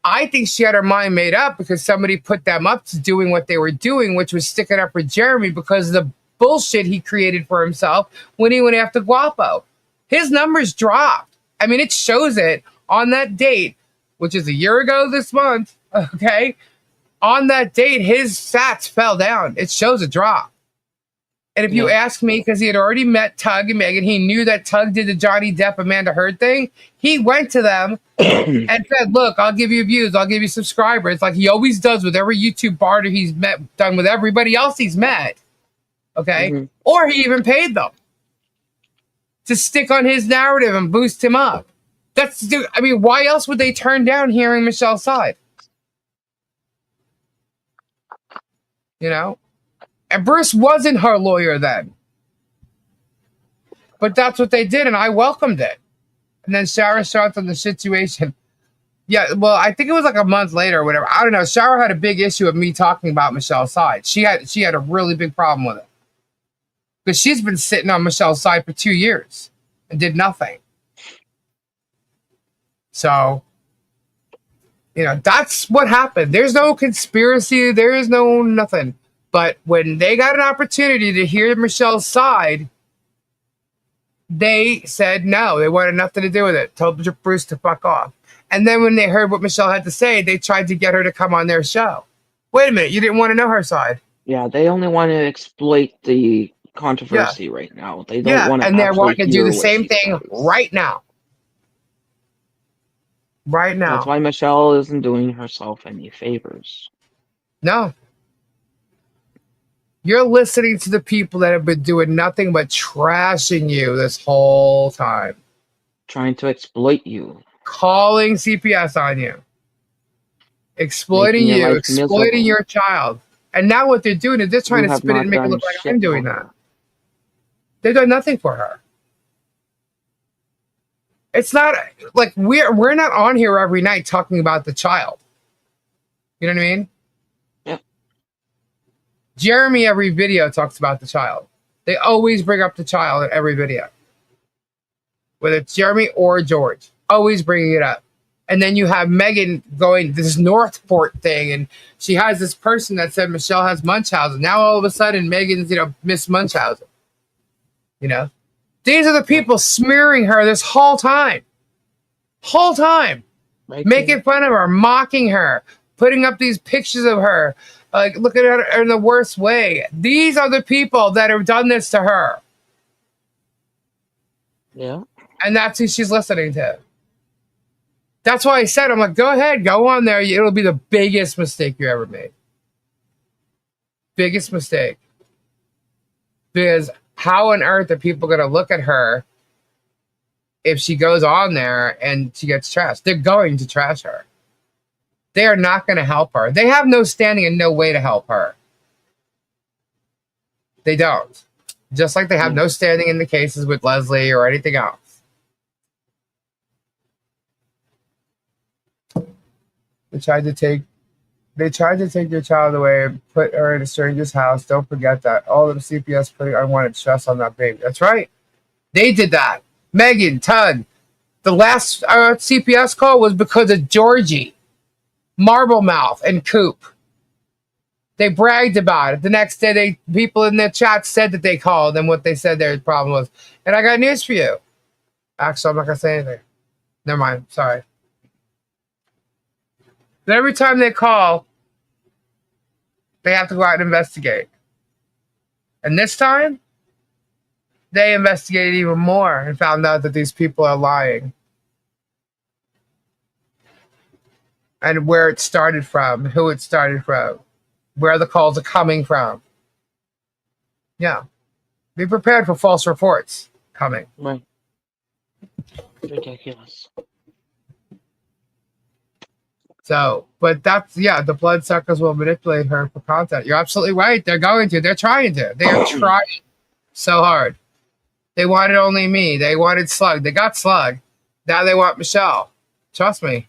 I think she had her mind made up because somebody put them up to doing what they were doing, which was sticking up for Jeremy because of the bullshit he created for himself when he went after Guapo. His numbers dropped. I mean, it shows it on that date, which is a year ago this month, okay? On that date, his stats fell down. It shows a drop. And if you ask me, because he had already met Tug and Megan, he knew that Tug did the Johnny Depp Amanda Heard thing. He went to them and said, look, I'll give you views. I'll give you subscribers. Like he always does with every YouTube barter he's done with everybody else he's met. Okay? Mm-hmm. Or he even paid them to stick on his narrative and boost him up. Why else would they turn down hearing Michelle's side? And Bruce wasn't her lawyer then. But that's what they did, and I welcomed it. And then Shara shot on the situation. Yeah, well, I think it was like a month later or whatever. I don't know. Shara had a big issue with me talking about Michelle's side. She had a really big problem with it. Because she's been sitting on Michelle's side for 2 years and did nothing. So, that's what happened. There's no conspiracy. There is no nothing. But when they got an opportunity to hear Michelle's side, they said no. They wanted nothing to do with it. Told Bruce to fuck off. And then when they heard what Michelle had to say, they tried to get her to come on their show. Wait a minute. You didn't want to know her side. Yeah, they only want to exploit the controversy right now. They don't want to. And they're wanting to do the same thing right now. Right now. That's why Michelle isn't doing herself any favors. No. You're listening to the people that have been doing nothing but trashing you this whole time. Trying to exploit you. Calling CPS on you. Exploiting you. Exploiting your child. And now what they're doing is they're trying to spin it and make it look like I'm doing that. They've done nothing for her. It's not like we're not on here every night talking about the child. You know what I mean? Jeremy, every video talks about the child. They always bring up the child in every video. Whether it's Jeremy or George. Always bringing it up. And then you have Megan going this Northport thing, and she has this person that said Michelle has Munchausen. Now all of a sudden, Megan's Miss Munchausen. These are the people smearing her this whole time, making fun of her, mocking her, putting up these pictures of her, like looking at her in the worst way. These are the people that have done this to her. Yeah, and that's who she's listening to. That's why I said, I'm like, go ahead, go on there. It'll be the biggest mistake you ever made. Biggest mistake. Because how on earth are people going to look at her if she goes on there and she gets trashed? They're going to trash her. They are not going to help her. They have no standing and no way to help her. They don't. Just like they have no standing in the cases with Leslie or anything else. They tried to take your child away and put her in a stranger's house. Don't forget that. All of the CPS putting unwanted stress on that baby. That's right. They did that. Megan, Todd. The last CPS call was because of Georgie, Marblemouth, and Coop. They bragged about it. The next day, people in the chat said that they called, and what they said their problem was. And I got news for you. Actually, I'm not going to say anything. Never mind. Sorry. But every time they call, they have to go out and investigate. And this time, they investigated even more and found out that these people are lying. And where it started from, who it started from, where the calls are coming from. Yeah. Be prepared for false reports coming. Right. Ridiculous. So, but that's, the bloodsuckers will manipulate her for content. You're absolutely right. They're going to. They're trying to. They are trying so hard. They wanted only me. They wanted Slug. They got Slug. Now they want Michelle. Trust me.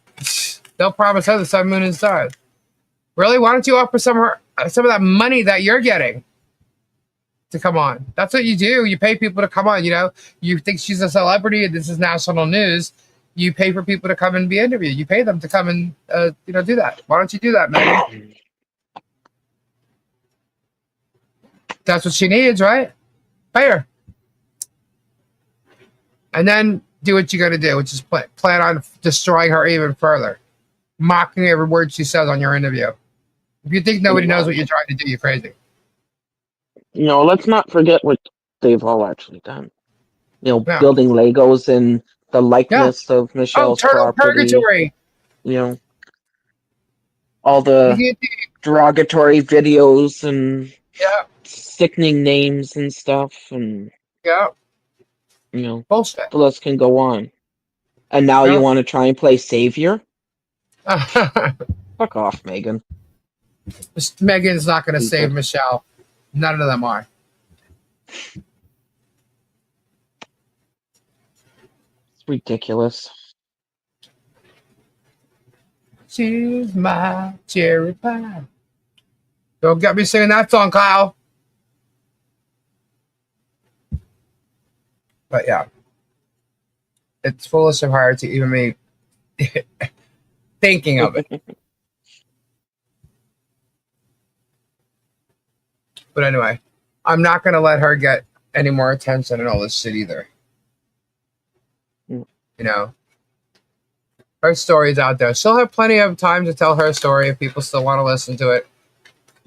They'll promise her the sun, moon, and stars. Really? Why don't you offer some of that money that you're getting to come on? That's what you do. You pay people to come on. You think she's a celebrity and this is national news. You pay for people to come and be interviewed. You pay them to come and do that. Why don't you do that, Megan? That's what she needs, right? Pay her. And then do what you got to do, which is plan on destroying her even further. Mocking every word she says on your interview. If you think nobody knows what you're trying to do, you're crazy. Let's not forget what they've all actually done. Building Legos and the likeness of Michelle's property. Purgatory. All the derogatory videos and sickening names and stuff, and bullshit. The list can go on. And now you want to try and play savior? Fuck off, Megan. Megan's not going to save Michelle. None of them are. It's ridiculous. She's my cherry pie. Don't get me singing that song, Kyle. But yeah. It's foolish of her to even be thinking of it. But anyway, I'm not going to let her get any more attention and all this shit either. Her story's out there. She'll have plenty of time to tell her story if people still want to listen to it.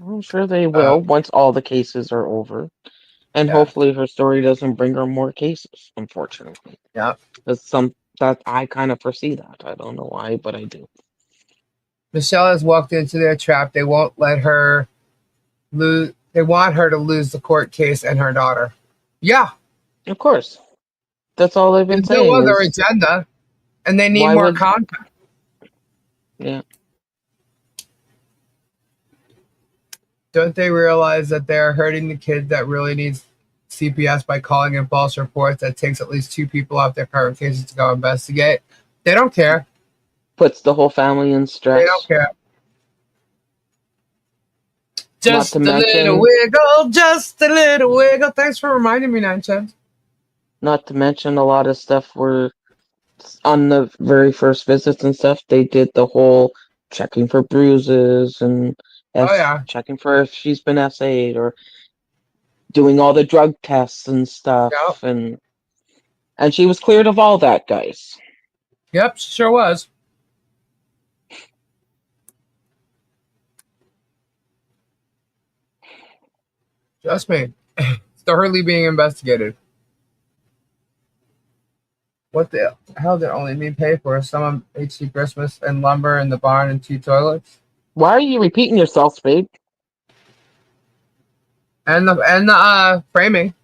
I'm sure they will once all the cases are over. And hopefully her story doesn't bring her more cases, unfortunately. Yeah. That I kind of foresee that. I don't know why, but I do. Michelle has walked into their trap. They won't let her lose. They want her to lose the court case and her daughter. Yeah. Of course. That's all they've been saying. No other agenda. And they need more content. Yeah. Don't they realize that they're hurting the kid that really needs CPS by calling in false reports that takes at least 2 people off their current cases to go investigate? They don't care. Puts the whole family in stress. They don't care. Just a little wiggle, just a little wiggle. Thanks for reminding me, Nine Cents. Not to mention a lot of stuff where on the very first visits and stuff, they did the whole checking for bruises and checking for if she's been SA'd or doing all the drug tests and stuff, and she was cleared of all that, guys. Yep, sure was. Trust me, thoroughly being investigated. What the hell did only me pay for? Some HC Christmas and lumber in the barn and 2 toilets. Why are you repeating yourself, Spade? And the framing.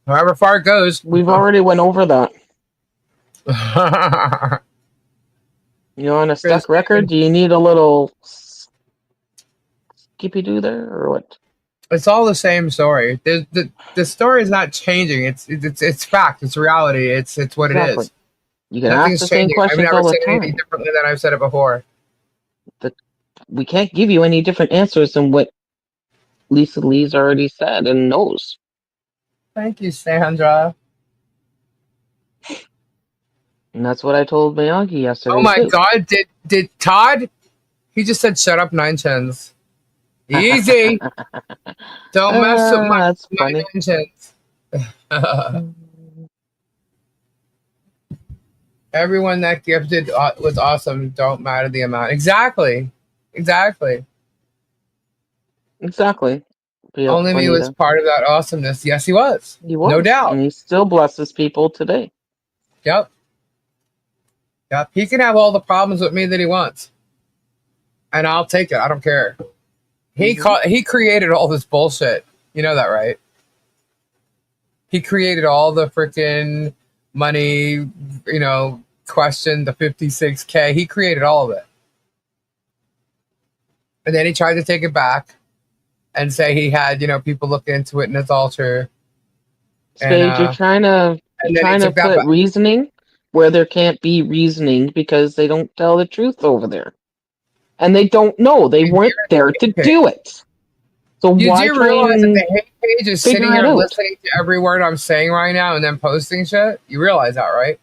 However far it goes. We've already went over that. You're on a stuck record? Do you need a little skippy-doo there, or what? It's all the same story. The story is not changing. It's fact. It's reality. It's what it is. You can ask the same questions all the time. I've never said anything differently than I've said it before. We can't give you any different answers than what Lisa Lee's already said and knows. Thank you, Sandra. And that's what I told Miyagi yesterday. Oh my God! Did Todd? He just said, "Shut up, 9 chins." Easy. Don't mess with my 9 chins. Everyone that gifted was awesome. Don't matter the amount. Exactly. Only me was part of that awesomeness. Yes, he was. He was. No doubt. And he still blesses people today. Yep. He can have all the problems with me that he wants. And I'll take it. I don't care. He created all this bullshit. You know that, right? He created all the freaking money, question, the 56K. He created all of it. And then he tried to take it back and say he had, people look into it and it's all true. Spade, you're trying to put reasoning where there can't be reasoning because they don't tell the truth over there. And they don't know. They weren't there to do it. So you why do realize that the hate page is sitting here listening to every word I'm saying right now and then posting shit? You realize that, right?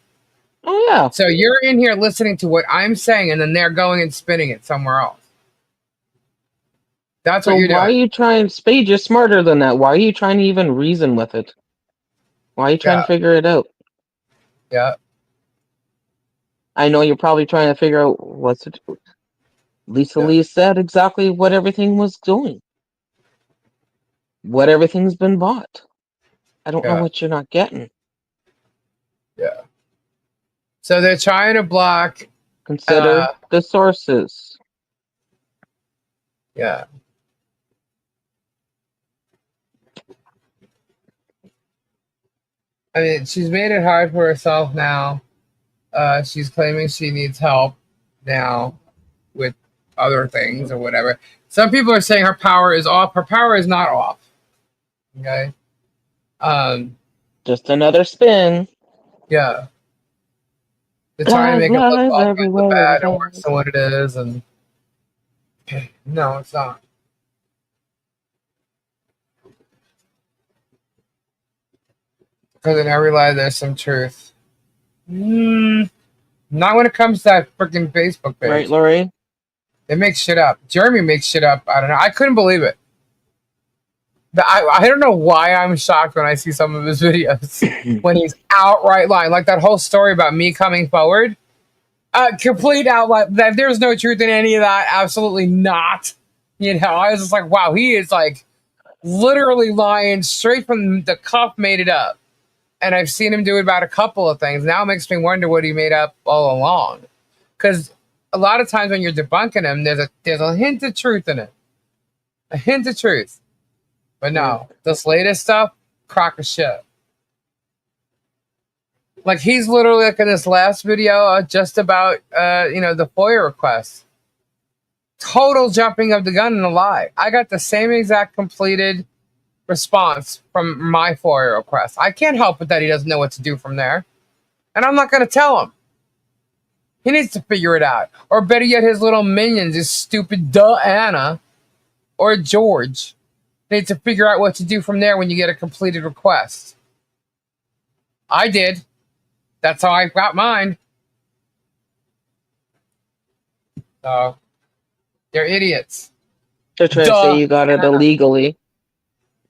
Oh, yeah. So you're in here listening to what I'm saying and then they're going and spinning it somewhere else. That's what you're doing. Why are you trying, Spade, you're smarter than that. Why are you trying to even reason with it? Why are you trying to figure it out? Yeah. I know you're probably trying to figure out what's it. Lisa Lee said exactly what everything was doing. What everything's been bought. I don't know what you're not getting. Yeah. So they're trying to block. Consider the sources. Yeah. I mean, she's made it hard for herself now. She's claiming she needs help now with other things or whatever. Some people are saying her power is off. Her power is not off. Okay. Just another spin. Yeah. They're trying to make it look all good, the bad, and worse than what it is, and no, it's not. Because in every lie, there's some truth. Not when it comes to that freaking Facebook page. Right, Lori? They make shit up. Jeremy makes shit up. I don't know. I couldn't believe it. I don't know why I'm shocked when I see some of his videos when he's outright lying. Like that whole story about me coming forward. Complete outline. That there's no truth in any of that. Absolutely not. I was just like, wow, he is like literally lying straight from the cuff, made it up. And I've seen him do it about a couple of things. Now it makes me wonder what he made up all along. Because a lot of times when you're debunking him, there's a hint of truth in it. A hint of truth. But no, this latest stuff, crock of shit. Like he's literally like in this last video just about, the FOIA request. Total jumping of the gun and a lie. I got the same exact completed response from my FOIA request. I can't help it that he doesn't know what to do from there. And I'm not going to tell him. He needs to figure it out. Or better yet, his little minions, his stupid Anna or George, need to figure out what to do from there when you get a completed request. I did. That's how I got mine. So they're idiots. They're trying to say you got it illegally.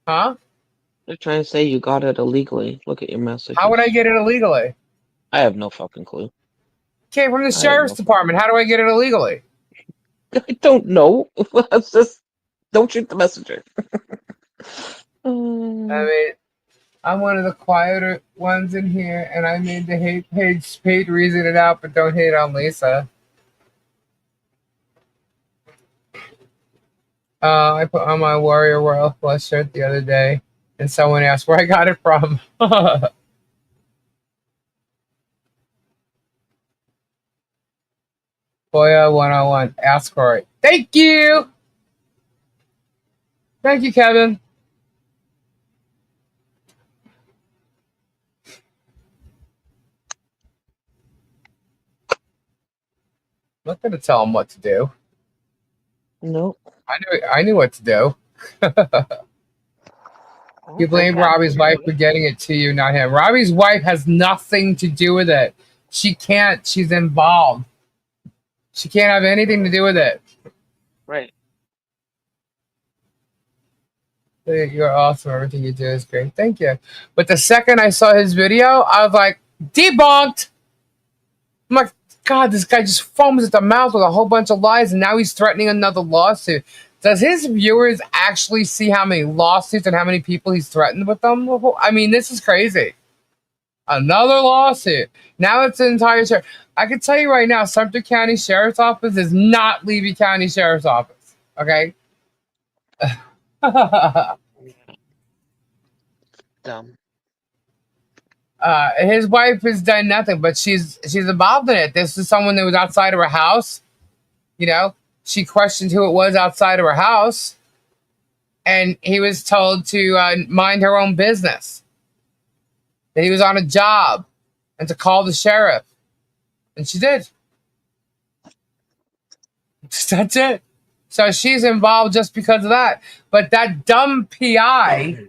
Huh? They're trying to say you got it illegally. Look at your messages. How would I get it illegally? I have no fucking clue. Came from the sheriff's department. How do I get it illegally? I don't know. It's just don't shoot the messenger. I mean, I'm one of the quieter ones in here, and I made the hate page reason it out, but don't hate on Lisa. I put on my Warrior Royal Flush shirt the other day, and someone asked where I got it from. Boya 101, ask Corey. Thank you! Thank you, Kevin. I'm not going to tell him what to do. Nope. I knew what to do. You blame Robbie's wife for getting it to you, not him. Robbie's wife has nothing to do with it. She can't. She's involved. She can't have anything to do with it. Right. You're awesome. Everything you do is great. Thank you. But the second I saw his video, I was like, debunked. I'm like, God, this guy just foams at the mouth with a whole bunch of lies, and now he's threatening another lawsuit. Does his viewers actually see how many lawsuits and how many people he's threatened with them? I mean, this is crazy. Another lawsuit. Now it's an entire sheriff. I can tell you right now, Sumter County Sheriff's Office is not Levy County Sheriff's Office. Okay? Dumb. His wife has done nothing, but she's involved in it. This is someone that was outside of her house. You know, she questioned who it was outside of her house, and he was told to mind her own business. That he was on a job, and to call the sheriff, and she did. That's it. So she's involved just because of that. But that dumb PI.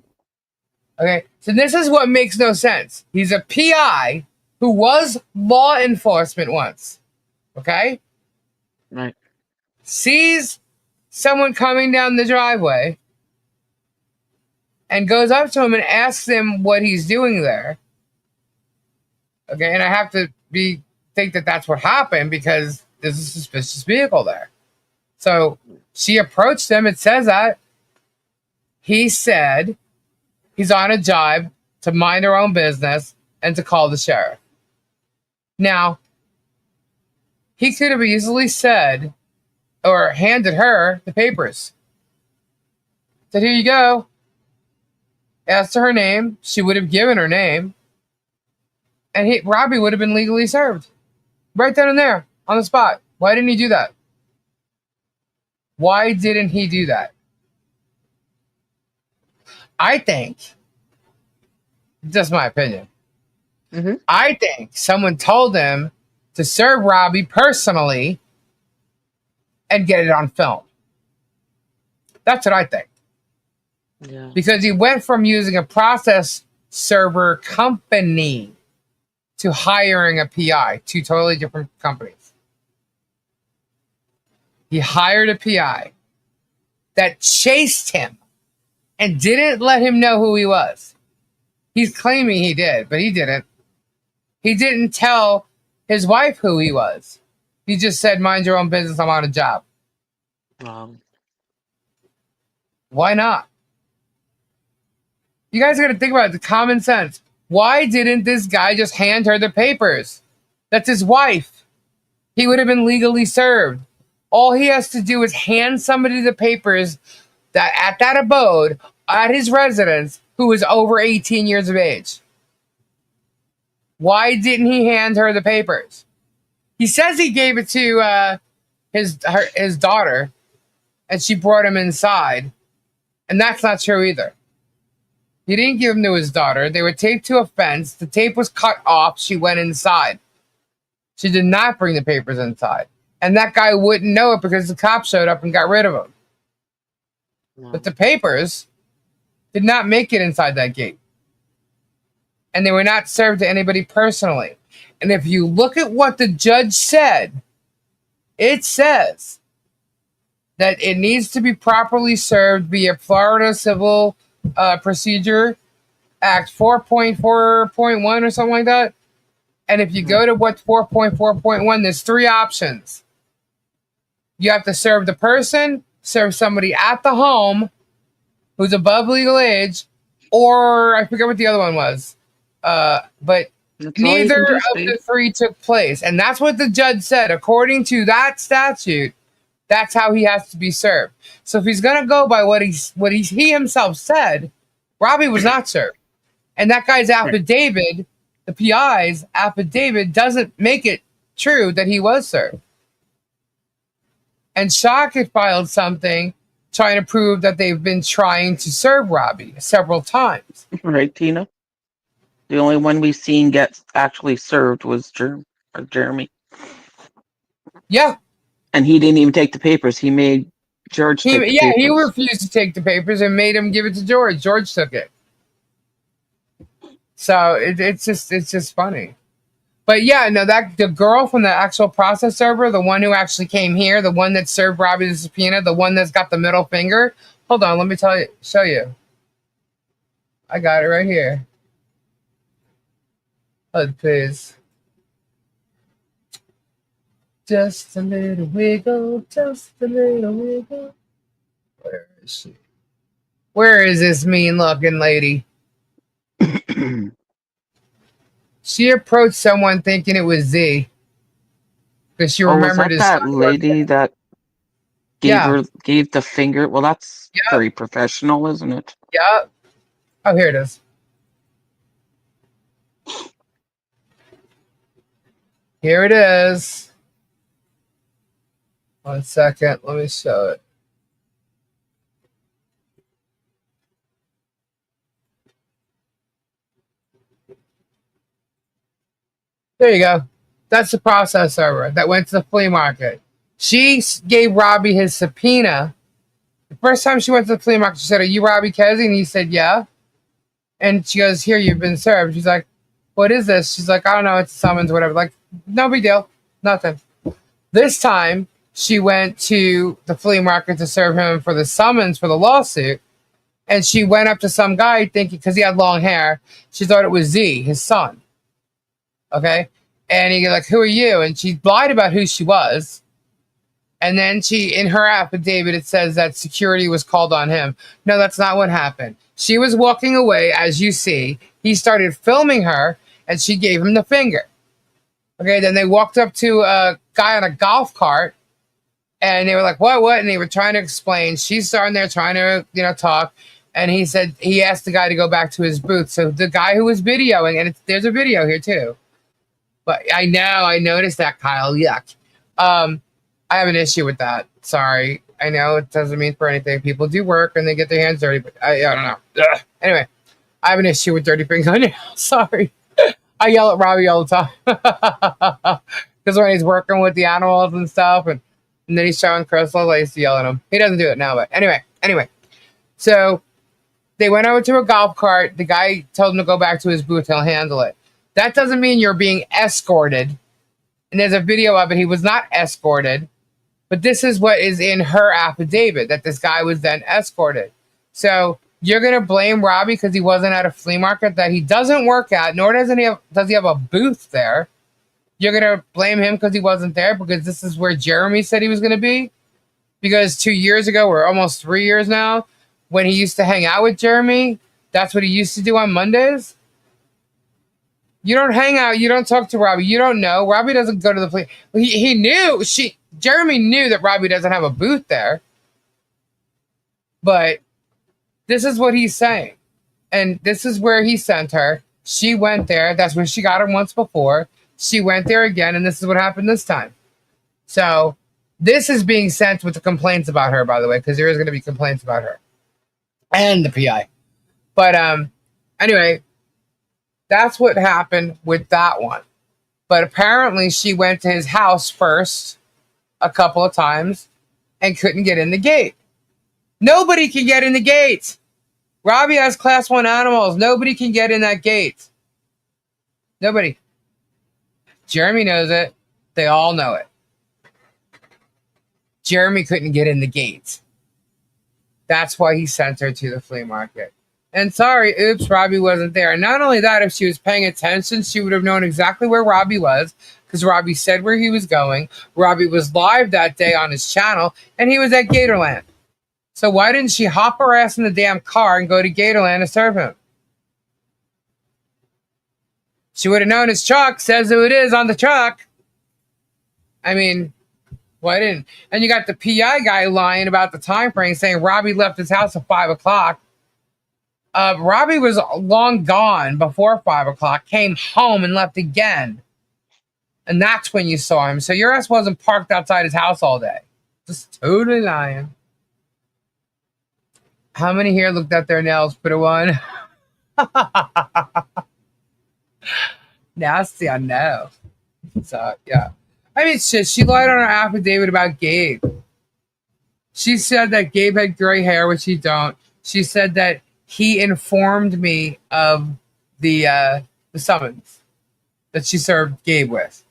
Okay, so this is what makes no sense. He's a PI who was law enforcement once. Okay? Right. Sees someone coming down the driveway and goes up to him and asks him what he's doing there. Okay, and I have to think that that's what happened because there's a suspicious vehicle there. So she approached him. It says that. He said he's on a job to mind her own business and to call the sheriff. Now, he could have easily said or handed her the papers. Said, here you go. Asked her name. She would have given her name. And Robbie would have been legally served. Right then and there, on the spot. Why didn't he do that? Why didn't he do that? I think, just my opinion, I think someone told him to serve Robbie personally and get it on film. That's what I think. Yeah. Because he went from using a process server company to hiring a PI, two totally different companies. He hired a PI that chased him and didn't let him know who he was. He's claiming he did, but he didn't. He didn't tell his wife who he was. He just said, mind your own business, I'm on a job. Why not? You guys got to think about it, the common sense. Why didn't this guy just hand her the papers? That's his wife. He would have been legally served. All he has to do is hand somebody the papers that at that abode, at his residence, who is over 18 years of age. Why didn't he hand her the papers? He says he gave it to his daughter, and she brought him inside, and that's not true either. He didn't give them to his daughter. They were taped to a fence. The tape was cut off. She went inside. She did not bring the papers inside. And that guy wouldn't know it because the cops showed up and got rid of him. But the papers did not make it inside that gate. And they were not served to anybody personally. And if you look at what the judge said, it says that it needs to be properly served via Florida Civil Procedure Act 4.4.1 or something like that. And if you go to what's 4.4.1, there's 3 options. You have to serve the person, serve somebody at the home who's above legal age, or I forget what the other one was. But neither of the 3 took place. And that's what the judge said. According to that statute, that's how he has to be served. So if he's going to go by what he himself said, Robbie was not served. And that guy's affidavit, the PI's affidavit, doesn't make it true that he was served. And Shock had filed something trying to prove that they've been trying to serve Robbie several times. Right, Tina? The only one we've seen get actually served was Jeremy. Yeah. And he didn't even take the papers. He made George take the papers. He refused to take the papers and made him give it to George. George took it. So it's just funny. But yeah, no, that the girl from the actual process server, the one who actually came here, the one that served Robbie the subpoena, the one that's got the middle finger. Hold on, let me show you. I got it right here. Oh, please. Just a little wiggle, just a little wiggle. Where is she? Where is this mean-looking lady? She approached someone thinking it was Z. Because she remembered that lady that gave the finger. Well, that's very professional, isn't it? Yeah. Oh, here it is. Here it is. 1 second. Let me show it. There you go. That's the process server that went to the flea market. She gave Robbie his subpoena. The first time she went to the flea market, she said, "Are you Robbie Kesey?" And he said, "Yeah." And she goes, "Here, you've been served." She's like, "What is this?" She's like, "I don't know. It's a summons, whatever." Like, no big deal. Nothing. This time, she went to the flea market to serve him for the summons for the lawsuit. And she went up to some guy thinking, because he had long hair, she thought it was Z, his son. Okay? And he like, "Who are you?" And she lied about who she was. And then in her affidavit, it says that security was called on him. No, that's not what happened. She was walking away, as you see. He started filming her, and she gave him the finger. Okay, then they walked up to a guy on a golf cart, and they were like, what? And they were trying to explain. She's starting there trying to, talk. And he asked the guy to go back to his booth. So the guy who was videoing, and there's a video here too. But I noticed that, Kyle. Yuck. I have an issue with that. Sorry. I know it doesn't mean for anything. People do work and they get their hands dirty, but I don't know. Ugh. Anyway, I have an issue with dirty fingernails. Sorry. I yell at Robbie all the time. Because when he's working with the animals and stuff, and then he's showing crystals, I used to yell at him. He doesn't do it now, but anyway. So they went over to a golf cart. The guy told him to go back to his booth. He'll handle it. That doesn't mean you're being escorted. And there's a video of it. He was not escorted. But this is what is in her affidavit, that this guy was then escorted. So you're going to blame Robbie because he wasn't at a flea market that he doesn't work at, nor does he have a booth there. You're going to blame him because he wasn't there because this is where Jeremy said he was going to be? Because 2 years ago, or almost 3 years now, when he used to hang out with Jeremy, that's what he used to do on Mondays? You don't hang out. You don't talk to Robbie. You don't know. Robbie doesn't go to the flea. He knew. Jeremy knew that Robbie doesn't have a booth there. But this is what he's saying. And this is where he sent her. She went there. That's where she got him once before. She went there again, and this is what happened this time. So this is being sent with the complaints about her, by the way, because there is going to be complaints about her. And the PI. But anyway, that's what happened with that one. But apparently she went to his house first a couple of times and couldn't get in the gate. Nobody can get in the gate. Robbie has class 1 animals. Nobody can get in that gate. Nobody. Jeremy knows it. They all know it. Jeremy couldn't get in the gates. That's why he sent her to the flea market. And sorry, oops, Robbie wasn't there. And not only that, if she was paying attention, she would have known exactly where Robbie was, because Robbie said where he was going. Robbie was live that day on his channel, and he was at Gatorland. So why didn't she hop her ass in the damn car and go to Gatorland to serve him? She would have known his truck says who it is on the truck. I mean, why didn't? And you got the PI guy lying about the time frame, saying Robbie left his house at 5 o'clock. Robbie was long gone before 5 o'clock, came home and left again. And that's when you saw him. So your ass wasn't parked outside his house all day. Just totally lying. How many here looked at their nails? Put a one. Nasty, I know. So, yeah. I mean, shit, she lied on her affidavit about Gabe. She said that Gabe had gray hair, which he don't. She said that he informed me of the summons that she served Gabe with.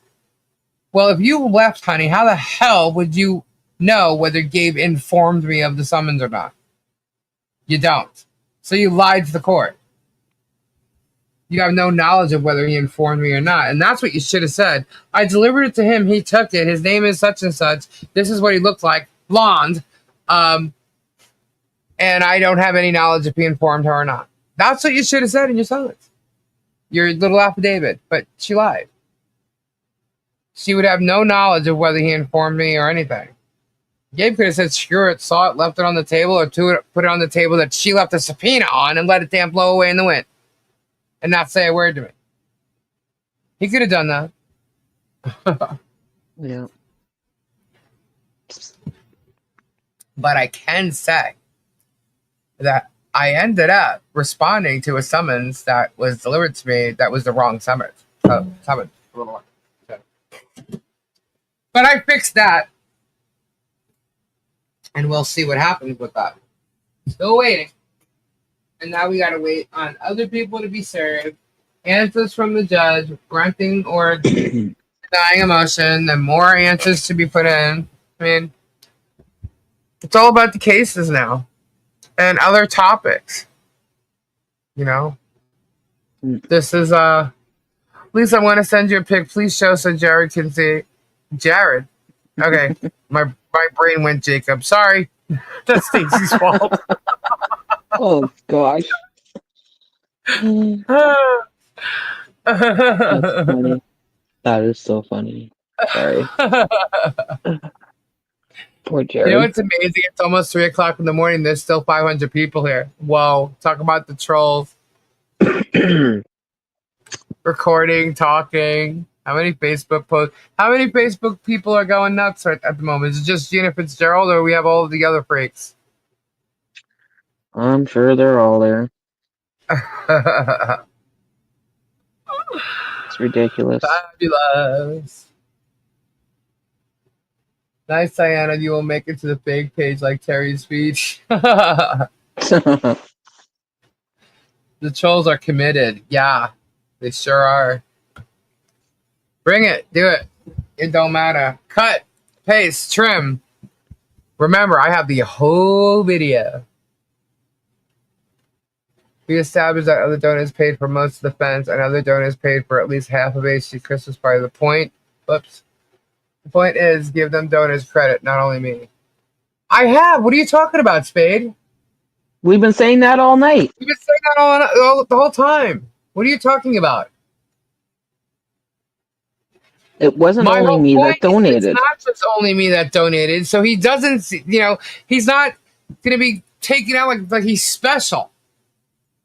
Well, if you left, honey, how the hell would you know whether Gabe informed me of the summons or not? You don't. So you lied to the court. You have no knowledge of whether he informed me or not. And that's what you should have said. I delivered it to him. He took it. His name is such and such. This is what he looked like. Blonde. And I don't have any knowledge if he informed her or not. That's what you should have said in your summons. Your little affidavit. But she lied. She would have no knowledge of whether he informed me or anything. Gabe could have said, screw it, saw it, left it on the table, or put it on the table that she left a subpoena on and let it damn blow away in the wind. And not say a word to me. He could have done that. Yeah. But I can say that I ended up responding to a summons that was delivered to me that was the wrong summons. But I fixed that. And we'll see what happens with that. Still waiting. And now we got to wait on other people to be served, answers from the judge, granting or denying a motion, and more answers to be put in. I mean, it's all about the cases now and other topics. You know? This is, Lisa, I want to send you a pic. Please show so Jared can see. Jared? Okay. My brain went Jacob. Sorry. That's Stacey's fault. Oh, gosh. That's funny. That is so funny. Sorry. Poor Jerry. You know, it's amazing. It's almost 3 o'clock in the morning. There's still 500 people here. Whoa. Talk about the trolls. Recording, talking. How many Facebook posts? How many Facebook people are going nuts right at the moment? Is it just Gina Fitzgerald, or we have all of the other freaks? I'm sure they're all there. It's ridiculous. Fabulous. Nice, Diana. You will make it to the fake page like Terry's speech. The trolls are committed. Yeah, they sure are. Bring it. Do it. It don't matter. Cut, paste, trim. Remember, I have the whole video. We established that other donors paid for most of the fence and other donors paid for at least half of HG Christmas party. The point, whoops. The point is, give them donors credit, not only me. I have. What are you talking about, Spade? We've been saying that all night. You've been saying that all the whole time. What are you talking about? It wasn't only me that donated. It's not just only me that donated. So he doesn't, he's not going to be taken out like he's special.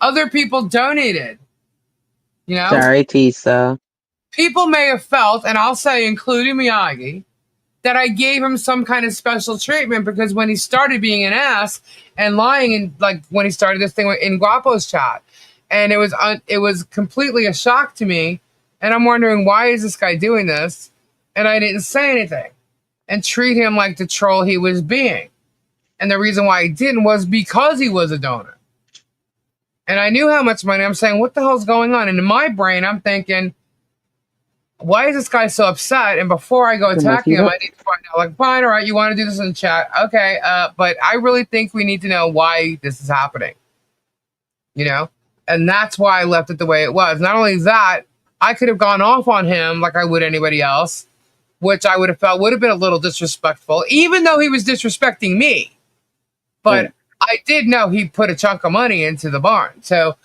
Other people donated. Sorry, Tisa. People may have felt, and I'll say, including Miyagi, that I gave him some kind of special treatment because when he started being an ass and lying, and when he started this thing in Guapo's chat, and it was completely a shock to me. And I'm wondering, why is this guy doing this? And I didn't say anything and treat him like the troll he was being. And the reason why I didn't was because he was a donor. And I knew how much money. I'm saying, what the hell's going on? And in my brain, I'm thinking, why is this guy so upset? And before I go attacking him, I need to find out, like, fine, all right, you want to do this in the chat. Okay, but I really think we need to know why this is happening. You know? And that's why I left it the way it was. Not only that, I could have gone off on him like I would anybody else, which I would have felt would have been a little disrespectful, even though he was disrespecting me. But I did know he put a chunk of money into the barn. So,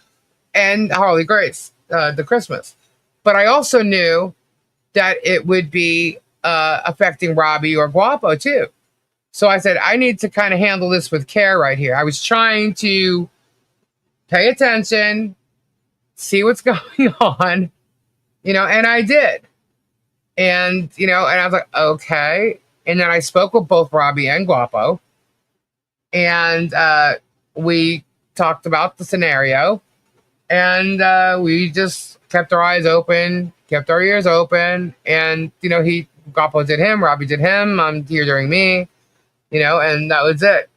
and Harley Grace, the Christmas. But I also knew that it would be affecting Robbie or Guapo too. So I said, I need to kind of handle this with care right here. I was trying to pay attention, see what's going on, you know, and I did. And, you know, and I was like, okay. And then I spoke with both Robbie and Guapo. And we talked about the scenario. And we just kept our eyes open, kept our ears open. And, you know, Guapo did him, Robbie did him, I'm here during me, you know, and that was it.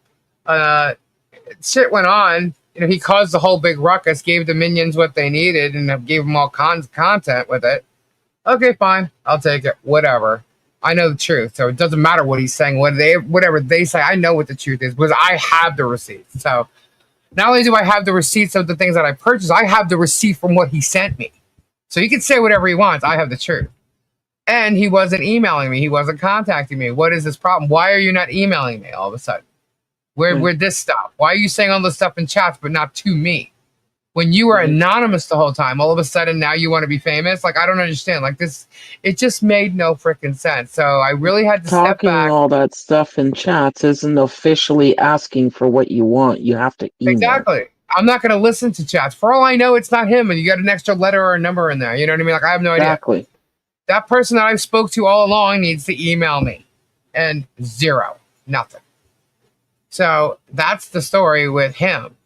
Shit went on. You know, he caused the whole big ruckus, gave the minions what they needed, and gave them all content with it. Okay, fine. I'll take it. Whatever. I know the truth, so it doesn't matter what he's saying. Whatever they say, I know what the truth is because I have the receipts. So not only do I have the receipts of the things that I purchased, I have the receipt from what he sent me. So he can say whatever he wants. I have the truth. And he wasn't emailing me. He wasn't contacting me. What is this problem? Why are you not emailing me all of a sudden? Where'd this stop? Why are you saying all this stuff in chats, but not to me? When you were anonymous the whole time, all of a sudden now you want to be famous? Like, I don't understand. Like this, it just made no freaking sense. So I really had to step back. All that stuff in chats isn't officially asking for what you want. You have to email. Exactly. I'm not going to listen to chats. For all I know, it's not him, and you got an extra letter or a number in there. You know what I mean? Like, I have no idea. Exactly. That person that I spoke to all along needs to email me. And zero. Nothing. So that's the story with him.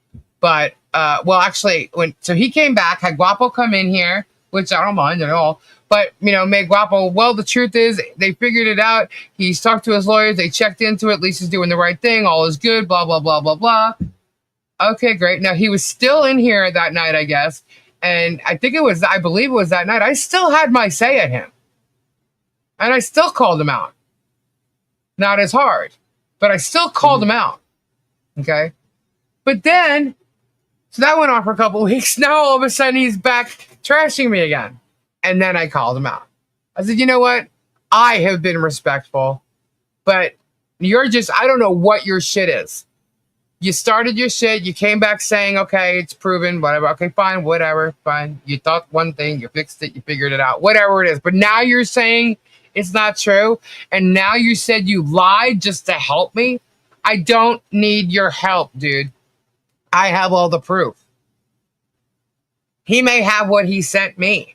But, well, actually, so he came back, had Guapo come in here, which I don't mind at all. But, you know, made Guapo, well, the truth is they figured it out. He's talked to his lawyers. They checked into it. Lisa's doing the right thing. All is good, blah, blah, blah, blah, blah. Okay, great. Now, he was still in here that night, I guess. And I believe it was that night. I still had my say at him. And I still called him out. Not as hard. But I still called him out. Okay? But then, so that went on for a couple of weeks. Now, all of a sudden, he's back trashing me again. And then I called him out. I said, you know what? I have been respectful. But I don't know what your shit is. You started your shit. You came back saying, okay, it's proven, whatever. Okay, fine, whatever, fine. You thought one thing. You fixed it. You figured it out. Whatever it is. But now you're saying it's not true. And now you said you lied just to help me. I don't need your help, dude. I have all the proof. He may have what he sent me.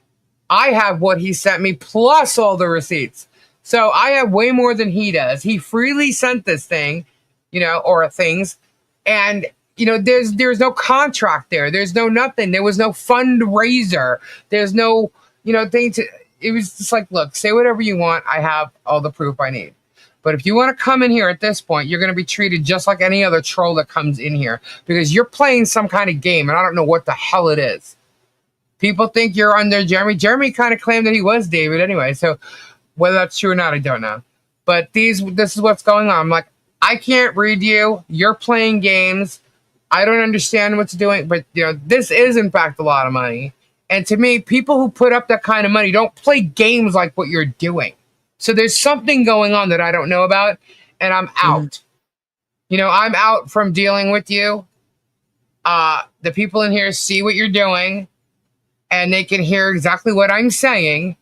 I have what he sent me plus all the receipts. So I have way more than he does. He freely sent this thing, you know, or things. And, you know, there's no contract there. There's no nothing. There was no fundraiser. There's no, you know, thing to, it was just like, look, say whatever you want. I have all the proof I need. But if you want to come in here at this point, you're going to be treated just like any other troll that comes in here because you're playing some kind of game and I don't know what the hell it is. People think you're under Jeremy. Jeremy kind of claimed that he was David anyway. So whether that's true or not, I don't know. But this is what's going on. I'm like, I can't read you. You're playing games. I don't understand what's doing. But, you know, this is, in fact, a lot of money. And to me, people who put up that kind of money don't play games like what you're doing. So there's something going on that I don't know about, and I'm out. You know, I'm out from dealing with you. The people in here see what you're doing, and they can hear exactly what I'm saying,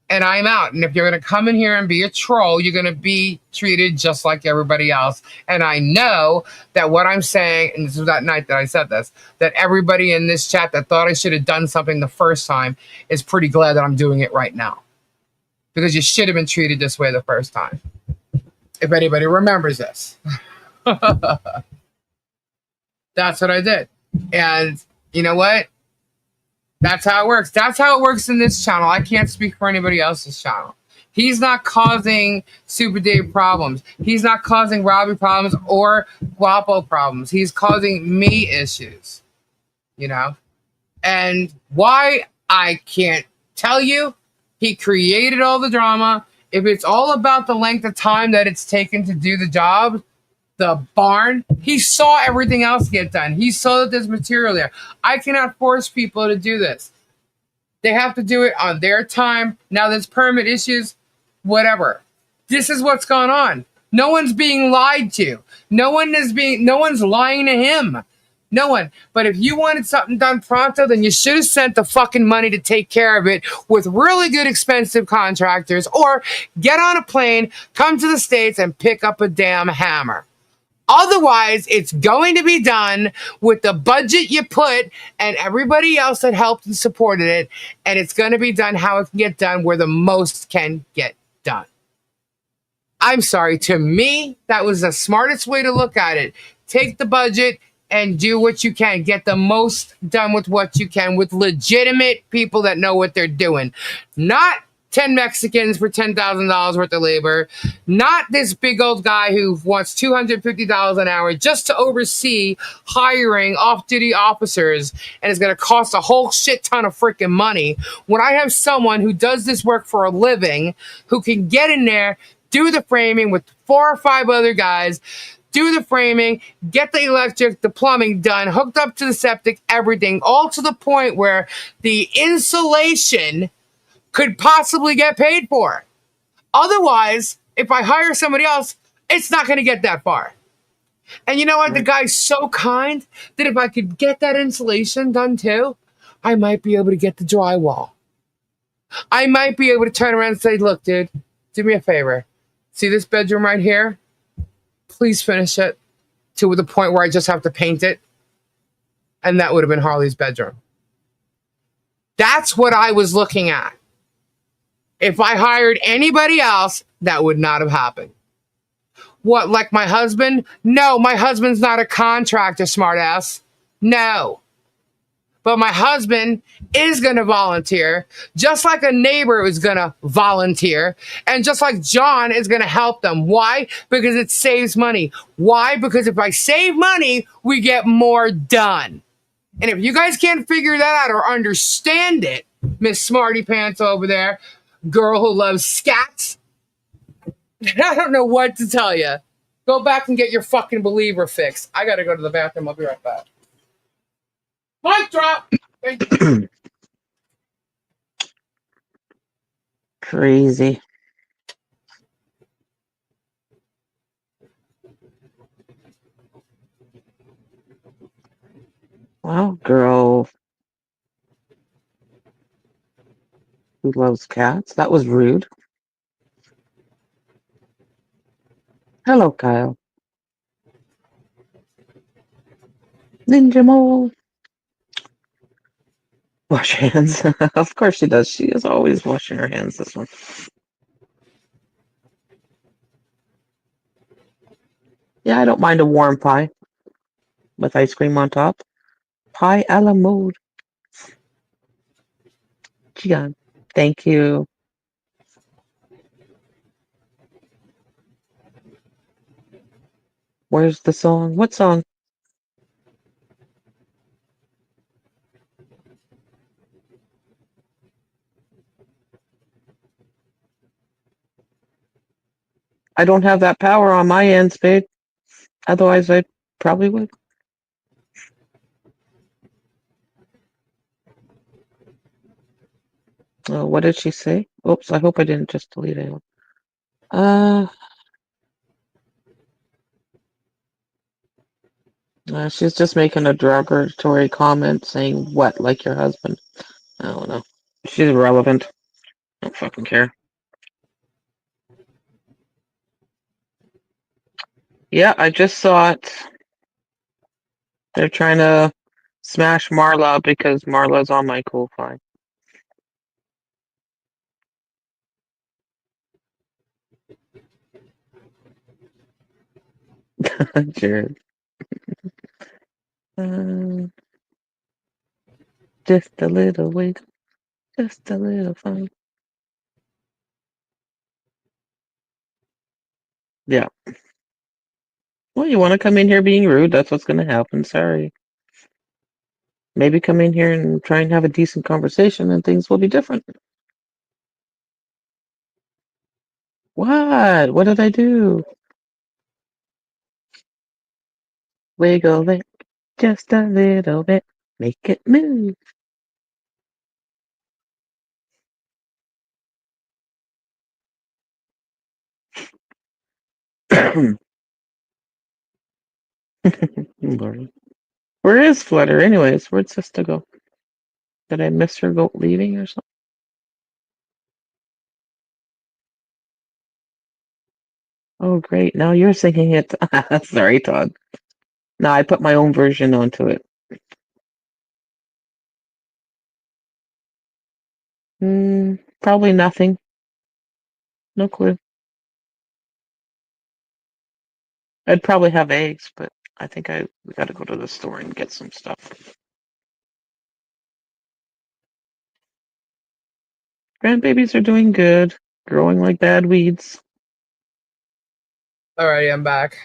and I'm out. And if you're going to come in here and be a troll, you're going to be treated just like everybody else. And I know that what I'm saying, and this was that night that I said this, that everybody in this chat that thought I should have done something the first time is pretty glad that I'm doing it right now. Because you should have been treated this way the first time. If anybody remembers this. That's what I did. And you know what? That's how it works. That's how it works in this channel. I can't speak for anybody else's channel. He's not causing Super Dave problems. He's not causing Robbie problems or Guapo problems. He's causing me issues. You know? And why I can't tell you, He created all the drama. If it's all about the length of time that it's taken to do the job, the barn, he saw everything else get done. He saw that there's material there. I cannot force people to do this. They have to do it on their time. Now there's permit issues, whatever. This is what's going on. No one's being lied to. No one's lying to him. No one. But if you wanted something done pronto, then you should have sent the fucking money to take care of it with really good expensive contractors, or get on a plane, come to the States, and pick up a damn hammer. Otherwise, it's going to be done with the budget you put and everybody else that helped and supported it, and it's going to be done how it can get done, where the most can get done. I'm sorry. To me, that was the smartest way to look at it. Take the budget and do what you can. Get the most done with what you can, with legitimate people that know what they're doing. Not 10 Mexicans for $10,000 worth of labor. Not this big old guy who wants $250 an hour just to oversee hiring off-duty officers, and it's going to cost a whole shit ton of freaking money. When I have someone who does this work for a living, who can get in there, do the framing with 4 or 5 other guys, do the framing, get the electric, the plumbing done, hooked up to the septic, everything, all to the point where the insulation could possibly get paid for. Otherwise, if I hire somebody else, it's not going to get that far. And you know what? The guy's so kind that if I could get that insulation done too, I might be able to get the drywall. I might be able to turn around and say, look, dude, do me a favor. See this bedroom right here? Please finish it to the point where I just have to paint it. And that would have been Harley's bedroom. That's what I was looking at. If I hired anybody else, that would not have happened. What, like my husband? No, my husband's not a contractor, smartass. No. But my husband is going to volunteer, just like a neighbor is going to volunteer, and just like John is going to help them. Why? Because it saves money. Why? Because if I save money, we get more done. And if you guys can't figure that out or understand it, Miss Smarty Pants over there, girl who loves scats, I don't know what to tell you. Go back and get your fucking believer fix. I got to go to the bathroom. I'll be right back. Mic drop. Crazy. Well, girl who loves cats. That was rude. Hello, Kyle. Ninja Mole. Wash your hands. Of course she does. She is always washing her hands, this one. Yeah, I don't mind a warm pie with ice cream on top. Pie a la mode. Gian. Thank you. Where's the song? What song? I don't have that power on my end, Spade. Otherwise, I probably would. Oh, what did she say? Oops, I hope I didn't just delete anyone. She's just making a derogatory comment saying, what, like your husband? I don't know. She's irrelevant. I don't fucking care. Yeah, I just saw it. They're trying to smash Marla because Marla's on my cool fine. Jared. Just a little wiggle. Just a little fun. Yeah. Well, you want to come in here being rude, that's what's going to happen. Sorry. Maybe come in here and try and have a decent conversation and things will be different. What? What did I do? Wiggle it just a little bit. Make it move. Lord. Where is Flutter anyways? Where'd Sister go? Did I miss her go leaving or something? Oh, great. Now you're singing it. Sorry, Todd. No, I put my own version onto it. Probably nothing. No clue. I'd probably have eggs, but I think we gotta go to the store and get some stuff. Grandbabies are doing good, growing like bad weeds. Alrighty, I'm back.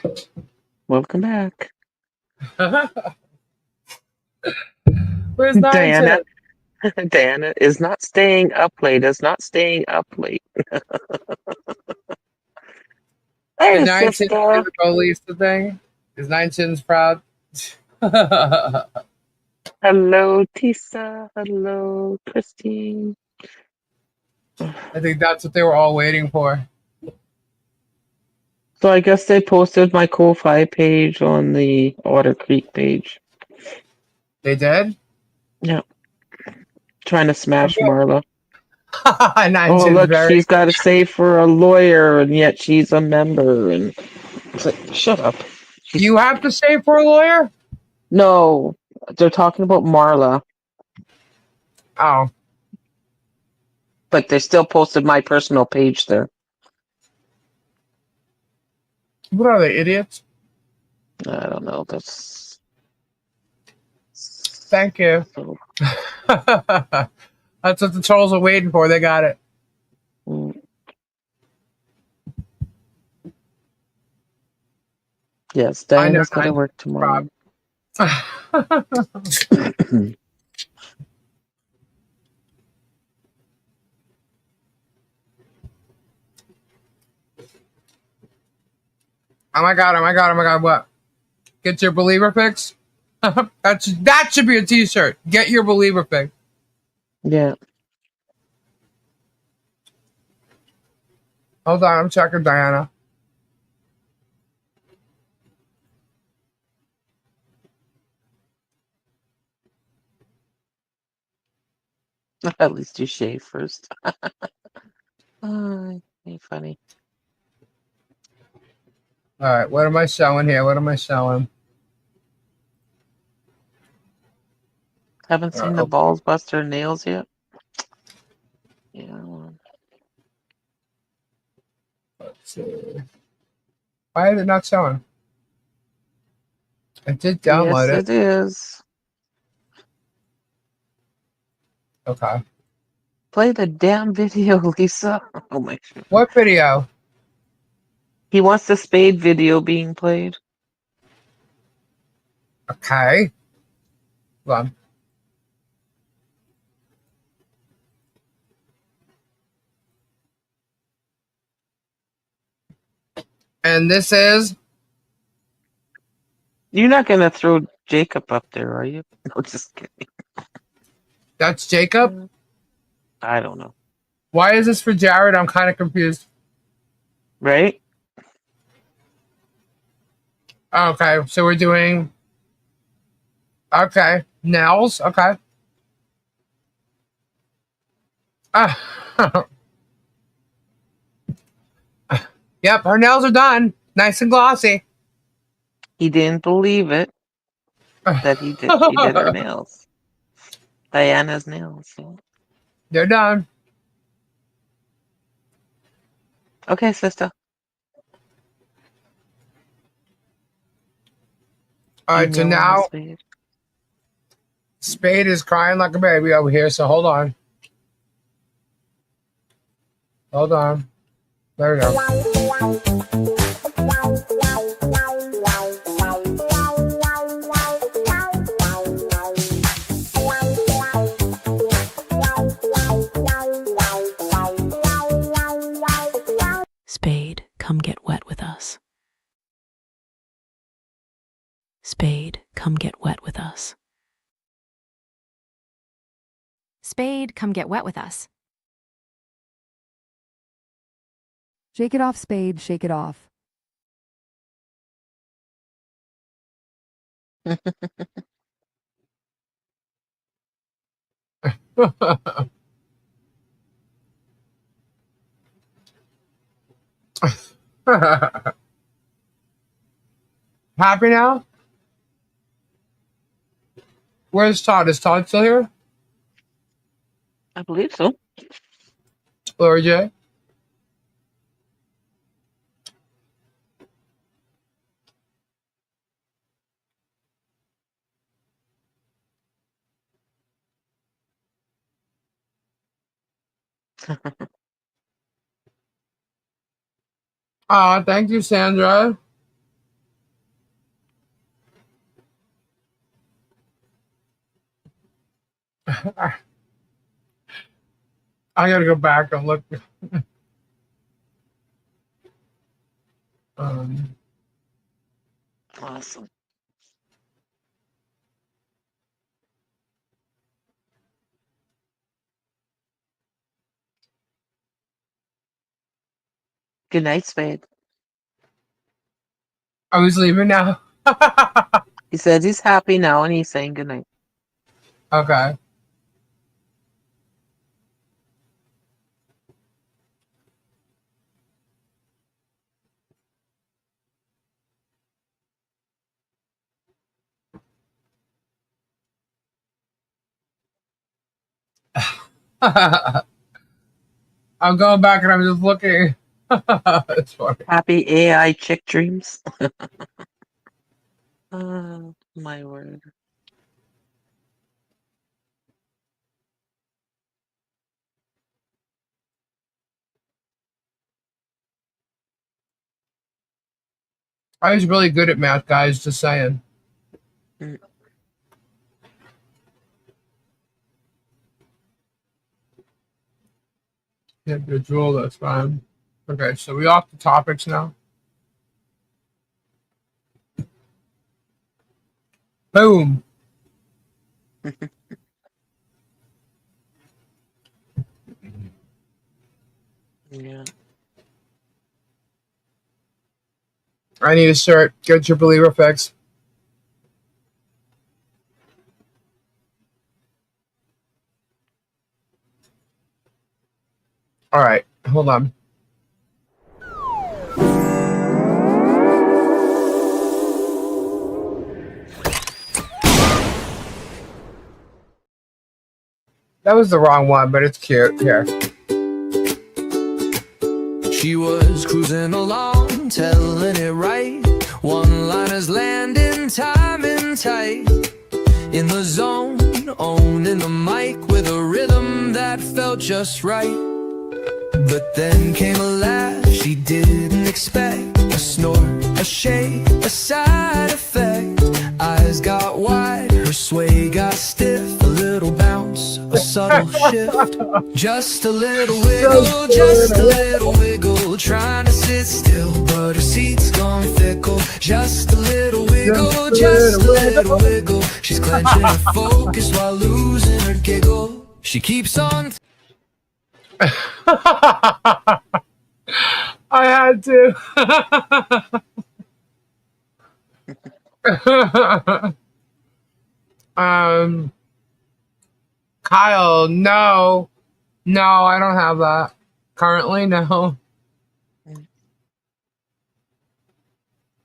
Welcome back. Where's Diana? Nine? Diana is not staying up late. Is not staying up late. Hey, Did Nine Chin do sister. the Go Lisa thing? Is Nine Chin's proud? Hello, Tisa. Hello, Christine. I think that's what they were all waiting for. So I guess they posted my Ko-Fi page on the Otter Creek page. They did? Yeah. Trying to smash Okay. Marla. Nine Oh, Chin's look, very... she's got to save for a lawyer, and yet she's a member. And it's like, shut up. You have to stay for a lawyer? No, they're talking about Marla, Oh. but they still posted my personal page there. What are they, idiots? I don't know. That's... Thank you. So, That's what the trolls are waiting for. They got it. Yes, Diana's got to work tomorrow. Oh my god, what? Get your believer fix? that should be a t-shirt. Get your believer fix. Yeah. Hold on, I'm checking Diana. At least you shave first. Oh, ain't funny. Alright, what am I showing here? What am I showing? Haven't seen the balls buster nails yet? Yeah. Let's see. Why is it not showing? I did download yes, it. It is. Okay. Play the damn video, Lisa. Oh my God. What video? He wants the spade video being played. Okay. Hold on. And this is... You're not going to throw Jacob up there, are you? No, just kidding. That's Jacob? I don't know. Why is this for Jared? I'm kind of confused. Right? Okay, so we're doing... Okay. Nails? Okay. Yep, her nails are done. Nice and glossy. He didn't believe it that he did. He did her nails. Diana's nails. Yeah. They're done. Okay, sister. All right, so now Spade is crying like a baby over here, so hold on. Hold on. There we go. Spade get wet with us. Spade, come get wet with us. Spade, come get wet with us. Shake it off, Spade, shake it off. Happy now? Where's Todd? Is Todd still here? I believe so. Or Jay? Thank you, Sandra. I gotta go back and look. Awesome. Good night, Spade. I was leaving now. He said he's happy now and he's saying good night. Okay. I'm going back and I'm just looking. It's funny. Happy AI chick dreams. My word. I was really good at math, guys, just saying. Mm. Yeah, good rule, that's fine. Okay, so we off the topics now. Boom. Yeah. I need a shirt. Get your believer fix. All right, hold on. That was the wrong one, but it's cute. Here. She was cruising along, telling it right. One-liners landing, timing tight. In the zone, owning the mic with a rhythm that felt just right. But then came a laugh she didn't expect. A snort, a shake, a side effect. Eyes got wide, her sway got stiff. A little bounce, a subtle shift. Just a little wiggle, just a little wiggle. Trying to sit still, but her seat's gone fickle. Just a little wiggle, just a little wiggle. She's clenching her focus while losing her giggle. She keeps on I had to. Kyle, no, I don't have that currently. No,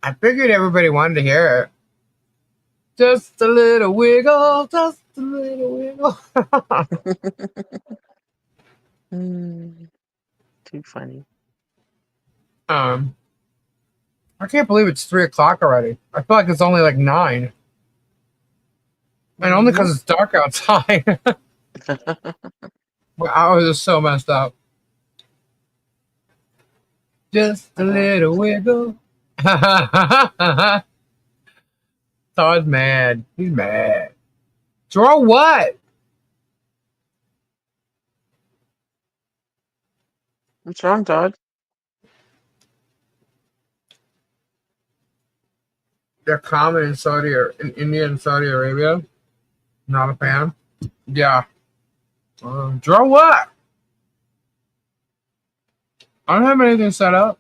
I figured everybody wanted to hear it. Just a little wiggle, just a little wiggle. Too funny. I can't believe it's 3:00 already. I feel like it's only like 9. And only because it's dark outside. My hours are so messed up. Just a little wiggle. Todd's mad. He's mad. Draw what? What's wrong, Todd? they're common in in India and Saudi Arabia. Not a fan. Yeah. Draw what? I don't have anything set up.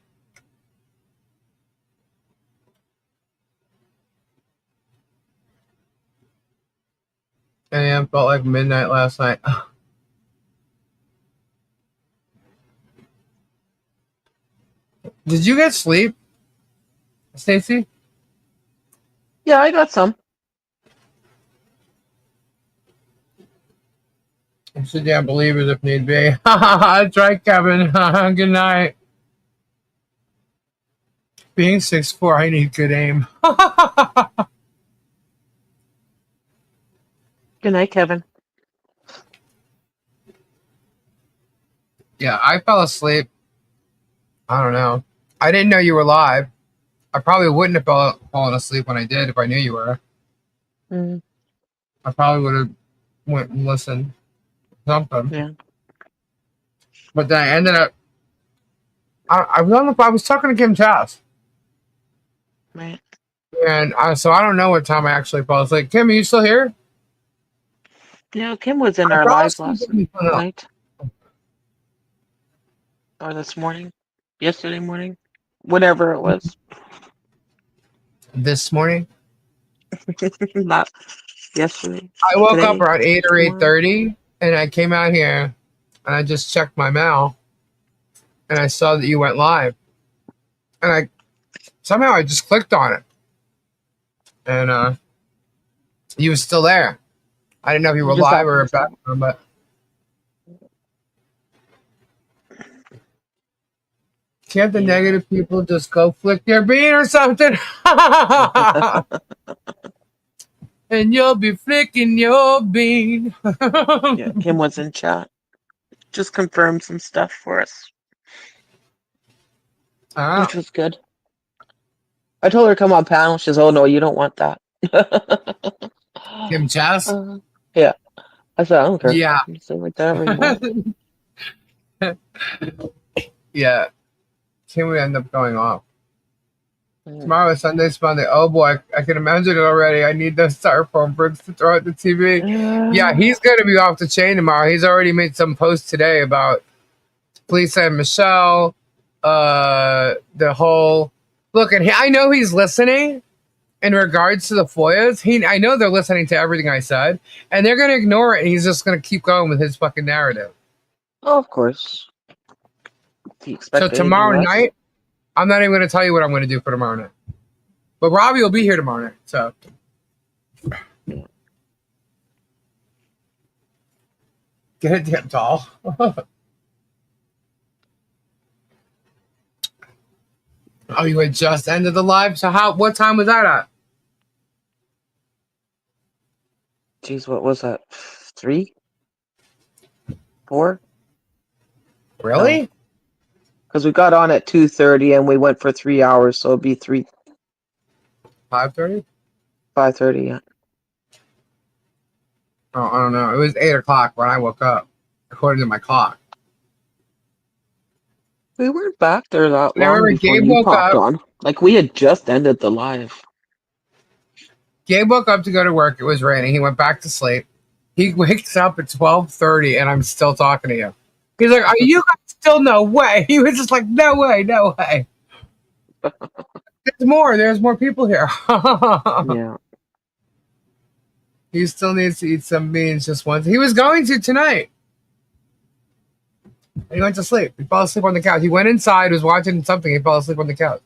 And felt like midnight last night. Did you get sleep, Stacy? Yeah, I got some. I'm sit down believers if need be. That's right, Kevin. Good night. Being 6'4", I need good aim. Good night, Kevin. Yeah, I fell asleep. I don't know. I didn't know you were live. I probably wouldn't have fallen asleep when I did if I knew you were. Mm. I probably would have went and listened. Something. Yeah. But then I ended up. I was talking to Kim Chas. Right. And so I don't know what time I actually fell asleep. Kim, are you still here? Yeah, Kim was in our live last night. Or this morning. Yesterday morning. Whatever it was. This morning? Not yesterday. I woke Today, up around 8 or tomorrow. 8:30, and I came out here, and I just checked my mail, and I saw that you went live. And somehow I just clicked on it. And you were still there. I didn't know if you were Just live or happened to. back, but can't the negative people just go flick their bean or something? And you'll be flicking your bean. Yeah, Kim was in chat. Just confirmed some stuff for us, which was good. I told her to come on panel. She says, "Oh no, you don't want that." Kim Chas? Yeah. I said, "I don't care." Yeah. You say like that anymore. Yeah. Kim would end up going off. Tomorrow is Sunday, Monday. Oh boy, I can imagine it already. I need those styrofoam bricks to throw at the TV. Yeah, he's going to be off the chain tomorrow. He's already made some posts today about Lisa and Michelle. The whole look, and I know he's listening in regards to the FOIAs. I know they're listening to everything I said, and they're going to ignore it. And he's just going to keep going with his fucking narrative. Oh, of course. So tomorrow night, I'm not even going to tell you what I'm going to do for tomorrow night. But Robbie will be here tomorrow night. So get a damn doll. Oh, you had just ended the live? So what time was that at? Jeez, what was that? 3? 4? Really? Because we got on at 2:30 and we went for 3 hours, so it'd be 5:30? 5:30, yeah. Oh, I don't know. It was 8 o'clock when I woke up, according to my clock. We weren't back there that I long remember before Gabe you woke popped up. on. Like, we had just ended the live. Gabe woke up to go to work. It was raining. He went back to sleep. He wakes up at 12:30, and I'm still talking to you. He's like, "Are you guys still no way?" He was just like, "No way, no way." There's more people here. Yeah. He still needs to eat some beans just once. He was going to tonight. And he went to sleep. He fell asleep on the couch. He went inside, was watching something. He fell asleep on the couch.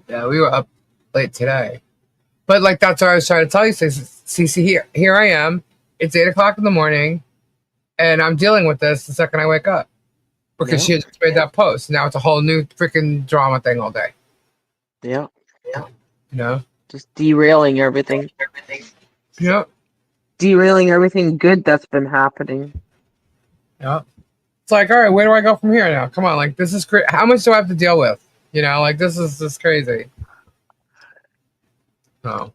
Yeah, we were up late today. But like that's what I was trying to tell you. Cece, here I am. It's 8 o'clock in the morning, and I'm dealing with this the second I wake up. Because she had just made that post. Now it's a whole new freaking drama thing all day. Yeah. You know? Just derailing everything. Yep. Derailing everything good that's been happening. Yep. It's like, all right, where do I go from here now? Come on, like this is crazy. How much do I have to deal with? You know, like this is just crazy. Oh.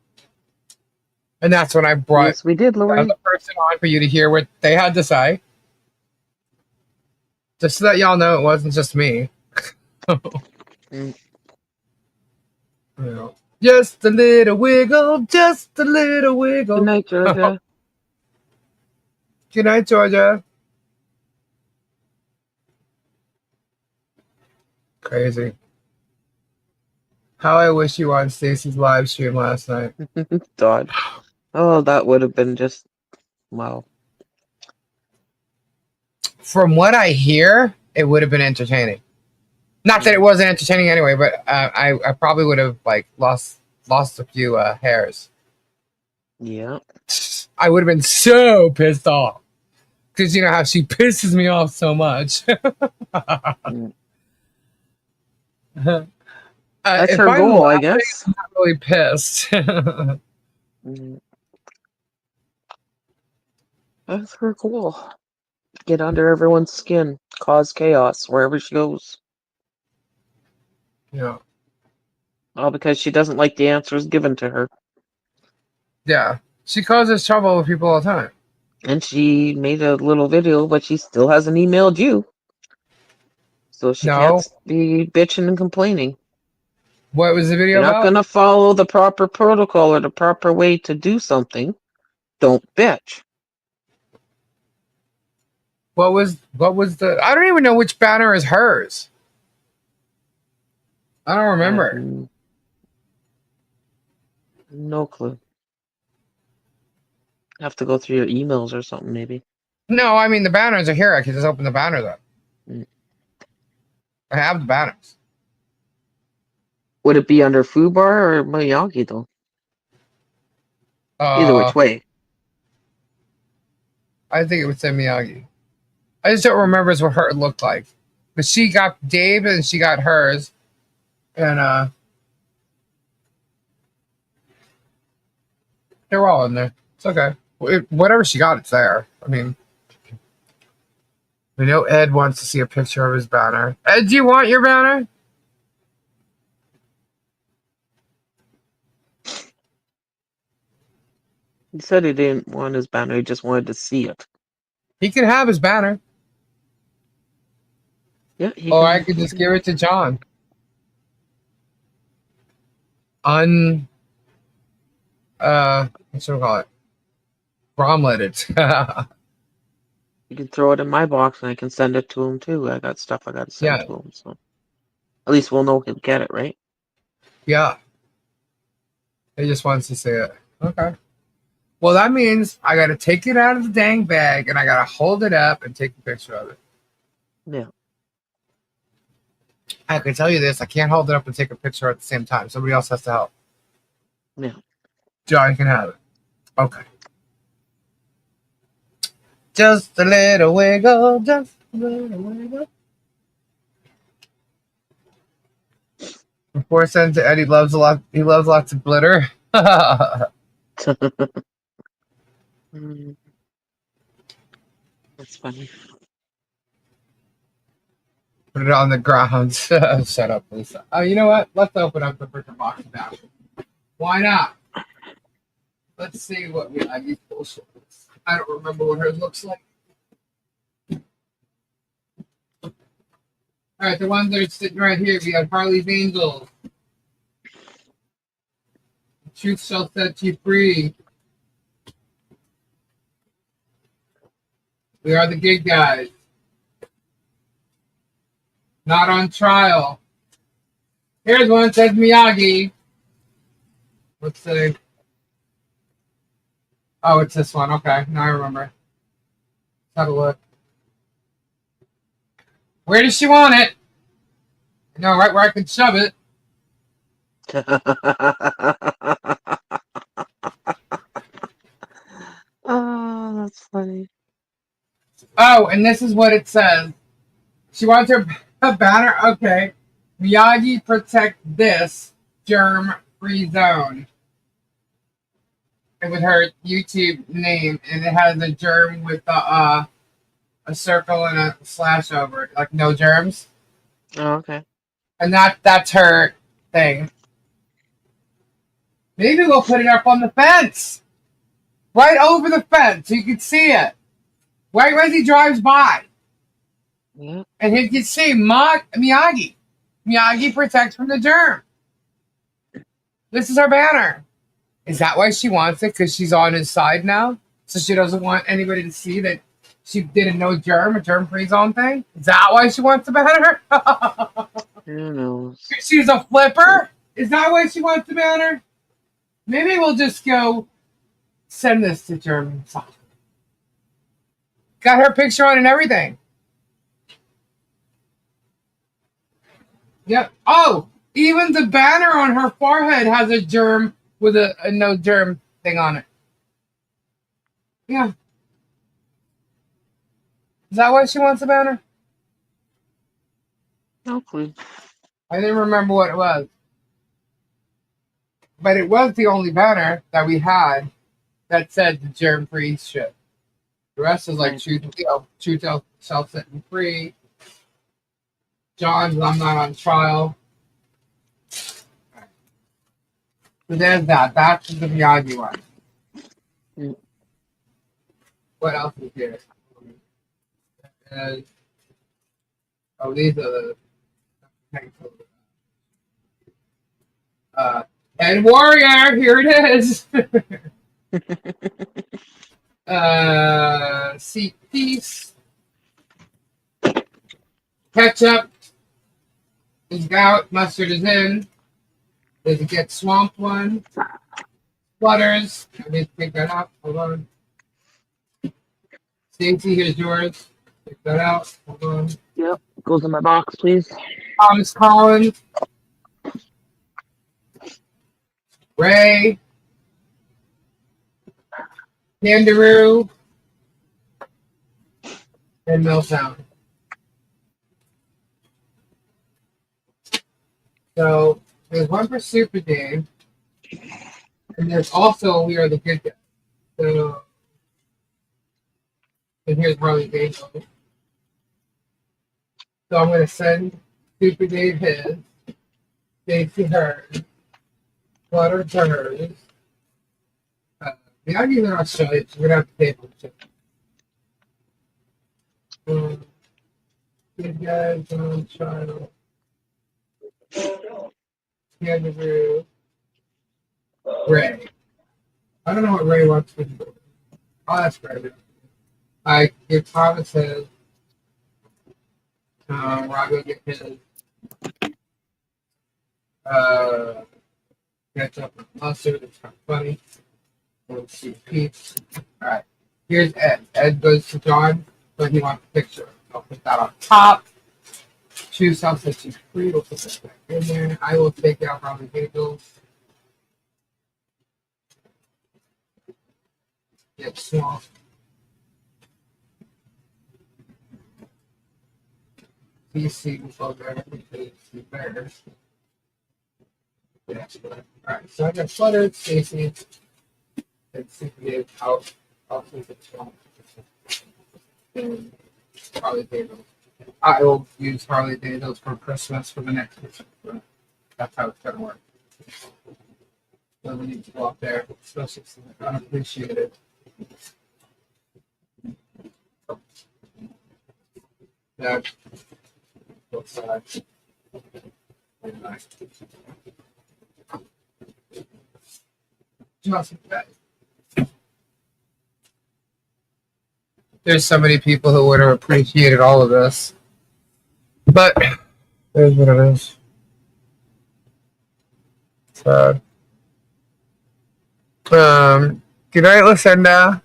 And that's when I brought Yes, we did, Lori. the other person on for you to hear what they had to say. Just so that y'all know, it wasn't just me. Mm. Yeah. Just a little wiggle, just a little wiggle. Good night, Georgia. Good night, Georgia. Crazy. How I wish you were on Stacy's live stream last night. God. Oh, that would have been just wow. From what I hear, it would have been entertaining. Not that it wasn't entertaining anyway, but I probably would have like lost a few hairs. Yeah. I would have been so pissed off because you know how she pisses me off so much. Mm. That's if her I'm goal, I laughing, guess. I'm not really pissed. Mm. That's her goal. Get under everyone's skin, cause chaos wherever she goes. Yeah. All because she doesn't like the answers given to her. Yeah. She causes trouble with people all the time. And she made a little video, but she still hasn't emailed you. So she No. can't be bitching and complaining. What was the video You're not about? going to follow the proper protocol or the proper way to do something. Don't bitch. What was the? I don't even know which banner is hers. I don't remember. No clue. Have to go through your emails or something, maybe. No, I mean the banners are here. I can just open the banners up. Mm. I have the banners. Would it be under Fubar or Miyagi, though? Either which way. I think it would say Miyagi. I just don't remember what her looked like. But she got Dave and she got hers. And they're all in there. It's okay. Whatever she got, it's there. I mean, we know Ed wants to see a picture of his banner. Ed, do you want your banner? He said he didn't want his banner, he just wanted to see it. He can have his banner. Yeah, I could just give it to John. What should we call it? Bromleted. You can throw it in my box and I can send it to him too. I got stuff I got to send to him, so at least we'll know he'll get it, right? Yeah. He just wants to see it. Okay. Well, that means I got to take it out of the dang bag and I got to hold it up and take a picture of it. Yeah. I can tell you this. I can't hold it up and take a picture at the same time. Somebody else has to help. Yeah. John can have it. Okay. Just a little wiggle. Just a little wiggle. Before send to Eddie, he loves lots of glitter. Mm. That's funny. Put it on the ground. Shut up, Lisa. Oh, you know what? Let's open up the freaking box now. Why not? Let's see what we have. I don't remember what hers looks like. All right, the ones that are sitting right here, we have Harley's Angels. Truth shall set you free. We are the Gig Guys. Not on trial. Here's one that says Miyagi. Let's see. Oh, it's this one. Okay, now I remember. Let's have a look. Where does she want it? I know, right where I can shove it. Oh, that's funny. Oh, and this is what it says. She wants her banner. Okay. Miyagi protect this germ-free zone. And with her YouTube name, and it has a germ with a circle and a slash over it, like no germs. Oh, okay. And that's her thing. Maybe we'll put it up on the fence. Right over the fence so you can see it. Right as he drives by. Yeah. And you can see Miyagi. Miyagi protects from the germ. This is her banner. Is that why she wants it? Because she's on his side now? So she doesn't want anybody to see that she did a germ-free zone thing? Is that why she wants the banner? Who knows? She's a flipper? Is that why she wants the banner? Maybe we'll just go send this to Germany. Got her picture on and everything. Yep. Oh, even the banner on her forehead has a germ with a no germ thing on it. Yeah. Is that why she wants a banner? No clue. I didn't remember what it was. But it was the only banner that we had that said the germ-free shit. The rest is like truth, self-setting free. John's I'm not on trial. So there's that. That's the Miyagi one. Mm. What else is here? These are the Head Warrior. Here it is. Seek peace. Ketchup is out. Mustard is in. There's a Get Swamped one. Flutters. I need to pick that up. Hold on. Stacy, here's yours. Pick that out. Hold on. Yep. Goes in my box, please. Thomas Collins. Ray. Kangaroo. And Milltown. So there's one for Super Dave. And there's also We Are the Good Guys. So, and here's Harley Davidson. So I'm going to send Super Dave his, Stacy hers, Flutter hers. The argument in Australia, so we're going to have to pay for it. Good guys, child. Kangaroo. Ray. I don't know what Ray wants to do. I'll ask Ray. I give Thomas his. Rob get his. Ketchup and mustard. It's kind of funny. Let's see. Peeps. Alright. Here's Ed. Ed goes to John, but he wants a picture. I'll put that on top. Choose self-setting free. We'll put that back in there. I will take out Robin Bagels. Get small. PC will go there because the bears. Alright, so I got Fluttered, Stacy, and Super out. I'll take it small. And Harley Davidson. I will use Harley Davidson for Christmas for the next Christmas. That's how it's gonna work. So we need to go up there, especially since I unappreciated. That both sides. Very nice. Just that. There's so many people who would have appreciated all of this. But here's what it is. Sad. Good night, Lucinda.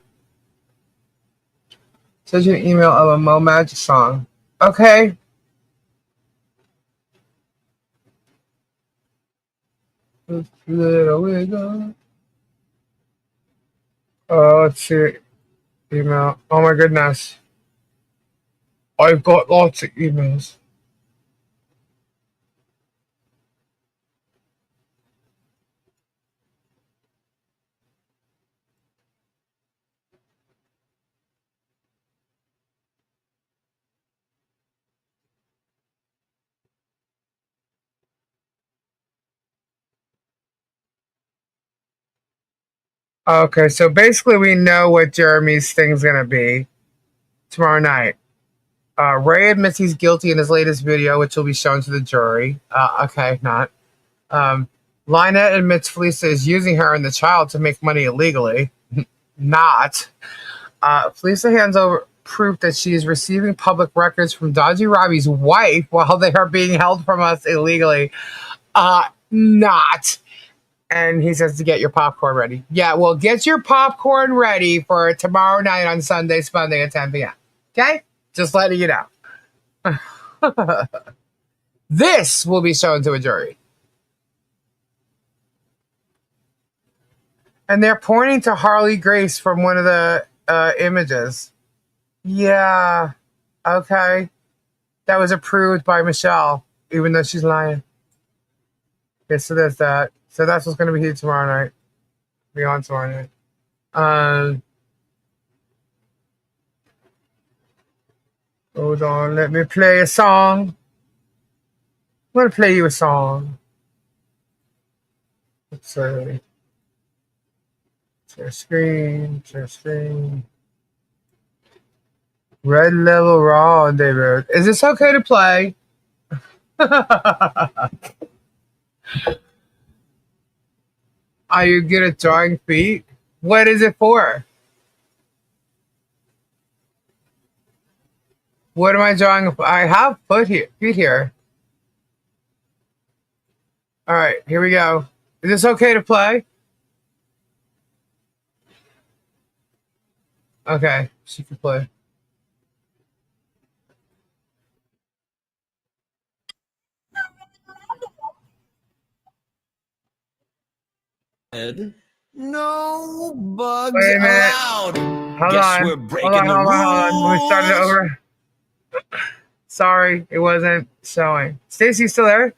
Send you an email of a MoMagic song. Okay. Little wiggle. Oh, let's see. Email. Oh my goodness. I've got lots of emails. Okay, so basically we know what Jeremy's thing's gonna be tomorrow night. Ray admits he's guilty in his latest video, which will be shown to the jury. Okay, not. Lynette admits Felicia is using her and the child to make money illegally. Not. Felicia hands over proof that she is receiving public records from Dodgy Robbie's wife while they are being held from us illegally. Not. And he says to get your popcorn ready. Yeah, well, get your popcorn ready for tomorrow night on Sunday Spunday at 10 p.m. Okay? Just letting you know. This will be shown to a jury. And they're pointing to Harley Grace from one of the images. Yeah. Okay. That was approved by Michelle, even though she's lying. Okay, so there's that. So that's what's going to be here tomorrow night. Be on tomorrow night. Hold on. Let me play a song. I'm going to play you a song. Let's see. Share screen. Share screen. Red Level Raw, David. Is this okay to play? Are you good at drawing feet? What is it for? What am I drawing? I have feet here. All right, here we go. Is this okay to play? Okay, she can play. No bugs Wait a minute. allowed. Hold Guess on. we're breaking Hold the on. Let me start it rules. over. Sorry, it wasn't showing. Stacy, still there?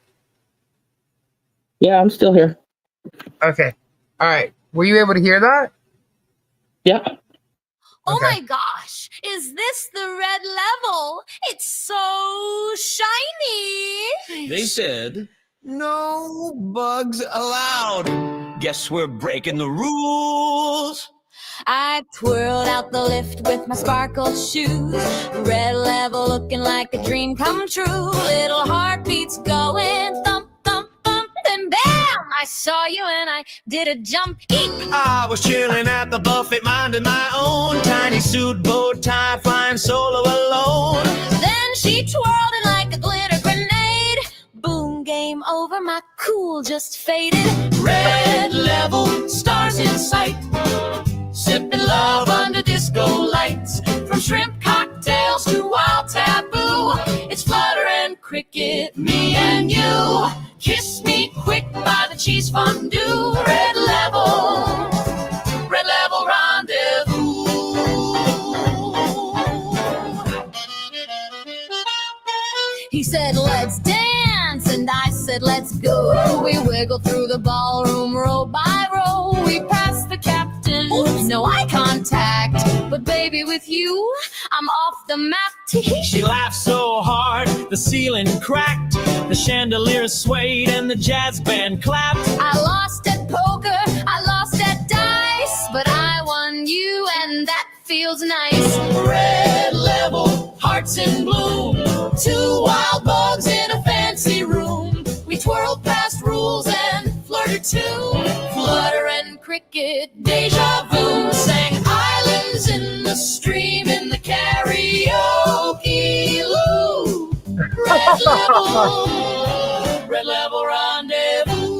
Yeah, I'm still here. Okay. All right. Were you able to hear that? Yeah. Oh Okay. my gosh, is this the red level? It's so shiny. They said no bugs allowed. Guess we're breaking the rules. I twirled out the lift with my sparkle shoes. Red level looking like a dream come true. Little heartbeats going thump, thump, thump. Then bam, I saw you and I did a jump. Eek. I was chilling at the buffet, minding my own. Tiny suit, bow tie, flying solo alone. Then she twirled it like a glitter grenade. Boom, game over, my cool just faded. Red level, stars in sight. Sipping love under disco lights. From shrimp cocktails to wild taboo, it's Flutter and Cricket, me and you. Kiss me quick by the cheese fondue. Red level rendezvous. He said, let's dance, and I said, let's go. We wiggled through the ballroom row by row. We passed the captain, no eye contact. But baby, with you, I'm off the map. She laughed so hard, the ceiling cracked. The chandelier swayed and the jazz band clapped. I lost at poker, I lost at dice, but I won you, and that feels nice. Red level, hearts in bloom. Two wild bugs in a fancy room. We twirled past rules and flirted too. Flutter and Cricket, deja vu. Sang islands in the stream in the karaoke loo. Red level rendezvous.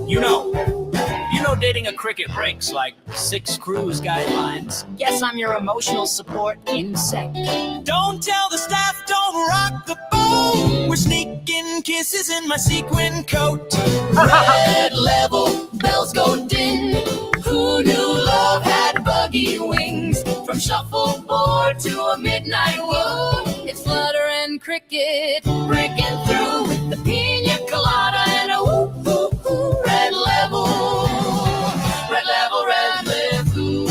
You know, dating a cricket breaks like 6 cruise guidelines. Guess I'm your emotional support insect. Don't tell the staff, don't rock the boat. We're sneaking kisses in my sequin coat. Red level, bells go ding. Who knew love had buggy wings? From shuffleboard to a midnight woo. It's Flutter and Cricket breaking through with the pina colada and a woo woo woo. Red level rendezvous.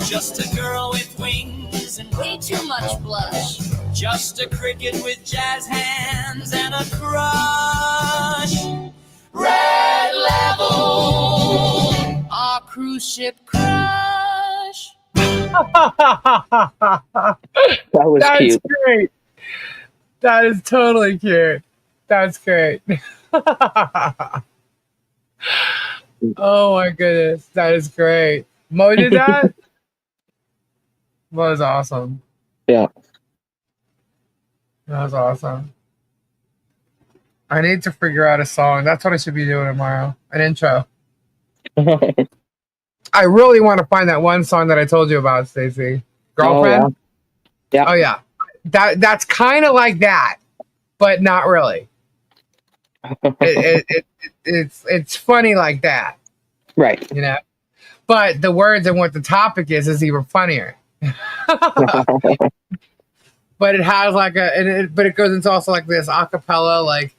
Just a girl with wings and Way too much blush. just a cricket with jazz hands and a crush. Red level, our cruise ship crush. That was That's cute. great. That is totally cute. That's great. Oh my goodness. That is great. Mo did that? Was awesome. Yeah. That was awesome. I need to figure out a song. That's what I should be doing tomorrow. An intro. I really want to find that one song that I told you about, Stacey. Girlfriend? Yeah. Oh yeah. That's kind of like that, but not really. It's funny like that, Right. you know. But the words and what the topic is even funnier. But it has like but it goes into also like this acapella like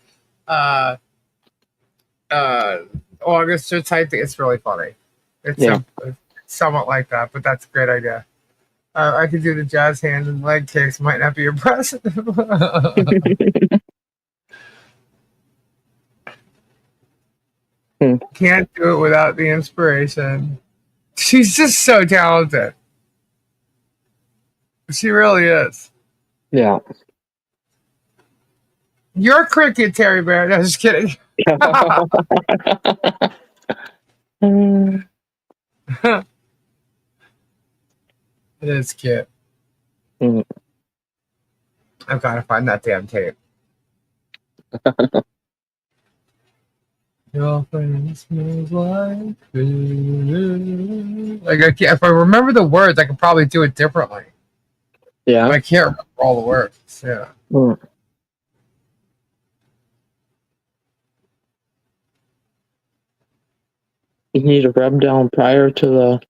orchestra type thing. It's really funny. It's somewhat like that, but that's a great idea. I could do the jazz hands and leg kicks. Might not be impressive. Can't do it without the inspiration. She's just so talented. She really is. Yeah. You're a cricket, Terry Bear. No, just kidding. It is cute. Mm. I've got to find that damn tape. Your face smells like food. Like if I remember the words, I could probably do it differently. Yeah. But I can't remember all the words. Yeah. Mm. You need a rub down prior to the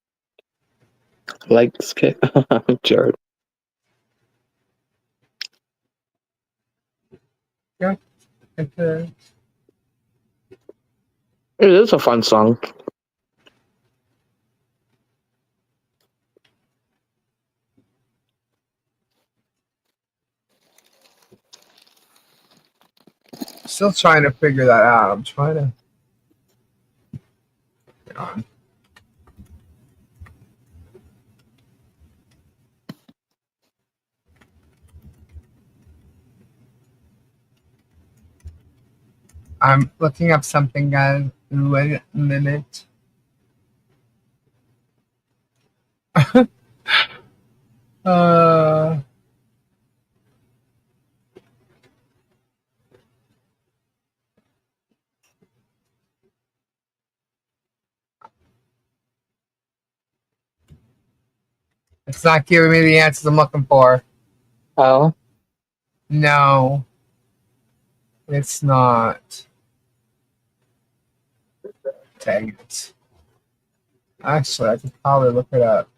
legs kick. Jared. Yeah. It is a fun song. Still trying to figure that out. I'm trying to. Get on. I'm looking up something, guys. Wait a minute. uh. It's not giving me the answers I'm looking for. Oh. No. It's not. Dang it. Actually, I could probably look it up.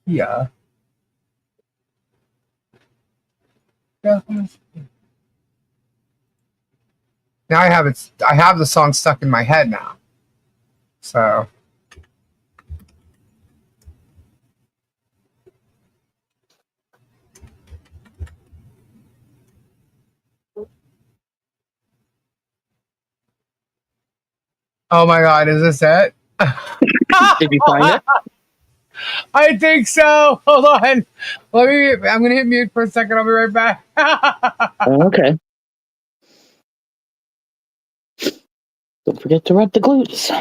Yeah. Now I have it. I have the song stuck in my head now. So. Oh my God! Is this it? Did you find it? I think so. Hold on. I'm gonna hit mute for a second. I'll be right back. Okay. Don't forget to rub the glutes.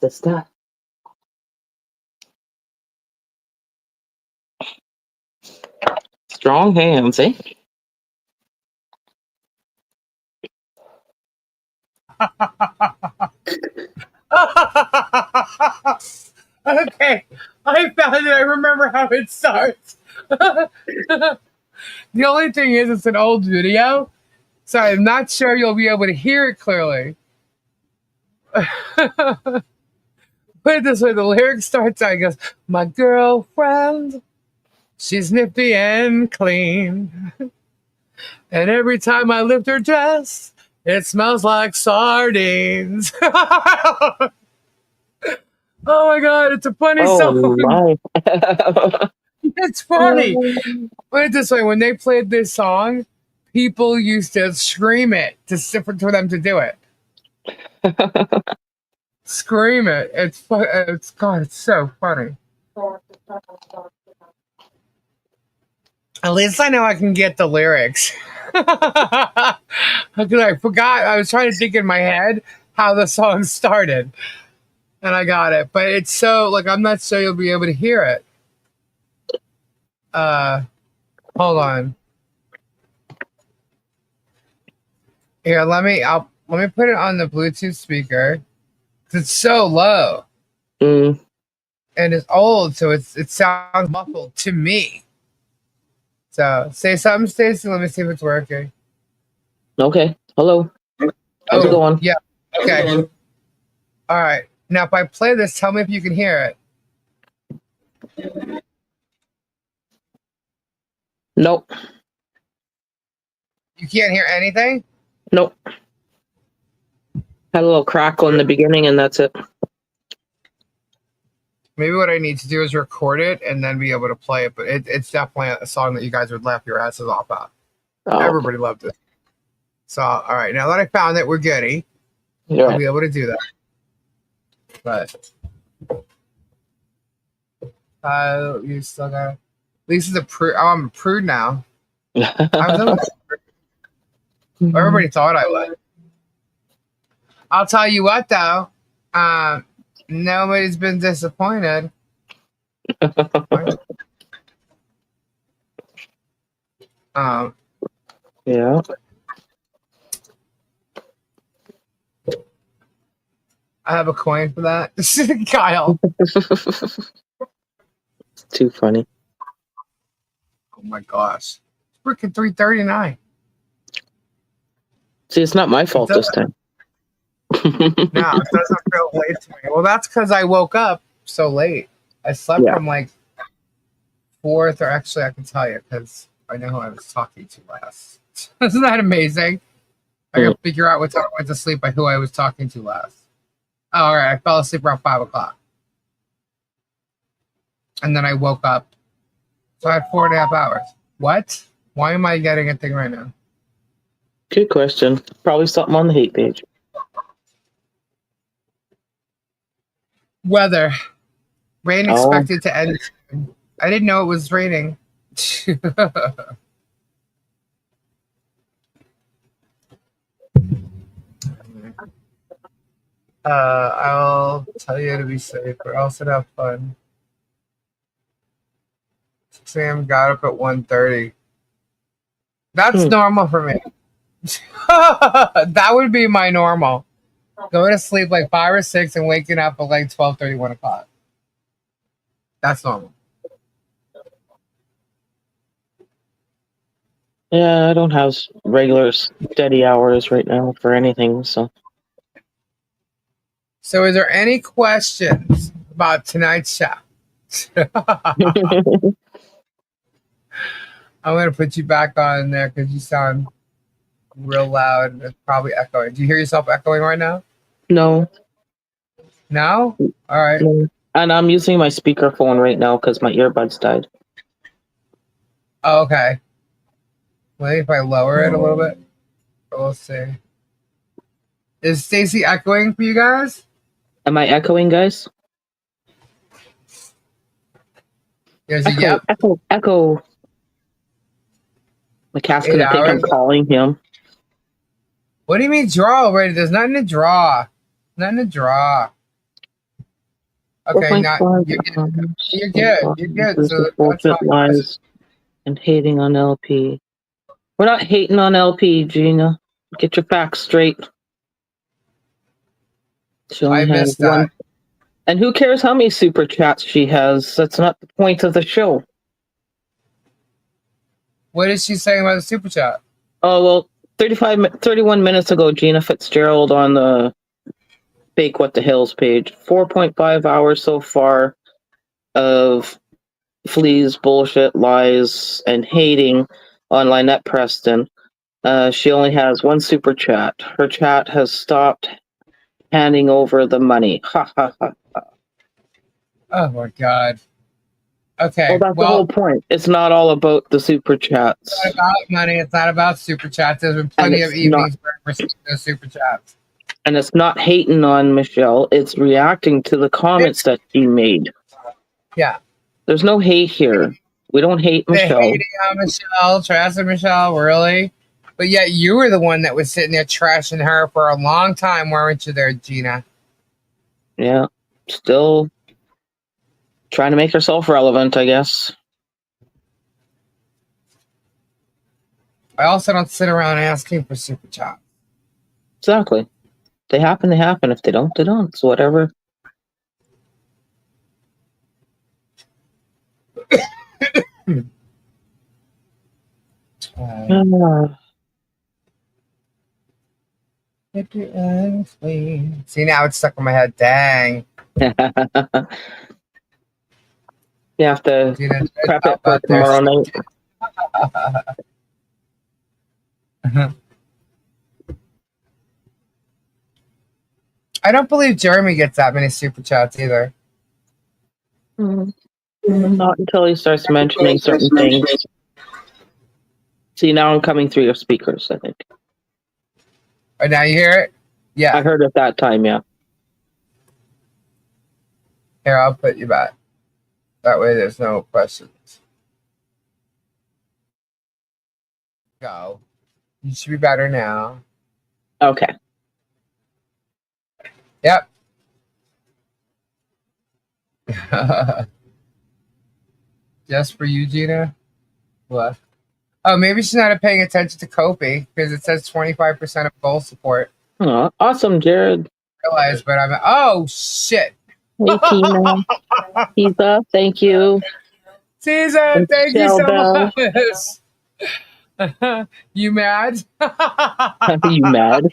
Sister. Strong hands, eh? Okay, I found it. I remember how it starts. The only thing is, it's an old video, so I'm not sure you'll be able to hear it clearly. Put it this way: the lyric starts out, it goes, "My girlfriend, she's nippy and clean, And every time I lift her dress, it smells like sardines. Oh my god, it's a funny song. My. It's funny. Put it this way: when they played this song, people used to scream it for them to do it. Scream it! It's God. It's so funny. At least I know I can get the lyrics. Because I forgot. I was trying to think in my head how the song started, and I got it. But it's so like I'm not sure you'll be able to hear it. Hold on. Here, let me put it on the Bluetooth speaker. It's so low. Mm. And it's old, so it sounds muffled to me. So say something, Stacey. Let me see if it's working. Okay. Hello. How's it going? Yeah. Okay. All right. Now, if I play this, tell me if you can hear it. Nope. You can't hear anything? Nope. Had a little crackle in the beginning, and that's it. Maybe what I need to do is record it and then be able to play it. But it's definitely a song that you guys would laugh your asses off at. Oh. Everybody loved it. So, all right. Now that I found it, we're goody. Yeah. I'll be able to do that. But you still got. Lisa's a prude. Oh, I'm a prude now. Everybody thought I would. I'll tell you what, though. Nobody's been disappointed. Yeah. I have a coin for that. Kyle. Too funny. Oh my gosh. It's freaking 3:39. See, it's not my fault this time. No, it doesn't feel late to me. Well, that's because I woke up so late. I slept from like 4th, or actually, I can tell you because I know who I was talking to last. Isn't that amazing? I can figure out what time I went to sleep by who I was talking to last. Oh, all right. I fell asleep around 5 o'clock. And then I woke up. So I had 4.5 hours. What? Why am I getting a thing right now? Good question. Probably something on the hate page. Weather. Rain expected to end soon. I didn't know it was raining. I'll tell you to be safe, but also to have fun. 6 a.m. got up at 1:30. That's normal for me. That would be my normal. Going to sleep like 5 or 6 and waking up at like 12:30, 1 o'clock. That's normal. Yeah, I don't have regular steady hours right now for anything, so. So is there any questions about tonight's show? I'm going to put you back on there because you sound real loud. It's probably echoing. Do you hear yourself echoing right now? No. No? All right. No. And I'm using my speakerphone right now because my earbuds died. Oh, okay. Maybe if I lower it a little bit. We'll see. Is Stacy echoing for you guys? Am I echoing, guys? There's a Echo, yep. echo. My cat's going to think I'm calling him. What do you mean draw already? There's nothing to draw. Nothing to draw. Okay, you're good. You're good. So bullshit lies and hating on LP. We're not hating on LP, Gina. Get your facts straight. She only has one. And who cares how many super chats she has? That's not the point of the show. What is she saying about the super chat? Oh, well, 31 minutes ago, Gina Fitzgerald on the Fake What the Hales page. 4.5 hours so far of fleas, bullshit, lies, and hating on Lynette Preston. She only has one super chat. Her chat has stopped handing over the money. Ha ha ha. Oh my god. Okay. Well, that's the whole point. It's not all about the super chats. It's not about money. It's not about super chats. There's been plenty of evenings where I've received those super chats. And it's not hating on Michelle. It's reacting to the comments that she made. Yeah. There's no hate here. We don't hate Michelle. They're hating on Michelle, trashing Michelle, really? But yet you were the one that was sitting there trashing her for a long time, weren't you there, Gina? Yeah. Still trying to make herself relevant, I guess. I also don't sit around asking for super chats. Exactly. They happen, they happen. If they don't, they don't. So whatever. See, now it's stuck in my head. Dang. You have to prep it for tomorrow night. I don't believe Jeremy gets that many super chats either. Not until he starts mentioning certain things. See, now I'm coming through your speakers, I think. Oh, now you hear it? Yeah. I heard it that time, yeah. Here, I'll put you back. That way there's no questions. Go. You should be better now. Okay. Yep. Just for you, Gina? What? Oh, maybe she's not paying attention to Kopi because it says 25% of goal support. Oh, awesome, Jared. Realize, but I'm. Oh shit! Hey, Tina. Pizza, thank you. Caesar, thank you so Bell. much. You mad? You mad?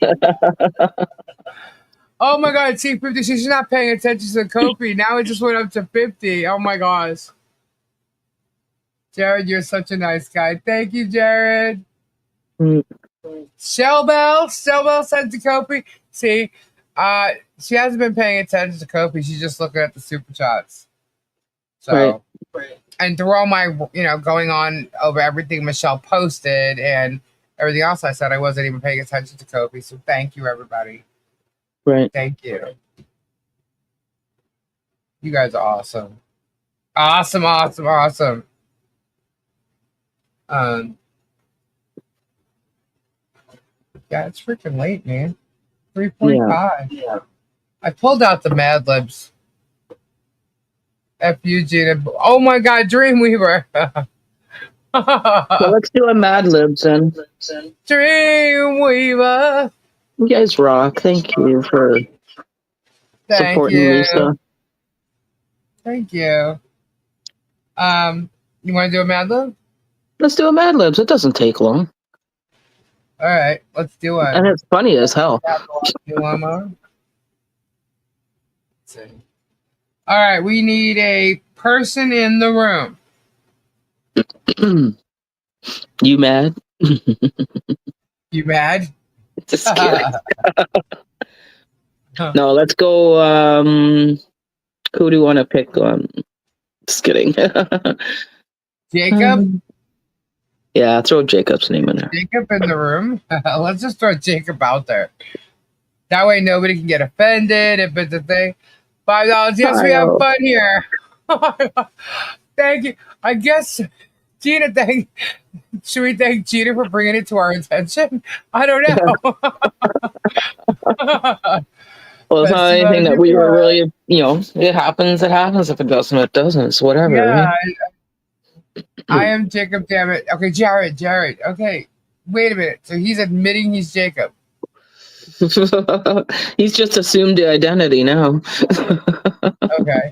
Oh my god, see 50. She's not paying attention to the Kopi. Now it just went up to 50. Oh my gosh. Jared, you're such a nice guy. Thank you, Jared. Shellbell sent to Kopi. See, she hasn't been paying attention to Kopi. She's just looking at the super chats. So, and through all my, going on over everything Michelle posted and everything else I said, I wasn't even paying attention to Kopi. So thank you, everybody. Right. Thank you. You guys are awesome. Awesome. Yeah, it's freaking late, man. 3:45. Yeah. I pulled out the Mad Libs. F you, Gina. Oh my god, Dreamweaver. Well, let's do a Mad Libs then. Dreamweaver. You guys rock. Thank you for supporting Lisa. Thank you. You want to do a Mad Lib? Let's do a Mad Libs. It doesn't take long. All right, let's do one. And it's funny as hell. Do one more. Let's see. All right, we need a person in the room. You mad? You mad? Just kidding. No, let's go. Who do you want to pick? Just kidding. Jacob? Yeah, throw Jacob's name in there. Jacob in the room? Let's just throw Jacob out there. That way nobody can get offended if it's a thing. $5. Yes, we have fun here. Thank you. I guess, Gina, should we thank Gina for bringing it to our attention? I don't know. Well, it's not anything that we were really, it happens. It happens. If it doesn't, it doesn't. It's whatever. Yeah, right? I am Jacob, damn it. Okay, Jared. Okay, wait a minute. So he's admitting he's Jacob. He's just assumed the identity now. Okay.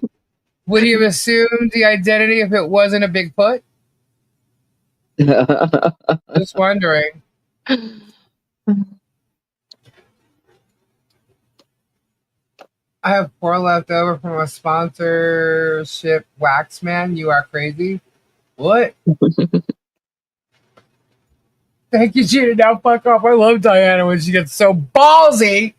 Would he have assumed the identity if it wasn't a Bigfoot? Just wondering. I have 4 left over from a sponsorship. Waxman, you are crazy. What? Thank you, Gina. Now fuck off. I love Diana when she gets so ballsy.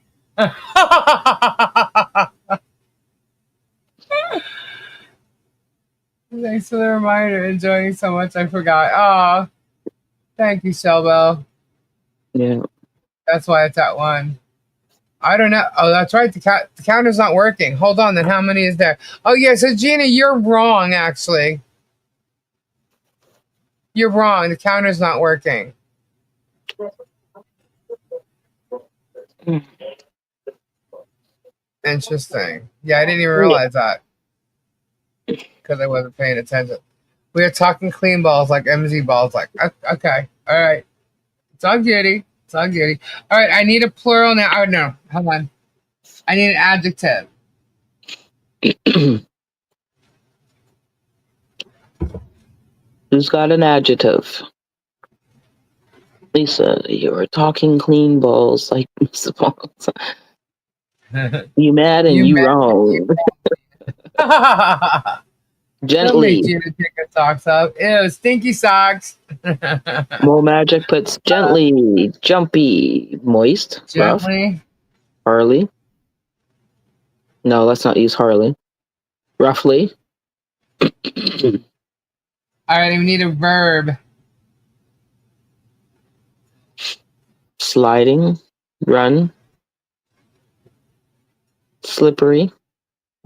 Thanks for the reminder. Enjoying so much I forgot. Oh, thank you, Shelbo. Yeah. That's why it's at 1. I don't know. Oh, that's right. The counter's not working. Hold on. Then how many is there? Oh, yeah. So, Gina, you're wrong, actually. You're wrong. The counter's not working. Interesting. Yeah, I didn't even realize that because I wasn't paying attention. We are talking clean balls like MZ balls. Like, okay. All right. It's all goody. It's all goody. All right. I need a plural now. Oh, no. Hold on. I need an adjective. Who's got an adjective? Lisa, you're talking clean balls like Miss Balls. You mad and you wrong. Gently. Gina take her socks up. Ew, stinky socks. MoMagic puts gently, jumpy, moist, Gently. rough. Harley. No, let's not use Harley. Roughly. All right, we need a verb. Sliding, run, slippery,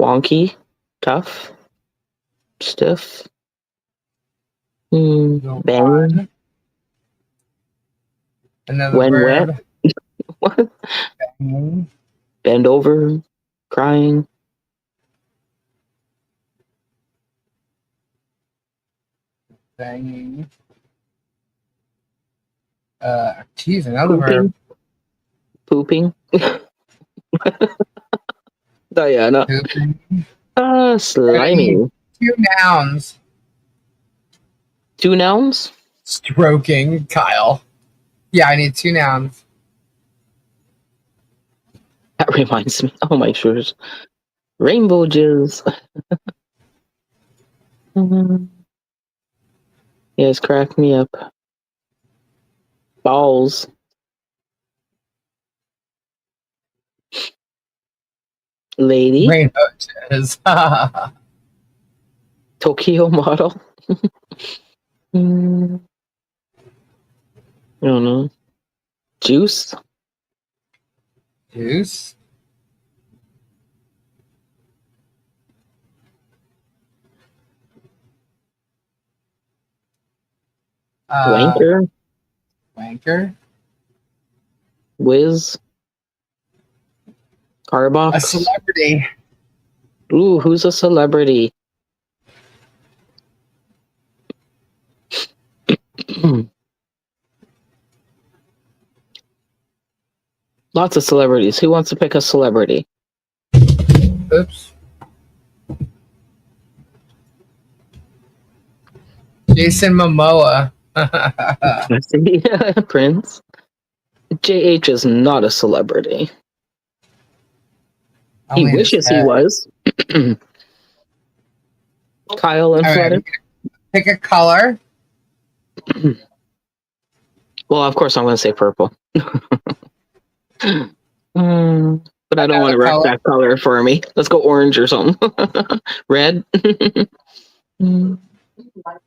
wonky, tough, stiff, bang, Another when verb. wet, Banging. bend over, crying, Banging. Geez, another verb. Pooping. Diana. Pooping. Slimy. 2 nouns. 2 nouns? Stroking, Kyle. Yeah, I need 2 nouns. That reminds me. Oh my shores. Rainbow jizz. Yes, crack me up. Balls. Lady. Rainbow jizz. Tokyo model. I don't know. Juice. Juice. Wanker. Wanker. Whiz. Carbox. A celebrity. Ooh, who's a celebrity? Lots of celebrities. Who wants to pick a celebrity? Oops. Jason Momoa. Prince. JH is not a celebrity. He wishes he was. Kyle and Flutter. Right, pick a color. Well, of course, I'm going to say purple. But I don't want to wreck that color for me. Let's go orange or something. Red.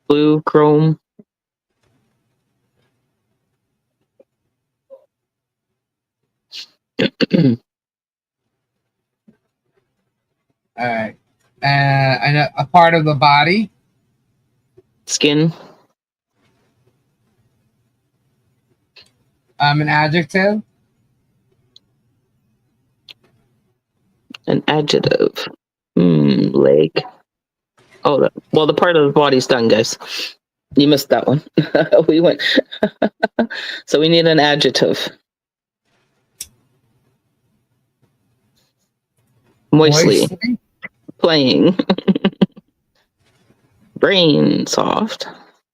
Blue, chrome. All right. And a part of the body. Skin. An adjective. An adjective. Leg. Oh, well, the part of the body's done, guys. You missed that one. We went. So we need an adjective. Moistly. Playing. Brain soft.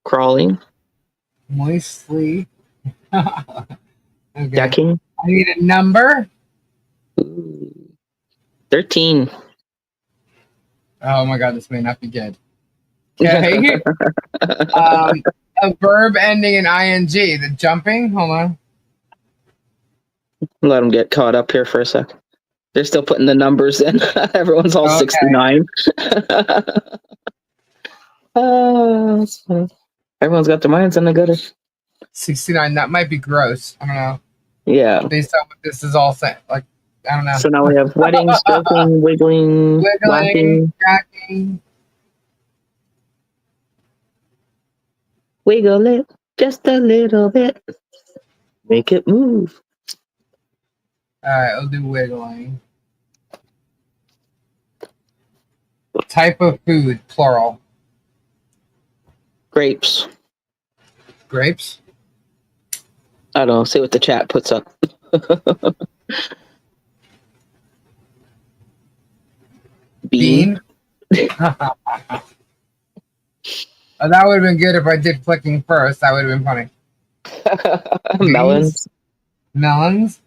Crawling. Moistly. Okay. Decking. I need a number. Ooh. 13. Oh my god, this may not be good. Okay. A verb ending in ing. The jumping. Hold on. Let them get caught up here for a sec. They're still putting the numbers in. Everyone's all Okay. 69. That's funny. Everyone's got their minds in the gutter. 69. That might be gross. I don't know. Yeah. Based on what this is all saying. Like, I don't know. So now we have wedding, stroking, wiggling, laughing. cracking. Wiggle it just a little bit. Make it move. All right, I'll do wiggling. Type of food, plural. Grapes. Grapes. I don't know. See what the chat puts up. Bean. Oh, that would have been good if I did clicking first. That would have been funny. Melons. Melons.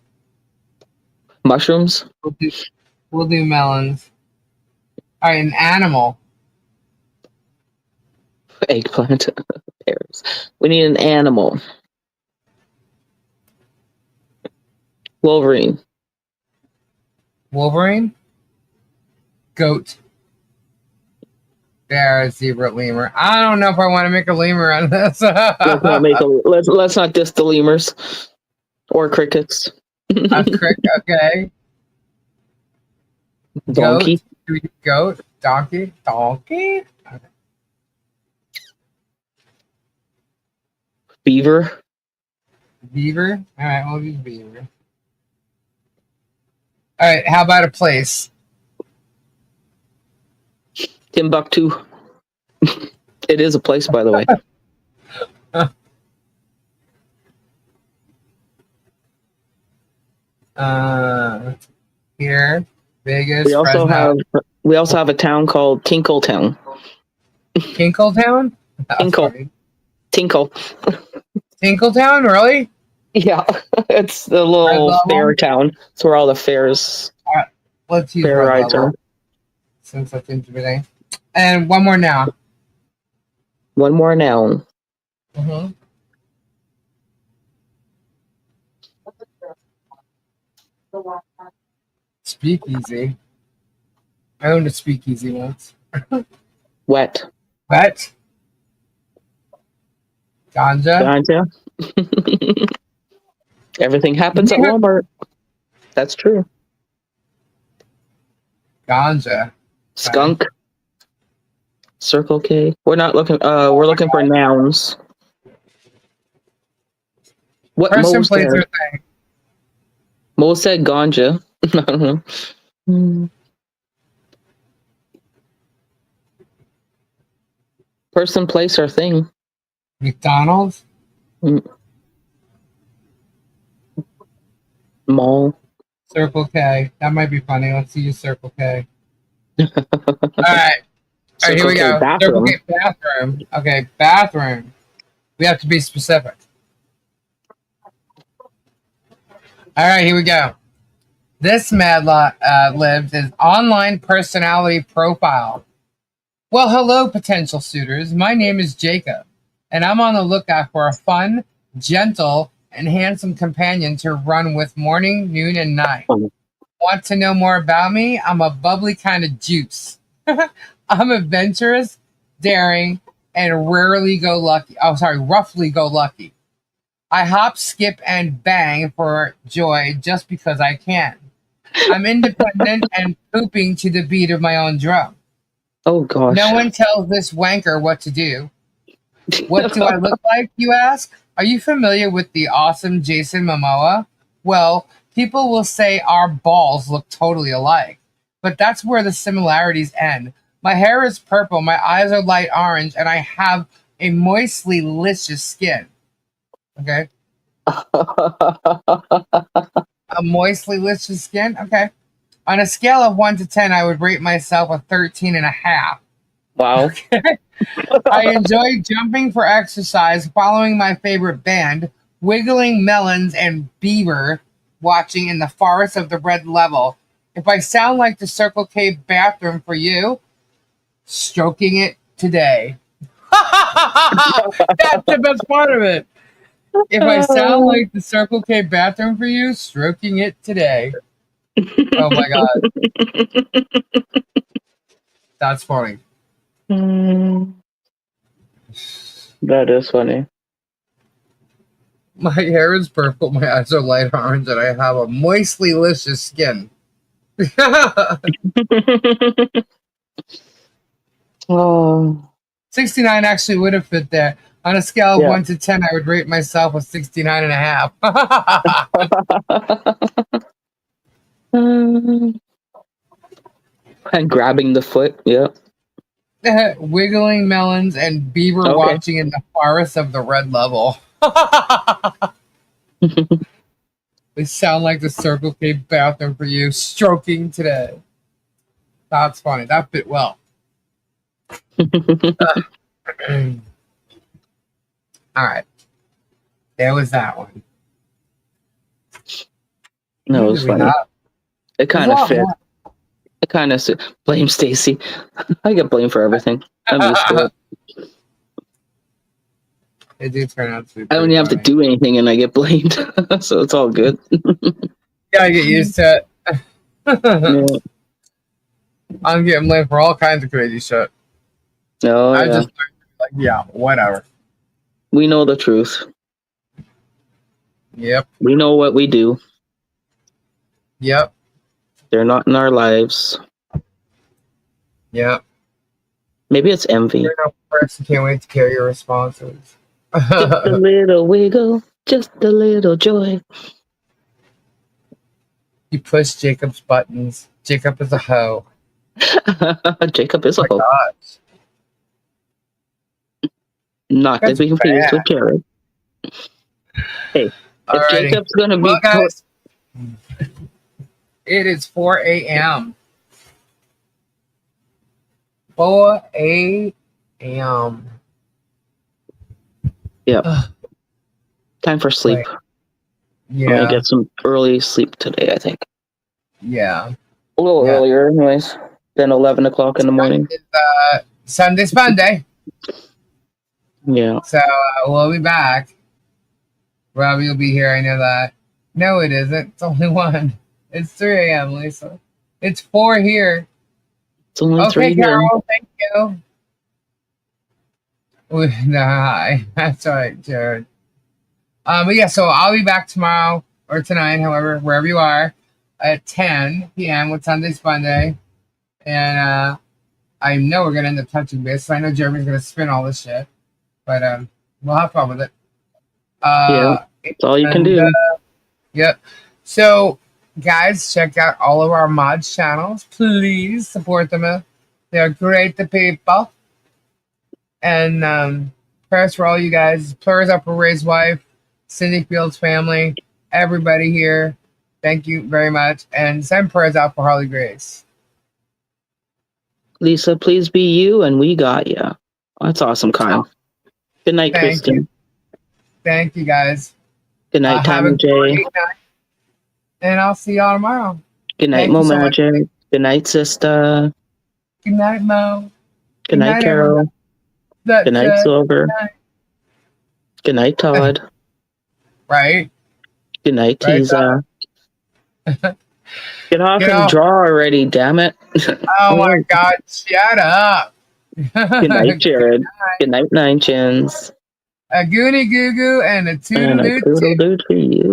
Mushrooms. We'll do melons. All right, an animal. Eggplant. Pears. We need an animal. Wolverine. Wolverine. Goat. Bear, zebra, lemur. I don't know if I want to make a lemur on this. Let's not diss the lemurs or crickets. Okay. Donkey. Goat. Donkey. Okay. Beaver. Beaver. All right, we'll use beaver. All right, how about a place? Timbuktu. It is a place, by the way. Here, Vegas. We also Fresno. have a town called Tinkletown. Tinkletown? Tinkle. Tinkletown, really? Yeah, it's the little fair town. It's where all the fairs. All right, let's use fair red rides level, are. since that's intimidating. And one more now. One more noun. Mm-hmm. Speakeasy. I owned a speakeasy once. Wet. Wet. Ganja. Everything happens at Walmart. That's true. Ganja. Skunk. Circle K. We're not looking. We're looking for nouns. What Person, Mo place, said? or thing. Mo said ganja. I don't know. Person, place, or thing. McDonald's. Mall. Circle K. That might be funny. Let's use Circle K. All right. All right, here we go. Bathroom. Circle K bathroom. Okay, bathroom. We have to be specific. All right, here we go. This mad lot lives his online personality profile. Well, hello, potential suitors. My name is Jacob, and I'm on the lookout for a fun, gentle, and handsome companion to run with morning, noon, and night. Want to know more about me? I'm a bubbly kind of juice. I'm adventurous, daring, and roughly go lucky. I hop, skip, and bang for joy just because I can. I'm independent and pooping to the beat of my own drum. Oh, gosh. No one tells this wanker what to do. What do I look like, you ask? Are you familiar with the awesome Jason Momoa? Well, people will say our balls look totally alike, but that's where the similarities end. My hair is purple, my eyes are light orange, and I have a moistly licious skin. Okay? A moistly licious skin? Okay. On a scale of 1 to 10, I would rate myself a 13.5. Wow. I enjoy jumping for exercise, following my favorite band, wiggling melons and beaver, watching in the forest of the red level. If I sound like the Circle K bathroom for you, stroking it today. That's the best part of it. If I sound like the Circle K bathroom for you, stroking it today. Oh my god. That's funny. That is funny. My hair is purple, my eyes are light orange, and I have a moistly delicious skin. Oh. 69 actually would have fit there. On a scale of Yeah. 1 to 10, I would rate myself a 69 and a half. And grabbing the foot, yep. Wiggling melons and beaver Okay. watching in the forest of the red level. They sound like the Circle K bathroom for you, stroking today. That's funny. That fit well. All right. There was that one. No, it was funny. It kind of fit. It kind of blame Stacy. I get blamed for everything. I'm used to it. It did turn out to be. I don't even have to do anything, and I get blamed, so it's all good. Gotta get used to it. Yeah. I'm getting blamed for all kinds of crazy shit. Oh, I yeah. just like, yeah, whatever. We know the truth. Yep. We know what we do. Yep. They're not in our lives. Yep. Maybe it's envy. You're no person. Can't wait to hear your responses. Just a little wiggle, just a little joy. You push Jacob's buttons. Jacob is a hoe. Jacob is a hoe. Gosh. Not to That's be confused bad. with Jared. Hey, if Alrighty. Jacob's gonna be Well, guys, it is 4 a.m. 4 a.m. time for sleep. Like, I'm gonna yeah. get some early sleep today, I think. Yeah. A little Yeah. earlier, anyways, than 11 o'clock in the morning. It's Sunday, Monday. Yeah. So we'll be back. Robbie will be here. I know that. No, it isn't. It's only 1. It's 3 a.m., Lisa. It's 4 here. It's only 3 Okay, here. Carol. Thank you. Hi. That's right, Jared. But yeah, so I'll be back tomorrow or tonight, however, wherever you are, at 10 p.m. with Sunday Monday. And I know we're going to end up touching base. So I know Jeremy's going to spin all this shit. But we'll have fun with it. Yeah, that's all you can do. Yep. So, guys, check out all of our mods channels. Please support them. They're great, the people. And prayers for all you guys. Prayers up for Ray's wife, Cindy Fields' family, everybody here. Thank you very much. And send prayers out for Harley Grace. Lisa, please be you, and we got you. That's awesome, Kyle. Good night, Thank Kristen. you. Thank you, guys. Good night, Have a Tommy J. great night. And I'll see y'all tomorrow. Good night, Thank you so much. MoMagic. Good night, sister. Good night, Mo. Good night, Carol. That's Good night, Silver. Good night, Todd. Right? Good night, Right, Tiza. Get off Get and off. draw already, damn it. Oh my God! Shut up. Good night, Jared. Good night, Nine Chins. A goonie goo goo and a And a toodaloo. toodle-doo to you.